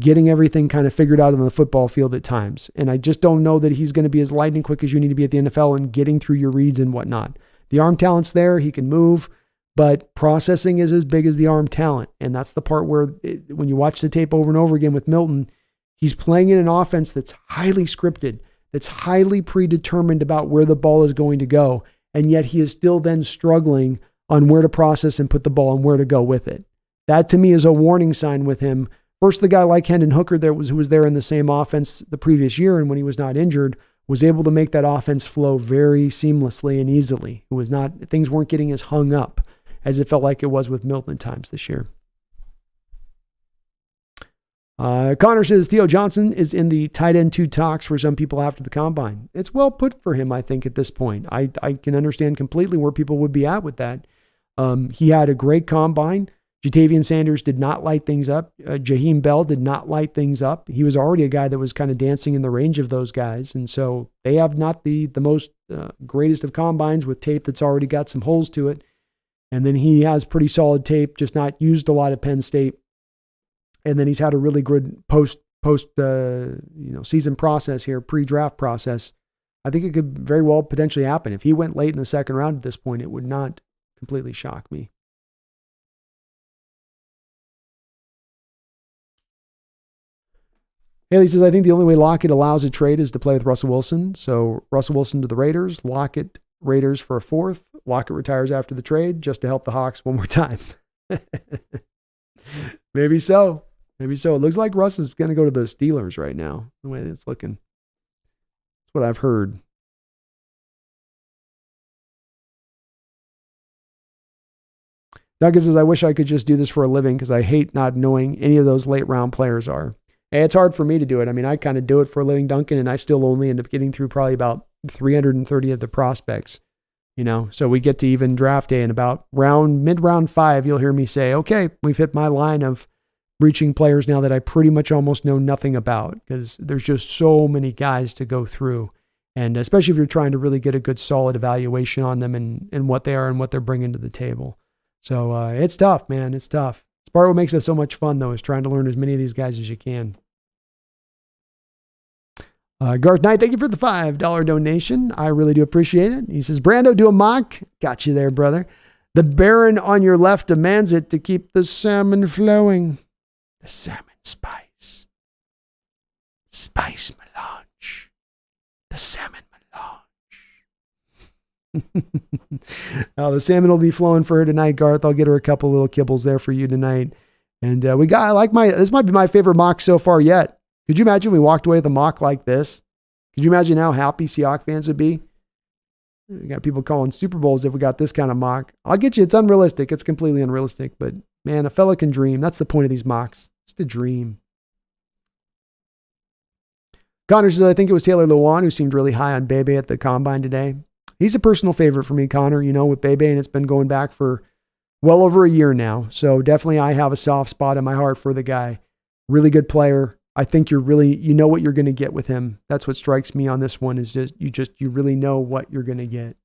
getting everything kind of figured out on the football field at times. And I just don't know that he's going to be as lightning quick as you need to be at the NFL and getting through your reads and whatnot. The arm talent's there. He can move, but processing is as big as the arm talent. And that's the part where when you watch the tape over and over again with Milton, he's playing in an offense that's highly scripted, that's highly predetermined about where the ball is going to go. And yet he is still then struggling on where to process and put the ball and where to go with it. That to me is a warning sign with him. First, the guy like Hendon Hooker who was there in the same offense the previous year, and when he was not injured, was able to make that offense flow very seamlessly and easily. Things weren't getting as hung up as it felt like it was with Milton times this year. Connor says Theo Johnson is in the tight end 2 talks for some people after the combine. It's well put for him, I think, at this point. I can understand completely where people would be at with that. He had a great combine. Jatavian Sanders did not light things up. Jaheim Bell did not light things up. He was already a guy that was kind of dancing in the range of those guys. And so they have not the most greatest of combines with tape that's already got some holes to it. And then he has pretty solid tape, just not used a lot at Penn State. And then he's had a really good post season process here, pre-draft process. I think it could very well potentially happen. If he went late in the 2nd round at this point, it would not completely shock me. Haley says, I think the only way Lockett allows a trade is to play with Russell Wilson. So Russell Wilson to the Raiders, Lockett Raiders for a fourth. Lockett retires after the trade just to help the Hawks one more time. Maybe so. Maybe so. It looks like Russ is going to go to the Steelers right now, the way it's looking. That's what I've heard. Duncan says, I wish I could just do this for a living because I hate not knowing any of those late round players are. And it's hard for me to do it. I mean, I kind of do it for a living, Duncan, and I still only end up getting through probably about 330 of the prospects. So we get to even draft day and about mid-round 5, you'll hear me say, okay, we've hit my line of reaching players now that I pretty much almost know nothing about because there's just so many guys to go through. And especially if you're trying to really get a good solid evaluation on them and what they are and what they're bringing to the table. So it's tough, man. It's tough. It's part of what makes it so much fun, though, is trying to learn as many of these guys as you can. Garth Knight, thank you for the $5 donation. I really do appreciate it. He says, Brando, do a mock. Got you there, brother. The Baron on your left demands it to keep the salmon flowing. The salmon spice. Spice melange. The salmon melange. The salmon will be flowing for her tonight, Garth. I'll get her a couple little kibbles there for you tonight. And this might be my favorite mock so far yet. Could you imagine we walked away with a mock like this? Could you imagine how happy Seahawks fans would be? We got people calling Super Bowls if we got this kind of mock. I'll get you. It's unrealistic. It's completely unrealistic. But, man, a fella can dream. That's the point of these mocks. It's the dream. Connor says, I think it was Taylor Lewan who seemed really high on Bebe at the Combine today. He's a personal favorite for me, Connor, with Bebe, and it's been going back for well over a year now. So definitely I have a soft spot in my heart for the guy. Really good player. I think you know what you're going to get with him. That's what strikes me on this one is you really know what you're going to get.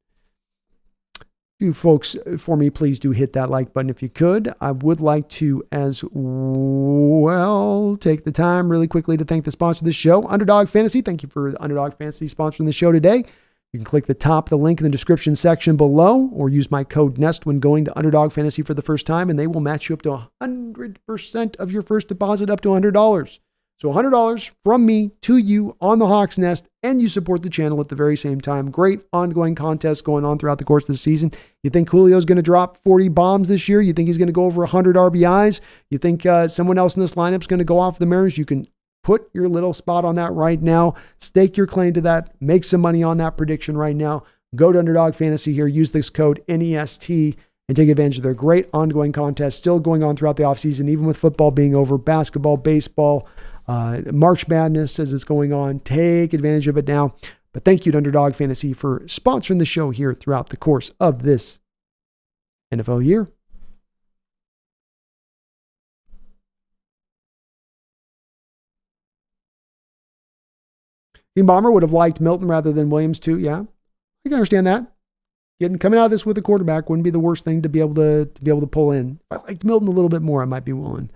You folks, for me, please do hit that like button if you could. I would like to as well take the time really quickly to thank the sponsor of the show, Underdog Fantasy. Thank you for Underdog Fantasy sponsoring the show today. You can click the link in the description section below or use my code NEST when going to Underdog Fantasy for the first time, and they will match you up to 100% of your first deposit up to $100. So $100 from me to you on the Hawks Nest, and you support the channel at the very same time. Great ongoing contests going on throughout the course of the season. You think Julio's going to drop 40 bombs this year? You think he's going to go over 100 RBIs? You think someone else in this lineup is going to go off the Mariners? You can put your little spot on that right now. Stake your claim to that. Make some money on that prediction right now. Go to Underdog Fantasy here. Use this code NEST and take advantage of their great ongoing contests still going on throughout the offseason, even with football being over, basketball, baseball, March Madness as it's going on. Take advantage of it now. But thank you to Underdog Fantasy for sponsoring the show here throughout the course of this NFL year. Team Bomber would have liked Milton rather than Williams too. Yeah, I can understand that. Coming out of this with a quarterback wouldn't be the worst thing to be able to pull in. If I liked Milton a little bit more, I might be willing.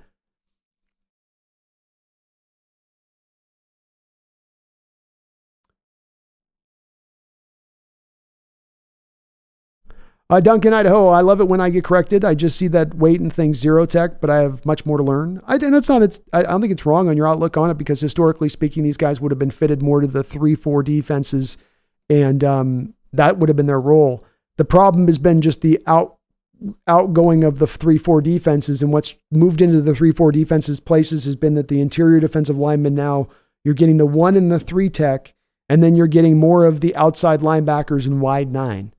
Duncan, Idaho, I love it when I get corrected. I just see that weight and things zero tech, but I have much more to learn. I don't think it's wrong on your outlook on it because historically speaking, these guys would have been fitted more to the 3-4 defenses, and that would have been their role. The problem has been just the outgoing of the 3-4 defenses, and what's moved into the 3-4 defenses places has been that the interior defensive linemen now, you're getting the 1 and the 3 tech, and then you're getting more of the outside linebackers and wide 9.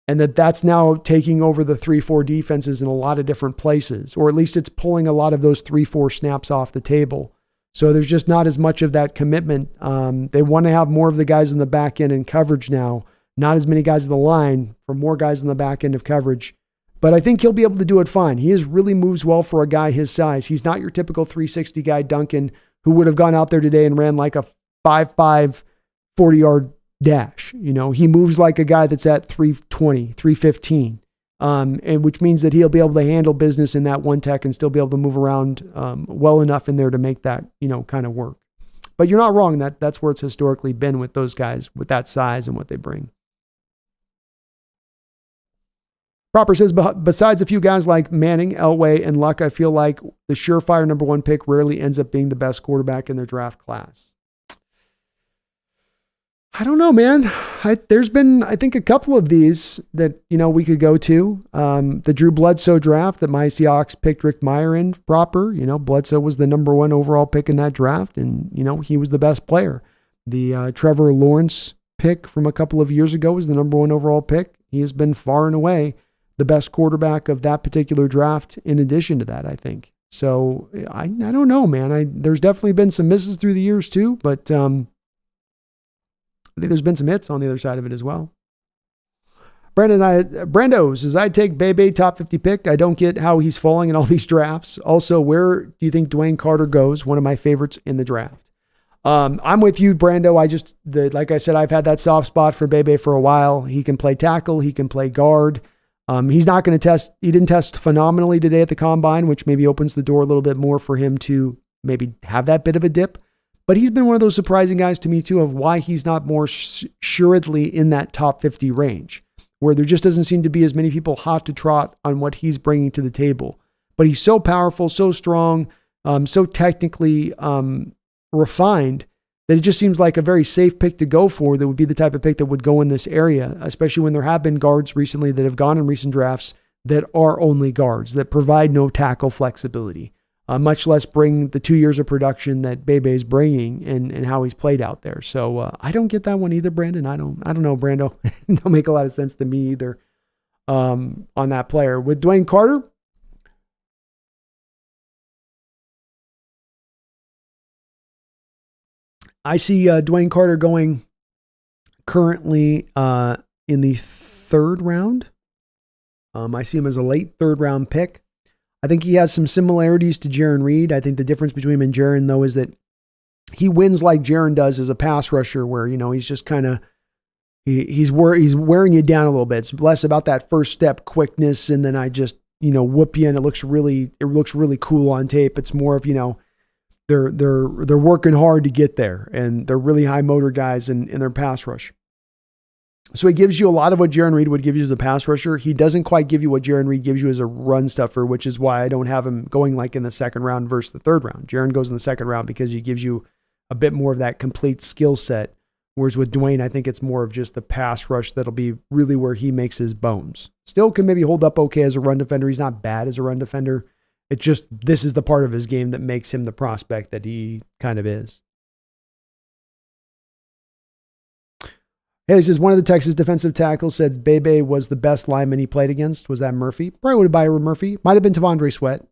And that's now taking over the 3-4 defenses in a lot of different places, or at least it's pulling a lot of those 3-4 snaps off the table. So there's just not as much of that commitment. They want to have more of the guys in the back end in coverage now, not as many guys in the line for more guys in the back end of coverage. But I think he'll be able to do it fine. He really moves well for a guy his size. He's not your typical 360 guy, Duncan, who would have gone out there today and ran like a 5.5, 40-yard dash. He moves like a guy that's at 320, 315, and which means that he'll be able to handle business in that one tech and still be able to move around well enough in there to make that, kind of work. But you're not wrong. That's where it's historically been with those guys with that size and what they bring. Proper says, besides a few guys like Manning, Elway, and Luck, I feel like the surefire number one pick rarely ends up being the best quarterback in their draft class. I don't know, man. There's been, I think, a couple of these that, we could go to. The Drew Bledsoe draft that my Seahawks picked Rick Meyer in proper. Bledsoe was the number one overall pick in that draft, and, he was the best player. The Trevor Lawrence pick from a couple of years ago was the number one overall pick. He has been far and away the best quarterback of that particular draft in addition to that, I think. So I don't know, man. There's definitely been some misses through the years too, but I think there's been some hits on the other side of it as well. Brando says, I'd take Bebe top 50 pick. I don't get how he's falling in all these drafts. Also, where do you think Dwayne Carter goes? One of my favorites in the draft. I'm with you, Brando. Like I said, I've had that soft spot for Bebe for a while. He can play tackle. He can play guard. He's not going to test. He didn't test phenomenally today at the combine, which maybe opens the door a little bit more for him to maybe have that bit of a dip. But he's been one of those surprising guys to me too, of why he's not more assuredly in that top 50 range, where there just doesn't seem to be as many people hot to trot on what he's bringing to the table. But he's so powerful, so strong, so technically refined, that it just seems like a very safe pick to go for. That would be the type of pick that would go in this area, especially when there have been guards recently that have gone in recent drafts that are only guards, that provide no tackle flexibility, much less bring the 2 years of production that Bebe is bringing and how he's played out there. So I don't get that one either, Brandon. I don't know, Brando. Don't make a lot of sense to me either on that player. With Dwayne Carter, I see Dwayne Carter going currently in the third round. I see him as a late third round pick. I think he has some similarities to Jaron Reed. I think the difference between him and Jaron, though, is that he wins like Jaron does as a pass rusher, where, he's just kind of, he's wearing you down a little bit. It's less about that first step quickness, and then I just, whoop you, and it looks really cool on tape. It's more of, they're working hard to get there, and they're really high motor guys in their pass rush. So he gives you a lot of what Jaron Reed would give you as a pass rusher. He doesn't quite give you what Jaron Reed gives you as a run stuffer, which is why I don't have him going like in the second round versus the third round. Jaron goes in the second round because he gives you a bit more of that complete skill set. Whereas with Dwayne, I think it's more of just the pass rush that'll be really where he makes his bones. Still can maybe hold up okay as a run defender. He's not bad as a run defender. It's just, this is the part of his game that makes him the prospect that he kind of is. Haley says, one of the Texas defensive tackles said Bebe was the best lineman he played against. Was that Murphy? Probably would have Byron Murphy. Might have been Tavondre Sweat.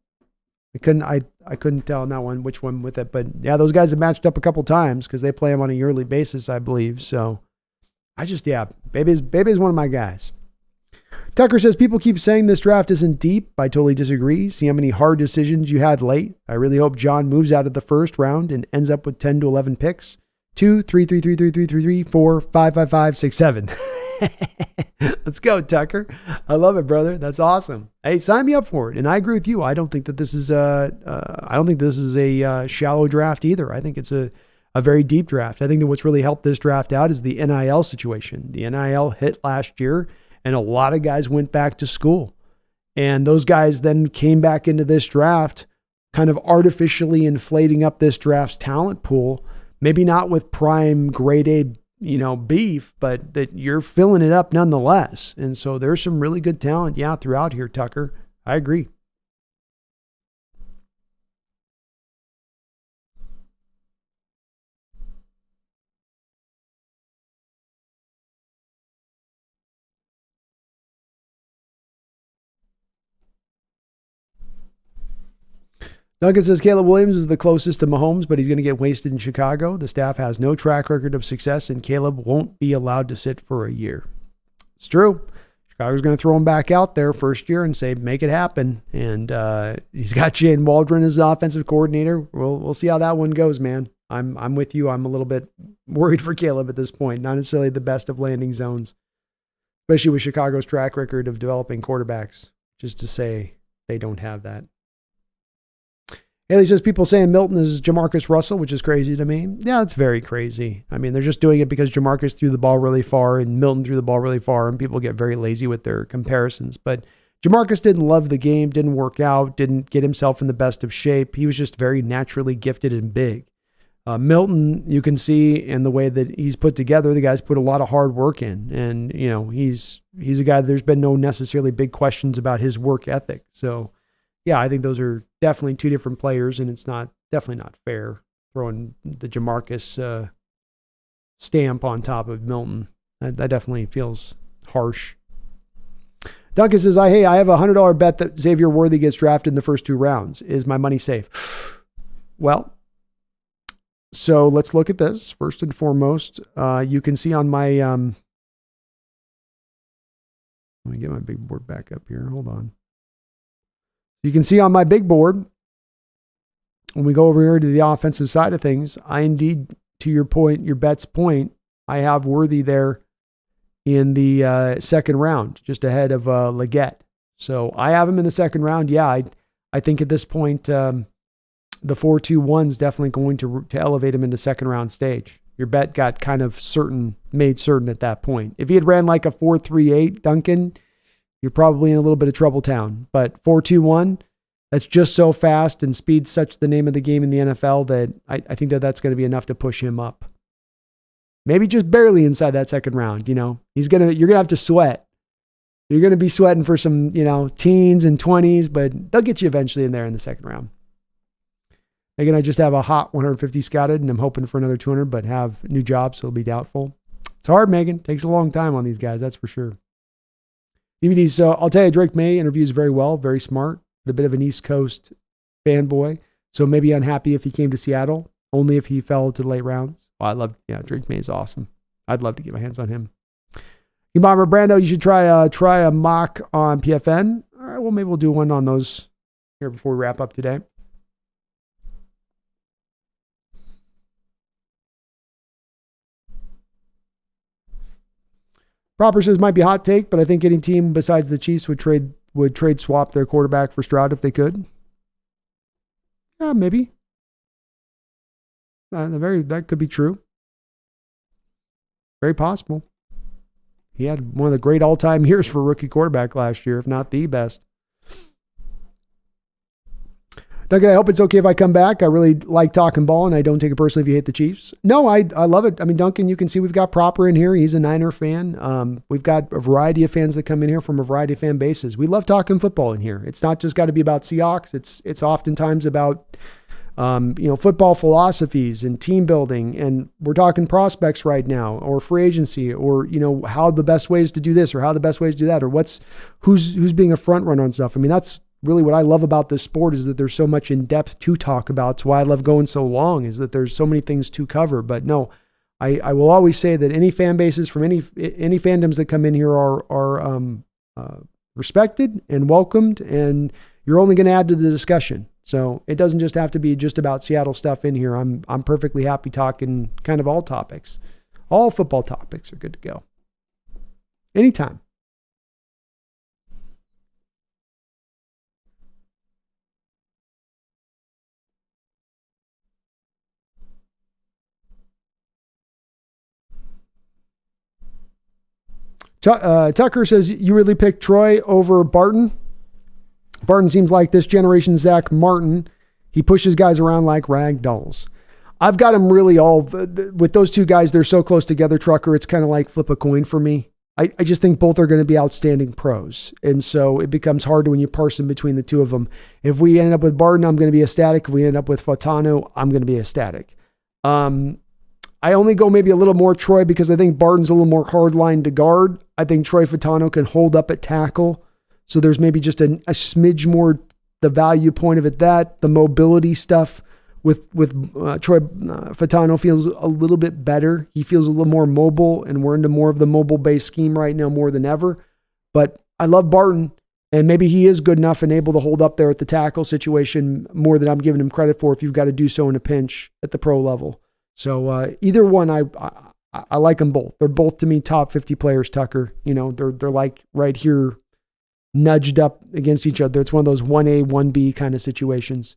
I couldn't tell on that one, which one with it. But yeah, those guys have matched up a couple times because they play him on a yearly basis, I believe. So Bebe's one of my guys. Tucker says, people keep saying this draft isn't deep. I totally disagree. See how many hard decisions you had late. I really hope John moves out of the first round and ends up with 10 to 11 picks. 2, 3, 3, 3, 3, 3, 3, 3, 4, 5, 5, 5, 6, 7. Let's go, Tucker. I love it, brother. That's awesome. Hey, sign me up for it. And I agree with you. I don't think that this is a shallow draft either. I think it's a very deep draft. I think that what's really helped this draft out is the NIL situation. The NIL hit last year, and a lot of guys went back to school. And those guys then came back into this draft, kind of artificially inflating up this draft's talent pool. Maybe not with prime grade A, beef, but that you're filling it up nonetheless. And so there's some really good talent, throughout here, Tucker. I agree. Duncan says Caleb Williams is the closest to Mahomes, but he's going to get wasted in Chicago. The staff has no track record of success, and Caleb won't be allowed to sit for a year. It's true. Chicago's going to throw him back out there first year and say, make it happen. And he's got Jane Waldron as offensive coordinator. We'll see how that one goes, man. I'm with you. I'm a little bit worried for Caleb at this point. Not necessarily the best of landing zones, especially with Chicago's track record of developing quarterbacks, just to say they don't have that. Haley says people saying Milton is Jamarcus Russell, which is crazy to me. Yeah, it's very crazy. I mean, they're just doing it because Jamarcus threw the ball really far and Milton threw the ball really far, and people get very lazy with their comparisons. But Jamarcus didn't love the game, didn't work out, didn't get himself in the best of shape. He was just very naturally gifted and big. Milton, you can see in the way that he's put together, the guy's put a lot of hard work in. And, you know, he's a guy that there's been no necessarily big questions about his work ethic. So, yeah, I think those are definitely two different players, and it's definitely not fair throwing the Jamarcus stamp on top of Milton. That definitely feels harsh. Duncan says, I have a $100 bet that Xavier Worthy gets drafted in the first 2 rounds. Is my money safe? Well, so let's look at this. First and foremost, you can see on my, let me get my big board back up here. Hold on. You can see on my big board, when we go over here to the offensive side of things, I indeed, to your point, your bet's point, I have Worthy there in the second round, just ahead of Leggett. So I have him in the second round. Yeah, I think at this point, the 4-2-1 is definitely going to elevate him into second round stage. Your bet got kind of made certain at that point. If he had ran like a 4-3-8, Duncan, you're probably in a little bit of trouble town. But 4-2-1, that's just so fast, and speed's such the name of the game in the NFL that I think that's going to be enough to push him up. Maybe just barely inside that second round. You know, you're going to have to sweat. You're going to be sweating for some, you know, teens and 20s, but they'll get you eventually in there in the second round. Again, I just have a hot 150 scouted, and I'm hoping for another 200, but have new jobs, so it'll be doubtful. It's hard, Megan. Takes a long time on these guys, that's for sure. DVDs, so I'll tell you, Drake May interviews very well, very smart, but a bit of an East Coast fanboy, so maybe unhappy if he came to Seattle, only if he fell to the late rounds. Well, Drake May is awesome. I'd love to get my hands on him. Bomber Brando, you should try a mock on PFN. All right, well, maybe we'll do one on those here before we wrap up today. Proper says might be a hot take, but I think any team besides the Chiefs would trade swap their quarterback for Stroud if they could. Yeah, maybe. That could be true. Very possible. He had one of the great all-time years for rookie quarterback last year, if not the best. Duncan, I hope it's okay if I come back. I really like talking ball, and I don't take it personally if you hate the Chiefs. No, I love it. I mean, Duncan, you can see we've got Proper in here. He's a Niner fan. We've got a variety of fans that come in here from a variety of fan bases. We love talking football in here. It's not just got to be about Seahawks. It's oftentimes about football philosophies and team building, and we're talking prospects right now, or free agency, or how the best ways to do this, or how the best ways to do that, or who's being a front runner on stuff. I mean, that's really what I love about this sport, is that there's so much in depth to talk about. It's why I love going so long, is that there's so many things to cover. But no, I will always say that any fan bases from any fandoms that come in here are respected and welcomed, and you're only going to add to the discussion. So it doesn't just have to be just about Seattle stuff in here. I'm perfectly happy talking kind of all topics. All football topics are good to go. Anytime. Tucker says, you really picked Troy over Barton? Barton seems like this generation Zach Martin. He pushes guys around like rag dolls. I've got them really all, with those two guys, they're so close together, Trucker, it's kind of like flip a coin for me. I just think both are going to be outstanding pros. And so it becomes hard when you parse them between the two of them. If we end up with Barton, I'm going to be ecstatic. If we end up with Fatano, I'm going to be ecstatic. I only go maybe a little more Troy because I think Barton's a little more hard line to guard. I think Troy Fatano can hold up at tackle. So there's maybe just a smidge more the value point of it, that the mobility stuff with Troy Fatano feels a little bit better. He feels a little more mobile, and we're into more of the mobile-based scheme right now more than ever. But I love Barton, and maybe he is good enough and able to hold up there at the tackle situation more than I'm giving him credit for if you've got to do so in a pinch at the pro level. So either one, I like them both. They're both, to me, top 50 players, Tucker. They're like right here, nudged up against each other. It's one of those 1A, 1B kind of situations.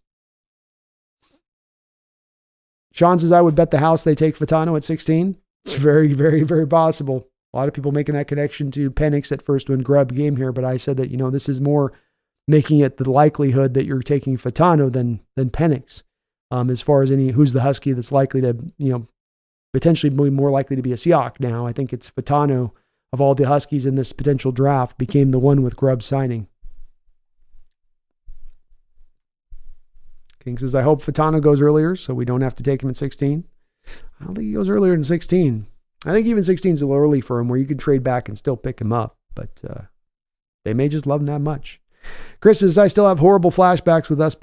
Sean says, I would bet the house they take Fatano at 16. It's very, very, very possible. A lot of people making that connection to Penix at first when Grubb came here, but I said that, this is more making it the likelihood that you're taking Fatano than Penix. As far as who's the Husky that's likely to, potentially be more likely to be a Seahawk now. I think it's Fatano of all the Huskies in this potential draft became the one with Grubb signing. King says, I hope Fatano goes earlier so we don't have to take him at 16. I don't think he goes earlier than 16. I think even 16 is a little early for him where you can trade back and still pick him up, but they may just love him that much. Chris says, I still have horrible flashbacks with us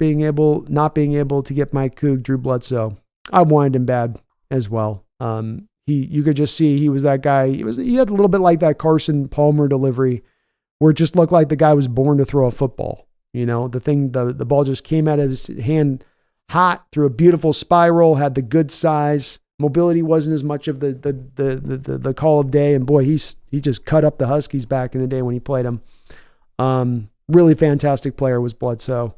not being able to get Mike Coog, Drew Bledsoe. I wanted him bad as well. You could just see he was that guy. He had a little bit like that Carson Palmer delivery where it just looked like the guy was born to throw a football. The ball just came out of his hand hot through a beautiful spiral, had the good size. Mobility wasn't as much of the call of day. And boy, he just cut up the Huskies back in the day when he played them. Really fantastic player was Bledsoe.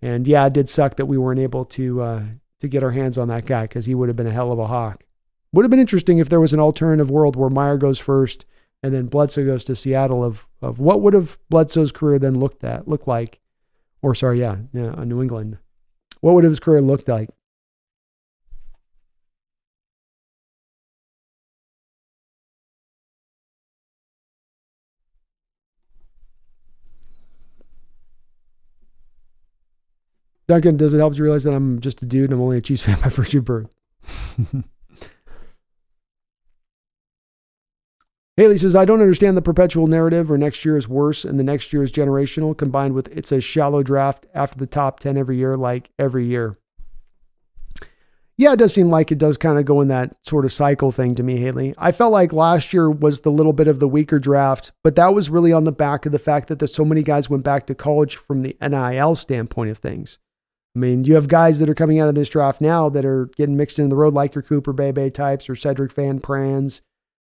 And yeah, it did suck that we weren't able to get our hands on that guy because he would have been a hell of a Hawk. Would have been interesting if there was an alternative world where Meyer goes first and then Bledsoe goes to Seattle of what would have Bledsoe's career then looked like. Or sorry, New England. What would his career looked like? Duncan, does it help you realize that I'm just a dude and I'm only a Chiefs fan by virtue of birth? Haley says, I don't understand the perpetual narrative or next year is worse and the next year is generational combined with it's a shallow draft after the top 10 every year, like every year. Yeah, it does seem like it does kind of go in that sort of cycle thing to me, Haley. I felt like last year was the little bit of the weaker draft, but that was really on the back of the fact that so many guys went back to college from the NIL standpoint of things. I mean, you have guys that are coming out of this draft now that are getting mixed into the road like your Cooper Bebe types or Cedric Van Prans,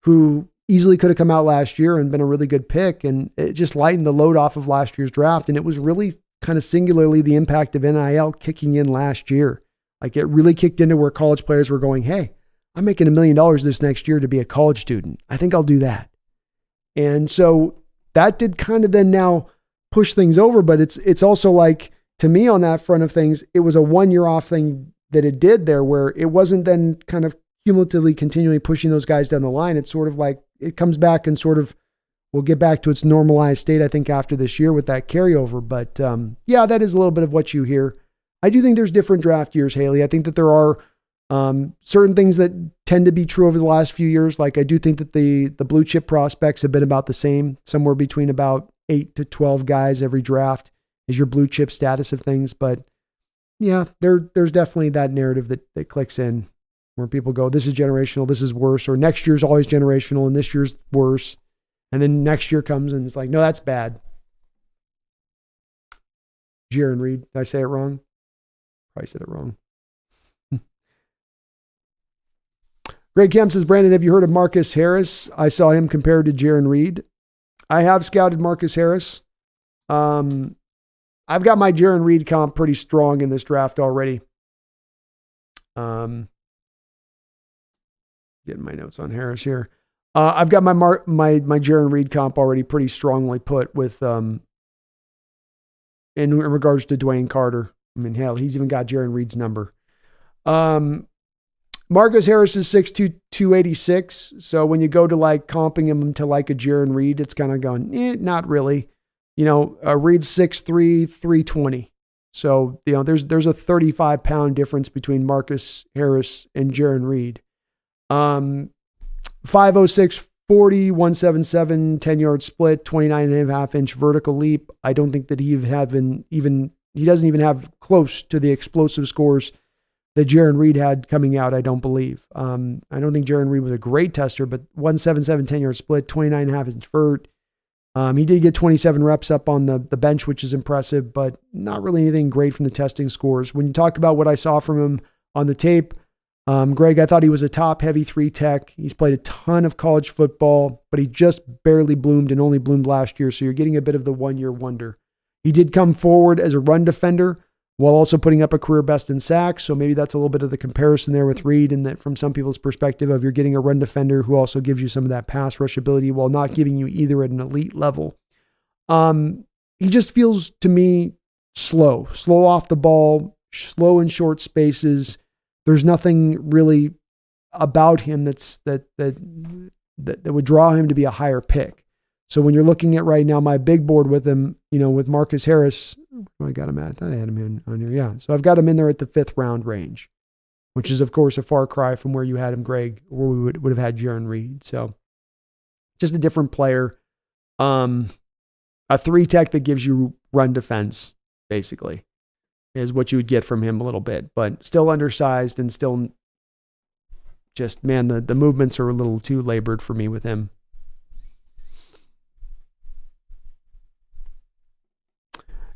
who easily could have come out last year and been a really good pick. And it just lightened the load off of last year's draft. And it was really kind of singularly the impact of NIL kicking in last year. Like it really kicked into where college players were going, hey, I'm making $1 million this next year to be a college student. I think I'll do that. And so that did kind of then now push things over. But it's also like, to me on that front of things, it was a 1 year off thing that it did there where it wasn't then kind of cumulatively continually pushing those guys down the line. It's sort of like it comes back and sort of will get back to its normalized state, I think, after this year with that carryover. But yeah, that is a little bit of what you hear. I do think there's different draft years, Haley. I think that there are certain things that tend to be true over the last few years. Like I do think that the blue chip prospects have been about the same, somewhere between about 8 to 12 guys every draft is your blue chip status of things. But yeah, there's definitely that narrative that clicks in where people go, this is generational, this is worse, or next year's always generational and this year's worse. And then next year comes and it's like, no, that's bad. Jaron Reed, did I say it wrong? Probably said it wrong. Greg Kemp says, Brandon, have you heard of Marcus Harris? I saw him compared to Jaron Reed. I have scouted Marcus Harris. I've got my Jaron Reed comp pretty strong in this draft already. Getting my notes on Harris here. I've got my Jaron Reed comp already pretty strongly put with in regards to Dwayne Carter. I mean, hell, he's even got Jaron Reed's number. Marcus Harris is 6'2", 286. So when you go to like comping him to like a Jaron Reed, it's kind of going, not really. Reed's 6'3", 320. So, there's a 35-pound difference between Marcus Harris and Jaron Reed. 5'06", 40, 177, 10-yard split, 29.5-inch vertical leap. I don't think that he doesn't even have close to the explosive scores that Jaron Reed had coming out, I don't believe. I don't think Jaron Reed was a great tester, but 177, 10-yard split, 29.5-inch vert. He did get 27 reps up on the bench, which is impressive, but not really anything great from the testing scores. When you talk about what I saw from him on the tape, Greg, I thought he was a top heavy 3 tech. He's played a ton of college football, but he just barely bloomed and only bloomed last year. So you're getting a bit of the 1 year wonder. He did come forward as a run defender. while also putting up a career best in sacks. So maybe that's a little bit of the comparison there with Reed, and that from some people's perspective of you're getting a run defender who also gives you some of that pass rush ability while not giving you either at an elite level. He just feels to me slow off the ball, slow in short spaces. There's nothing really about him that would draw him to be a higher pick. So when you're looking at right now, my big board with him, with Marcus Harris, I got him at, I thought I had him on here. Yeah. So I've got him in there at the 5th round range, which is of course a far cry from where you had him, Greg, where we would have had Jaron Reed. So just a different player. A 3-tech that gives you run defense, basically, is what you would get from him a little bit, but still undersized and still just, man, the movements are a little too labored for me with him.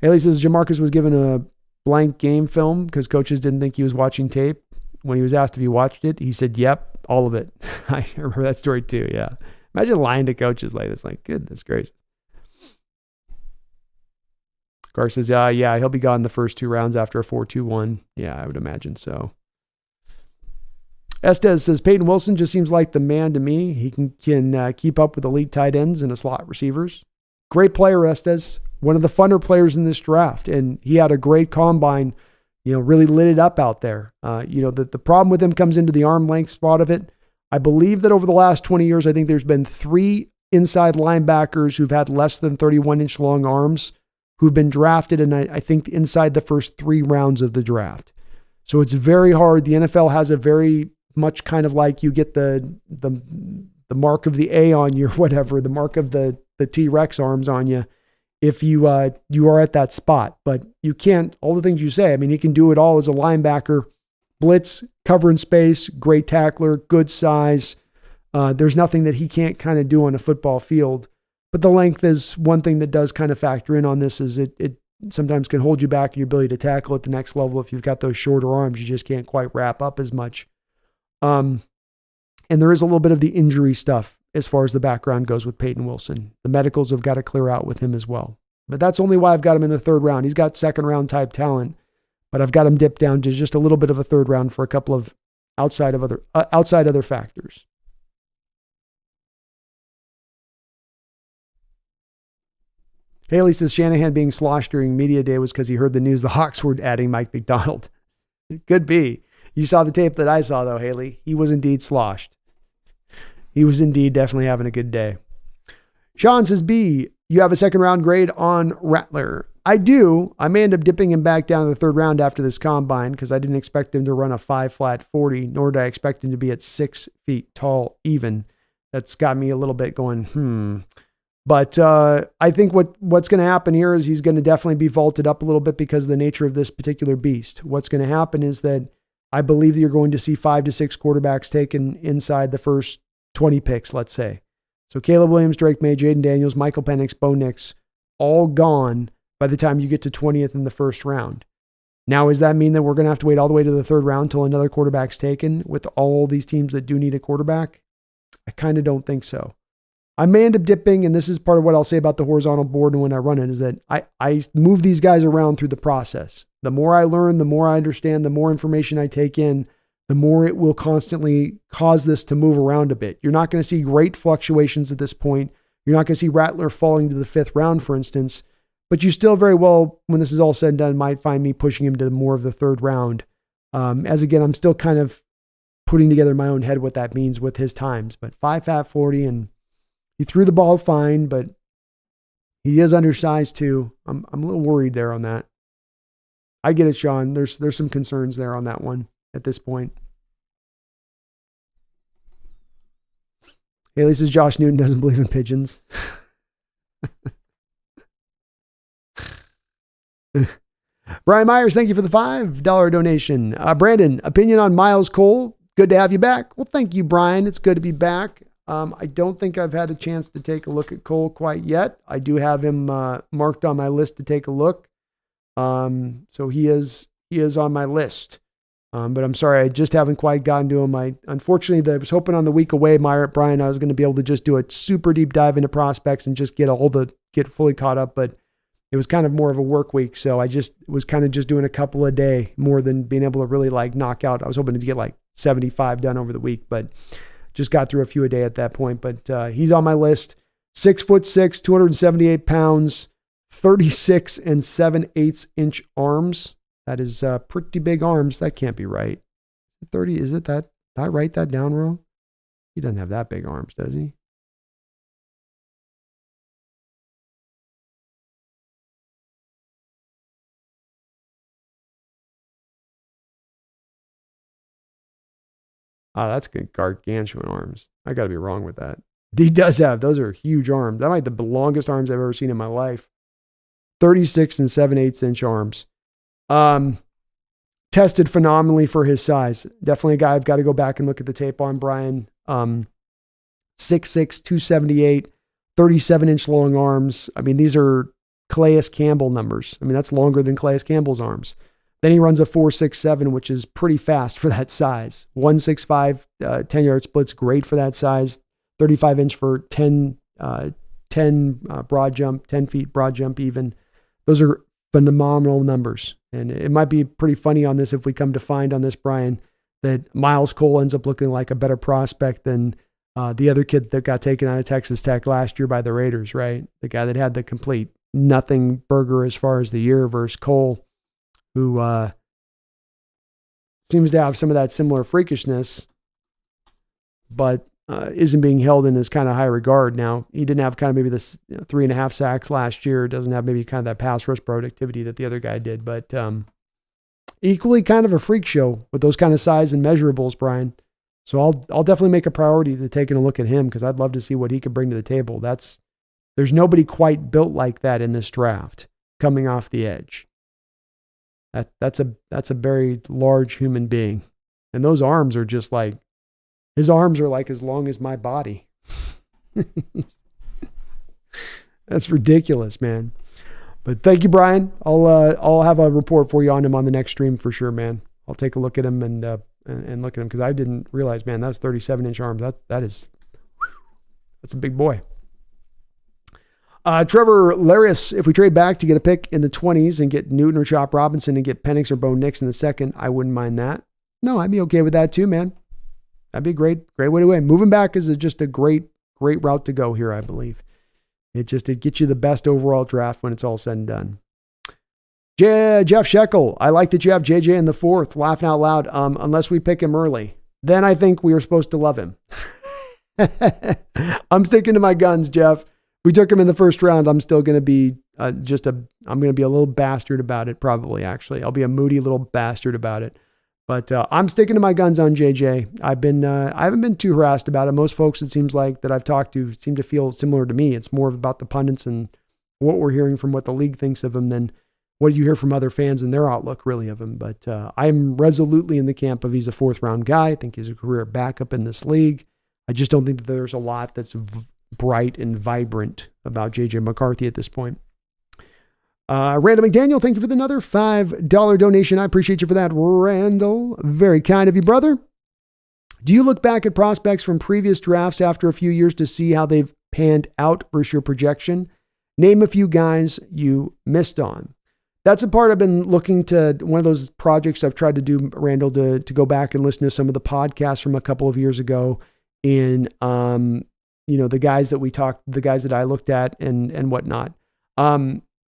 Haley says Jamarcus was given a blank game film because coaches didn't think he was watching tape. When he was asked if he watched it, he said, yep, all of it. I remember that story too, yeah. Imagine lying to coaches like this. Like, goodness gracious. Clark says, yeah, he'll be gone the first 2 rounds after a 4-2-1. Yeah, I would imagine so. Estes says, Peyton Wilson just seems like the man to me. He can keep up with elite tight ends and slot receivers. Great player, Estes. One of the funner players in this draft. And he had a great combine, really lit it up out there. The problem with him comes into the arm length spot of it. I believe that over the last 20 years, I think there's been 3 inside linebackers who've had less than 31-inch long arms who've been drafted, and I think inside the first 3 rounds of the draft. So it's very hard. The NFL has a very much kind of like you get the mark of the A on you or whatever, the mark of the T-Rex arms on you if you are at that spot. But you can't, all the things you say, I mean, he can do it all as a linebacker. Blitz, cover in space, great tackler, good size. There's nothing that he can't kind of do on a football field. But the length is one thing that does kind of factor in on this, is it sometimes can hold you back in your ability to tackle at the next level. If you've got those shorter arms, you just can't quite wrap up as much. And there is a little bit of the injury stuff as far as the background goes with Peyton Wilson. The medicals have got to clear out with him as well. But that's only why I've got him in the 3rd round. He's got 2nd round type talent, but I've got him dipped down to just a little bit of a 3rd round for a couple of outside other factors. Haley says Shanahan being sloshed during media day was because he heard the news the Hawks were adding Mike McDonald. It could be. You saw the tape that I saw, though, Haley. He was indeed sloshed. He was indeed definitely having a good day. Sean says, B, you have a 2nd round grade on Rattler. I do. I may end up dipping him back down to the 3rd round after this combine because I didn't expect him to run a 5-flat 40, nor did I expect him to be at 6 feet tall even. That's got me a little bit going, But I think what's going to happen here is he's going to definitely be vaulted up a little bit because of the nature of this particular beast. What's going to happen is that I believe that you're going to see 5 to 6 quarterbacks taken inside the first 20 picks, let's say. So Caleb Williams, Drake May, Jaden Daniels, Michael Penix, Bo Nix, all gone by the time you get to 20th in the 1st round. Now, does that mean that we're going to have to wait all the way to the 3rd round until another quarterback's taken with all these teams that do need a quarterback? I kind of don't think so. I may end up dipping, and this is part of what I'll say about the horizontal board and when I run it, is that I move these guys around through the process. The more I learn, the more I understand, the more information I take in, the more it will constantly cause this to move around a bit. You're not going to see great fluctuations at this point. You're not going to see Rattler falling to the 5th round, for instance, but you still very well, when this is all said and done, might find me pushing him to more of the 3rd round. As again, I'm still kind of putting together in my own head what that means with his times, but 5', 40, and he threw the ball fine, but he is undersized too. I'm a little worried there on that. I get it, Sean. There's some concerns there on that one at this point. Haley says Josh Newton doesn't believe in pigeons. Brian Myers, thank you for the $5 donation. Brandon, opinion on Miles Cole. Good to have you back. Well, thank you, Brian. It's good to be back. I don't think I've had a chance to take a look at Cole quite yet. I do have him marked on my list to take a look. So he is on my list. But I'm sorry, I just haven't quite gotten to him. Unfortunately, I was hoping on the week away, Brian, I was going to be able to just do a super deep dive into prospects and just get fully caught up. But it was kind of more of a work week. So I just was kind of just doing a couple a day more than being able to really like knock out. I was hoping to get like 75 done over the week, but just got through a few a day at that point. But he's on my list. 6'6", 278 pounds, 36 7/8 inch arms. That is pretty big arms. That can't be right. 30, is it that? Did I write that down wrong? He doesn't have that big arms, does he? Oh, that's good. Gargantuan arms. I got to be wrong with that. He does have, those are huge arms. That might be the longest arms I've ever seen in my life. 36 7/8 inch arms. Tested phenomenally for his size. Definitely a guy I've got to go back and look at the tape on, Brian. 6'6", 278, 37 inch long arms. I mean, these are Calais Campbell numbers. I mean, that's longer than Calais Campbell's arms. Then he runs a 4.67, which is pretty fast for that size. 1.65, 10-yard splits, great for that size. 35 inch for 10 broad jump, 10 feet broad jump even. Those are phenomenal numbers. And it might be pretty funny on this if we come to find on this, Brian, that Miles Cole ends up looking like a better prospect than the other kid that got taken out of Texas Tech last year by the Raiders, right? The guy that had the complete nothing burger as far as the year versus Cole, who seems to have some of that similar freakishness, but isn't being held in as kind of high regard. Now, he didn't have kind of maybe this 3.5 sacks last year. Doesn't have maybe kind of that pass rush productivity that the other guy did, but equally kind of a freak show with those kind of size and measurables, Brian. So I'll definitely make a priority to taking a look at him because I'd love to see what he could bring to the table. There's nobody quite built like that in this draft coming off the edge. That's a very large human being. And those arms are just like, his arms are like as long as my body. That's ridiculous, man. But thank you, Brian. I'll have a report for you on him on the next stream for sure, man. I'll take a look at him and look at him because I didn't realize, man, that's 37 inch arms. That's a big boy. Trevor Larius, if we trade back to get a pick in the 20s and get Newton or Chop Robinson and get Penix or Bo Nix in the second, I wouldn't mind that. No, I'd be okay with that too, man. That'd be great way to win. Moving back is just a great route to go here, I believe. It gets you the best overall draft when it's all said and done. Jeff Shekel, I like that you have JJ in the 4th, laughing out loud, unless we pick him early. Then I think we are supposed to love him. I'm sticking to my guns, Jeff. We took him in the 1st round. I'm still going to be I'm going to be a little bastard about it, probably, actually. I'll be a moody little bastard about it. But I'm sticking to my guns on JJ. I haven't been too harassed about it. Most folks, it seems like, that I've talked to seem to feel similar to me. It's more about the pundits and what we're hearing from what the league thinks of him than what you hear from other fans and their outlook, really, of him. But I'm resolutely in the camp of he's a 4th round guy. I think he's a career backup in this league. I just don't think that there's a lot that's bright and vibrant about JJ McCarthy at this point. Randall McDaniel, thank you for another $5 donation. I appreciate you for that, Randall. Very kind of you, brother. Do you look back at prospects from previous drafts after a few years to see how they've panned out versus your projection? Name a few guys you missed on. That's a part I've been looking to, one of those projects I've tried to do, Randall, to go back and listen to some of the podcasts from a couple of years ago in, the guys that we talked, the guys that I looked at and whatnot.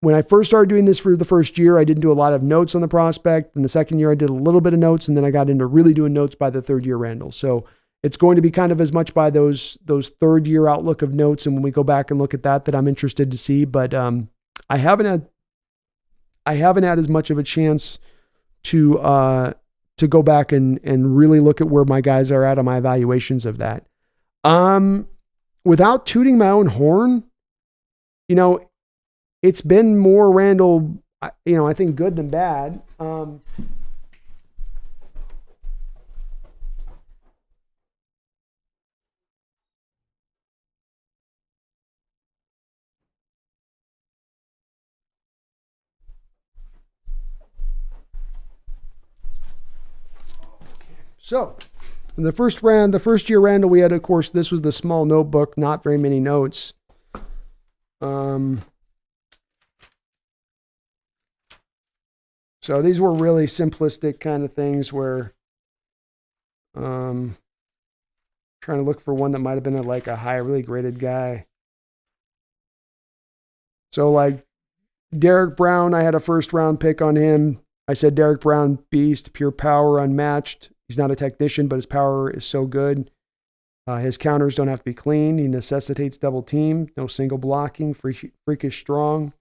When I first started doing this for the first year, I didn't do a lot of notes on the prospect. In the second year, I did a little bit of notes, and then I got into really doing notes by the 3rd year, Randall. So it's going to be kind of as much by those 3rd year outlook of notes. And when we go back and look at that I'm interested to see, but I haven't had as much of a chance to go back and really look at where my guys are at on my evaluations of that. Without tooting my own horn, it's been more, Randall, I think good than bad. So in the first year, Randall, we had, of course, this was the small notebook, not very many notes. So these were really simplistic kind of things where trying to look for one that might have been like a really graded guy. So like Derek Brown, I had a first round pick on him. I said Derek Brown, beast, pure power, unmatched. He's not a technician, but his power is so good. His counters don't have to be clean. He necessitates double team, no single blocking, freakish strong.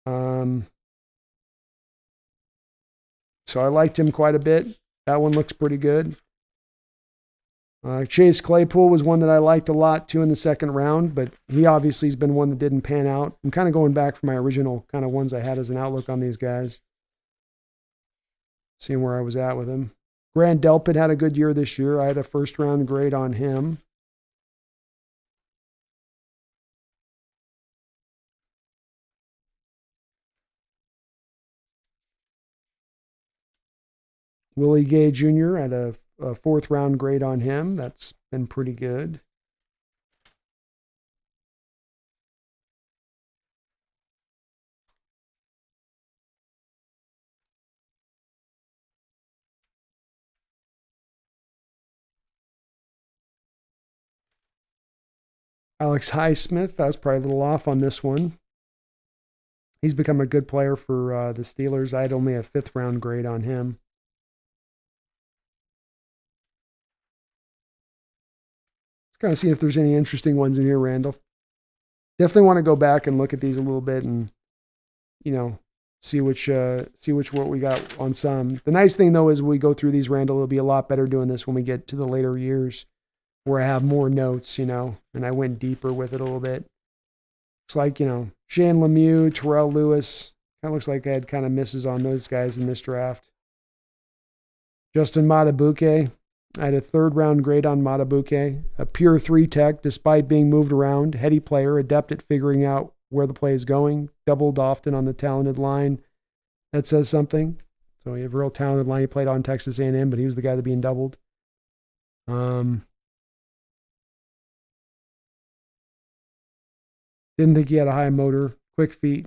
So I liked him quite a bit. That one looks pretty good. Chase Claypool was one that I liked a lot too in the second round, but he obviously has been one that didn't pan out. I'm kind of going back for my original kind of ones I had as an outlook on these guys. Seeing where I was at with him. Grant Delpit had a good year this year. I had a first round grade on him. Willie Gay Jr. had a fourth round grade on him. That's been pretty good. Alex Highsmith, I was probably a little off on this one. He's become a good player for the Steelers. I had only a fifth round grade on him. Just kind of see if there's any interesting ones in here, Randall. Definitely want to go back and look at these a little bit and, see which what we got on some. The nice thing though is when we go through these, Randall, it'll be a lot better doing this when we get to the later years where I have more notes, and I went deeper with it a little bit. It's like, Shane Lemieux, Terrell Lewis. Kind of looks like I had kind of misses on those guys in this draft. Justin Matabuke. I had a third round grade on Matabuke. A pure 3 tech, despite being moved around. Heady player, adept at figuring out where the play is going. Doubled often on the talented line. That says something. So he had a real talented line. He played on Texas A&M, but he was the guy that being doubled. Didn't think he had a high motor, quick feet.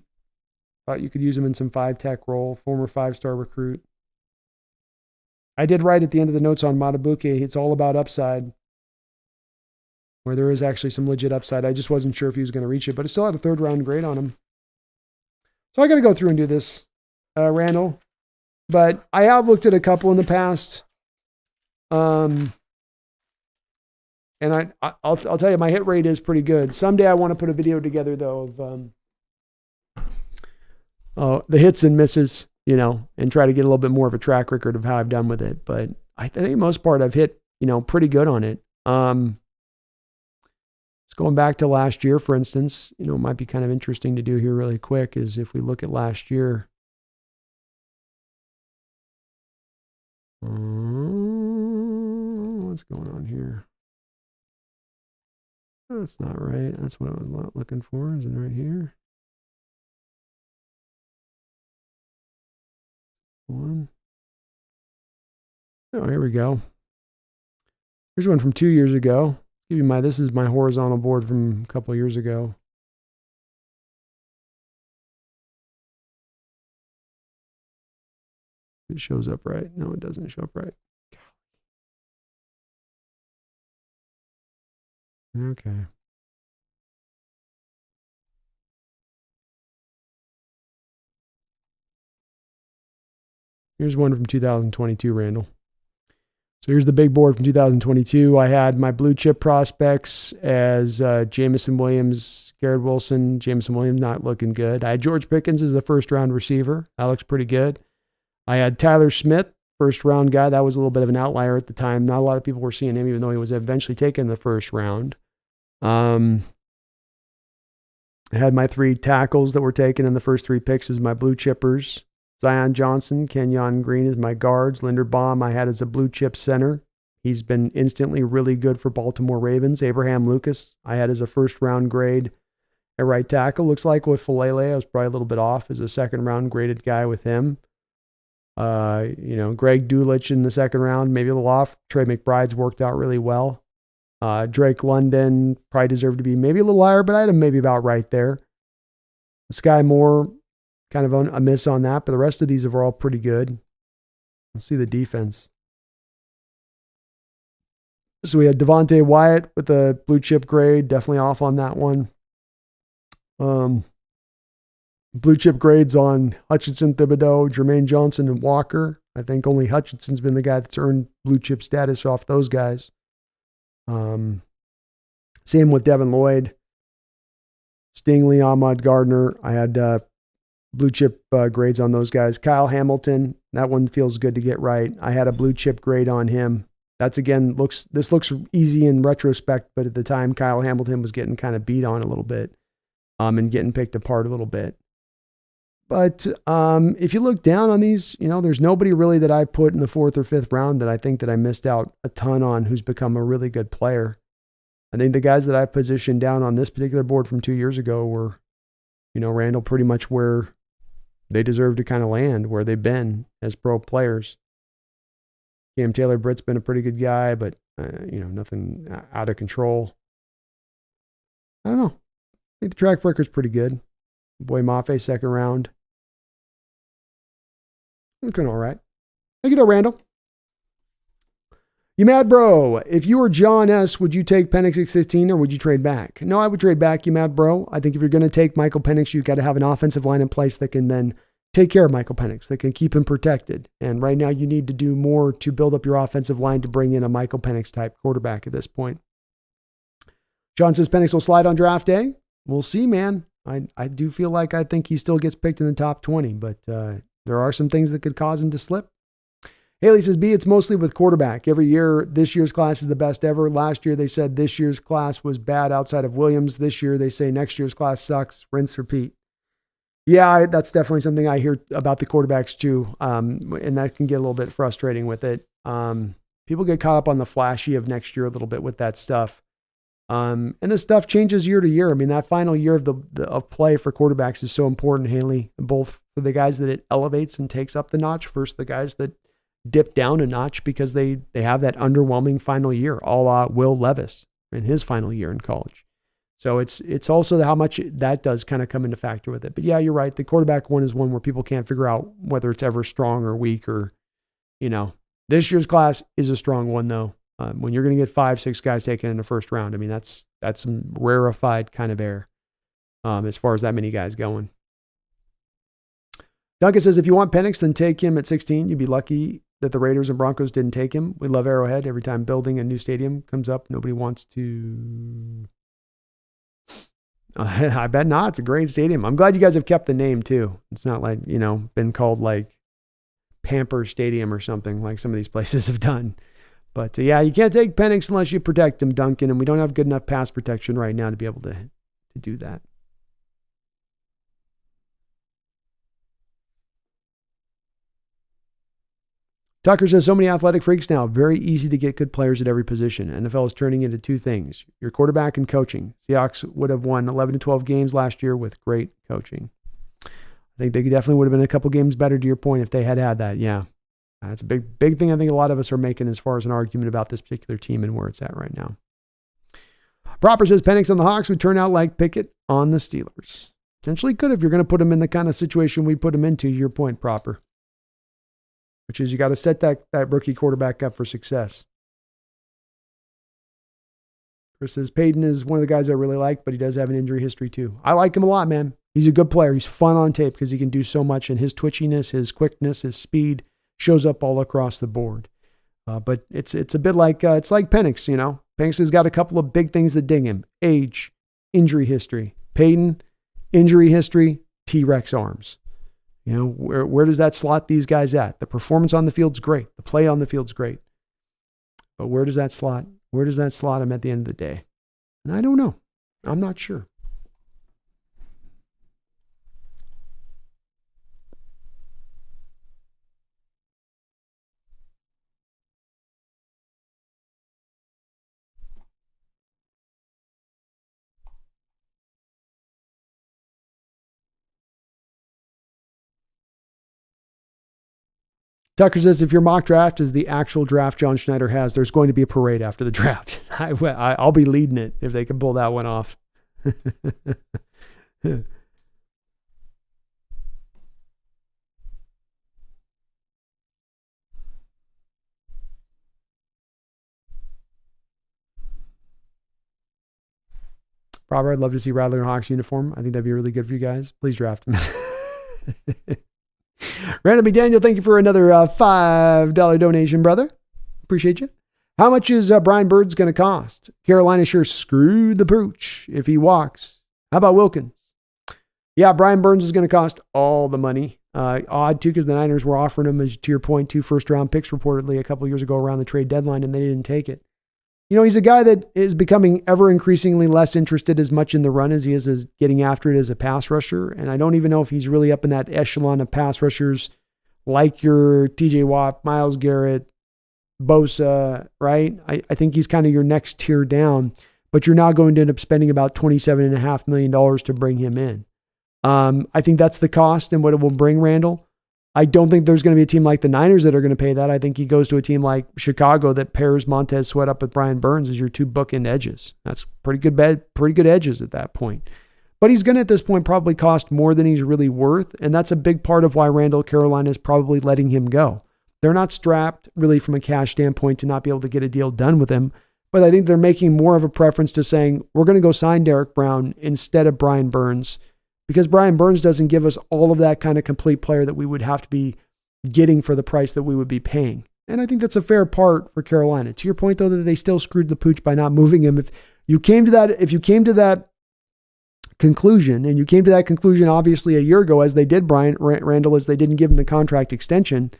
Thought you could use him in some 5-tech role. Former 5-star recruit. I did write at the end of the notes on Matabuke, it's all about upside, where there is actually some legit upside. I just wasn't sure if he was going to reach it, but I still had a third round grade on him. So I got to go through and do this, Randall. But I have looked at a couple in the past. And I'll tell you, my hit rate is pretty good. Someday I want to put a video together, though, of the hits and misses, and try to get a little bit more of a track record of how I've done with it. But I think most part I've hit, pretty good on it. Just going back to last year, for instance, it might be kind of interesting to do here really quick is if we look at last year. What's going on here? That's not right. That's what I was looking for. Is it right here? One. Oh, here we go. Here's one from 2 years ago. This is my horizontal board from a couple of years ago. It shows up right. No, it doesn't show up right. Okay. Here's one from 2022, Randall. So here's the big board from 2022. I had my blue chip prospects as Jameson Williams, Garrett Wilson. Jameson Williams not looking good. I had George Pickens as the first round receiver. That looks pretty good. I had Tyler Smith, first round guy. That was a little bit of an outlier at the time. Not a lot of people were seeing him, even though he was eventually taken in the first round. I had my 3 tackles that were taken in the first 3 picks as my blue chippers. Zion Johnson, Kenyon Green as my guards. Linderbaum I had as a blue chip center. He's been instantly really good for Baltimore Ravens. Abraham Lucas I had as a first round grade at right tackle. Looks like with Falele, I was probably a little bit off as a second round graded guy with him. Greg Dulich in the second round, maybe a little off. Trey McBride's worked out really well. Drake London probably deserved to be maybe a little higher, but I had him maybe about right there. Sky Moore, kind of a miss on that, but the rest of these are all pretty good. Let's see the defense. So we had Devontae Wyatt with a blue chip grade, definitely off on that one. Blue chip grades on Hutchinson, Thibodeau, Jermaine Johnson, and Walker. I think only Hutchinson's been the guy that's earned blue chip status off those guys. Same with Devin Lloyd, Stingley, Ahmad Gardner. I had blue chip grades on those guys. Kyle Hamilton, that one feels good to get right. I had a blue chip grade on him. That's again, this looks easy in retrospect, but at the time, Kyle Hamilton was getting kind of beat on a little bit and getting picked apart a little bit. But if you look down on these, there's nobody really that I put in the 4th or 5th round that I think that I missed out a ton on who's become a really good player. I think the guys that I positioned down on this particular board from 2 years ago were, Randall pretty much where they deserve to kind of land, where they've been as pro players. Cam Taylor-Britt's been a pretty good guy, but, nothing out of control. I don't know. I think the track record's pretty good. Boy Mafe, 2nd round. Looking all right. Thank you, though, Randall. You mad, bro? If you were John S., would you take Penix at 16 or would you trade back? No, I would trade back, you mad, bro. I think if you're going to take Michael Penix, you've got to have an offensive line in place that can then take care of Michael Penix, that can keep him protected. And right now you need to do more to build up your offensive line to bring in a Michael Penix type quarterback at this point. John says Penix will slide on draft day. We'll see, man. I do feel like I think he still gets picked in the top 20, but there are some things that could cause him to slip. Haley says, B, it's mostly with quarterback. Every year, this year's class is the best ever. Last year, they said this year's class was bad outside of Williams. This year, they say next year's class sucks. Rinse, repeat. Yeah, that's definitely something I hear about the quarterbacks too, and that can get a little bit frustrating with it. People get caught up on the flashy of next year a little bit with that stuff. And this stuff changes year to year. I mean, that final year of play for quarterbacks is so important, Haley, both for the guys that it elevates and takes up the notch versus the guys that dip down a notch because they have that underwhelming final year, a la Will Levis in his final year in college. So it's also how much that does kind of come into factor with it. But yeah, you're right. The quarterback one is one where people can't figure out whether it's ever strong or weak or, this year's class is a strong one though. When you're going to get 5-6 guys taken in the first round, I mean, that's some rarefied kind of air as far as that many guys going. Duncan says, if you want Penix, then take him at 16. You'd be lucky that the Raiders and Broncos didn't take him. We love Arrowhead. Every time building a new stadium comes up, nobody wants to... I bet not. It's a great stadium. I'm glad you guys have kept the name too. It's not like, been called like Pamper Stadium or something like some of these places have done. But yeah, you can't take Penix unless you protect him, Duncan, and we don't have good enough pass protection right now to be able to do that. Tucker says, so many athletic freaks now. Very easy to get good players at every position. NFL is turning into two things, your quarterback and coaching. Seahawks would have won 11 to 12 games last year with great coaching. I think they definitely would have been a couple games better, to your point, if they had that. Yeah. That's a big thing I think a lot of us are making as far as an argument about this particular team and where it's at right now. Proper says Penix on the Hawks would turn out like Pickett on the Steelers. Potentially could if you're going to put him in the kind of situation we put him into, your point, Proper. Which is you got to set that rookie quarterback up for success. Chris says Peyton is one of the guys I really like, but he does have an injury history too. I like him a lot, man. He's a good player. He's fun on tape because he can do so much, and his twitchiness, his quickness, his speed shows up all across the board. But it's a bit like it's like Penix, Penix has got a couple of big things that ding him: age, injury history. Peyton, injury history, T-Rex arms. Where does that slot these guys at? The performance on the field's great. The play on the field's great. But where does that slot him at the end of the day? And I don't know. I'm not sure. Tucker says, if your mock draft is the actual draft John Schneider has, there's going to be a parade after the draft. I'll be leading it if they can pull that one off. Robert, I'd love to see Rattler in a Hawks uniform. I think that'd be really good for you guys. Please draft him. Randall McDaniel, thank you for another $5 donation, brother. Appreciate you. How much is Brian Bird's going to cost? Carolina sure screwed the pooch if he walks. How about Wilkins? Yeah, Brian Burns is going to cost all the money. Odd, too, because the Niners were offering him, as to your point, 2 first-round picks reportedly a couple years ago around the trade deadline, and they didn't take it. You know, he's a guy that is becoming ever increasingly less interested as much in the run as he is as getting after it as a pass rusher, and I don't even know if he's really up in that echelon of pass rushers like your TJ Watt, Myles Garrett, Bosa, right? I think he's kind of your next tier down, but you're now going to end up spending about $27.5 million to bring him in. I think that's the cost and what it will bring Randall. I don't think there's going to be a team like the Niners that are going to pay that. I think he goes to a team like Chicago that pairs Montez Sweat up with Brian Burns as your 2 bookend edges. That's pretty good edges at that point. But he's going to, at this point, probably cost more than he's really worth, and that's a big part of why Carolina is probably letting him go. They're not strapped really from a cash standpoint to not be able to get a deal done with him, but I think they're making more of a preference to saying, we're going to go sign Derek Brown instead of Brian Burns, because Brian Burns doesn't give us all of that kind of complete player that we would have to be getting for the price that we would be paying. And I think that's a fair part for Carolina. To your point, though, that they still screwed the pooch by not moving him. If you came to that conclusion, and you came to that conclusion obviously a year ago, as they did Randall, as they didn't give him the contract extension,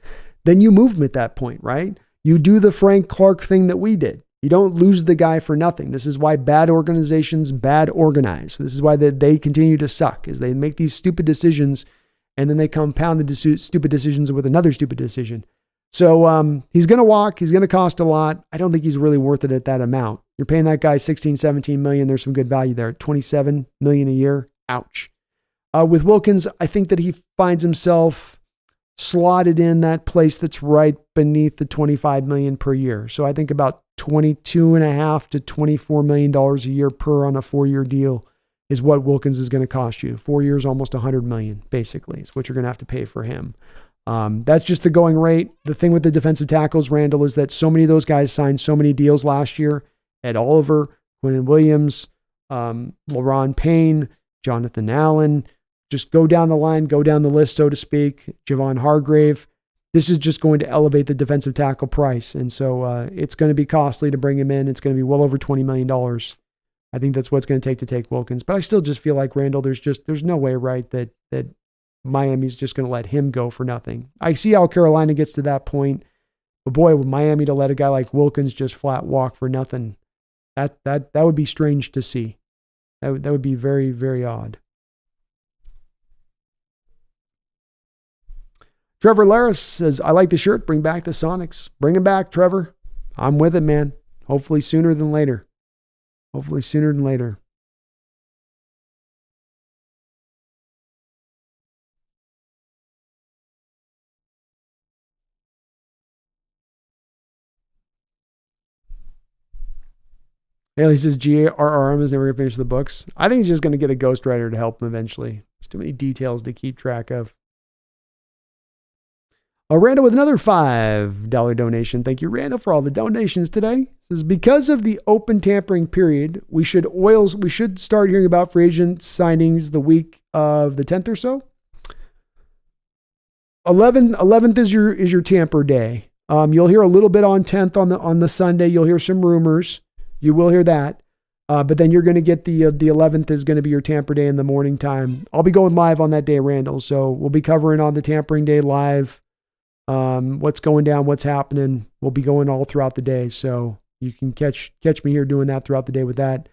then you move him at that point, right? You do the Frank Clark thing that we did. You don't lose the guy for nothing. This is why bad organizations bad organize. This is why they continue to suck, is they make these stupid decisions and then they compound the stupid decisions with another stupid decision. So he's going to walk. He's going to cost a lot. I don't think he's really worth it at that amount. You're paying that guy $16, $17 million. There's some good value there. $27 million a year. Ouch. With Wilkins, I think that he finds himself slotted in that place that's right beneath the $25 million per year. So I think about $22.5 to $24 million a year per on a 4-year deal is what Wilkins is going to cost you. 4 years, almost $100 million, basically, is what you're going to have to pay for him. That's just the going rate. The thing with the defensive tackles, Randall, is that so many of those guys signed so many deals last year. Ed Oliver, Quinnen Williams, LaRon Payne, Jonathan Allen. Just go down the line, go down the list, so to speak. Javon Hargrave. This is just going to elevate the defensive tackle price. And so it's going to be costly to bring him in. It's going to be well over $20 million. I think that's what it's going to take Wilkins. But I still just feel like, Randall, there's no way, right, that Miami's just going to let him go for nothing. I see how Carolina gets to that point. But boy, with Miami to let a guy like Wilkins just flat walk for nothing, that would be strange to see. That would be very, very odd. Trevor Laris says, I like the shirt. Bring back the Sonics. Bring him back, Trevor. I'm with it, man. Hopefully sooner than later. Hopefully sooner than later. Haley says, G.R.R. is never going to finish the books. I think he's just going to get a ghostwriter to help him eventually. There's too many details to keep track of. Randall with another $5 donation. Thank you, Randall, for all the donations today. Says, because of the open tampering period, we should start hearing about free agent signings the week of the 10th or so. 11th is your tamper day. You'll hear a little bit on 10th on the Sunday. You'll hear some rumors. You will hear that. But then you're going to get the 11th is going to be your tamper day in the morning time. I'll be going live on that day, Randall. So we'll be covering on the tampering day live. What's going down, what's happening. We'll be going all throughout the day. So you can catch me here doing that throughout the day with that.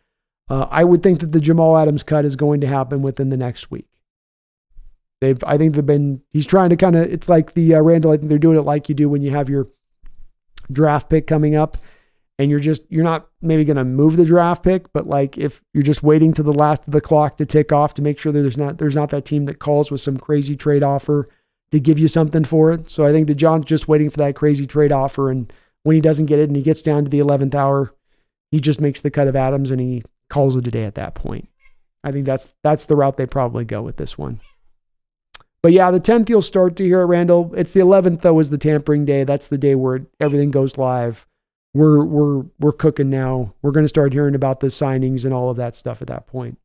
I would think that the Jamal Adams cut is going to happen within the next week. He's trying to kind of, it's like the Randall, I think they're doing it like you do when you have your draft pick coming up and you're not maybe going to move the draft pick, but like if you're just waiting to the last of the clock to tick off to make sure that there's not that team that calls with some crazy trade offer to give you something for it. So I think that John's just waiting for that crazy trade offer. And when he doesn't get it and he gets down to the 11th hour, he just makes the cut of Adams and he calls it a day at that point. I think that's the route they probably go with this one. But yeah, the 10th you'll start to hear it, Randall. It's the 11th though is the tampering day. That's the day where everything goes live. we're cooking now. We're going to start hearing about the signings and all of that stuff at that point.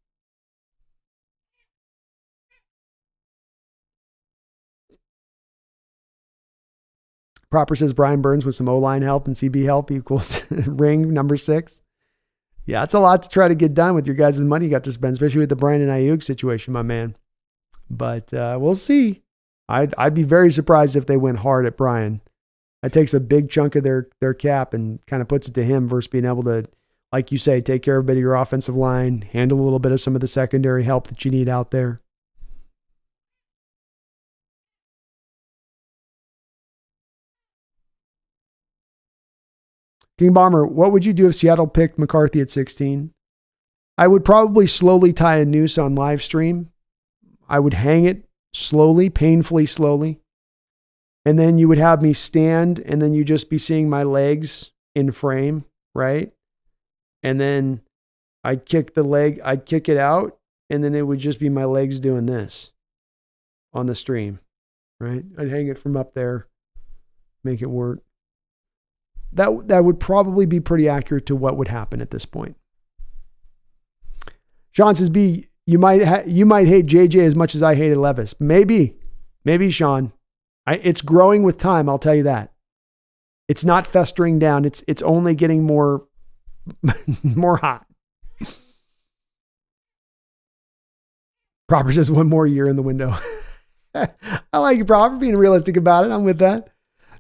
Proper says Brian Burns with some O-line help and CB help equals ring number 6. Yeah, it's a lot to try to get done with your guys' money you got to spend, especially with the Brandon Ayuk situation, my man. But we'll see. I'd be very surprised if they went hard at Brian. That takes a big chunk of their cap and kind of puts it to him versus being able to, like you say, take care of a bit of your offensive line, handle a little bit of some of the secondary help that you need out there. King Bomber, what would you do if Seattle picked McCarthy at 16? I would probably slowly tie a noose on live stream. I would hang it slowly, painfully slowly. And then you would have me stand and then you just be seeing my legs in frame, right? And then I'd kick it out, and then it would just be my legs doing this on the stream, right? I'd hang it from up there, make it work. That would probably be pretty accurate to what would happen at this point. Sean says, B, you might hate JJ as much as I hated Levis. Maybe, Sean. It's growing with time, I'll tell you that. It's not festering down. It's only getting more hot. Proper says 1 more year in the window. I like you, Proper, being realistic about it. I'm with that.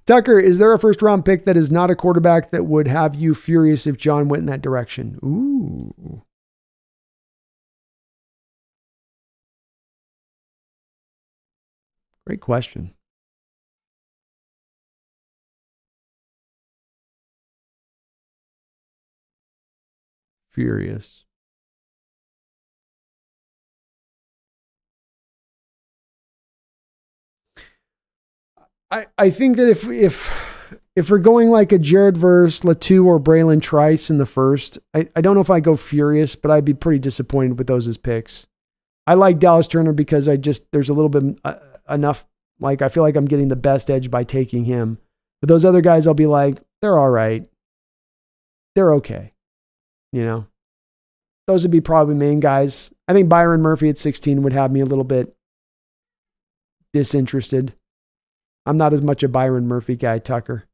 Tucker, is there a first round pick that is not a quarterback that would have you furious if John went in that direction? Ooh. Great question. Furious. I think that if we're going like a Jared Verse, Latu, or Braylon Trice in the first, I don't know if I go furious, but I'd be pretty disappointed with those as picks. I like Dallas Turner because there's a little bit enough, like I feel like I'm getting the best edge by taking him. But those other guys, I'll be like, they're all right. They're okay. You know, those would be probably main guys. I think Byron Murphy at 16 would have me a little bit disinterested. I'm not as much a Byron Murphy guy, Tucker.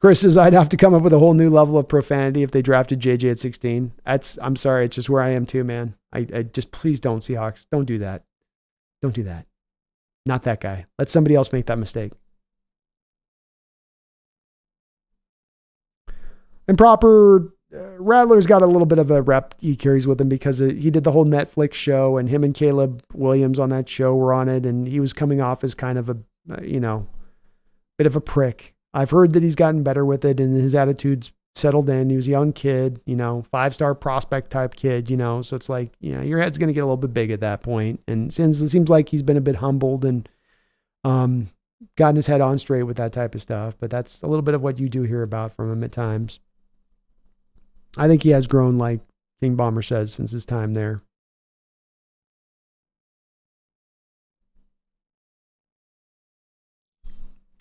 Chris says I'd have to come up with a whole new level of profanity if they drafted JJ at 16. I'm sorry, it's just where I am too, man. I just, please don't, Seahawks. Don't do that. Don't do that. Not that guy. Let somebody else make that mistake. And Proper, Rattler's got a little bit of a rep he carries with him because he did the whole Netflix show, and him and Caleb Williams on that show were on it, and he was coming off as kind of a, bit of a prick. I've heard that he's gotten better with it, and his attitude's settled in. He was a young kid, 5-star prospect type kid, so it's like, your head's going to get a little bit big at that point. And it seems like he's been a bit humbled and gotten his head on straight with that type of stuff. But that's a little bit of what you do hear about from him at times. I think he has grown, like King Bomber says, since his time there.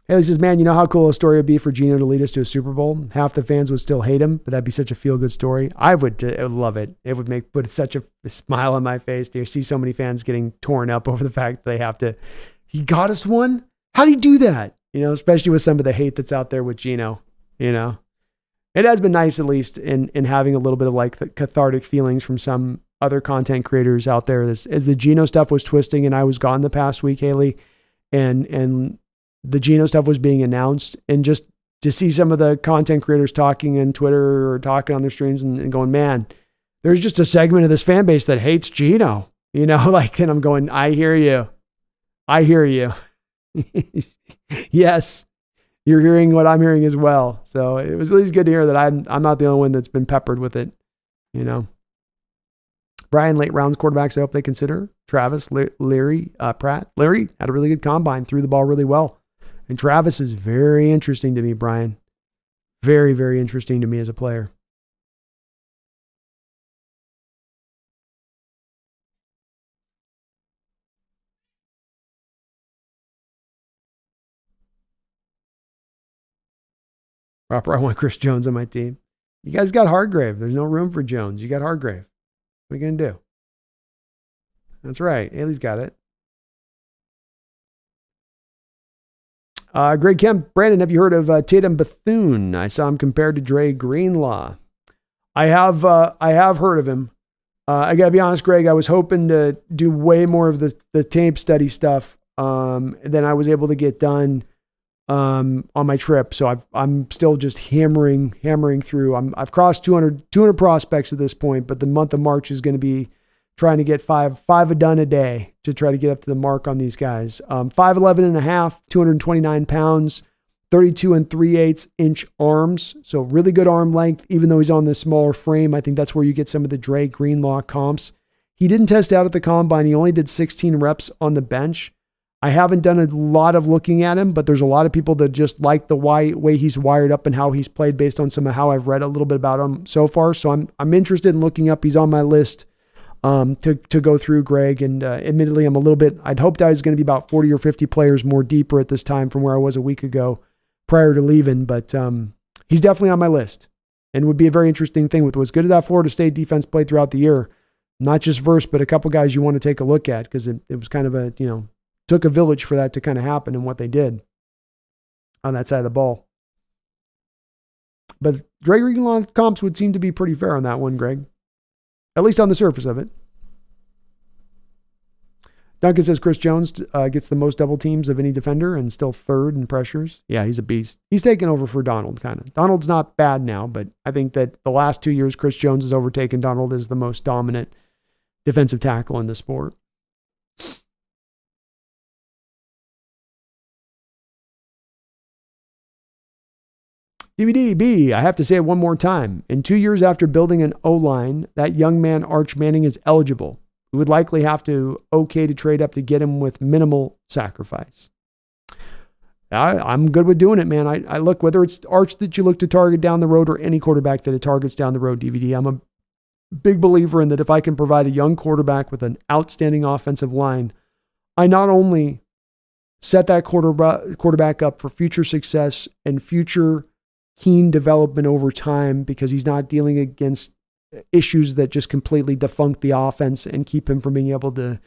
Haley says, man, you know how cool a story would be for Geno to lead us to a Super Bowl? Half the fans would still hate him, but that'd be such a feel-good story. I would love it. It would put such a smile on my face to see so many fans getting torn up over the fact that he got us one? How'd he do that? Especially with some of the hate that's out there with Geno, It has been nice, at least, in having a little bit of like the cathartic feelings from some other content creators out there. As the Geno stuff was twisting and I was gone the past week, Haley, and the Geno stuff was being announced, and just to see some of the content creators talking on Twitter or talking on their streams and going, man, there's just a segment of this fan base that hates Geno, and I'm going, I hear you. Yes. You're hearing what I'm hearing as well. So it was at least good to hear that I'm not the only one that's been peppered with it, Brian, late rounds quarterbacks, I hope they consider. Travis, Leary, Pratt. Leary had a really good combine, threw the ball really well. And Travis is very interesting to me, Brian. Very, very interesting to me as a player. Proper, I want Chris Jones on my team. You guys got Hargrave. There's no room for Jones. You got Hargrave. What are you going to do? That's right. Ailey's got it. Greg Kemp, Brandon, have you heard of Tatum Bethune? I saw him compared to Dre Greenlaw. I have heard of him. I got to be honest, Greg, I was hoping to do way more of the tape study stuff than I was able to get done on my trip. So I'm still just hammering through. I've crossed 200 prospects at this point, but the month of March is going to be trying to get five a done a day to try to get up to the mark on these guys. 5'11 and a half, 229 pounds, 32 3/8 inch arms. So really good arm length, even though he's on the smaller frame. I think that's where you get some of the Dre Greenlaw comps. He didn't test out at the combine. He only did 16 reps on the bench. I haven't done a lot of looking at him, but there's a lot of people that just like the way he's wired up and how he's played based on some of how I've read a little bit about him so far. So I'm interested in looking up. He's on my list to go through, Greg. And admittedly, I'd hoped I was going to be about 40 or 50 players more deeper at this time from where I was a week ago prior to leaving. But he's definitely on my list and would be a very interesting thing with what's good at that Florida State defense played throughout the year. Not just Verse, but a couple guys you want to take a look at because it was kind of took a village for that to kind of happen and what they did on that side of the ball. But Dre Greenlaw comps would seem to be pretty fair on that one, Greg. At least on the surface of it. Duncan says Chris Jones gets the most double teams of any defender and still third in pressures. Yeah, he's a beast. He's taken over for Donald, kind of. Donald's not bad now, but I think that the last 2 years, Chris Jones has overtaken Donald as the most dominant defensive tackle in the sport. DVD, I have to say it one more time. In 2 years after building an O-line, that young man, Arch Manning, is eligible. We would likely have to trade up to get him with minimal sacrifice. I'm good with doing it, man. I look, whether it's Arch that you look to target down the road or any quarterback that it targets down the road, DVD, I'm a big believer in that if I can provide a young quarterback with an outstanding offensive line, I not only set that quarterback up for future success and future keen development over time because he's not dealing against issues that just completely defunct the offense and keep him from being able to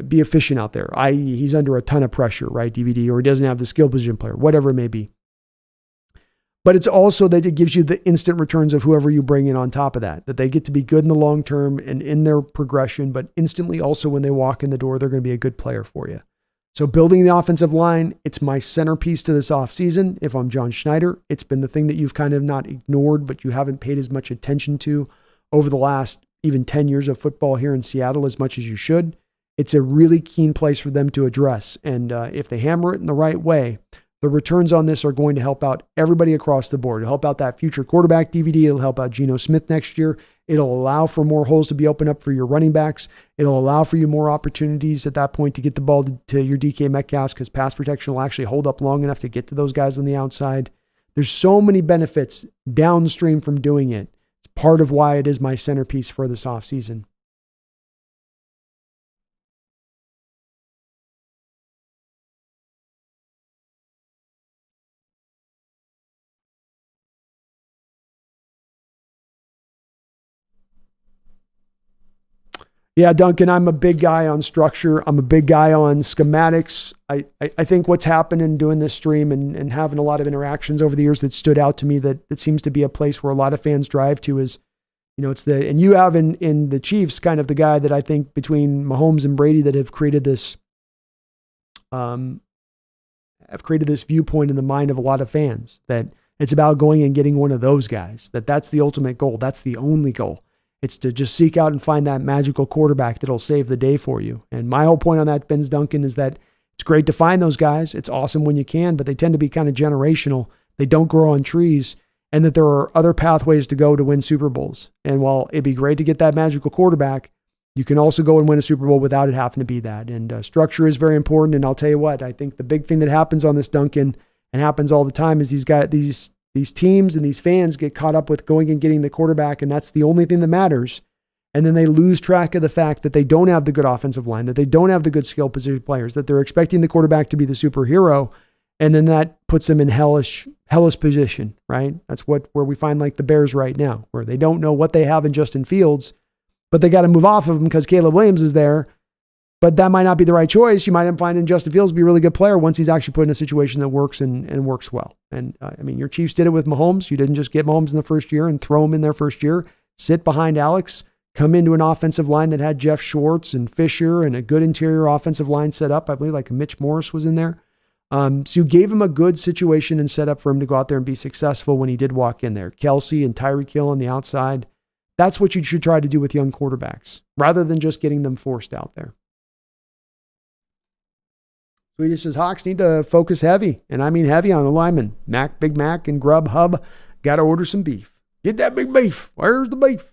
be efficient out there. I.e., he's under a ton of pressure, right, DVD, or he doesn't have the skill position player, whatever it may be. But it's also that it gives you the instant returns of whoever you bring in on top of that they get to be good in the long term and in their progression, but instantly also when they walk in the door, they're going to be a good player for you. So building the offensive line, it's my centerpiece to this offseason. If I'm John Schneider, it's been the thing that you've kind of not ignored, but you haven't paid as much attention to over the last even 10 years of football here in Seattle as much as you should. It's a really keen place for them to address. And if they hammer it in the right way, the returns on this are going to help out everybody across the board. It'll help out that future quarterback DVD. It'll help out Geno Smith next year. It'll allow for more holes to be opened up for your running backs. It'll allow for you more opportunities at that point to get the ball to your DK Metcalf because pass protection will actually hold up long enough to get to those guys on the outside. There's so many benefits downstream from doing it. It's part of why it is my centerpiece for this offseason. Yeah, Duncan, I'm a big guy on structure. I'm a big guy on schematics. I think what's happened in doing this stream and having a lot of interactions over the years that stood out to me that seems to be a place where a lot of fans drive to is, and you have in the Chiefs kind of the guy that I think between Mahomes and Brady that have created this viewpoint in the mind of a lot of fans that it's about going and getting one of those guys, that's the ultimate goal. That's the only goal. It's to just seek out and find that magical quarterback that'll save the day for you. And my whole point on that, Benz Duncan, is that it's great to find those guys. It's awesome when you can, but they tend to be kind of generational. They don't grow on trees, and that there are other pathways to go to win Super Bowls. And while it'd be great to get that magical quarterback, you can also go and win a Super Bowl without it having to be that. And structure is very important. And I'll tell you what, I think the big thing that happens on this, Duncan, and happens all the time, is these teams and these fans get caught up with going and getting the quarterback, and that's the only thing that matters. And then they lose track of the fact that they don't have the good offensive line, that they don't have the good skill position players, that they're expecting the quarterback to be the superhero. And then that puts them in hellish position, right? That's where we find like the Bears right now, where they don't know what they have in Justin Fields, but they got to move off of him because Caleb Williams is there. But that might not be the right choice. You might find in Justin Fields to be a really good player once he's actually put in a situation that works and works well. And I mean, your Chiefs did it with Mahomes. You didn't just get Mahomes in the first year and throw him in their first year, sit behind Alex, come into an offensive line that had Jeff Schwartz and Fisher and a good interior offensive line set up. I believe like Mitch Morris was in there. So you gave him a good situation and set up for him to go out there and be successful when he did walk in there. Kelsey and Tyreek Hill on the outside. That's what you should try to do with young quarterbacks rather than just getting them forced out there. Swedish says Hawks need to focus heavy, and I mean heavy on the linemen. Big Mac and Grubhub got to order some beef. Get that big beef. Where's the beef?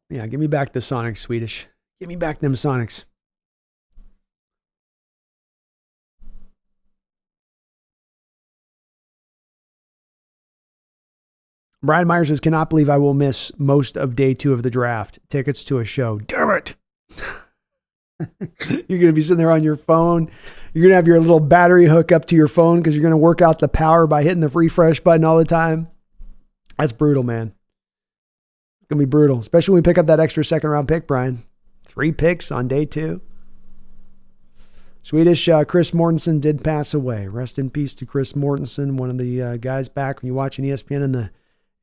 Yeah, give me back the Sonics, Swedish. Give me back them Sonics. Brian Myers says, cannot believe I will miss most of day 2 of the draft. Tickets to a show. Damn it. You're going to be sitting there on your phone. You're going to have your little battery hook up to your phone because you're going to work out the power by hitting the refresh button all the time. That's brutal, man. It's going to be brutal, especially when we pick up that extra second round pick, Brian. 3 picks on day 2. Swedish Chris Mortensen did pass away. Rest in peace to Chris Mortensen, one of the guys back when you're watching ESPN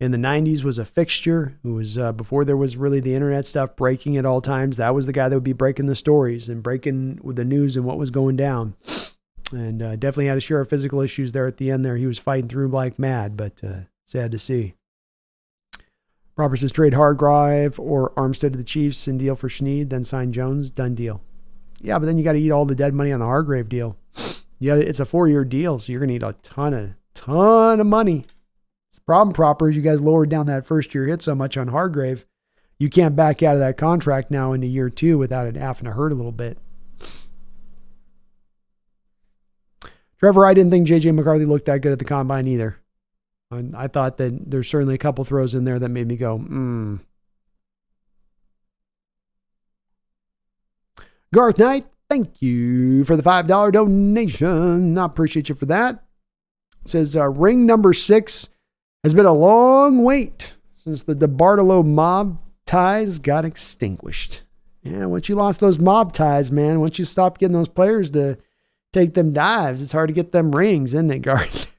in the 90s was a fixture who was before there was really the internet stuff breaking at all times. That was the guy that would be breaking the stories and breaking with the news and what was going down. And definitely had a share of physical issues there at the end there. He was fighting through like mad, but sad to see. Robert says trade Hargrave or Armstead to the Chiefs and deal for Schneed, then sign Jones. Done deal. Yeah, but then you got to eat all the dead money on the Hargrave deal. Yeah, it's a 4-year deal, so you're going to need a ton of money. The problem proper is you guys lowered down that first year hit so much on Hargrave, you can't back out of that contract now into year 2 without it having to hurt a little bit. Trevor, I didn't think J.J. McCarthy looked that good at the combine either. I thought that there's certainly a couple throws in there that made me go, Garth Knight, thank you for the $5 donation. I appreciate you for that. It says ring number 6 has been a long wait since the DeBartolo mob ties got extinguished. Yeah, once you lost those mob ties, man, once you stopped getting those players to take them dives, it's hard to get them rings, isn't it, Garth?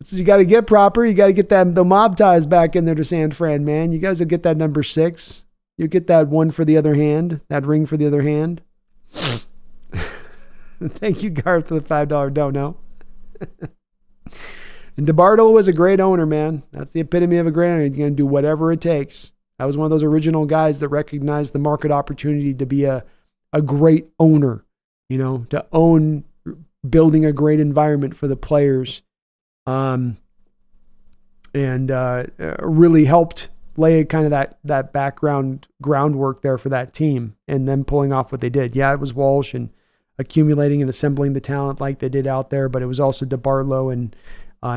So you got to get proper. You got to get the mob ties back in there to San Fran, man. You guys will get that number 6. You get that one for the other hand, that ring for the other hand. Thank you, Garth, for the $5 dono. And DeBartolo was a great owner, man. That's the epitome of a great owner. He's going to do whatever it takes. That was one of those original guys that recognized the market opportunity to be a great owner, to own building a great environment for the players. And really helped lay kind of that background groundwork there for that team and then pulling off what they did. Yeah, it was Walsh and accumulating and assembling the talent like they did out there, but it was also DeBartolo and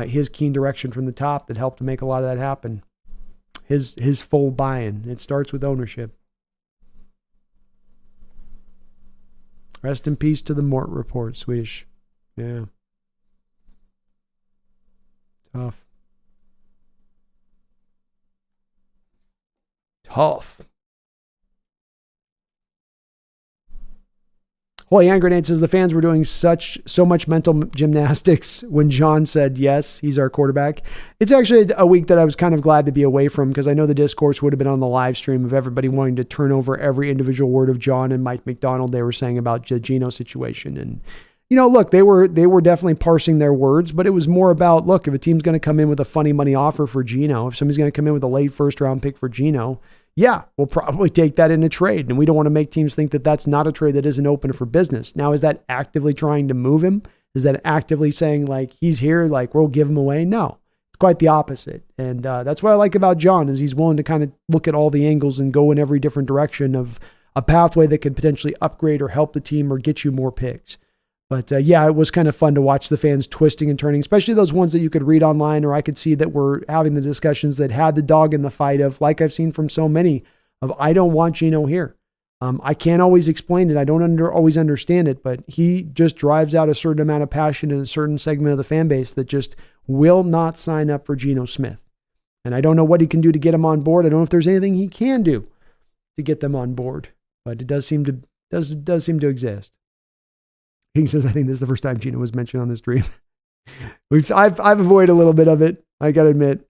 his keen direction from the top that helped to make a lot of that happen. His full buy-in. It starts with ownership. Rest in peace to the Mort report, Swedish. Yeah. Tough. Holy Hand Grenade says the fans were doing so much mental gymnastics when John said, yes, he's our quarterback. It's actually a week that I was kind of glad to be away from because I know the discourse would have been on the live stream of everybody wanting to turn over every individual word of John and Mike McDonald they were saying about the Geno situation. And, look, they were definitely parsing their words, but it was more about, look, if a team's going to come in with a funny money offer for Geno, if somebody's going to come in with a late first round pick for Geno, yeah, we'll probably take that in a trade. And we don't want to make teams think that that's not a trade that isn't open for business. Now, is that actively trying to move him? Is that actively saying, like, he's here, like, we'll give him away? No, it's quite the opposite. And that's what I like about John is he's willing to kind of look at all the angles and go in every different direction of a pathway that could potentially upgrade or help the team or get you more picks. But yeah, it was kind of fun to watch the fans twisting and turning, especially those ones that you could read online, or I could see that were having the discussions that had the dog in the fight of, like I've seen from so many, of I don't want Geno here. I can't always explain it. I don't always understand it, but he just drives out a certain amount of passion in a certain segment of the fan base that just will not sign up for Geno Smith. And I don't know what he can do to get him on board. I don't know if there's anything he can do to get them on board, but it does seem to exist. King says, I think this is the first time Geno was mentioned on this stream. I've avoided a little bit of it, I got to admit.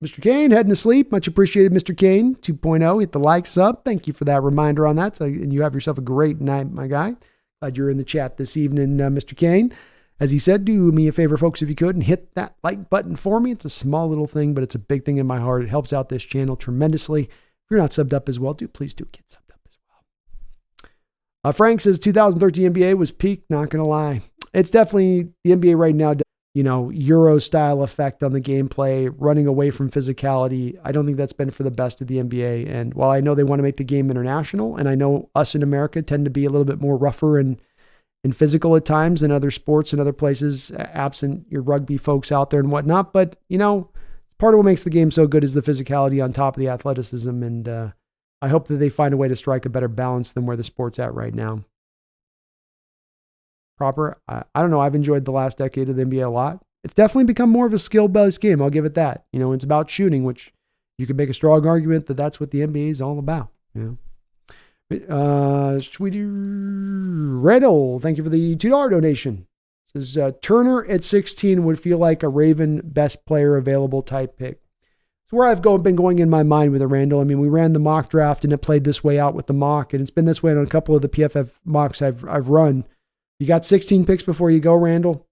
Mr. Kane, heading to sleep. Much appreciated, Mr. Kane 2.0. Hit the likes up. Thank you for that reminder on that. And you have yourself a great night, my guy. Glad you're in the chat this evening, Mr. Kane. As he said, do me a favor, folks, if you could, and hit that like button for me. It's a small little thing, but it's a big thing in my heart. It helps out this channel tremendously. If you're not subbed up as well, please do get subbed up as well. Frank says 2013 NBA was peak. Not going to lie. It's definitely the NBA right now. Euro style effect on the gameplay, running away from physicality. I don't think that's been for the best of the NBA. And while I know they want to make the game international, and I know us in America tend to be a little bit more rougher and physical at times than other sports and other places, absent your rugby folks out there and whatnot. But, part of what makes the game so good is the physicality on top of the athleticism. And I hope that they find a way to strike a better balance than where the sport's at right now. Proper. I don't know. I've enjoyed the last decade of the NBA a lot. It's definitely become more of a skill-based game. I'll give it that. It's about shooting, which you could make a strong argument that that's what the NBA is all about. Sweetie Randall, thank you for the $2 donation. It says Turner at 16 would feel like a Raven best player available type pick. It's where I've been going in my mind with a Randall. I mean, we ran the mock draft and it played this way out with the mock, and it's been this way on a couple of the PFF mocks I've run. You got 16 picks before you go, Randall.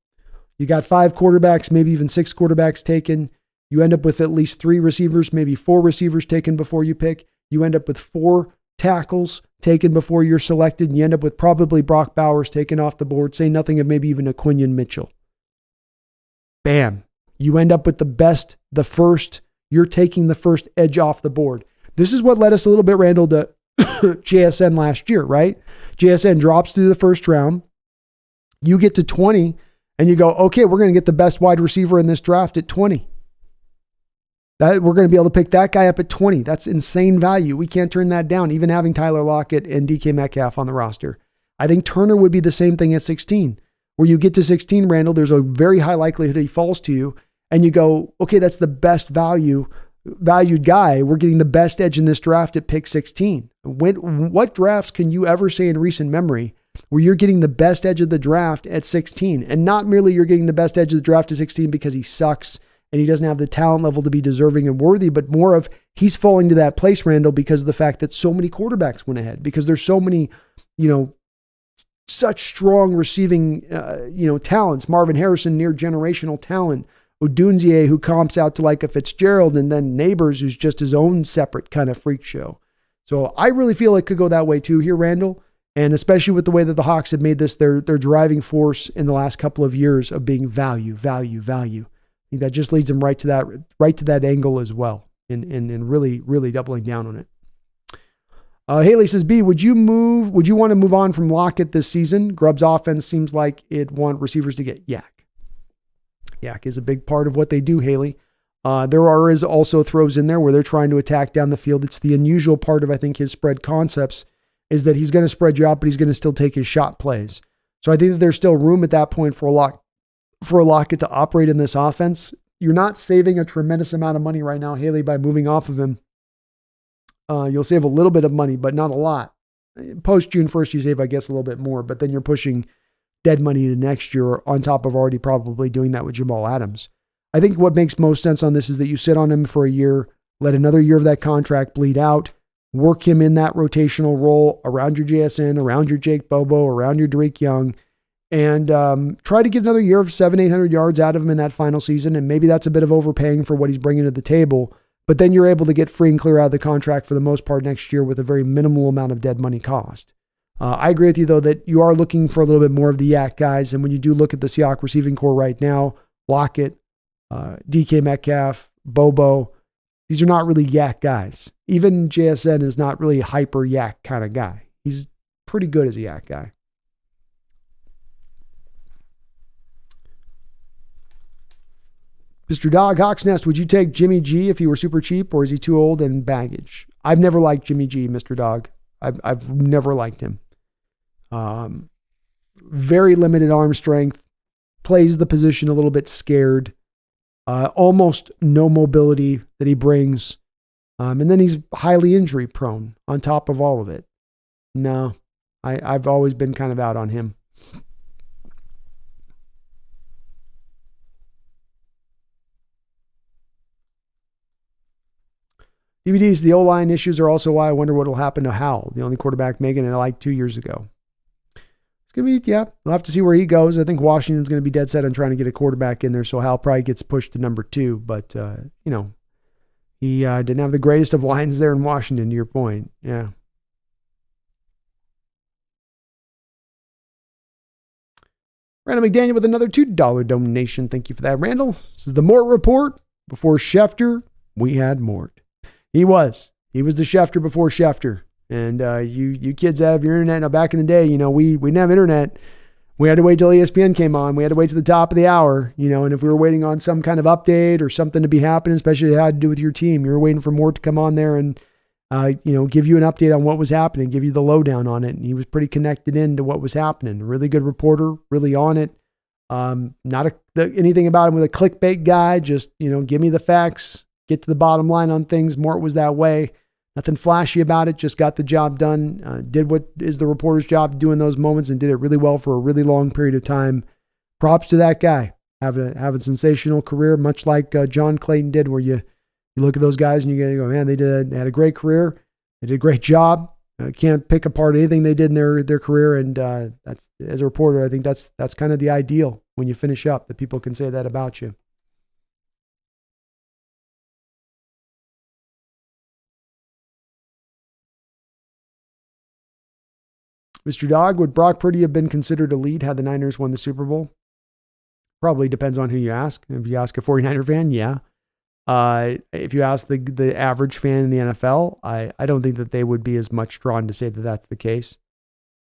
You got 5 quarterbacks, maybe even 6 quarterbacks taken. You end up with at least 3 receivers, maybe 4 receivers taken before you pick. You end up with 4 tackles taken before you're selected, and you end up with probably Brock Bowers taken off the board, say nothing of maybe even a Quinion Mitchell. Bam. You end up with you're taking the first edge off the board. This is what led us a little bit, Randall, to JSN last year, right? JSN drops through the first round. You get to 20 and you go, okay, we're going to get the best wide receiver in this draft at 20. We're going to be able to pick that guy up at 20. That's insane value. We can't turn that down, even having Tyler Lockett and DK Metcalf on the roster. I think Turner would be the same thing at 16. Where you get to 16, Randall, there's a very high likelihood he falls to you, and you go, okay, that's the best valued guy. We're getting the best edge in this draft at pick 16. What drafts can you ever say in recent memory where you're getting the best edge of the draft at 16? And not merely you're getting the best edge of the draft at 16 because he sucks and he doesn't have the talent level to be deserving and worthy, but more of he's falling to that place, Randall, because of the fact that so many quarterbacks went ahead, because there's so many, such strong receiving, talents. Marvin Harrison, near generational talent. Odunze, who comps out to like a Fitzgerald, and then Neighbors, who's just his own separate kind of freak show. So I really feel it could go that way too here, Randall. And especially with the way that the Hawks have made this their driving force in the last couple of years of being value. I think that just leads them right to that angle as well, and really, really doubling down on it. Haley says, B, would you want to move on from Lockett this season? Grubb's offense seems like it want receivers to get yak. Yak is a big part of what they do, Haley. There is also throws in there where they're trying to attack down the field. It's the unusual part of, I think, his spread concepts is that he's going to spread you out, but he's going to still take his shot plays. So I think that there's still room at that point for a Lockett to operate in this offense. You're not saving a tremendous amount of money right now, Haley, by moving off of him. You'll save a little bit of money, but not a lot. Post June 1st, you save, I guess, a little bit more, but then you're pushing dead money to next year on top of already probably doing that with Jamal Adams. I think what makes most sense on this is that you sit on him for a year, let another year of that contract bleed out, work him in that rotational role around your JSN, around your Jake Bobo, around your Drake Young, and try to get another year of 700-800 yards out of him in that final season. And maybe that's a bit of overpaying for what he's bringing to the table, but then you're able to get free and clear out of the contract for the most part next year with a very minimal amount of dead money cost. I agree with you, though, that you are looking for a little bit more of the yak guys. And when you do look at the Seahawks receiving core right now, Lockett, DK Metcalf, Bobo, These are not really yak guys. Even JSN is not really a hyper yak kind of guy. He's pretty good as a yak guy. Mr. Dog, Hawks Nest, would you take Jimmy G if he were super cheap, or is he too old and baggage? I've never liked Jimmy G, Mr. Dog. I've never liked him. Very limited arm strength, plays the position a little bit scared, almost no mobility that he brings. And then he's highly injury prone on top of all of it. No, I've always been kind of out on him. DVDs, the O-line issues are also why I wonder what will happen to Howell, the only quarterback making it like 2 years ago. It's going to be, we'll have to see where he goes. I think Washington's going to be dead set on trying to get a quarterback in there, so Howell probably gets pushed to number 2. But, he didn't have the greatest of lines there in Washington, to your point. Yeah. Randall McDaniel with another $2 donation. Thank you for that, Randall. This is the Mort Report. Before Schefter, we had Mort. He was the Schefter before Schefter. And you kids have your internet. Now, back in the day, we didn't have internet. We had to wait till ESPN came on. We had to wait to the top of the hour, and if we were waiting on some kind of update or something to be happening, especially if it had to do with your team, you were waiting for Mort to come on there and, give you an update on what was happening, give you the lowdown on it. And he was pretty connected into what was happening. Really good reporter, really on it. Not anything about him with a clickbait guy. Just, give me the facts, get to the bottom line on things. Mort was that way. Nothing flashy about it, just got the job done, did what is the reporter's job to do in those moments, and did it really well for a really long period of time. Props to that guy. Have a sensational career, much like John Clayton did, where you look at those guys and you go, man, they had a great career. They did a great job. Can't pick apart anything they did in their career, and that's, as a reporter, I think that's kind of the ideal when you finish up, that people can say that about you. Mr. Dog, would Brock Purdy have been considered elite had the Niners won the Super Bowl? Probably depends on who you ask. If you ask a 49er fan, yeah. If you ask the average fan in the NFL, I don't think that they would be as much drawn to say that that's the case.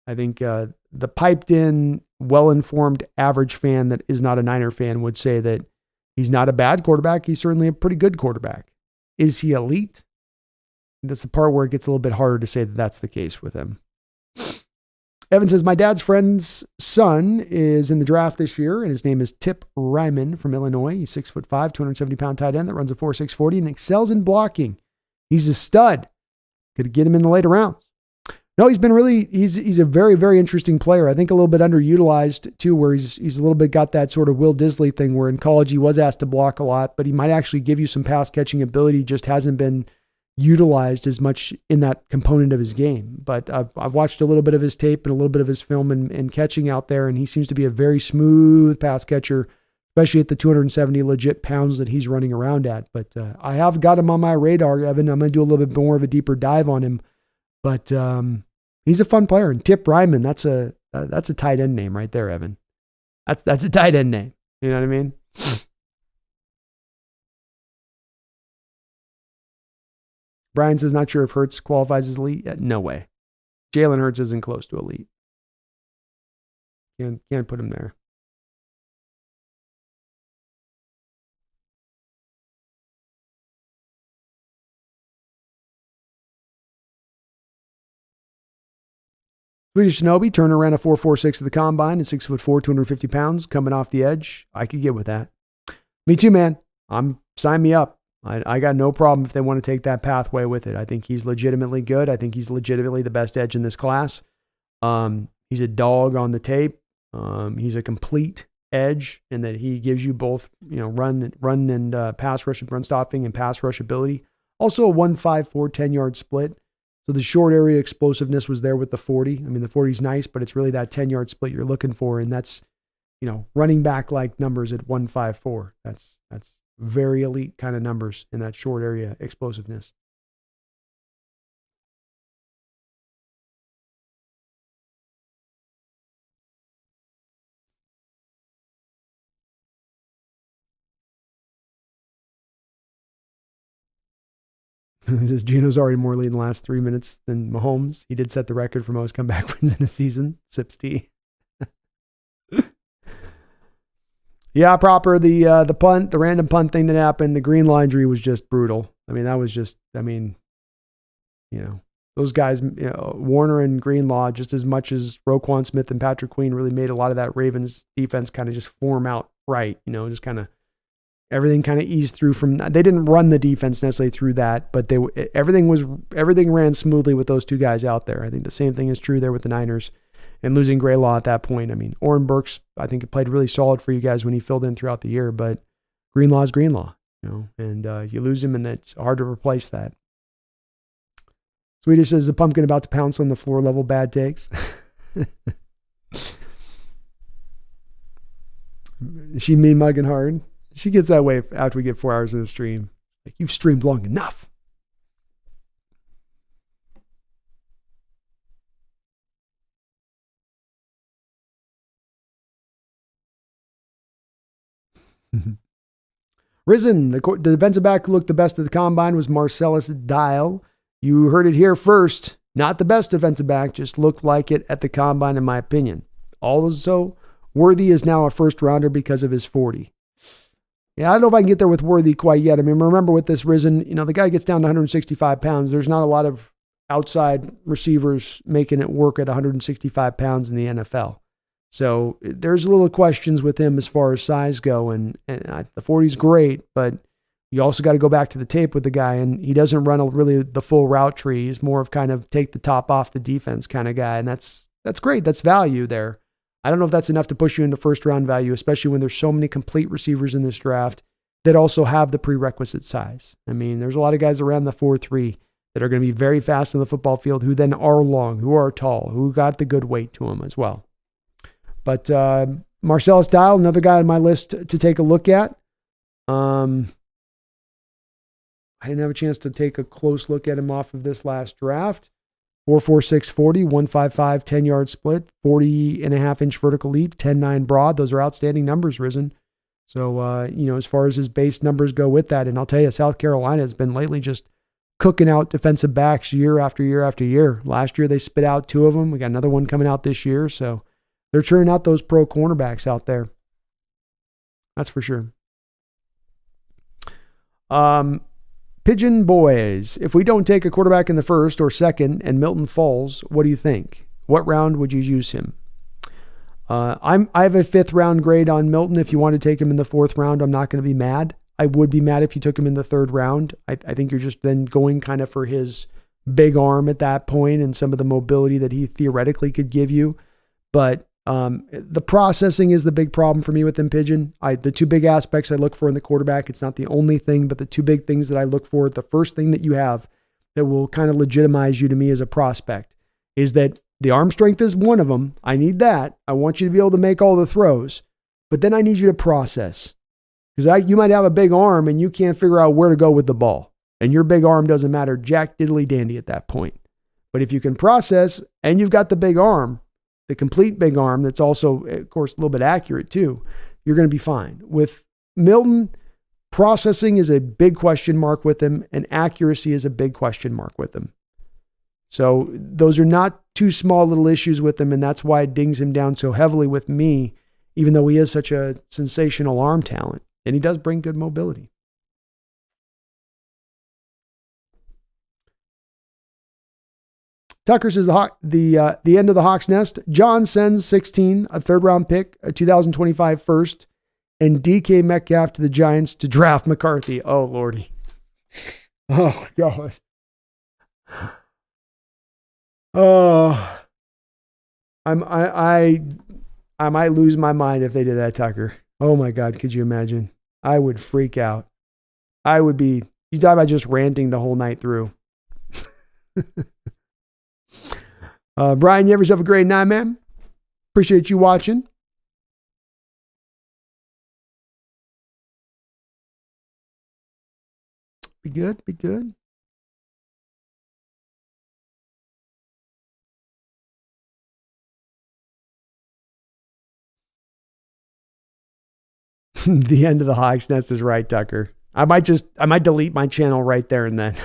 I think the piped-in, well-informed average fan that is not a Niner fan would say that he's not a bad quarterback. He's certainly a pretty good quarterback. Is he elite? That's the part where it gets a little bit harder to say that that's the case with him. Evan says, my dad's friend's son is in the draft this year, and his name is Tip Ryman from Illinois. He's 6'5", 270-pound tight end that runs a 4.6 40 and excels in blocking. He's a stud. Could get him in the later rounds. No, he's a very, very interesting player. I think a little bit underutilized too, where he's a little bit got that sort of Will Disley thing where in college he was asked to block a lot, but he might actually give you some pass catching ability, just hasn't been utilized as much in that component of his game. But I've watched a little bit of his tape and a little bit of his film and catching out there, and he seems to be a very smooth pass catcher, especially at the 270 legit pounds that he's running around at. But I have got him on my radar, Evan. I'm going to do a little bit more of a deeper dive on him. But he's a fun player. And Tip Ryman, that's a tight end name right there, Evan. That's a tight end name. You know what I mean? Brian says, not sure if Hurts qualifies as elite yet. No way. Jalen Hurts isn't close to elite. Can't put him there. Swedish Shinobi, Turner ran a 4.46 at the combine at 6'4", 250 pounds, coming off the edge. I could get with that. Me too, man. Sign me up. I got no problem if they want to take that pathway with it. I think he's legitimately good. I think he's legitimately the best edge in this class. He's a dog on the tape. He's a complete edge in that he gives you both, run and pass rush, run stopping and pass rush ability. Also a 1.54 10-yard split. So the short area explosiveness was there with the 40. I mean, the 40 is nice, but it's really that 10-yard split you're looking for, and that's, running back like numbers at 1.54. That's very elite kind of numbers in that short area explosiveness. He says Geno's already more lead in the last 3 minutes than Mahomes. He did set the record for most comeback wins in a season. Sips tea. Yeah, proper. The punt, the random punt thing that happened, the Greenlaw injury was just brutal. I mean, that was just, those guys, Warner and Greenlaw, just as much as Roquan Smith and Patrick Queen really made a lot of that Ravens defense kind of just form out right, just kind of everything kind of eased through from that. They didn't run the defense necessarily through that, but everything ran smoothly with those two guys out there. I think the same thing is true there with the Niners and losing Graylaw at that point. I mean, Oren Burks, I think it played really solid for you guys when he filled in throughout the year, but Greenlaw is Greenlaw, and you lose him and it's hard to replace that. Swedish says the pumpkin about to pounce on the floor level bad takes. She me mugging hard. She gets that way after we get 4 hours of the stream. Like, you've streamed long enough. Risen, the defensive back who looked the best of the combine was Marcellus Dial. You heard it here first. Not the best defensive back, just looked like it at the combine, in my opinion. Also, Worthy is now a first rounder because of his 40. Yeah, I don't know if I can get there with Worthy quite yet. I mean, remember with this Risen, the guy gets down to 165 pounds. There's not a lot of outside receivers making it work at 165 pounds in the NFL. So there's little questions with him as far as size go. And the 40 is great, but you also got to go back to the tape with the guy. And he doesn't run really the full route tree. He's more of kind of take the top off the defense kind of guy. And that's great. That's value there. I don't know if that's enough to push you into first round value, especially when there's so many complete receivers in this draft that also have the prerequisite size. I mean, there's a lot of guys around the 4.3 that are going to be very fast in the football field who then are long, who are tall, who got the good weight to them as well. But Marcellus Dial, another guy on my list to take a look at. I didn't have a chance to take a close look at him off of this last draft. 4.46 40, 155 10-yard split, 40.5-inch vertical leap, 10.9 broad. Those are outstanding numbers, Risen. So, as far as his base numbers go with that, and I'll tell you, South Carolina has been lately just cooking out defensive backs year after year after year. Last year, they spit out 2 of them. We got another one coming out this year. So they're churning out those pro cornerbacks out there. That's for sure. Pigeon Boys, if we don't take a quarterback in the first or second and Milton falls, what do you think? What round would you use him? I have a 5th round grade on Milton. If you want to take him in the 4th round, I'm not going to be mad. I would be mad if you took him in the 3rd round. I think you're just then going kind of for his big arm at that point and some of the mobility that he theoretically could give you. But the processing is the big problem for me with him, Pigeon. The 2 big aspects I look for in the quarterback, it's not the only thing, but the 2 big things that I look for, the first thing that you have that will kind of legitimize you to me as a prospect is that the arm strength is one of them. I need that. I want you to be able to make all the throws, but then I need you to process because you might have a big arm and you can't figure out where to go with the ball, and your big arm doesn't matter jack diddly dandy at that point. But if you can process and you've got the big arm, the complete big arm that's also, of course, a little bit accurate too, you're going to be fine. With Milton, processing is a big question mark with him, and accuracy is a big question mark with him. So those are not 2 small little issues with him, and that's why it dings him down so heavily with me, even though he is such a sensational arm talent, and he does bring good mobility. Tucker says the end of the Hawks Nest. John sends 16, a 3rd round pick, a 2025 first, and DK Metcalf to the Giants to draft McCarthy. Oh, Lordy. Oh, God. Oh, I might lose my mind if they did that, Tucker. Oh my God, could you imagine? I would freak out. I would be, you talk about just ranting the whole night through. Brian, you have yourself a great night, man. Appreciate you watching. Be good, be good. The end of the Hawks Nest is right, Tucker. I might delete my channel right there and then.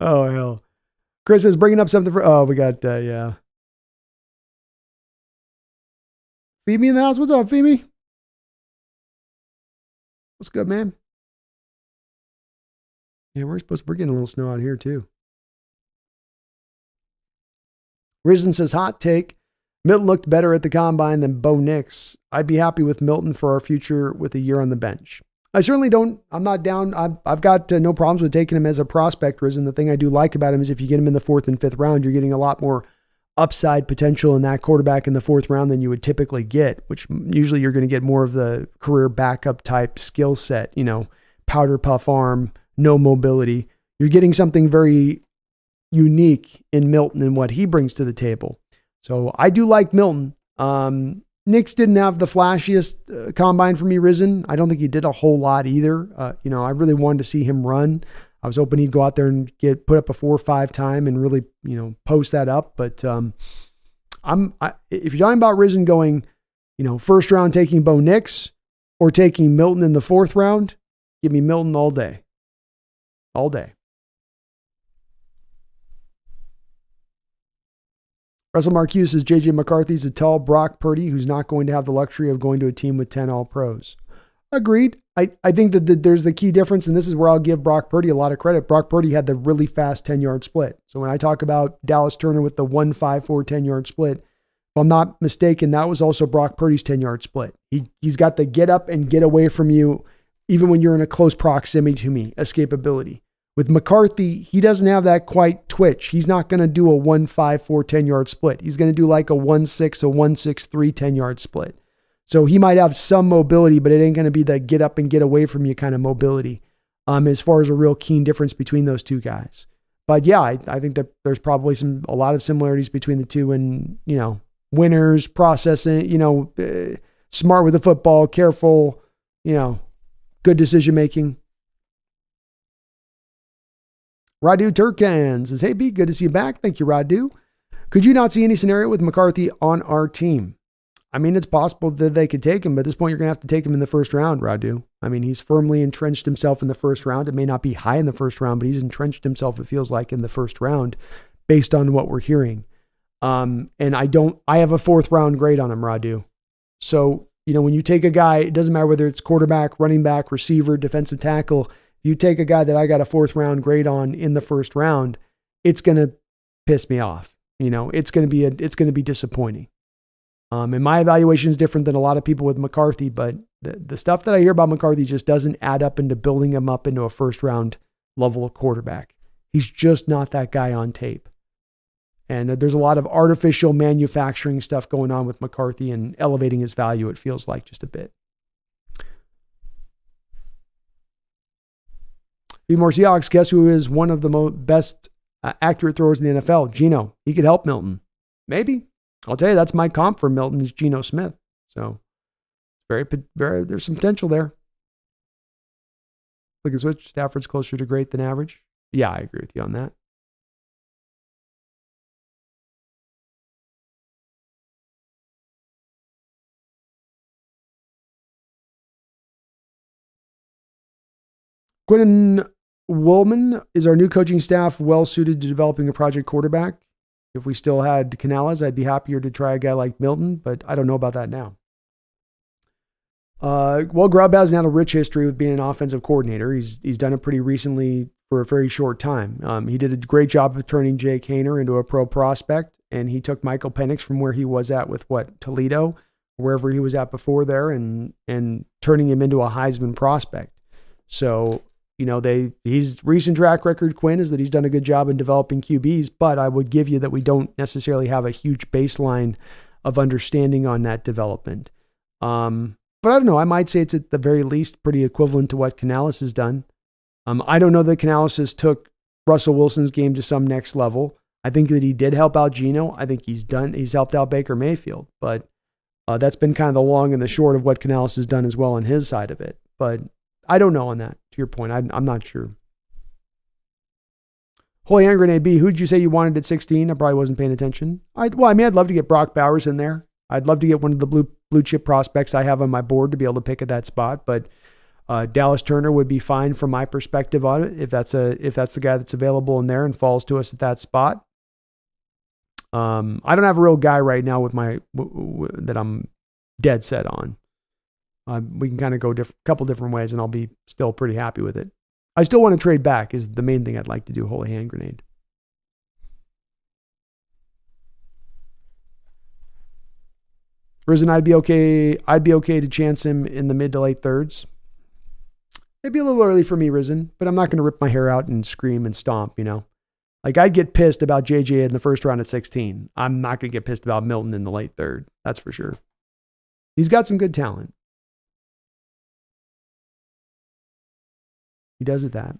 Oh, hell. Chris is bringing up something for, we got, yeah. Phoebe in the house. What's up, Phoebe? What's good, man? Yeah, we're getting a little snow out here, too. Risen says, hot take. Milton looked better at the combine than Bo Nix. I'd be happy with Milton for our future with a year on the bench. I certainly don't. I'm not down. I've got no problems with taking him as a prospect, Risen. The thing I do like about him is if you get him in the 4th and 5th round, you're getting a lot more upside potential in that quarterback in the 4th round than you would typically get, which usually you're going to get more of the career backup type skill set, powder puff arm, no mobility. You're getting something very unique in Milton and what he brings to the table. So I do like Milton. Nix didn't have the flashiest combine for me, Risen. I don't think he did a whole lot either. I really wanted to see him run. I was hoping he'd go out there and put up a 4 or 5 time and really, post that up. But if you're talking about Risen going, first round taking Bo Nix or taking Milton in the 4th round, give me Milton all day. All day. Russell Marcuse says J.J. McCarthy's a tall Brock Purdy who's not going to have the luxury of going to a team with 10 All-Pros. Agreed. I think that there's the key difference, and this is where I'll give Brock Purdy a lot of credit. Brock Purdy had the really fast 10-yard split. So when I talk about Dallas Turner with the 1-5-4 10-yard split, if I'm not mistaken, that was also Brock Purdy's 10-yard split. He's got the get up and get away from you, even when you're in a close proximity to me, escapability. With McCarthy, he doesn't have that quite twitch. He's not going to do a 1-5-4 10-yard split. He's going to do like a 1-6, a 1-6-3 10-yard split. So he might have some mobility, but it ain't going to be the get up and get away from you kind of mobility as far as a real keen difference between those two guys. But yeah, I think that there's probably a lot of similarities between the two and, winners, processing, smart with the football, careful, good decision-making. Radu Turkan says, hey, B, good to see you back. Thank you, Radu. Could you not see any scenario with McCarthy on our team? I mean, it's possible that they could take him, but at this point, you're going to have to take him in the 1st round, Radu. I mean, he's firmly entrenched himself in the 1st round. It may not be high in the 1st round, but he's entrenched himself, it feels like, in the 1st round based on what we're hearing. And I have a 4th round grade on him, Radu. So, when you take a guy, it doesn't matter whether it's quarterback, running back, receiver, defensive tackle, you take a guy that I got a 4th round grade on in the 1st round, it's going to piss me off. It's going to be disappointing. And my evaluation is different than a lot of people with McCarthy, but the stuff that I hear about McCarthy just doesn't add up into building him up into a 1st round level of quarterback. He's just not that guy on tape. And there's a lot of artificial manufacturing stuff going on with McCarthy and elevating his value, it feels like, just a bit. Be more Seahawks. Guess who is one of the best accurate throwers in the NFL? Geno. He could help Milton. Maybe. I'll tell you, that's my comp for Milton is Geno Smith. So there's some potential there. Look at switch. Stafford's closer to great than average. Yeah, I agree with you on that. Quinn Woolman, is our new coaching staff well suited to developing a project quarterback? If we still had Canales, I'd be happier to try a guy like Milton, but I don't know about that now. Grubb hasn't had a rich history with being an offensive coordinator. He's done it pretty recently for a very short time. He did a great job of turning Jake Haener into a pro prospect, and he took Michael Penix from where he was at with Toledo, wherever he was at before there, and turning him into a Heisman prospect. So, his recent track record, Quinn, is that he's done a good job in developing QBs, but I would give you that we don't necessarily have a huge baseline of understanding on that development. But I don't know. I might say it's at the very least pretty equivalent to what Canales has done. I don't know that Canales has took Russell Wilson's game to some next level. I think that he did help out Geno. I think he's helped out Baker Mayfield, but that's been kind of the long and the short of what Canales has done as well on his side of it. But I don't know on that. To your point, I'm not sure. Holy Hand Grenade B, who'd you say you wanted at 16? I probably wasn't paying attention. I'd love to get Brock Bowers in there. I'd love to get one of the blue chip prospects I have on my board to be able to pick at that spot. But Dallas Turner would be fine from my perspective on it if that's the guy that's available in there and falls to us at that spot. I don't have a real guy right now with that I'm dead set on. We can kind of go a couple different ways, and I'll be still pretty happy with it. I still want to trade back is the main thing I'd like to do. Holy hand grenade. Risen, I'd be okay to chance him in the mid to late thirds. It'd be a little early for me, Risen, but I'm not going to rip my hair out and scream and stomp, Like, I'd get pissed about JJ in the first round at 16. I'm not going to get pissed about Milton in the late third. That's for sure. He's got some good talent. He does at that.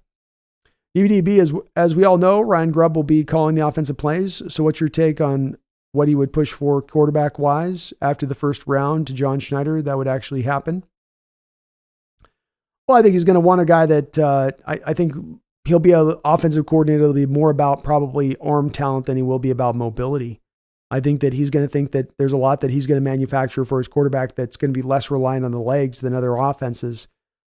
DVDB, as we all know, Ryan Grubb will be calling the offensive plays. So what's your take on what he would push for quarterback-wise after the first round to John Schneider? That would actually happen. Well, I think he's going to want a guy that I think he'll be an offensive coordinator. It'll be more about probably arm talent than he will be about mobility. I think that he's going to think that there's a lot that he's going to manufacture for his quarterback that's going to be less reliant on the legs than other offenses.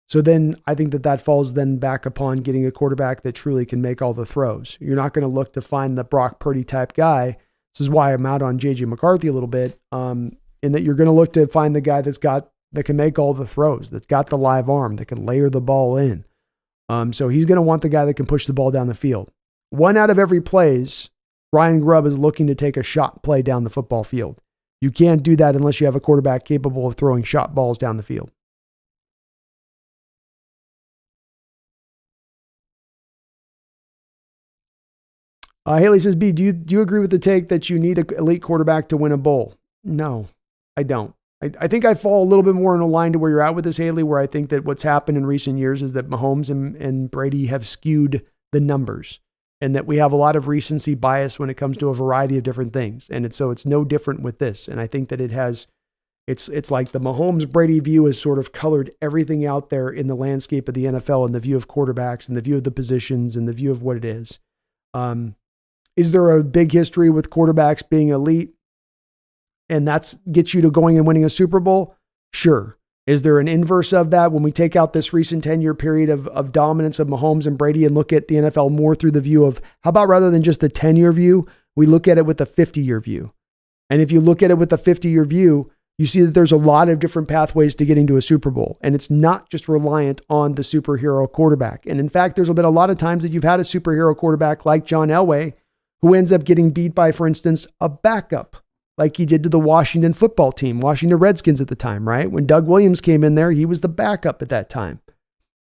So then I think that falls then back upon getting a quarterback that truly can make all the throws. You're not going to look to find the Brock Purdy type guy. This is why I'm out on J.J. McCarthy a little bit, in that you're going to look to find the guy that can make all the throws, that's got the live arm, that can layer the ball in. So he's going to want the guy that can push the ball down the field. One out of every plays, Ryan Grubb is looking to take a shot play down the football field. You can't do that unless you have a quarterback capable of throwing shot balls down the field. Haley says, B, do you agree with the take that you need an elite quarterback to win a bowl? No, I don't. I think I fall a little bit more in a line to where you're at with this, Haley, where I think that what's happened in recent years is that Mahomes and Brady have skewed the numbers and that we have a lot of recency bias when it comes to a variety of different things. And it's no different with this. And I think that it's like the Mahomes-Brady view has sort of colored everything out there in the landscape of the NFL and the view of quarterbacks and the view of the positions and the view of what it is. Is there a big history with quarterbacks being elite and that's gets you to going and winning a Super Bowl? Sure. Is there an inverse of that when we take out this recent 10-year period of dominance of Mahomes and Brady and look at the NFL more through the view of, how about rather than just the 10-year view, we look at it with a 50-year view? And if you look at it with a 50-year view, you see that there's a lot of different pathways to getting to a Super Bowl. And it's not just reliant on the superhero quarterback. And in fact, there's been a lot of times that you've had a superhero quarterback like John Elway who ends up getting beat by, for instance, a backup, like he did to the Washington football team, Washington Redskins at the time, right? When Doug Williams came in there, he was the backup at that time.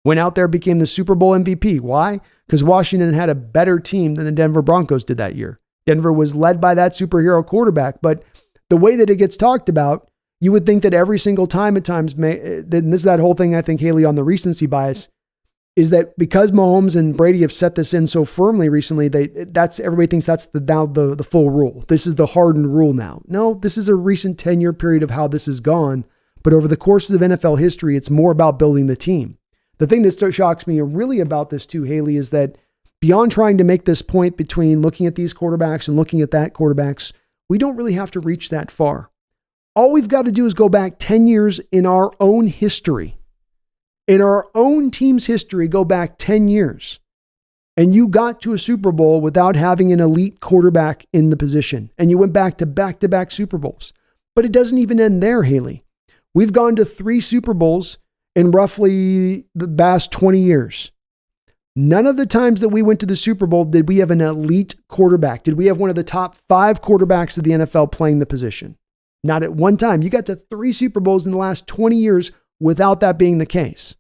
Went out there, became the Super Bowl MVP. Why? Because Washington had a better team than the Denver Broncos did that year. Denver was led by that superhero quarterback, but the way that it gets talked about, you would think that every single time at times, and this is that whole thing, I think, Haley, on the recency bias, is that because Mahomes and Brady have set this in so firmly recently, everybody thinks that's the full rule. This is the hardened rule now. No, this is a recent 10-year period of how this has gone. But over the course of NFL history, it's more about building the team. The thing that shocks me really about this too, Haley, is that beyond trying to make this point between looking at these quarterbacks and looking at that quarterbacks, we don't really have to reach that far. All we've got to do is go back 10 years in our own history. In our own team's history, go back 10 years. And you got to a Super Bowl without having an elite quarterback in the position. And you went back to back-to-back Super Bowls. But it doesn't even end there, Haley. We've gone to 3 Super Bowls in roughly the past 20 years. None of the times that we went to the Super Bowl did we have an elite quarterback. Did we have one of the top 5 quarterbacks of the NFL playing the position? Not at one time. You got to 3 Super Bowls in the last 20 years without that being the case.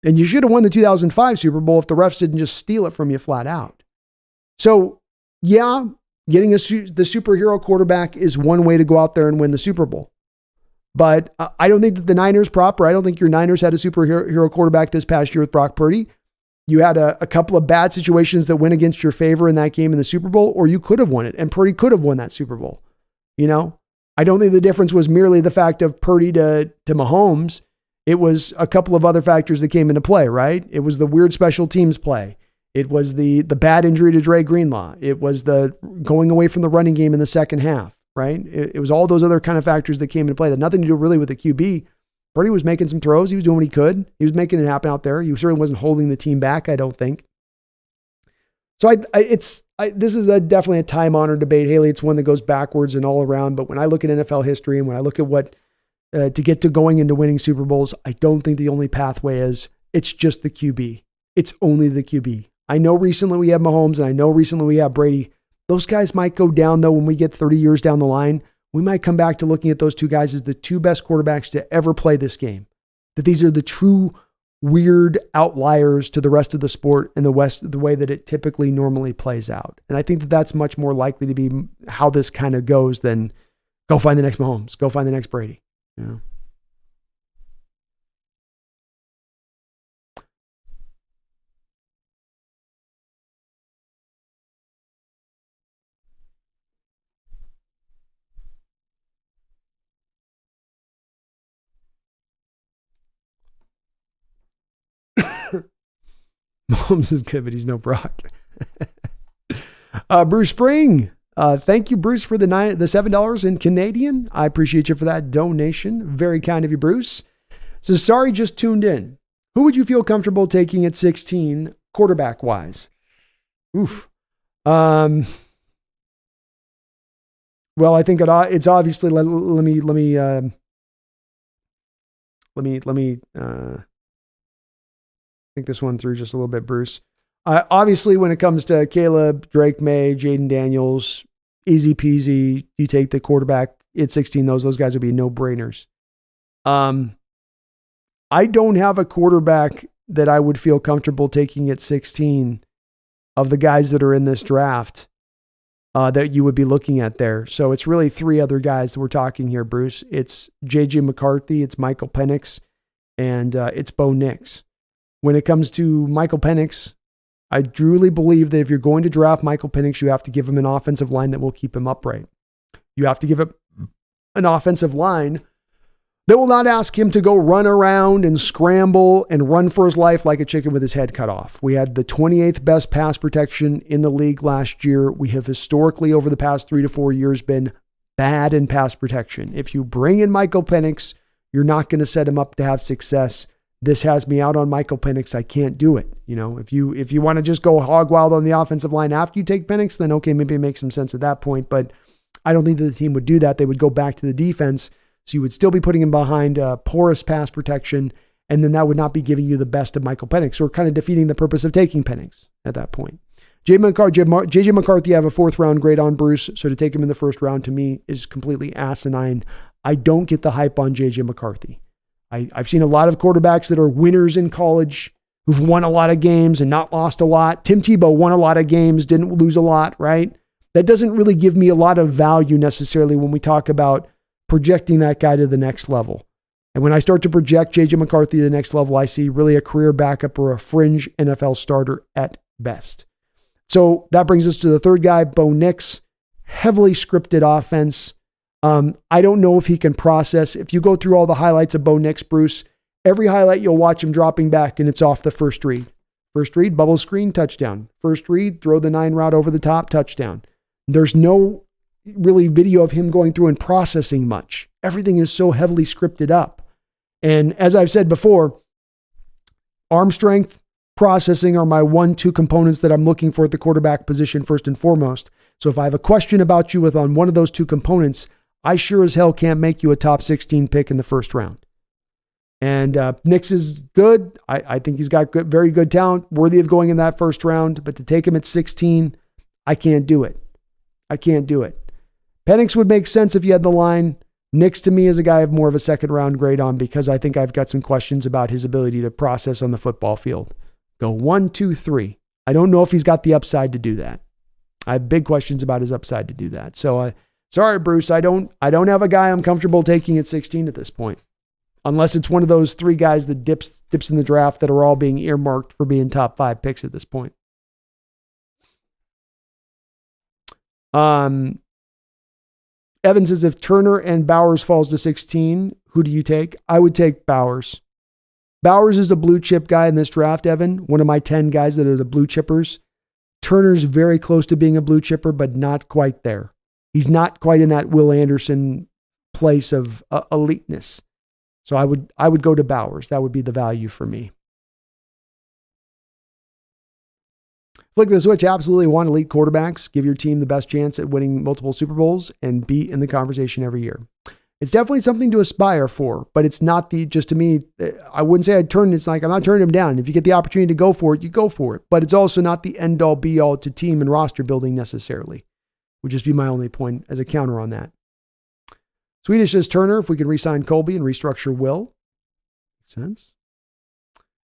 And you should have won the 2005 Super Bowl if the refs didn't just steal it from you flat out. So, yeah, getting the superhero quarterback is one way to go out there and win the Super Bowl. But I don't think that the Niners proper, I don't think your Niners had a superhero quarterback this past year with Brock Purdy. You had a couple of bad situations that went against your favor in that game in the Super Bowl, or you could have won it, and Purdy could have won that Super Bowl. You know, I don't think the difference was merely the fact of Purdy to Mahomes. It was a couple of other factors that came into play, right? It was the weird special teams play. It was the bad injury to Dre Greenlaw. It was the going away from the running game in the second half, right? It was all those other kind of factors that came into play that had nothing to do really with the QB. Purdy was making some throws. He was doing what he could. He was making it happen out there. He certainly wasn't holding the team back, I don't think. So this is definitely a time-honored debate, Haley. It's one that goes backwards and all around. But when I look at NFL history and when I look at what to get to going into winning Super Bowls, I don't think the only pathway is it's just the QB. It's only the QB. I know recently we have Mahomes and I know recently we have Brady. Those guys might go down, though, when we get 30 years down the line. We might come back to looking at those two guys as the two best quarterbacks to ever play this game. That these are the true weird outliers to the rest of the sport and the way that it typically normally plays out. And I think that that's much more likely to be how this kind of goes than go find the next Mahomes, go find the next Brady. Yeah. Mahomes is good, but he's no Brock. Bruce Spring. Thank you, Bruce, for the $7 in Canadian. I appreciate you for that donation. Very kind of you, Bruce. So sorry, just tuned in. Who would you feel comfortable taking at 16 quarterback wise? Oof. Well, I think it's obviously, let me think this one through just a little bit, Bruce. Obviously, when it comes to Caleb, Drake May, Jaden Daniels, easy peasy. You take the quarterback at 16. Those guys would be no-brainers. I don't have a quarterback that I would feel comfortable taking at 16 of the guys that are in this draft that you would be looking at there. So it's really three other guys that we're talking here, Bruce. It's J.J. McCarthy, it's Michael Penix, and it's Bo Nix. When it comes to Michael Penix, I truly believe that if you're going to draft Michael Penix, you have to give him an offensive line that will keep him upright. You have to give him an offensive line that will not ask him to go run around and scramble and run for his life like a chicken with his head cut off. We had the 28th best pass protection in the league last year. We have historically, over the past 3 to 4 years, been bad in pass protection. If you bring in Michael Penix, you're not going to set him up to have success. This has me out on Michael Penix. I can't do it. If you want to just go hog wild on the offensive line after you take Penix, then okay, maybe it makes some sense at that point. But I don't think that the team would do that. They would go back to the defense. So you would still be putting him behind porous pass protection, and then that would not be giving you the best of Michael Penix, or kind of defeating the purpose of taking Penix at that point. J.J. McCarthy, I have a 4th round grade on Bruce, so to take him in the 1st round to me is completely asinine. I don't get the hype on J.J. McCarthy. I've seen a lot of quarterbacks that are winners in college who've won a lot of games and not lost a lot. Tim Tebow won a lot of games, didn't lose a lot, right? That doesn't really give me a lot of value necessarily when we talk about projecting that guy to the next level. And when I start to project J.J. McCarthy to the next level, I see really a career backup or a fringe NFL starter at best. So that brings us to the 3rd guy, Bo Nix. Heavily scripted offense. I don't know if he can process. If you go through all the highlights of Bo Nix, Bruce, every highlight you'll watch him dropping back and it's off the first read. First read, bubble screen, touchdown. First read, throw the 9 route over the top, touchdown. There's no really video of him going through and processing much. Everything is so heavily scripted up. And as I've said before, arm strength, processing are my 1-2 components that I'm looking for at the quarterback position first and foremost. So if I have a question about you on one of those 2 components, I sure as hell can't make you a top 16 pick in the 1st round. And Nix is good. I think he's got very good talent, worthy of going in that 1st round. But to take him at 16, I can't do it. Penix would make sense if you had the line. Nix to me is a guy I have more of a 2nd round grade on because I think I've got some questions about his ability to process on the football field. Go 1, 2, 3. I don't know if he's got the upside to do that. I have big questions about his upside to do that. So sorry, Bruce, I don't have a guy I'm comfortable taking at 16 at this point. Unless it's one of those 3 guys that dips in the draft that are all being earmarked for being top 5 picks at this point. Evan says, if Turner and Bowers falls to 16, who do you take? I would take Bowers. Bowers is a blue chip guy in this draft, Evan. One of my 10 guys that are the blue chippers. Turner's very close to being a blue chipper, but not quite there. He's not quite in that Will Anderson place of eliteness. So I would go to Bowers. That would be the value for me. Flick the switch. Absolutely want elite quarterbacks. Give your team the best chance at winning multiple Super Bowls and be in the conversation every year. It's definitely something to aspire for, but it's not just to me, I wouldn't say it's like I'm not turning him down. If you get the opportunity to go for it, you go for it. But it's also not the end all be all to team and roster building necessarily. Would just be my only point as a counter on that. Swedish says Turner, if we can re-sign Colby and restructure Will. Makes sense.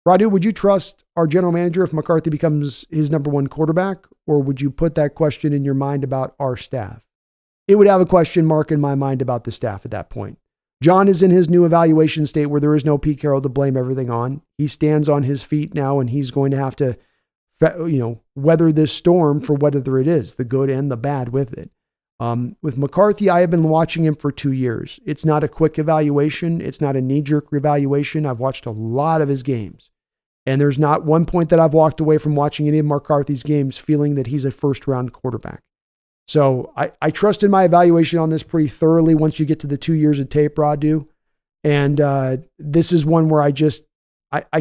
Radu, would you trust our general manager if McCarthy becomes his number one quarterback, or would you put that question in your mind about our staff? It would have a question mark in my mind about the staff at that point. John is in his new evaluation state where there is no Pete Carroll to blame everything on. He stands on his feet now, and he's going to have to, weather this storm for whatever it is, the good and the bad with it. With McCarthy, I have been watching him for 2 years. It's not a quick evaluation. It's not a knee-jerk evaluation. I've watched a lot of his games. And there's not one point that I've walked away from watching any of McCarthy's games feeling that he's a first-round quarterback. So I trust in my evaluation on this pretty thoroughly once you get to the 2 years of tape, Radu. And this is one where I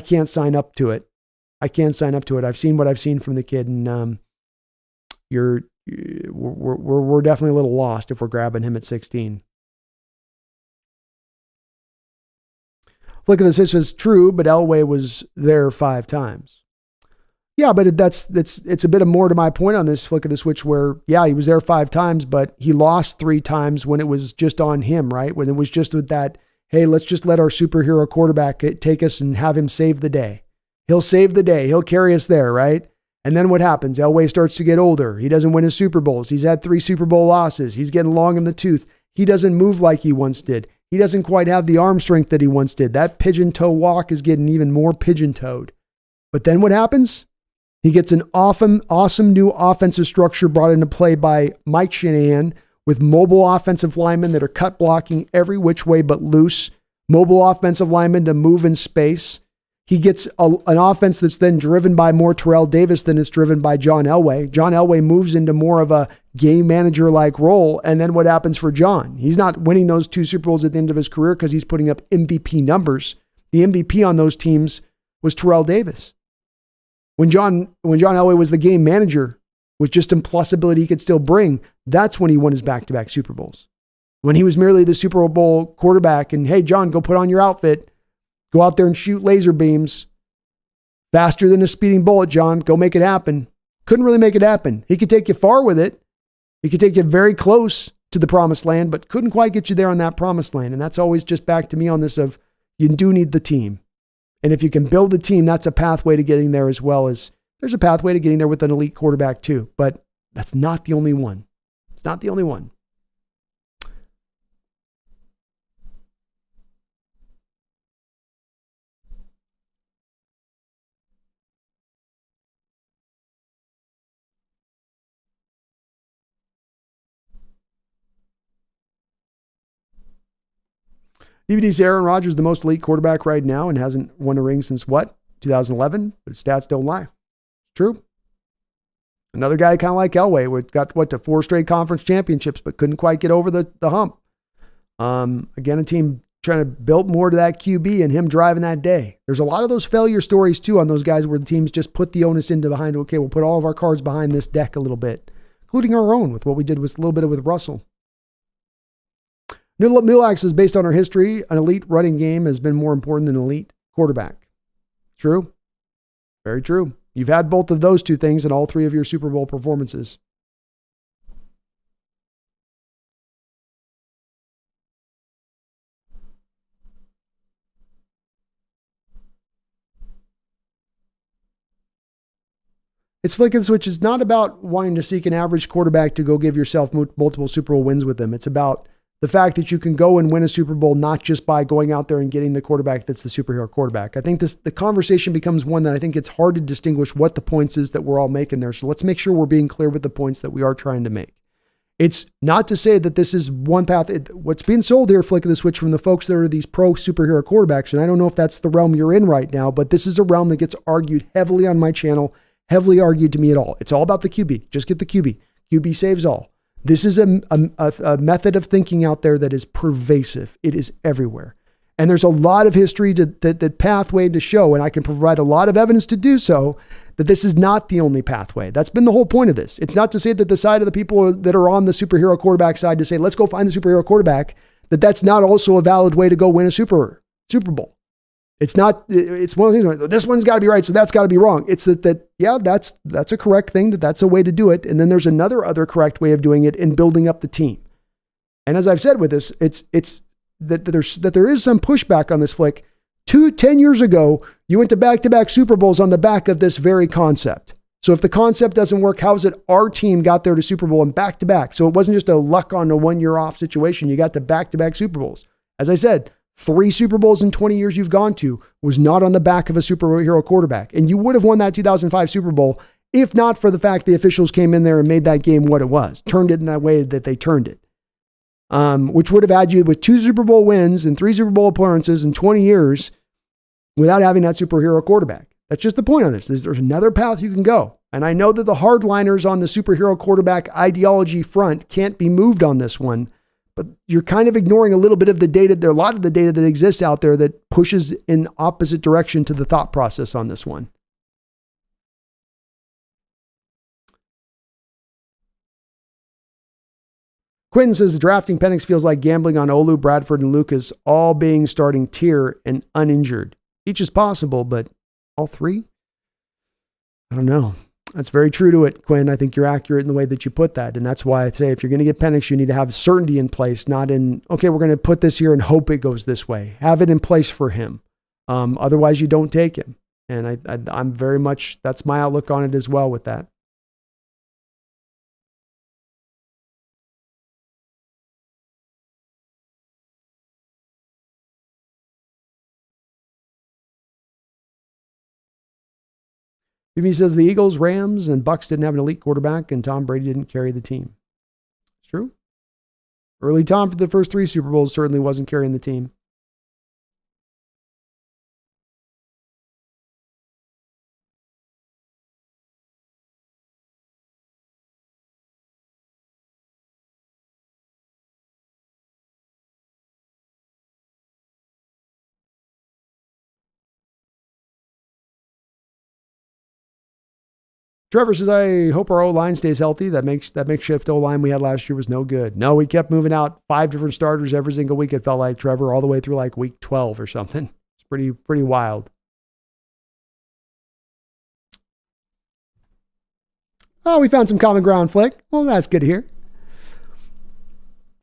can't sign up to it. I can't sign up to it. I've seen what I've seen from the kid, and we're definitely a little lost if we're grabbing him at 16. Look at this. This is true, but Elway was there 5 times. Yeah, but it's a bit of more to my point on this flick of the switch where, yeah, he was there 5 times, but he lost 3 times when it was just on him, right? When it was just with that, hey, let's just let our superhero quarterback take us and have him save the day. He'll save the day. He'll carry us there, right? And then what happens? Elway starts to get older. He doesn't win his Super Bowls. He's had 3 Super Bowl losses. He's getting long in the tooth. He doesn't move like he once did. He doesn't quite have the arm strength that he once did. That pigeon toe walk is getting even more pigeon toed. But then what happens? He gets an awesome new offensive structure brought into play by Mike Shanahan with mobile offensive linemen that are cut blocking every which way but loose, mobile offensive linemen to move in space. He gets an offense that's then driven by more Terrell Davis than it's driven by John Elway. John Elway moves into more of a game manager-like role, and then what happens for John? He's not winning those 2 Super Bowls at the end of his career because he's putting up MVP numbers. The MVP on those teams was Terrell Davis. When John Elway was the game manager with just some plus ability he could still bring, that's when he won his back-to-back Super Bowls. When he was merely the Super Bowl quarterback and, hey, John, go put on your outfit, go out there and shoot laser beams faster than a speeding bullet, John, go make it happen. Couldn't really make it happen. He could take you far with it. He could take you very close to the promised land, but couldn't quite get you there on that promised land. And that's always just back to me on this of you do need the team. And if you can build the team, that's a pathway to getting there as well as there's a pathway to getting there with an elite quarterback too. But that's not the only one. It's not the only one. DVD says Aaron Rodgers is the most elite quarterback right now and hasn't won a ring since what? 2011? But his stats don't lie. True. Another guy kind of like Elway got to 4 straight conference championships, but couldn't quite get over the hump. Again, a team trying to build more to that QB and him driving that day. There's a lot of those failure stories too on those guys where the teams just put the onus into behind, okay, we'll put all of our cards behind this deck a little bit, including our own with what we did with a little bit with Russell. Milax is based on our history. An elite running game has been more important than an elite quarterback. True. Very true. You've had both of those 2 things in all 3 of your Super Bowl performances. It's flick and switch. It's not about wanting to seek an average quarterback to go give yourself multiple Super Bowl wins with them. It's about the fact that you can go and win a Super Bowl not just by going out there and getting the quarterback that's the superhero quarterback. I think the conversation becomes one that I think it's hard to distinguish what the points is that we're all making there. So let's make sure we're being clear with the points that we are trying to make. It's not to say that this is one path. What's being sold here, flick of the switch, from the folks that are these pro superhero quarterbacks, and I don't know if that's the realm you're in right now, but this is a realm that gets argued heavily on my channel, heavily argued to me at all. It's all about the QB. Just get the QB. QB saves all. This is a method of thinking out there that is pervasive. It is everywhere. And there's a lot of history that pathway to show, and I can provide a lot of evidence to do so, that this is not the only pathway. That's been the whole point of this. It's not to say that the side of the people that are on the superhero quarterback side to say, let's go find the superhero quarterback, that's not also a valid way to go win a Super Bowl. It's not, it's one of the things, this one's got to be right, so that's got to be wrong. It's yeah, that's a correct thing, that's a way to do it. And then there's other correct way of doing it in building up the team. And as I've said with this, it's that there is some pushback on this flick. 10 years ago, you went to back-to-back Super Bowls on the back of this very concept. So if the concept doesn't work, how is it our team got there to Super Bowl and back-to-back? So it wasn't just a luck on a 1 year off situation. You got to back-to-back Super Bowls. As I said, 3 Super Bowls in 20 years you've gone to was not on the back of a superhero quarterback. And you would have won that 2005 Super Bowl if not for the fact the officials came in there and made that game what it was, turned it in that way that they turned it. Which would have had you with 2 Super Bowl wins and 3 Super Bowl appearances in 20 years without having that superhero quarterback. That's just the point on this. There's another path you can go. And I know that the hardliners on the superhero quarterback ideology front can't be moved on this one, but you're kind of ignoring a little bit of the data. There are a lot of the data that exists out there that pushes in opposite direction to the thought process on this one. Quentin says drafting Penix feels like gambling on Olu, Bradford, and Lucas all being starting tier and uninjured. Each is possible, but all 3? I don't know. That's very true to it, Quinn. I think you're accurate in the way that you put that. And that's why I say if you're going to get Penix, you need to have certainty in place, not in, okay, we're going to put this here and hope it goes this way. Have it in place for him. Otherwise, you don't take him. And I'm very much, that's my outlook on it as well with that. BB says the Eagles, Rams, and Bucks didn't have an elite quarterback, and Tom Brady didn't carry the team. It's true. Early Tom for the first 3 Super Bowls certainly wasn't carrying the team. Trevor says, I hope our O-line stays healthy. That makeshift O-line we had last year was no good. No, we kept moving out 5 different starters every single week, it felt like, Trevor, all the way through like week 12 or something. It's pretty wild. Oh, we found some common ground, Flick. Well, that's good to hear.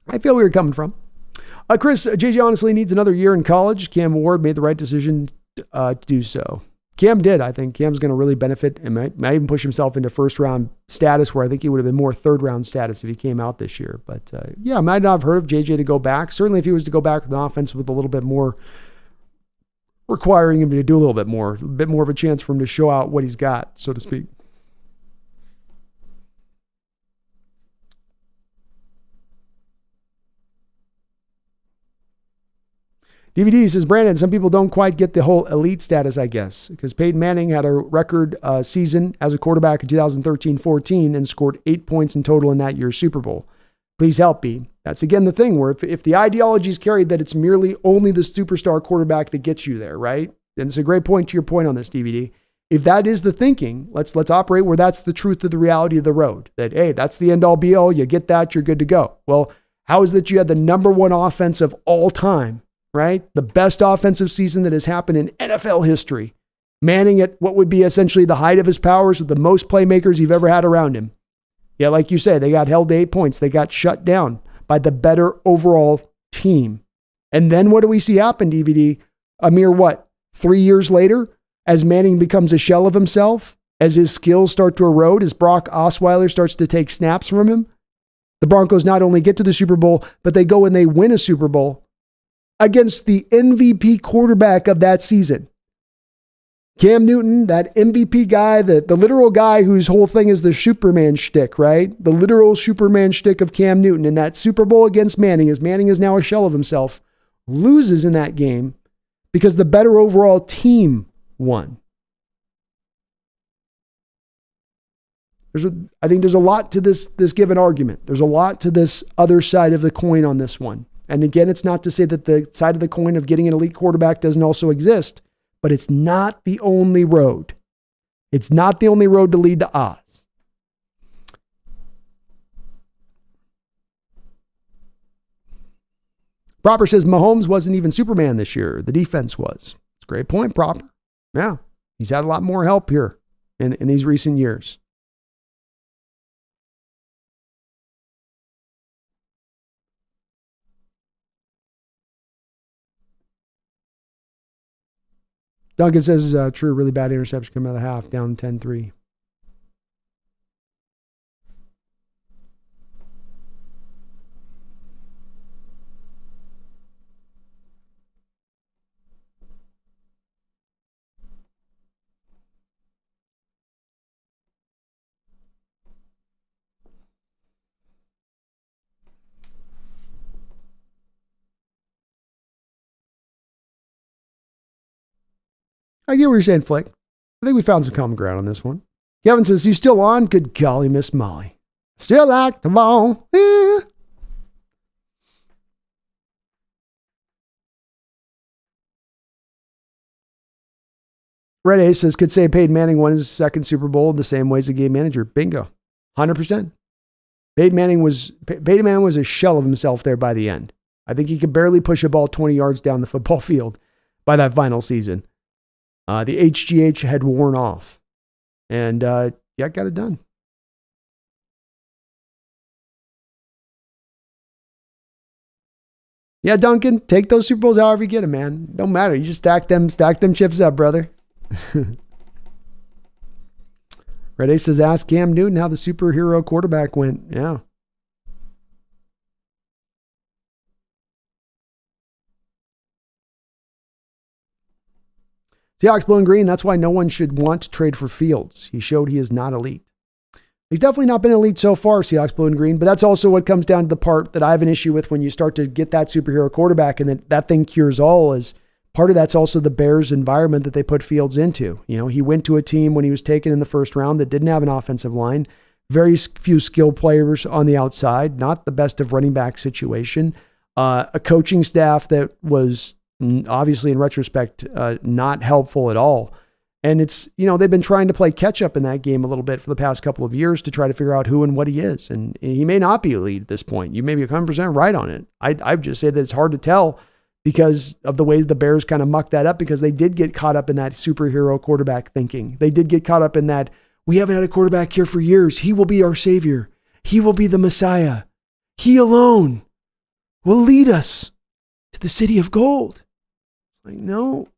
I feel where you're coming from. Chris, JJ honestly needs another year in college. Cam Ward made the right decision to do so. Cam did. I think Cam's going to really benefit and might even push himself into first round status where I think he would have been more third round status if he came out this year. But yeah, I might not have heard of JJ to go back. Certainly if he was to go back with an offense with a little bit more, requiring him to do a bit more of a chance for him to show out what he's got, so to speak. DVD says, Brandon, some people don't quite get the whole elite status, I guess, because Peyton Manning had a record season as a quarterback in 2013-14 and scored 8 points in total in that year's Super Bowl. Please help me. That's again the thing where if the ideology is carried that it's merely only the superstar quarterback that gets you there, right? And it's a great point to your point on this, DVD. If that is the thinking, let's operate where that's the truth of the reality of the road. That, hey, that's the end all be all. You get that, you're good to go. Well, how is that you had the number 1 offense of all time? Right? The best offensive season that has happened in NFL history. Manning at what would be essentially the height of his powers with the most playmakers you've ever had around him. Yeah, like you say, they got held to 8 points. They got shut down by the better overall team. And then what do we see happen, DVD? A mere 3 years later, as Manning becomes a shell of himself, as his skills start to erode, as Brock Osweiler starts to take snaps from him, the Broncos not only get to the Super Bowl, but they go and they win a Super Bowl against the MVP quarterback of that season. Cam Newton, that MVP guy, the literal guy whose whole thing is the Superman shtick, right? The literal Superman shtick of Cam Newton in that Super Bowl against Manning, as Manning is now a shell of himself, loses in that game because the better overall team won. I think there's a lot to this given argument. There's a lot to this other side of the coin on this one. And again, it's not to say that the side of the coin of getting an elite quarterback doesn't also exist, but it's not the only road. It's not the only road to lead to Oz. Proper says Mahomes wasn't even Superman this year. The defense was. It's a great point, Proper. Yeah, he's had a lot more help here in these recent years. Duncan says, true, really bad interception coming out of the half, down 10-3. I get what you're saying, Flick. I think we found some common ground on this one. Kevin says, you still on? Good golly, Miss Molly. Still like the ball. Red Ace says, could say Peyton Manning won his second Super Bowl the same way as a game manager. Bingo. 100%. Peyton Manning was a shell of himself there by the end. I think he could barely push a ball 20 yards down the football field by that final season. The HGH had worn off. And, got it done. Yeah, Duncan, take those Super Bowls however you get them, man. Don't matter. You just stack them chips up, brother. Red Ace says, ask Cam Newton how the superhero quarterback went. Yeah. Seahawks blue and green. That's why no one should want to trade for Fields. He showed he is not elite. He's definitely not been elite so far, Seahawks blue and green, but that's also what comes down to the part that I have an issue with when you start to get that superhero quarterback and that thing cures all. Is part of that's also the Bears environment that they put Fields into. You know, he went to a team when he was taken in the first round that didn't have an offensive line, very few skill players on the outside, not the best of running back situation, a coaching staff that was obviously in retrospect, not helpful at all. And it's, they've been trying to play catch up in that game a little bit for the past couple of years to try to figure out who and what he is. And he may not be elite at this point. You may be 100% right on it. I'd just say that it's hard to tell because of the ways the Bears kind of mucked that up, because they did get caught up in that superhero quarterback thinking. They did get caught up in that, we haven't had a quarterback here for years. He will be our savior. He will be the Messiah. He alone will lead us to the city of gold. Like, no,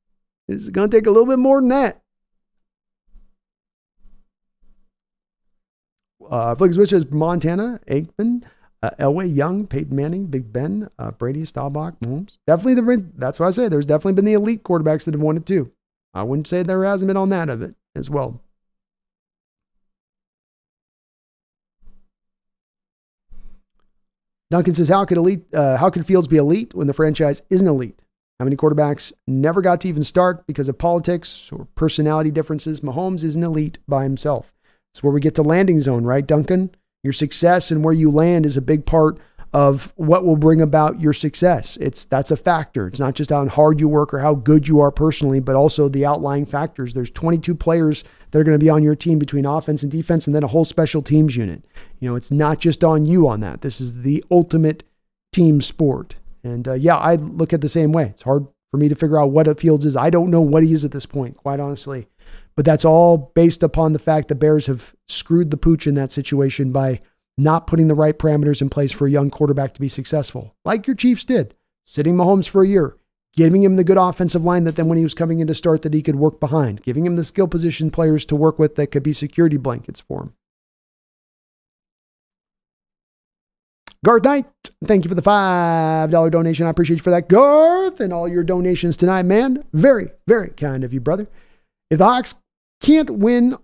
it's going to take a little bit more than that. Flicks Switch is Montana, Aikman, Elway, Young, Peyton Manning, Big Ben, Brady, Staubach, Mahomes. That's what I say. There's definitely been the elite quarterbacks that have won it too. I wouldn't say there hasn't been on that of it as well. Duncan says, how could Fields be elite when the franchise isn't elite? How many quarterbacks never got to even start because of politics or personality differences? Mahomes isn't elite by himself. It's where we get to landing zone, right, Duncan? Your success and where you land is a big part of what will bring about your success. That's a factor. It's not just how hard you work or how good you are personally, but also the outlying factors. There's 22 players that are going to be on your team between offense and defense, and then a whole special teams unit. It's not just on you on that. This is the ultimate team sport. And I look at it the same way. It's hard for me to figure out what Fields is. I don't know what he is at this point, quite honestly. But that's all based upon the fact the Bears have screwed the pooch in that situation by not putting the right parameters in place for a young quarterback to be successful, like your Chiefs did, sitting Mahomes for a year, giving him the good offensive line that then when he was coming in to start that he could work behind, giving him the skill position players to work with that could be security blankets for him. Garth Knight, thank you for the $5 donation. I appreciate you for that, Garth, and all your donations tonight, man. Very, very kind of you, brother. If the Hawks can't win,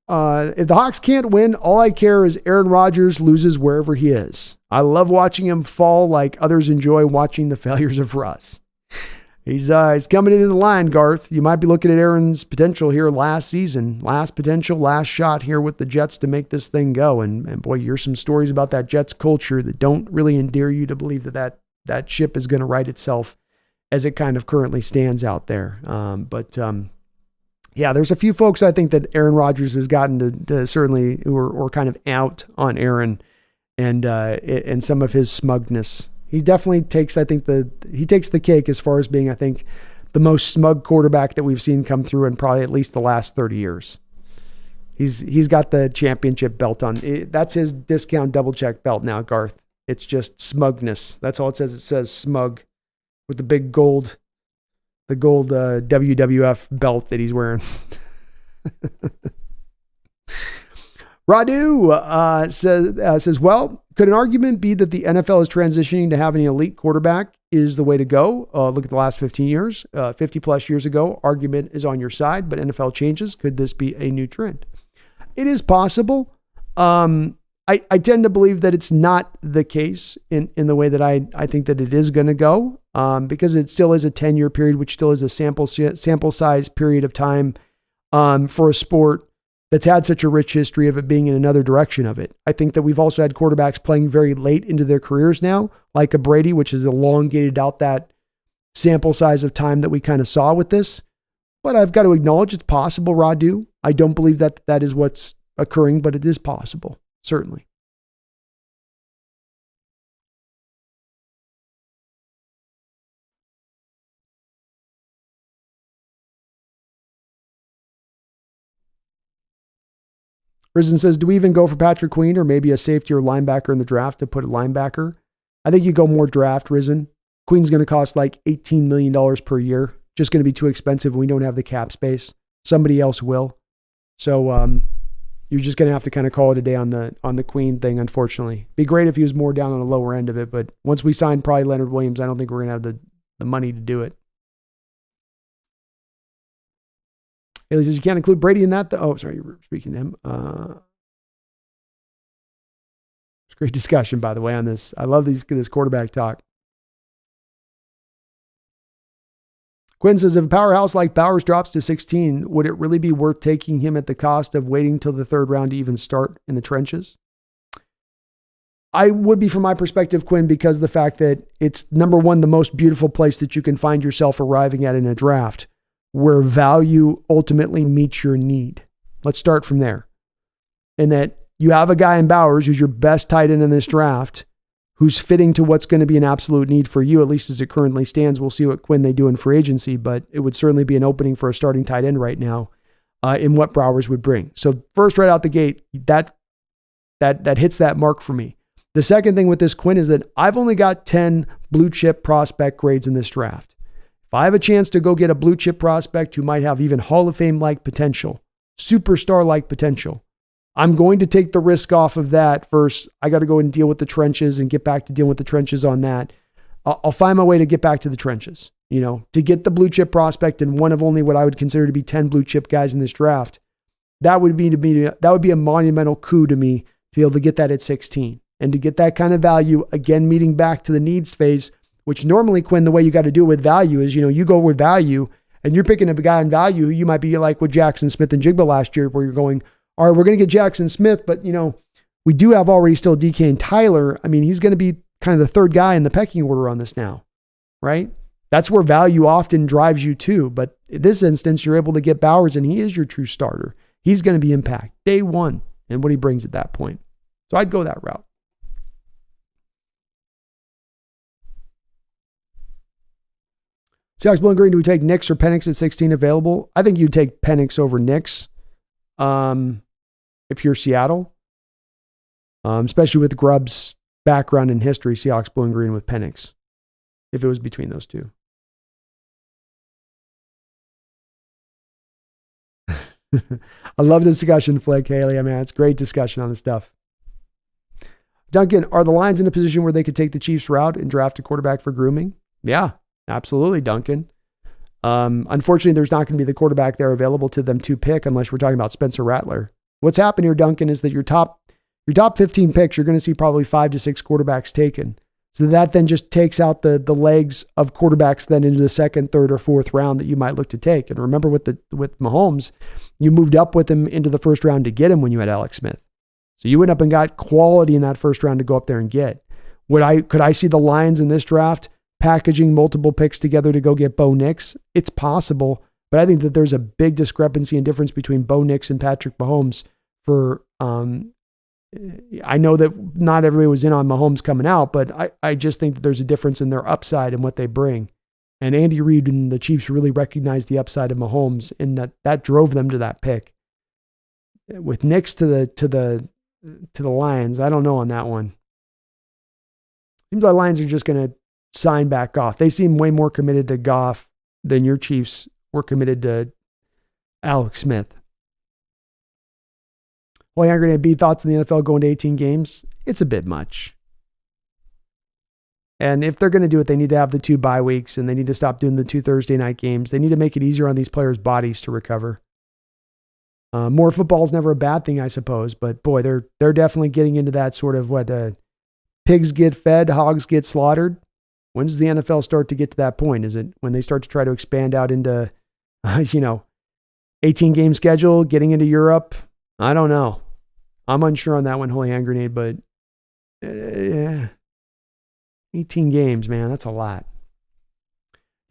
all I care is Aaron Rodgers loses wherever he is. I love watching him fall like others enjoy watching the failures of Russ. He's coming into the line, Garth. You might be looking at Aaron's potential here last season. Last shot here with the Jets to make this thing go. And boy, you hear some stories about that Jets culture that don't really endear you to believe that that ship is going to right itself as it kind of currently stands out there. Yeah, there's a few folks I think that Aaron Rodgers has gotten to certainly who are kind of out on Aaron and some of his smugness. He definitely takes, I think he takes the cake as far as being, I think, the most smug quarterback that we've seen come through in probably at least the last 30 years. He's got the championship belt on. That's his discount double check belt now, Garth. It's just smugness. That's all it says. It says smug with the big gold, WWF belt that he's wearing. Radu says, well, could an argument be that the NFL is transitioning to having an elite quarterback is the way to go? Look at the last 15 years, 50 plus years ago, argument is on your side, but NFL changes. Could this be a new trend? It is possible. I tend to believe that it's not the case in the way that I think that it is going to go, because it still is a 10-year period, which still is a sample size period of time for a sport that's had such a rich history of it being in another direction of it. I think that we've also had quarterbacks playing very late into their careers now, like a Brady, which has elongated out that sample size of time that we kind of saw with this. But I've got to acknowledge it's possible, Radu. I don't believe that is what's occurring, but it is possible, certainly. Risen says, do we even go for Patrick Queen or maybe a safety or linebacker in the draft to put a linebacker? I think you go more draft, Risen. Queen's going to cost like $18 million per year. Just going to be too expensive. We don't have the cap space. Somebody else will. So you're just going to have to kind of call it a day on the Queen thing, unfortunately. Be great if he was more down on the lower end of it, but once we sign probably Leonard Williams, I don't think we're going to have the money to do it. Haley says, you can't include Brady in that. Oh, sorry, you were speaking to him. It's a great discussion, by the way, on this. I love this quarterback talk. Quinn says, if a powerhouse like Bowers drops to 16, would it really be worth taking him at the cost of waiting till the third round to even start in the trenches? I would be from my perspective, Quinn, because of the fact that it's, number one, the most beautiful place that you can find yourself arriving at in a draft, where value ultimately meets your need. Let's start from there. And that you have a guy in Bowers who's your best tight end in this draft, who's fitting to what's going to be an absolute need for you, at least as it currently stands. We'll see what Quinn they do in free agency, but it would certainly be an opening for a starting tight end right now in what Bowers would bring. So first, right out the gate, that hits that mark for me. The second thing with this, Quinn, is that I've only got 10 blue chip prospect grades in this draft. If I have a chance to go get a blue chip prospect who might have even Hall of Fame-like potential, superstar-like potential, I'm going to take the risk off of that versus I got to go and deal with the trenches and get back to dealing with the trenches on that. I'll find my way to get back to the trenches, to get the blue chip prospect and one of only what I would consider to be 10 blue chip guys in this draft. That would be a monumental coup to me to be able to get that at 16 and to get that kind of value, again, meeting back to the needs phase, which normally, Quinn, the way you got to do it with value is, you go with value and you're picking up a guy in value who you might be like with Jackson Smith and Jigba last year, where you're going, all right, we're going to get Jackson Smith, but we do have already still DK and Tyler. I mean, he's going to be kind of the third guy in the pecking order on this now, right? That's where value often drives you to. But in this instance, you're able to get Bowers and he is your true starter. He's going to be impact day one and what he brings at that point. So I'd go that route. Seahawks Blue and Green, do we take Nix or Penix at 16 available? I think you'd take Penix over Nix if you're Seattle, especially with Grubb's background and history, Seahawks Blue and Green with Penix, if it was between those two. I love this discussion, Flick, Haley. I mean, it's great discussion on this stuff. Duncan, are the Lions in a position where they could take the Chiefs route and draft a quarterback for grooming? Yeah. Absolutely, Duncan. Unfortunately, there's not going to be the quarterback there available to them to pick unless we're talking about Spencer Rattler. What's happened here, Duncan, is that your top 15 picks, you're going to see probably 5 to 6 quarterbacks taken. So that then just takes out the legs of quarterbacks then into the second, third, or fourth round that you might look to take. And remember with Mahomes, you moved up with him into the first round to get him when you had Alex Smith. So you went up and got quality in that first round to go up there and get. Could I see the Lions in this draft packaging multiple picks together to go get Bo Nix? It's possible, but I think that there's a big discrepancy and difference between Bo Nix and Patrick Mahomes. I know that not everybody was in on Mahomes coming out, but I just think that there's a difference in their upside and what they bring. And Andy Reid and the Chiefs really recognized the upside of Mahomes, and that drove them to that pick. With Nix to the Lions, I don't know on that one. Seems like Lions are just going to sign back Goff. They seem way more committed to Goff than your Chiefs were committed to Alex Smith. Well, I'm going to be thoughts on the NFL going to 18 games. It's a bit much. And if they're going to do it, they need to have the 2 bye weeks, and they need to stop doing the 2 Thursday night games. They need to make it easier on these players' bodies to recover. More football is never a bad thing, I suppose. But boy, they're definitely getting into that sort of pigs get fed, hogs get slaughtered. When does the NFL start to get to that point? Is it when they start to try to expand out into, 18 game schedule, getting into Europe? I don't know. I'm unsure on that one, Holy Hand Grenade, but 18 games, man, that's a lot.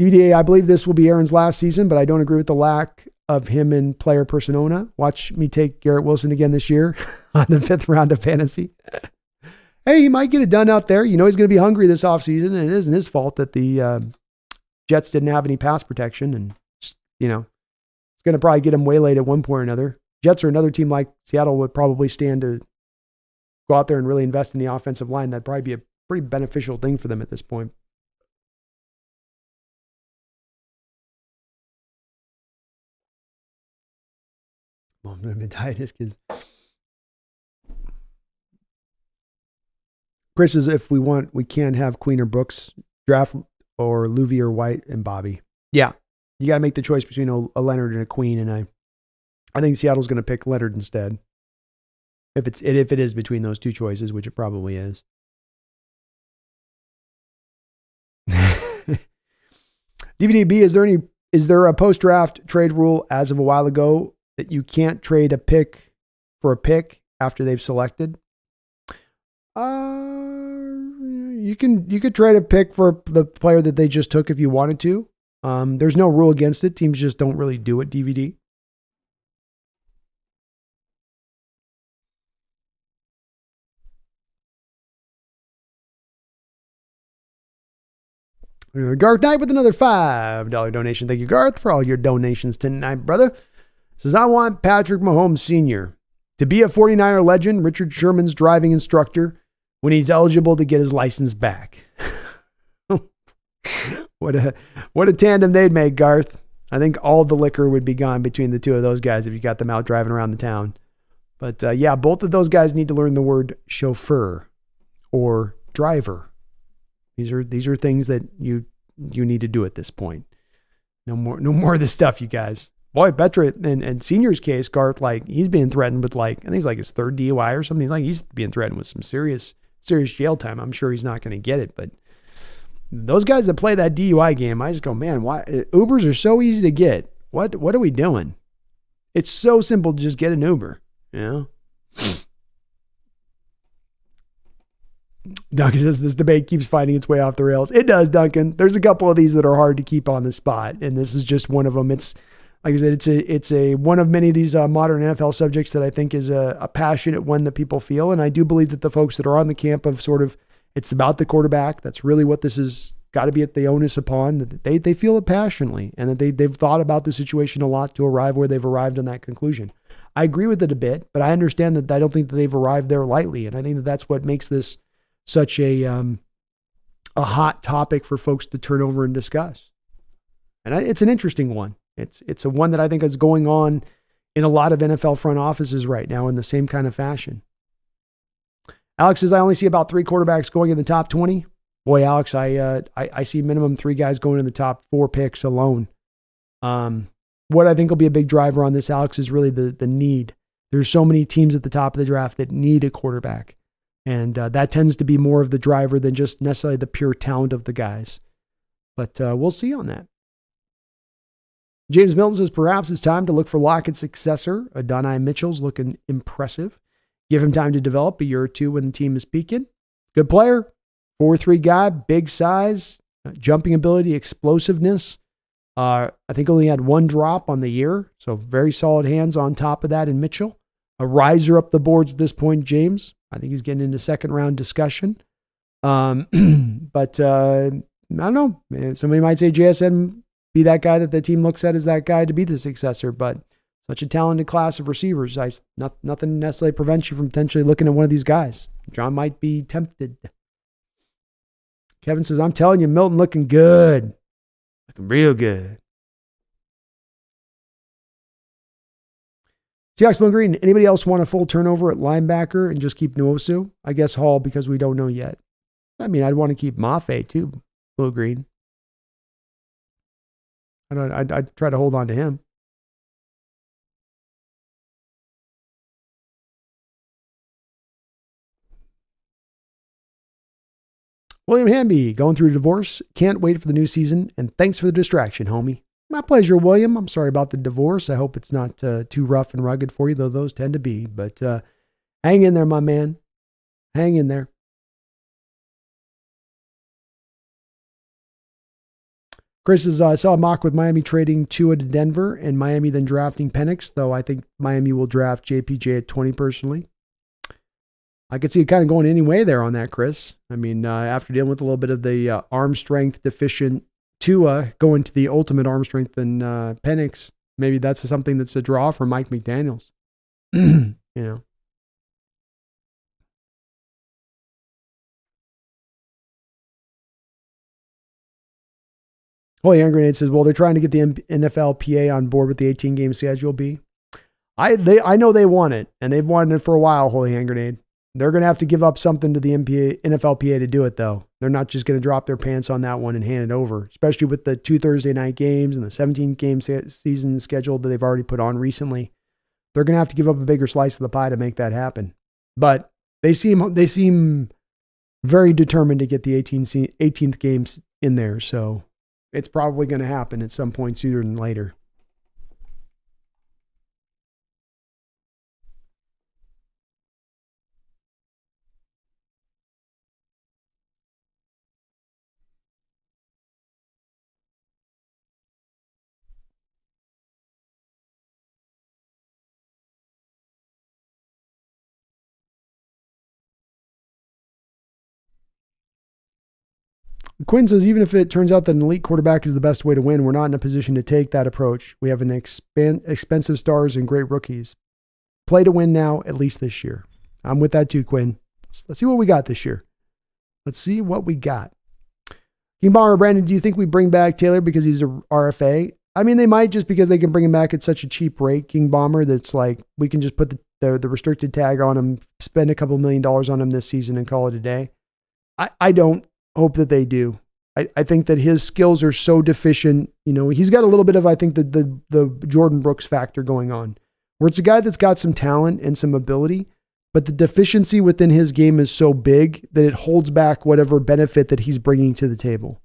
DVDA, I believe this will be Aaron's last season, but I don't agree with the lack of him in player persona. Watch me take Garrett Wilson again this year on the 5th round of fantasy. Hey, he might get it done out there. He's going to be hungry this offseason, and it isn't his fault that the Jets didn't have any pass protection, and, it's going to probably get him waylaid at one point or another. Jets are another team like Seattle would probably stand to go out there and really invest in the offensive line. That'd probably be a pretty beneficial thing for them at this point. I'm going to be dying his kids. Chris is, if we want, we can have Queen or Brooks draft, or Louvie or White and Bobby. Yeah, you got to make the choice between a Leonard and a Queen, and I think Seattle's going to pick Leonard instead. If it is between those two choices, which it probably is. DVDB, is there a post-draft trade rule as of a while ago that you can't trade a pick for a pick after they've selected? You could trade a pick for the player that they just took if you wanted to. There's no rule against it. Teams just don't really do it, DVD. Garth Knight with another $5 donation. Thank you, Garth, for all your donations tonight, brother. Says, I want Patrick Mahomes Sr. to be a 49er legend, Richard Sherman's driving instructor, when he's eligible to get his license back. What a tandem they'd make, Garth. I think all the liquor would be gone between the two of those guys if you got them out driving around the town. But yeah, both of those guys need to learn the word chauffeur or driver. These are things that you need to do at this point. No more of this stuff, you guys. Boy, Betra and Senior's case, Garth, he's being threatened with I think it's his 3rd DUI or something. He's being threatened with some serious jail time. I'm sure he's not going to get it, but those guys that play that DUI game, I just go, man, why Ubers are so easy to get? What are we doing? It's so simple to just get an Uber, Duncan says this debate keeps finding its way off the rails. It does, Duncan. There's a couple of these that are hard to keep on the spot, and this is just one of them. It's like I said, it's a one of many of these modern NFL subjects that I think is a passionate one that people feel, and I do believe that the folks that are on the camp of sort of it's about the quarterback. That's really what this is got to be at the onus upon. That they feel it passionately, and that they've thought about the situation a lot to arrive where they've arrived on that conclusion. I agree with it a bit, but I understand that I don't think that they've arrived there lightly, and I think that that's what makes this such a hot topic for folks to turn over and discuss. And it's an interesting one. It's a one that I think is going on in a lot of NFL front offices right now in the same kind of fashion. Alex says, I only see about 3 quarterbacks going in the top 20. Boy, Alex, I see minimum 3 guys going in the top 4 picks alone. What I think will be a big driver on this, Alex, is really the need. There's so many teams at the top of the draft that need a quarterback. And that tends to be more of the driver than just necessarily the pure talent of the guys. But we'll see on that. James Milton says, perhaps it's time to look for Lockett's successor. Adonai Mitchell's looking impressive. Give him time to develop a year or two when the team is peaking. Good player. 4'3" guy, big size, jumping ability, explosiveness. I think only had one drop on the year, so very solid hands on top of that in Mitchell. A riser up the boards at this point, James. I think he's getting into second round discussion. But I don't know. Somebody might say JSN be that guy that the team looks at as that guy to be the successor, but such a talented class of receivers. Nothing necessarily prevents you from potentially looking at one of these guys. John might be tempted. Kevin says, I'm telling you, Milton looking good. Looking real good. Seahawks Blue Green. Anybody else want a full turnover at linebacker and just keep Nwosu? I guess Hall because we don't know yet. I mean, I'd want to keep Mafe too, Blue Green. I'd try to hold on to him. William Hamby, going through a divorce. Can't wait for the new season. And thanks for the distraction, homie. My pleasure, William. I'm sorry about the divorce. I hope it's not too rough and rugged for you, though those tend to be. But hang in there, my man. Hang in there. Chris says, I saw a mock with Miami trading Tua to Denver and Miami then drafting Penix, though I think Miami will draft JPJ at 20 personally. I could see it kind of going any way there on that, Chris. I mean, after dealing with a little bit of the arm strength deficient Tua going to the ultimate arm strength and Penix, maybe that's something that's a draw for Mike McDaniels. You know. Holy Hand Grenade says, well, they're trying to get the NFLPA on board with the 18-game schedule, B. I know they want it, and they've wanted it for a while, Holy Hand Grenade. They're going to have to give up something to the NFLPA to do it, though. They're not just going to drop their pants on that one and hand it over, especially with the 2 Thursday night games and the 17-game season schedule that they've already put on recently. They're going to have to give up a bigger slice of the pie to make that happen. But they seem very determined to get the 18th games in there, so it's probably going to happen at some point sooner than later. Quinn says, even if it turns out that an elite quarterback is the best way to win, we're not in a position to take that approach. We have an expensive stars and great rookies. Play to win now, at least this year. I'm with that too, Quinn. Let's see what we got this year. Let's see what we got. King Bomber Brandon, do you think we bring back Taylor because he's a RFA? I mean, they might just because they can bring him back at such a cheap rate, King Bomber, that's like we can just put the restricted tag on him, spend a couple $1 million on him this season and call it a day. I don't hope that they do. I think that his skills are so deficient. You know, he's got a little bit of, I think, the Jordan Brooks factor going on, where it's a guy that's got some talent and some ability, but the deficiency within his game is so big that it holds back whatever benefit that he's bringing to the table.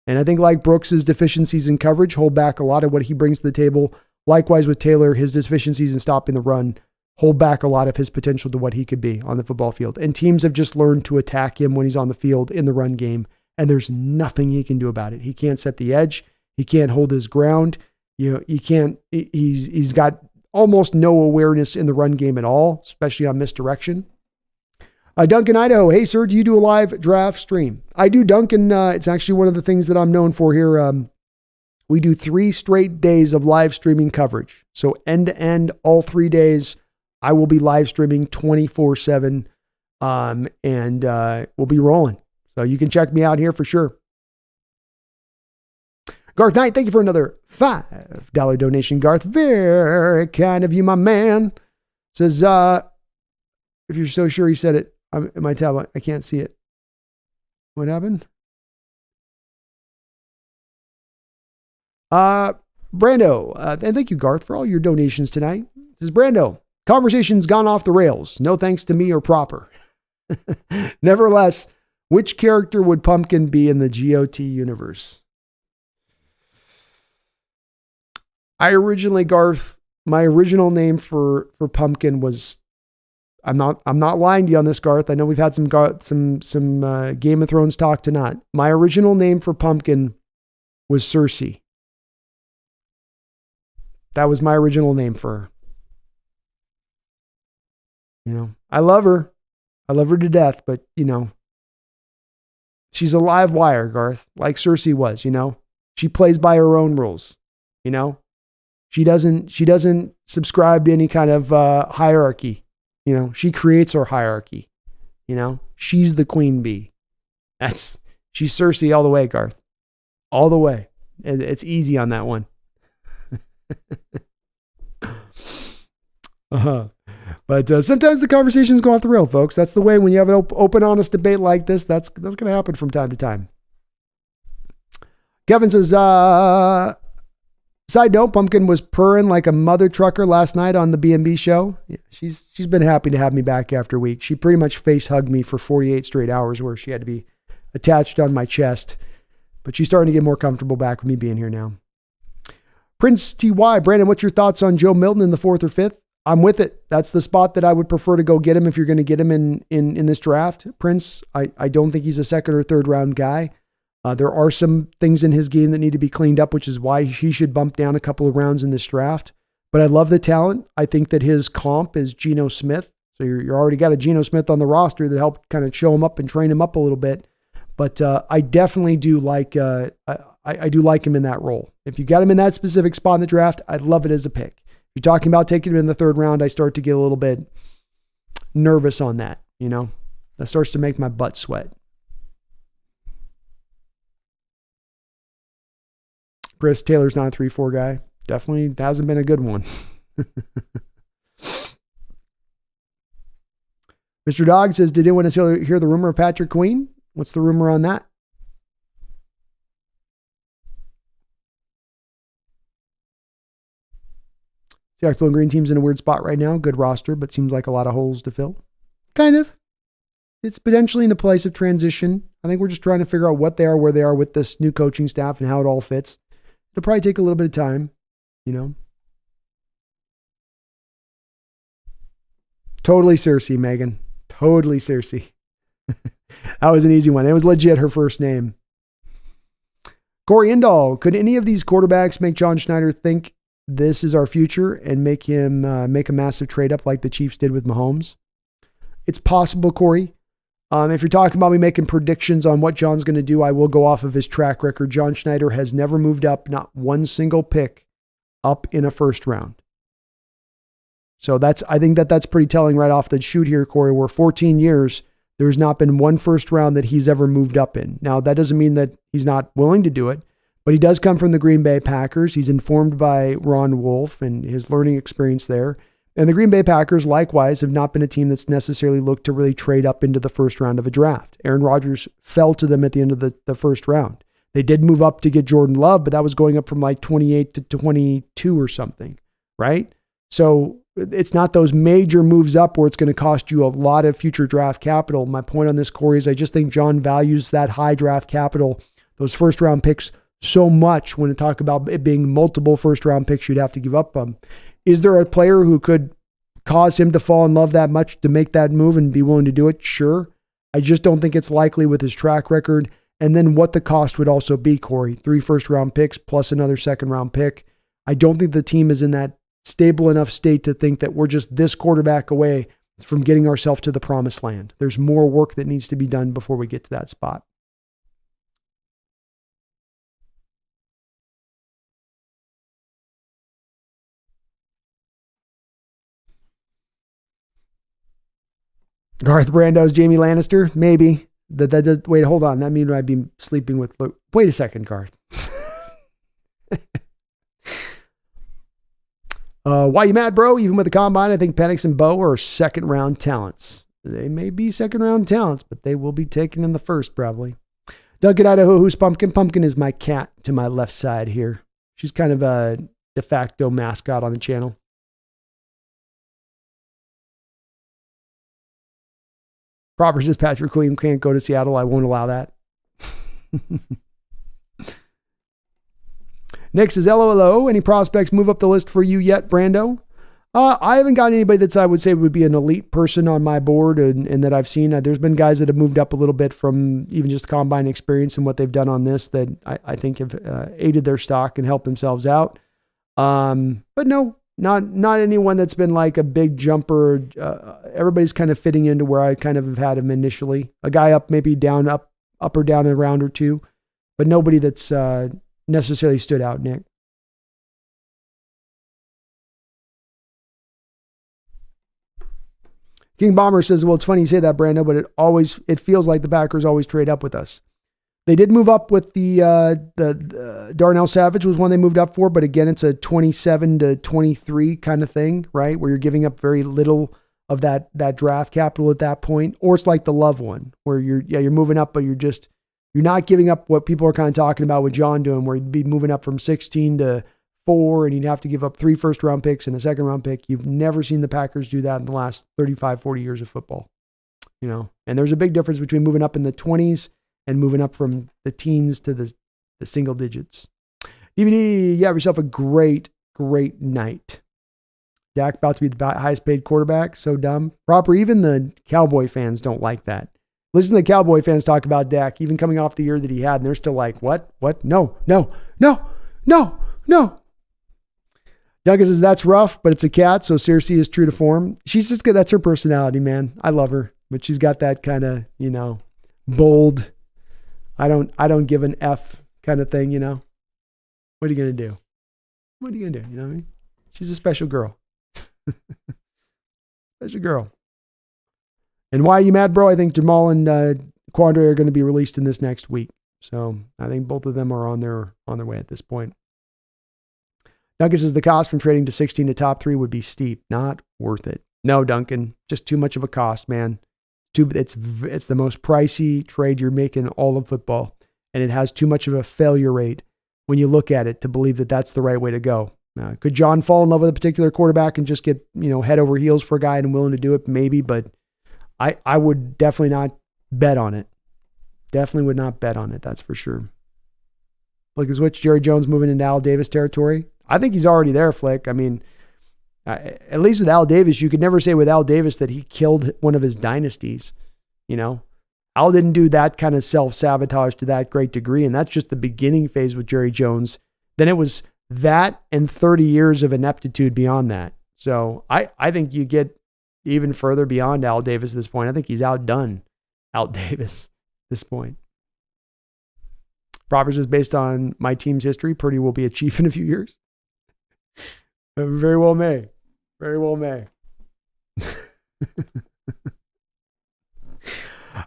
And I think like Brooks's deficiencies in coverage hold back a lot of what he brings to the table. Likewise with Taylor, his deficiencies in stopping the run hold back a lot of his potential to what he could be on the football field. And teams have just learned to attack him when he's on the field in the run game. And there's nothing he can do about it. He can't set the edge. He can't hold his ground. You know, he can't, he's got almost no awareness in the run game at all, especially on misdirection. Duncan, Idaho. Hey, sir, do you do a live draft stream? I do, Duncan. It's actually one of the things that I'm known for here. We do 3 straight days of live streaming coverage. So end to end, all 3 days, I will be live streaming 24/7, and we'll be rolling. So you can check me out here for sure. Garth Knight, thank you for another $5 donation, Garth. Very kind of you, my man. Says, if you're so sure he said it, in my tablet, I can't see it. What happened? Brando, and thank you, Garth, for all your donations tonight. Says, Brando, conversation's gone off the rails. No thanks to me or Proper. Nevertheless, which character would Pumpkin be in the GOT universe? Garth, my original name for Pumpkin was I'm not lying to you on this, Garth. I know we've had some Game of Thrones talk tonight. My original name for Pumpkin was Cersei. That was my original name for her. You know, I love her. I love her to death, but you know, she's a live wire, Garth, like Cersei was, you know. She plays by her own rules, you know. She doesn't subscribe to any kind of hierarchy. You know, she creates her hierarchy. You know, she's the queen bee. She's Cersei all the way, Garth. All the way. It's easy on that one. But sometimes the conversations go off the rail, folks. That's the way when you have an open, honest debate like this. That's going to happen from time to time. Kevin says, side note, Pumpkin was purring like a mother trucker last night on the B&B show. Yeah, she's been happy to have me back after a week. She pretty much face hugged me for 48 straight hours where she had to be attached on my chest. But she's starting to get more comfortable back with me being here now. Prince TY, Brandon, what's your thoughts on Joe Milton in the 4th or 5th? I'm with it. That's the spot that I would prefer to go get him if you're going to get him in this draft. Prince, I don't think he's a 2nd or 3rd round guy. There are some things in his game that need to be cleaned up, which is why he should bump down a couple of rounds in this draft. But I love the talent. I think that his comp is Geno Smith. So you're already got a Geno Smith on the roster that helped kind of show him up and train him up a little bit. But I definitely do like I do like him in that role. If you got him in that specific spot in the draft, I'd love it as a pick. If you're talking about taking him in the 3rd round, I start to get a little bit nervous on that. You know, that starts to make my butt sweat. Chris, Taylor's not a 3-4 guy. Definitely hasn't been a good one. Mr. Dog says, did anyone hear the rumor of Patrick Queen? What's the rumor on that? Seahawks Blue and Green team's in a weird spot right now. Good roster, but seems like a lot of holes to fill. Kind of. It's potentially in a place of transition. I think we're just trying to figure out what they are, where they are with this new coaching staff and how it all fits. It'll probably take a little bit of time, you know. Totally Cersei, Megan. Totally Cersei. That was an easy one. It was legit her first name. Corey Indahl, could any of these quarterbacks make John Schneider think this is our future and make him make a massive trade up like the Chiefs did with Mahomes? It's possible, Corey. If you're talking about me making predictions on what John's going to do, I will go off of his track record. John Schneider has never moved up, not one single pick up in a 1st round. So I think that's pretty telling right off the shoot here, Corey. We're 14 years. There's not been one 1st round that he's ever moved up in. Now, that doesn't mean that he's not willing to do it, but he does come from the Green Bay Packers. He's informed by Ron Wolf and his learning experience there. And the Green Bay Packers, likewise, have not been a team that's necessarily looked to really trade up into the 1st round of a draft. Aaron Rodgers fell to them at the end of the 1st round. They did move up to get Jordan Love, but that was going up from like 28 to 22 or something, right? So it's not those major moves up where it's going to cost you a lot of future draft capital. My point on this, Corey, is I just think John values that high draft capital, those 1st round picks, so much when you talk about it being multiple 1st round picks you'd have to give up on. Is there a player who could cause him to fall in love that much to make that move and be willing to do it? Sure. I just don't think it's likely with his track record. And then what the cost would also be, Corey. 3 1st round picks plus another 2nd round pick. I don't think the team is in that stable enough state to think that we're just this quarterback away from getting ourselves to the promised land. There's more work that needs to be done before we get to that spot. Garth Brando's Jamie Lannister? Maybe. Wait, hold on. That means I'd be sleeping with Luke. Wait a second, Garth. Why you mad, bro? Even with the combine, I think Penix and Bo are 2nd round talents. They may be 2nd round talents, but they will be taken in the 1st probably. Duncan, Idaho, who's Pumpkin? Pumpkin is my cat to my left side here. She's kind of a de facto mascot on the channel. Proper says Patrick Queen can't go to Seattle. I won't allow that. Nick says, hello. Any prospects move up the list for you yet, Brando? I haven't got anybody that's I would say would be an elite person on my board and that I've seen. There's been guys that have moved up a little bit from even just combine experience and what they've done on this that I think have aided their stock and helped themselves out. But no, not anyone that's been like a big jumper. Everybody's kind of fitting into where I kind of have had him initially. A guy up, maybe down, up or down a round or two, but nobody that's necessarily stood out, Nick. King Bomber says, well, it's funny you say that, Brando, but it feels like the Packers always trade up with us. They did move up with the Darnell Savage was one they moved up for, but again, it's a 27 to 23 kind of thing, right? Where you're giving up very little of that draft capital at that point. Or it's like the Love one where you're moving up, but you're not giving up what people are kind of talking about with John doing, where you'd be moving up from 16 to 4 and you'd have to give up 3 first-round picks and a second-round pick. You've never seen the Packers do that in the last 35, 40 years of football. And there's a big difference between moving up in the 20s and moving up from the teens to the single digits. DVD, you have yourself a great, great night. Dak about to be the highest paid quarterback. So dumb. Proper, even the Cowboy fans don't like that. Listen to the Cowboy fans talk about Dak, even coming off the year that he had, and they're still like, what? No. Duncan says, that's rough, but it's a cat, so Cersei is true to form. She's just good. That's her personality, man. I love her, but she's got that kind of, bold, I don't give an F kind of thing, What are you going to do? What are you going to do? You know what I mean? She's a special girl. Special girl. And why are you mad, bro? I think Jamal and Quandre are going to be released in this next week. So I think both of them are on their way at this point. Duncan says the cost from trading to 16 to top 3 would be steep. Not worth it. No, Duncan, just too much of a cost, man. It's the most pricey trade you're making in all of football, and it has too much of a failure rate when you look at it to believe that that's the right way to go. Could John fall in love with a particular quarterback and just get head over heels for a guy and willing to do it? Maybe, but I would definitely not bet on it. Definitely would not bet on it. That's for sure. Look, is which Jerry Jones moving into Al Davis territory? I think he's already there, Flick. I mean, at least with Al Davis, you could never say with Al Davis that he killed one of his dynasties. Al didn't do that kind of self-sabotage to that great degree, and that's just the beginning phase with Jerry Jones. Then it was that and 30 years of ineptitude beyond that. So I think you get even further beyond Al Davis at this point. I think he's outdone Al Davis at this point. Proper is based on my team's history. Purdy will be a Chief in a few years. Very well may. Very well may.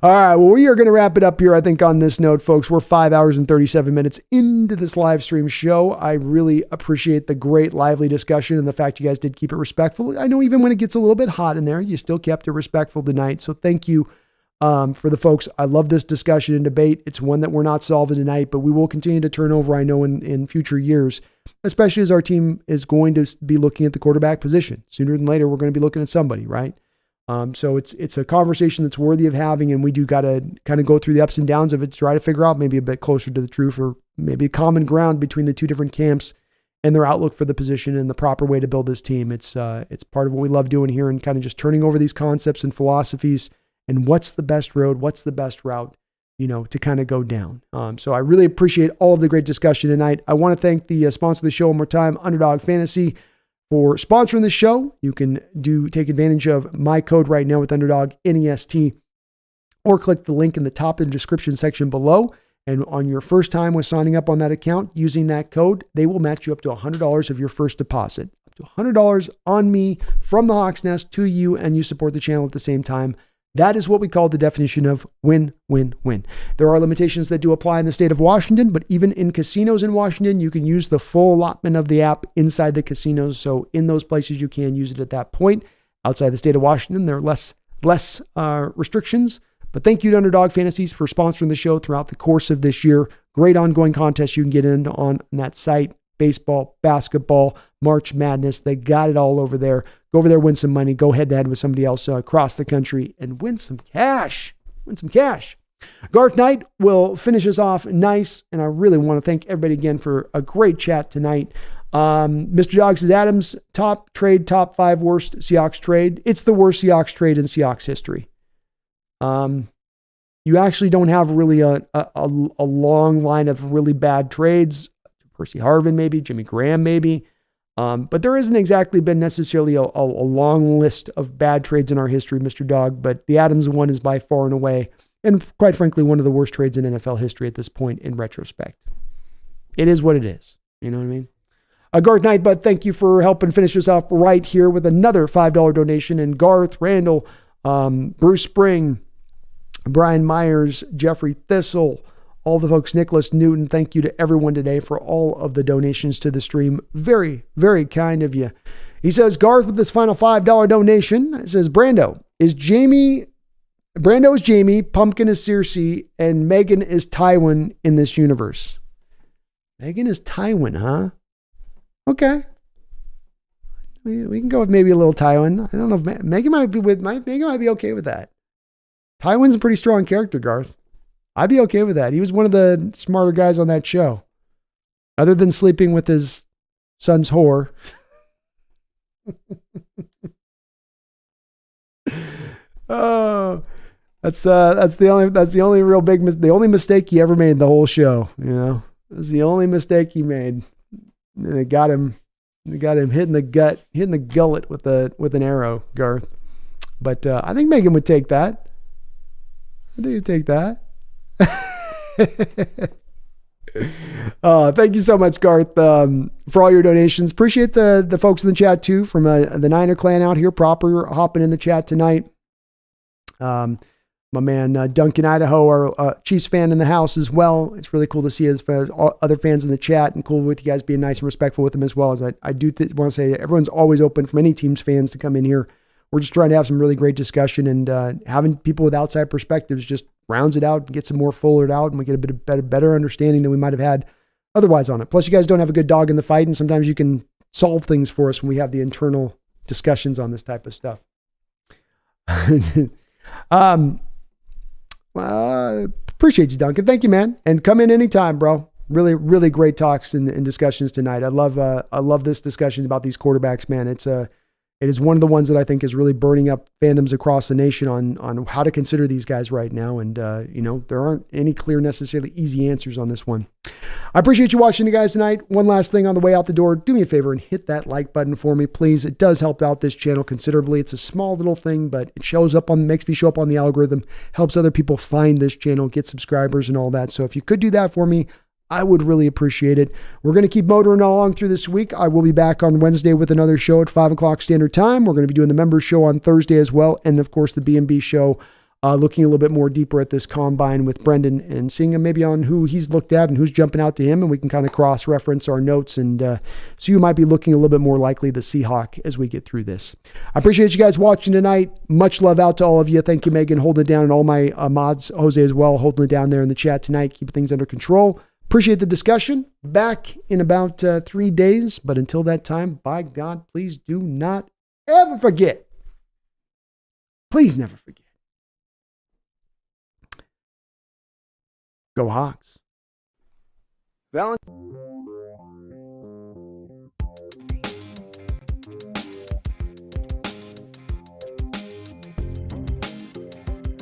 All right. Well, we are going to wrap it up here, I think, on this note, folks. We're 5 hours and 37 minutes into this live stream show. I really appreciate the great, lively discussion and the fact you guys did keep it respectful. I know even when it gets a little bit hot in there, you still kept it respectful tonight. So thank you for the folks. I love this discussion and debate. It's one that we're not solving tonight, but we will continue to turn over, I know, in future years, especially as our team is going to be looking at the quarterback position. Sooner than later, we're going to be looking at somebody, right? So it's a conversation that's worthy of having, and we do got to kind of go through the ups and downs of it to try to figure out maybe a bit closer to the truth or maybe a common ground between the two different camps and their outlook for the position and the proper way to build this team. It's part of what we love doing here and kind of just turning over these concepts and philosophies and what's the best road, what's the best route, to kind of go down. So I really appreciate all of the great discussion tonight. I want to thank the sponsor of the show one more time, Underdog Fantasy, for sponsoring the show. You can take advantage of my code right now with Underdog NEST, or click the link in the top of the description section below. And on your first time with signing up on that account, using that code, they will match you up to $100 of your first deposit. Up to $100 on me from the Hawks Nest to you, and you support the channel at the same time. That is what we call the definition of win, win, win. There are limitations that do apply in the state of Washington, but even in casinos in Washington, you can use the full allotment of the app inside the casinos. So in those places, you can use it at that point. Outside the state of Washington, there are less restrictions. But thank you to Underdog Fantasies for sponsoring the show throughout the course of this year. Great ongoing contests you can get in on that site. Baseball, basketball, March Madness. They got it all over there. Go over there, win some money. Go head to head with somebody else across the country and win some cash. Win some cash. Garth Knight will finish us off nice. And I really want to thank everybody again for a great chat tonight. Mr. Dog says Adams top 5 worst Seahawks trade. It's the worst Seahawks trade in Seahawks history. You actually don't have really a long line of really bad trades. Percy Harvin, maybe Jimmy Graham, maybe. But there isn't exactly been necessarily a long list of bad trades in our history, Mr. Dog. But the Adams one is by far and away, and quite frankly, one of the worst trades in NFL history at this point in retrospect. It is what it is. You know what I mean? Garth Nightbud, thank you for helping finish us off right here with another $5 donation. And Garth, Randall, Bruce Spring, Brian Myers, Jeffrey Thistle, all the folks, Nicholas Newton, thank you to everyone today for all of the donations to the stream. Very, very kind of you. He says, Garth, with this final $5 donation, it says, Brando is Jamie, Pumpkin is Circe, and Megan is Tywin in this universe. Megan is Tywin, huh? Okay. We can go with maybe a little Tywin. I don't know if Megan might be okay with that. Tywin's a pretty strong character, Garth. I'd be okay with that. He was one of the smarter guys on that show. Other than sleeping with his son's whore. Oh, that's the only mistake he ever made the whole show, you know. It was the only mistake he made. And it got him hitting the gullet with an arrow, Garth. But I think Megan would take that. I think you'd take that. Thank you so much, Garth, for all your donations. Appreciate the folks in the chat too, from the Niner clan out here, proper hopping in the chat tonight. My man Duncan Idaho, our Chiefs fan in the house as well. It's really cool to see his other fans in the chat, and cool with you guys being nice and respectful with them as well. As I do want to say, everyone's always open from any team's fans to come in here. We're just trying to have some really great discussion, and having people with outside perspectives just rounds it out and gets some more fullered out, and we get a bit of better understanding than we might have had otherwise on it. Plus, you guys don't have a good dog in the fight, and sometimes you can solve things for us when we have the internal discussions on this type of stuff. Appreciate you, Duncan. Thank you, man. And come in anytime, bro. Really, really great talks and discussions tonight. I love this discussion about these quarterbacks, man. It is one of the ones that I think is really burning up fandoms across the nation on how to consider these guys right now. And, there aren't any clear, necessarily easy answers on this one. I appreciate you watching, you guys, tonight. One last thing on the way out the door. Do me a favor and hit that like button for me, please. It does help out this channel considerably. It's a small little thing, but it makes me show up on the algorithm, helps other people find this channel, get subscribers and all that. So if you could do that for me, I would really appreciate it. We're going to keep motoring along through this week. I will be back on Wednesday with another show at 5 o'clock Standard Time. We're going to be doing the members show on Thursday as well. And of course, the B&B show, looking a little bit more deeper at this combine with Brendan and seeing maybe on who he's looked at and who's jumping out to him. And we can kind of cross-reference our notes. And so you might be looking a little bit more likely the Seahawk as we get through this. I appreciate you guys watching tonight. Much love out to all of you. Thank you, Megan, holding it down, and all my mods, Jose as well, holding it down there in the chat tonight, keeping things under control. Appreciate the discussion. Back in about 3 days. But until that time, by God, please do not ever forget. Please never forget. Go Hawks. Valentine.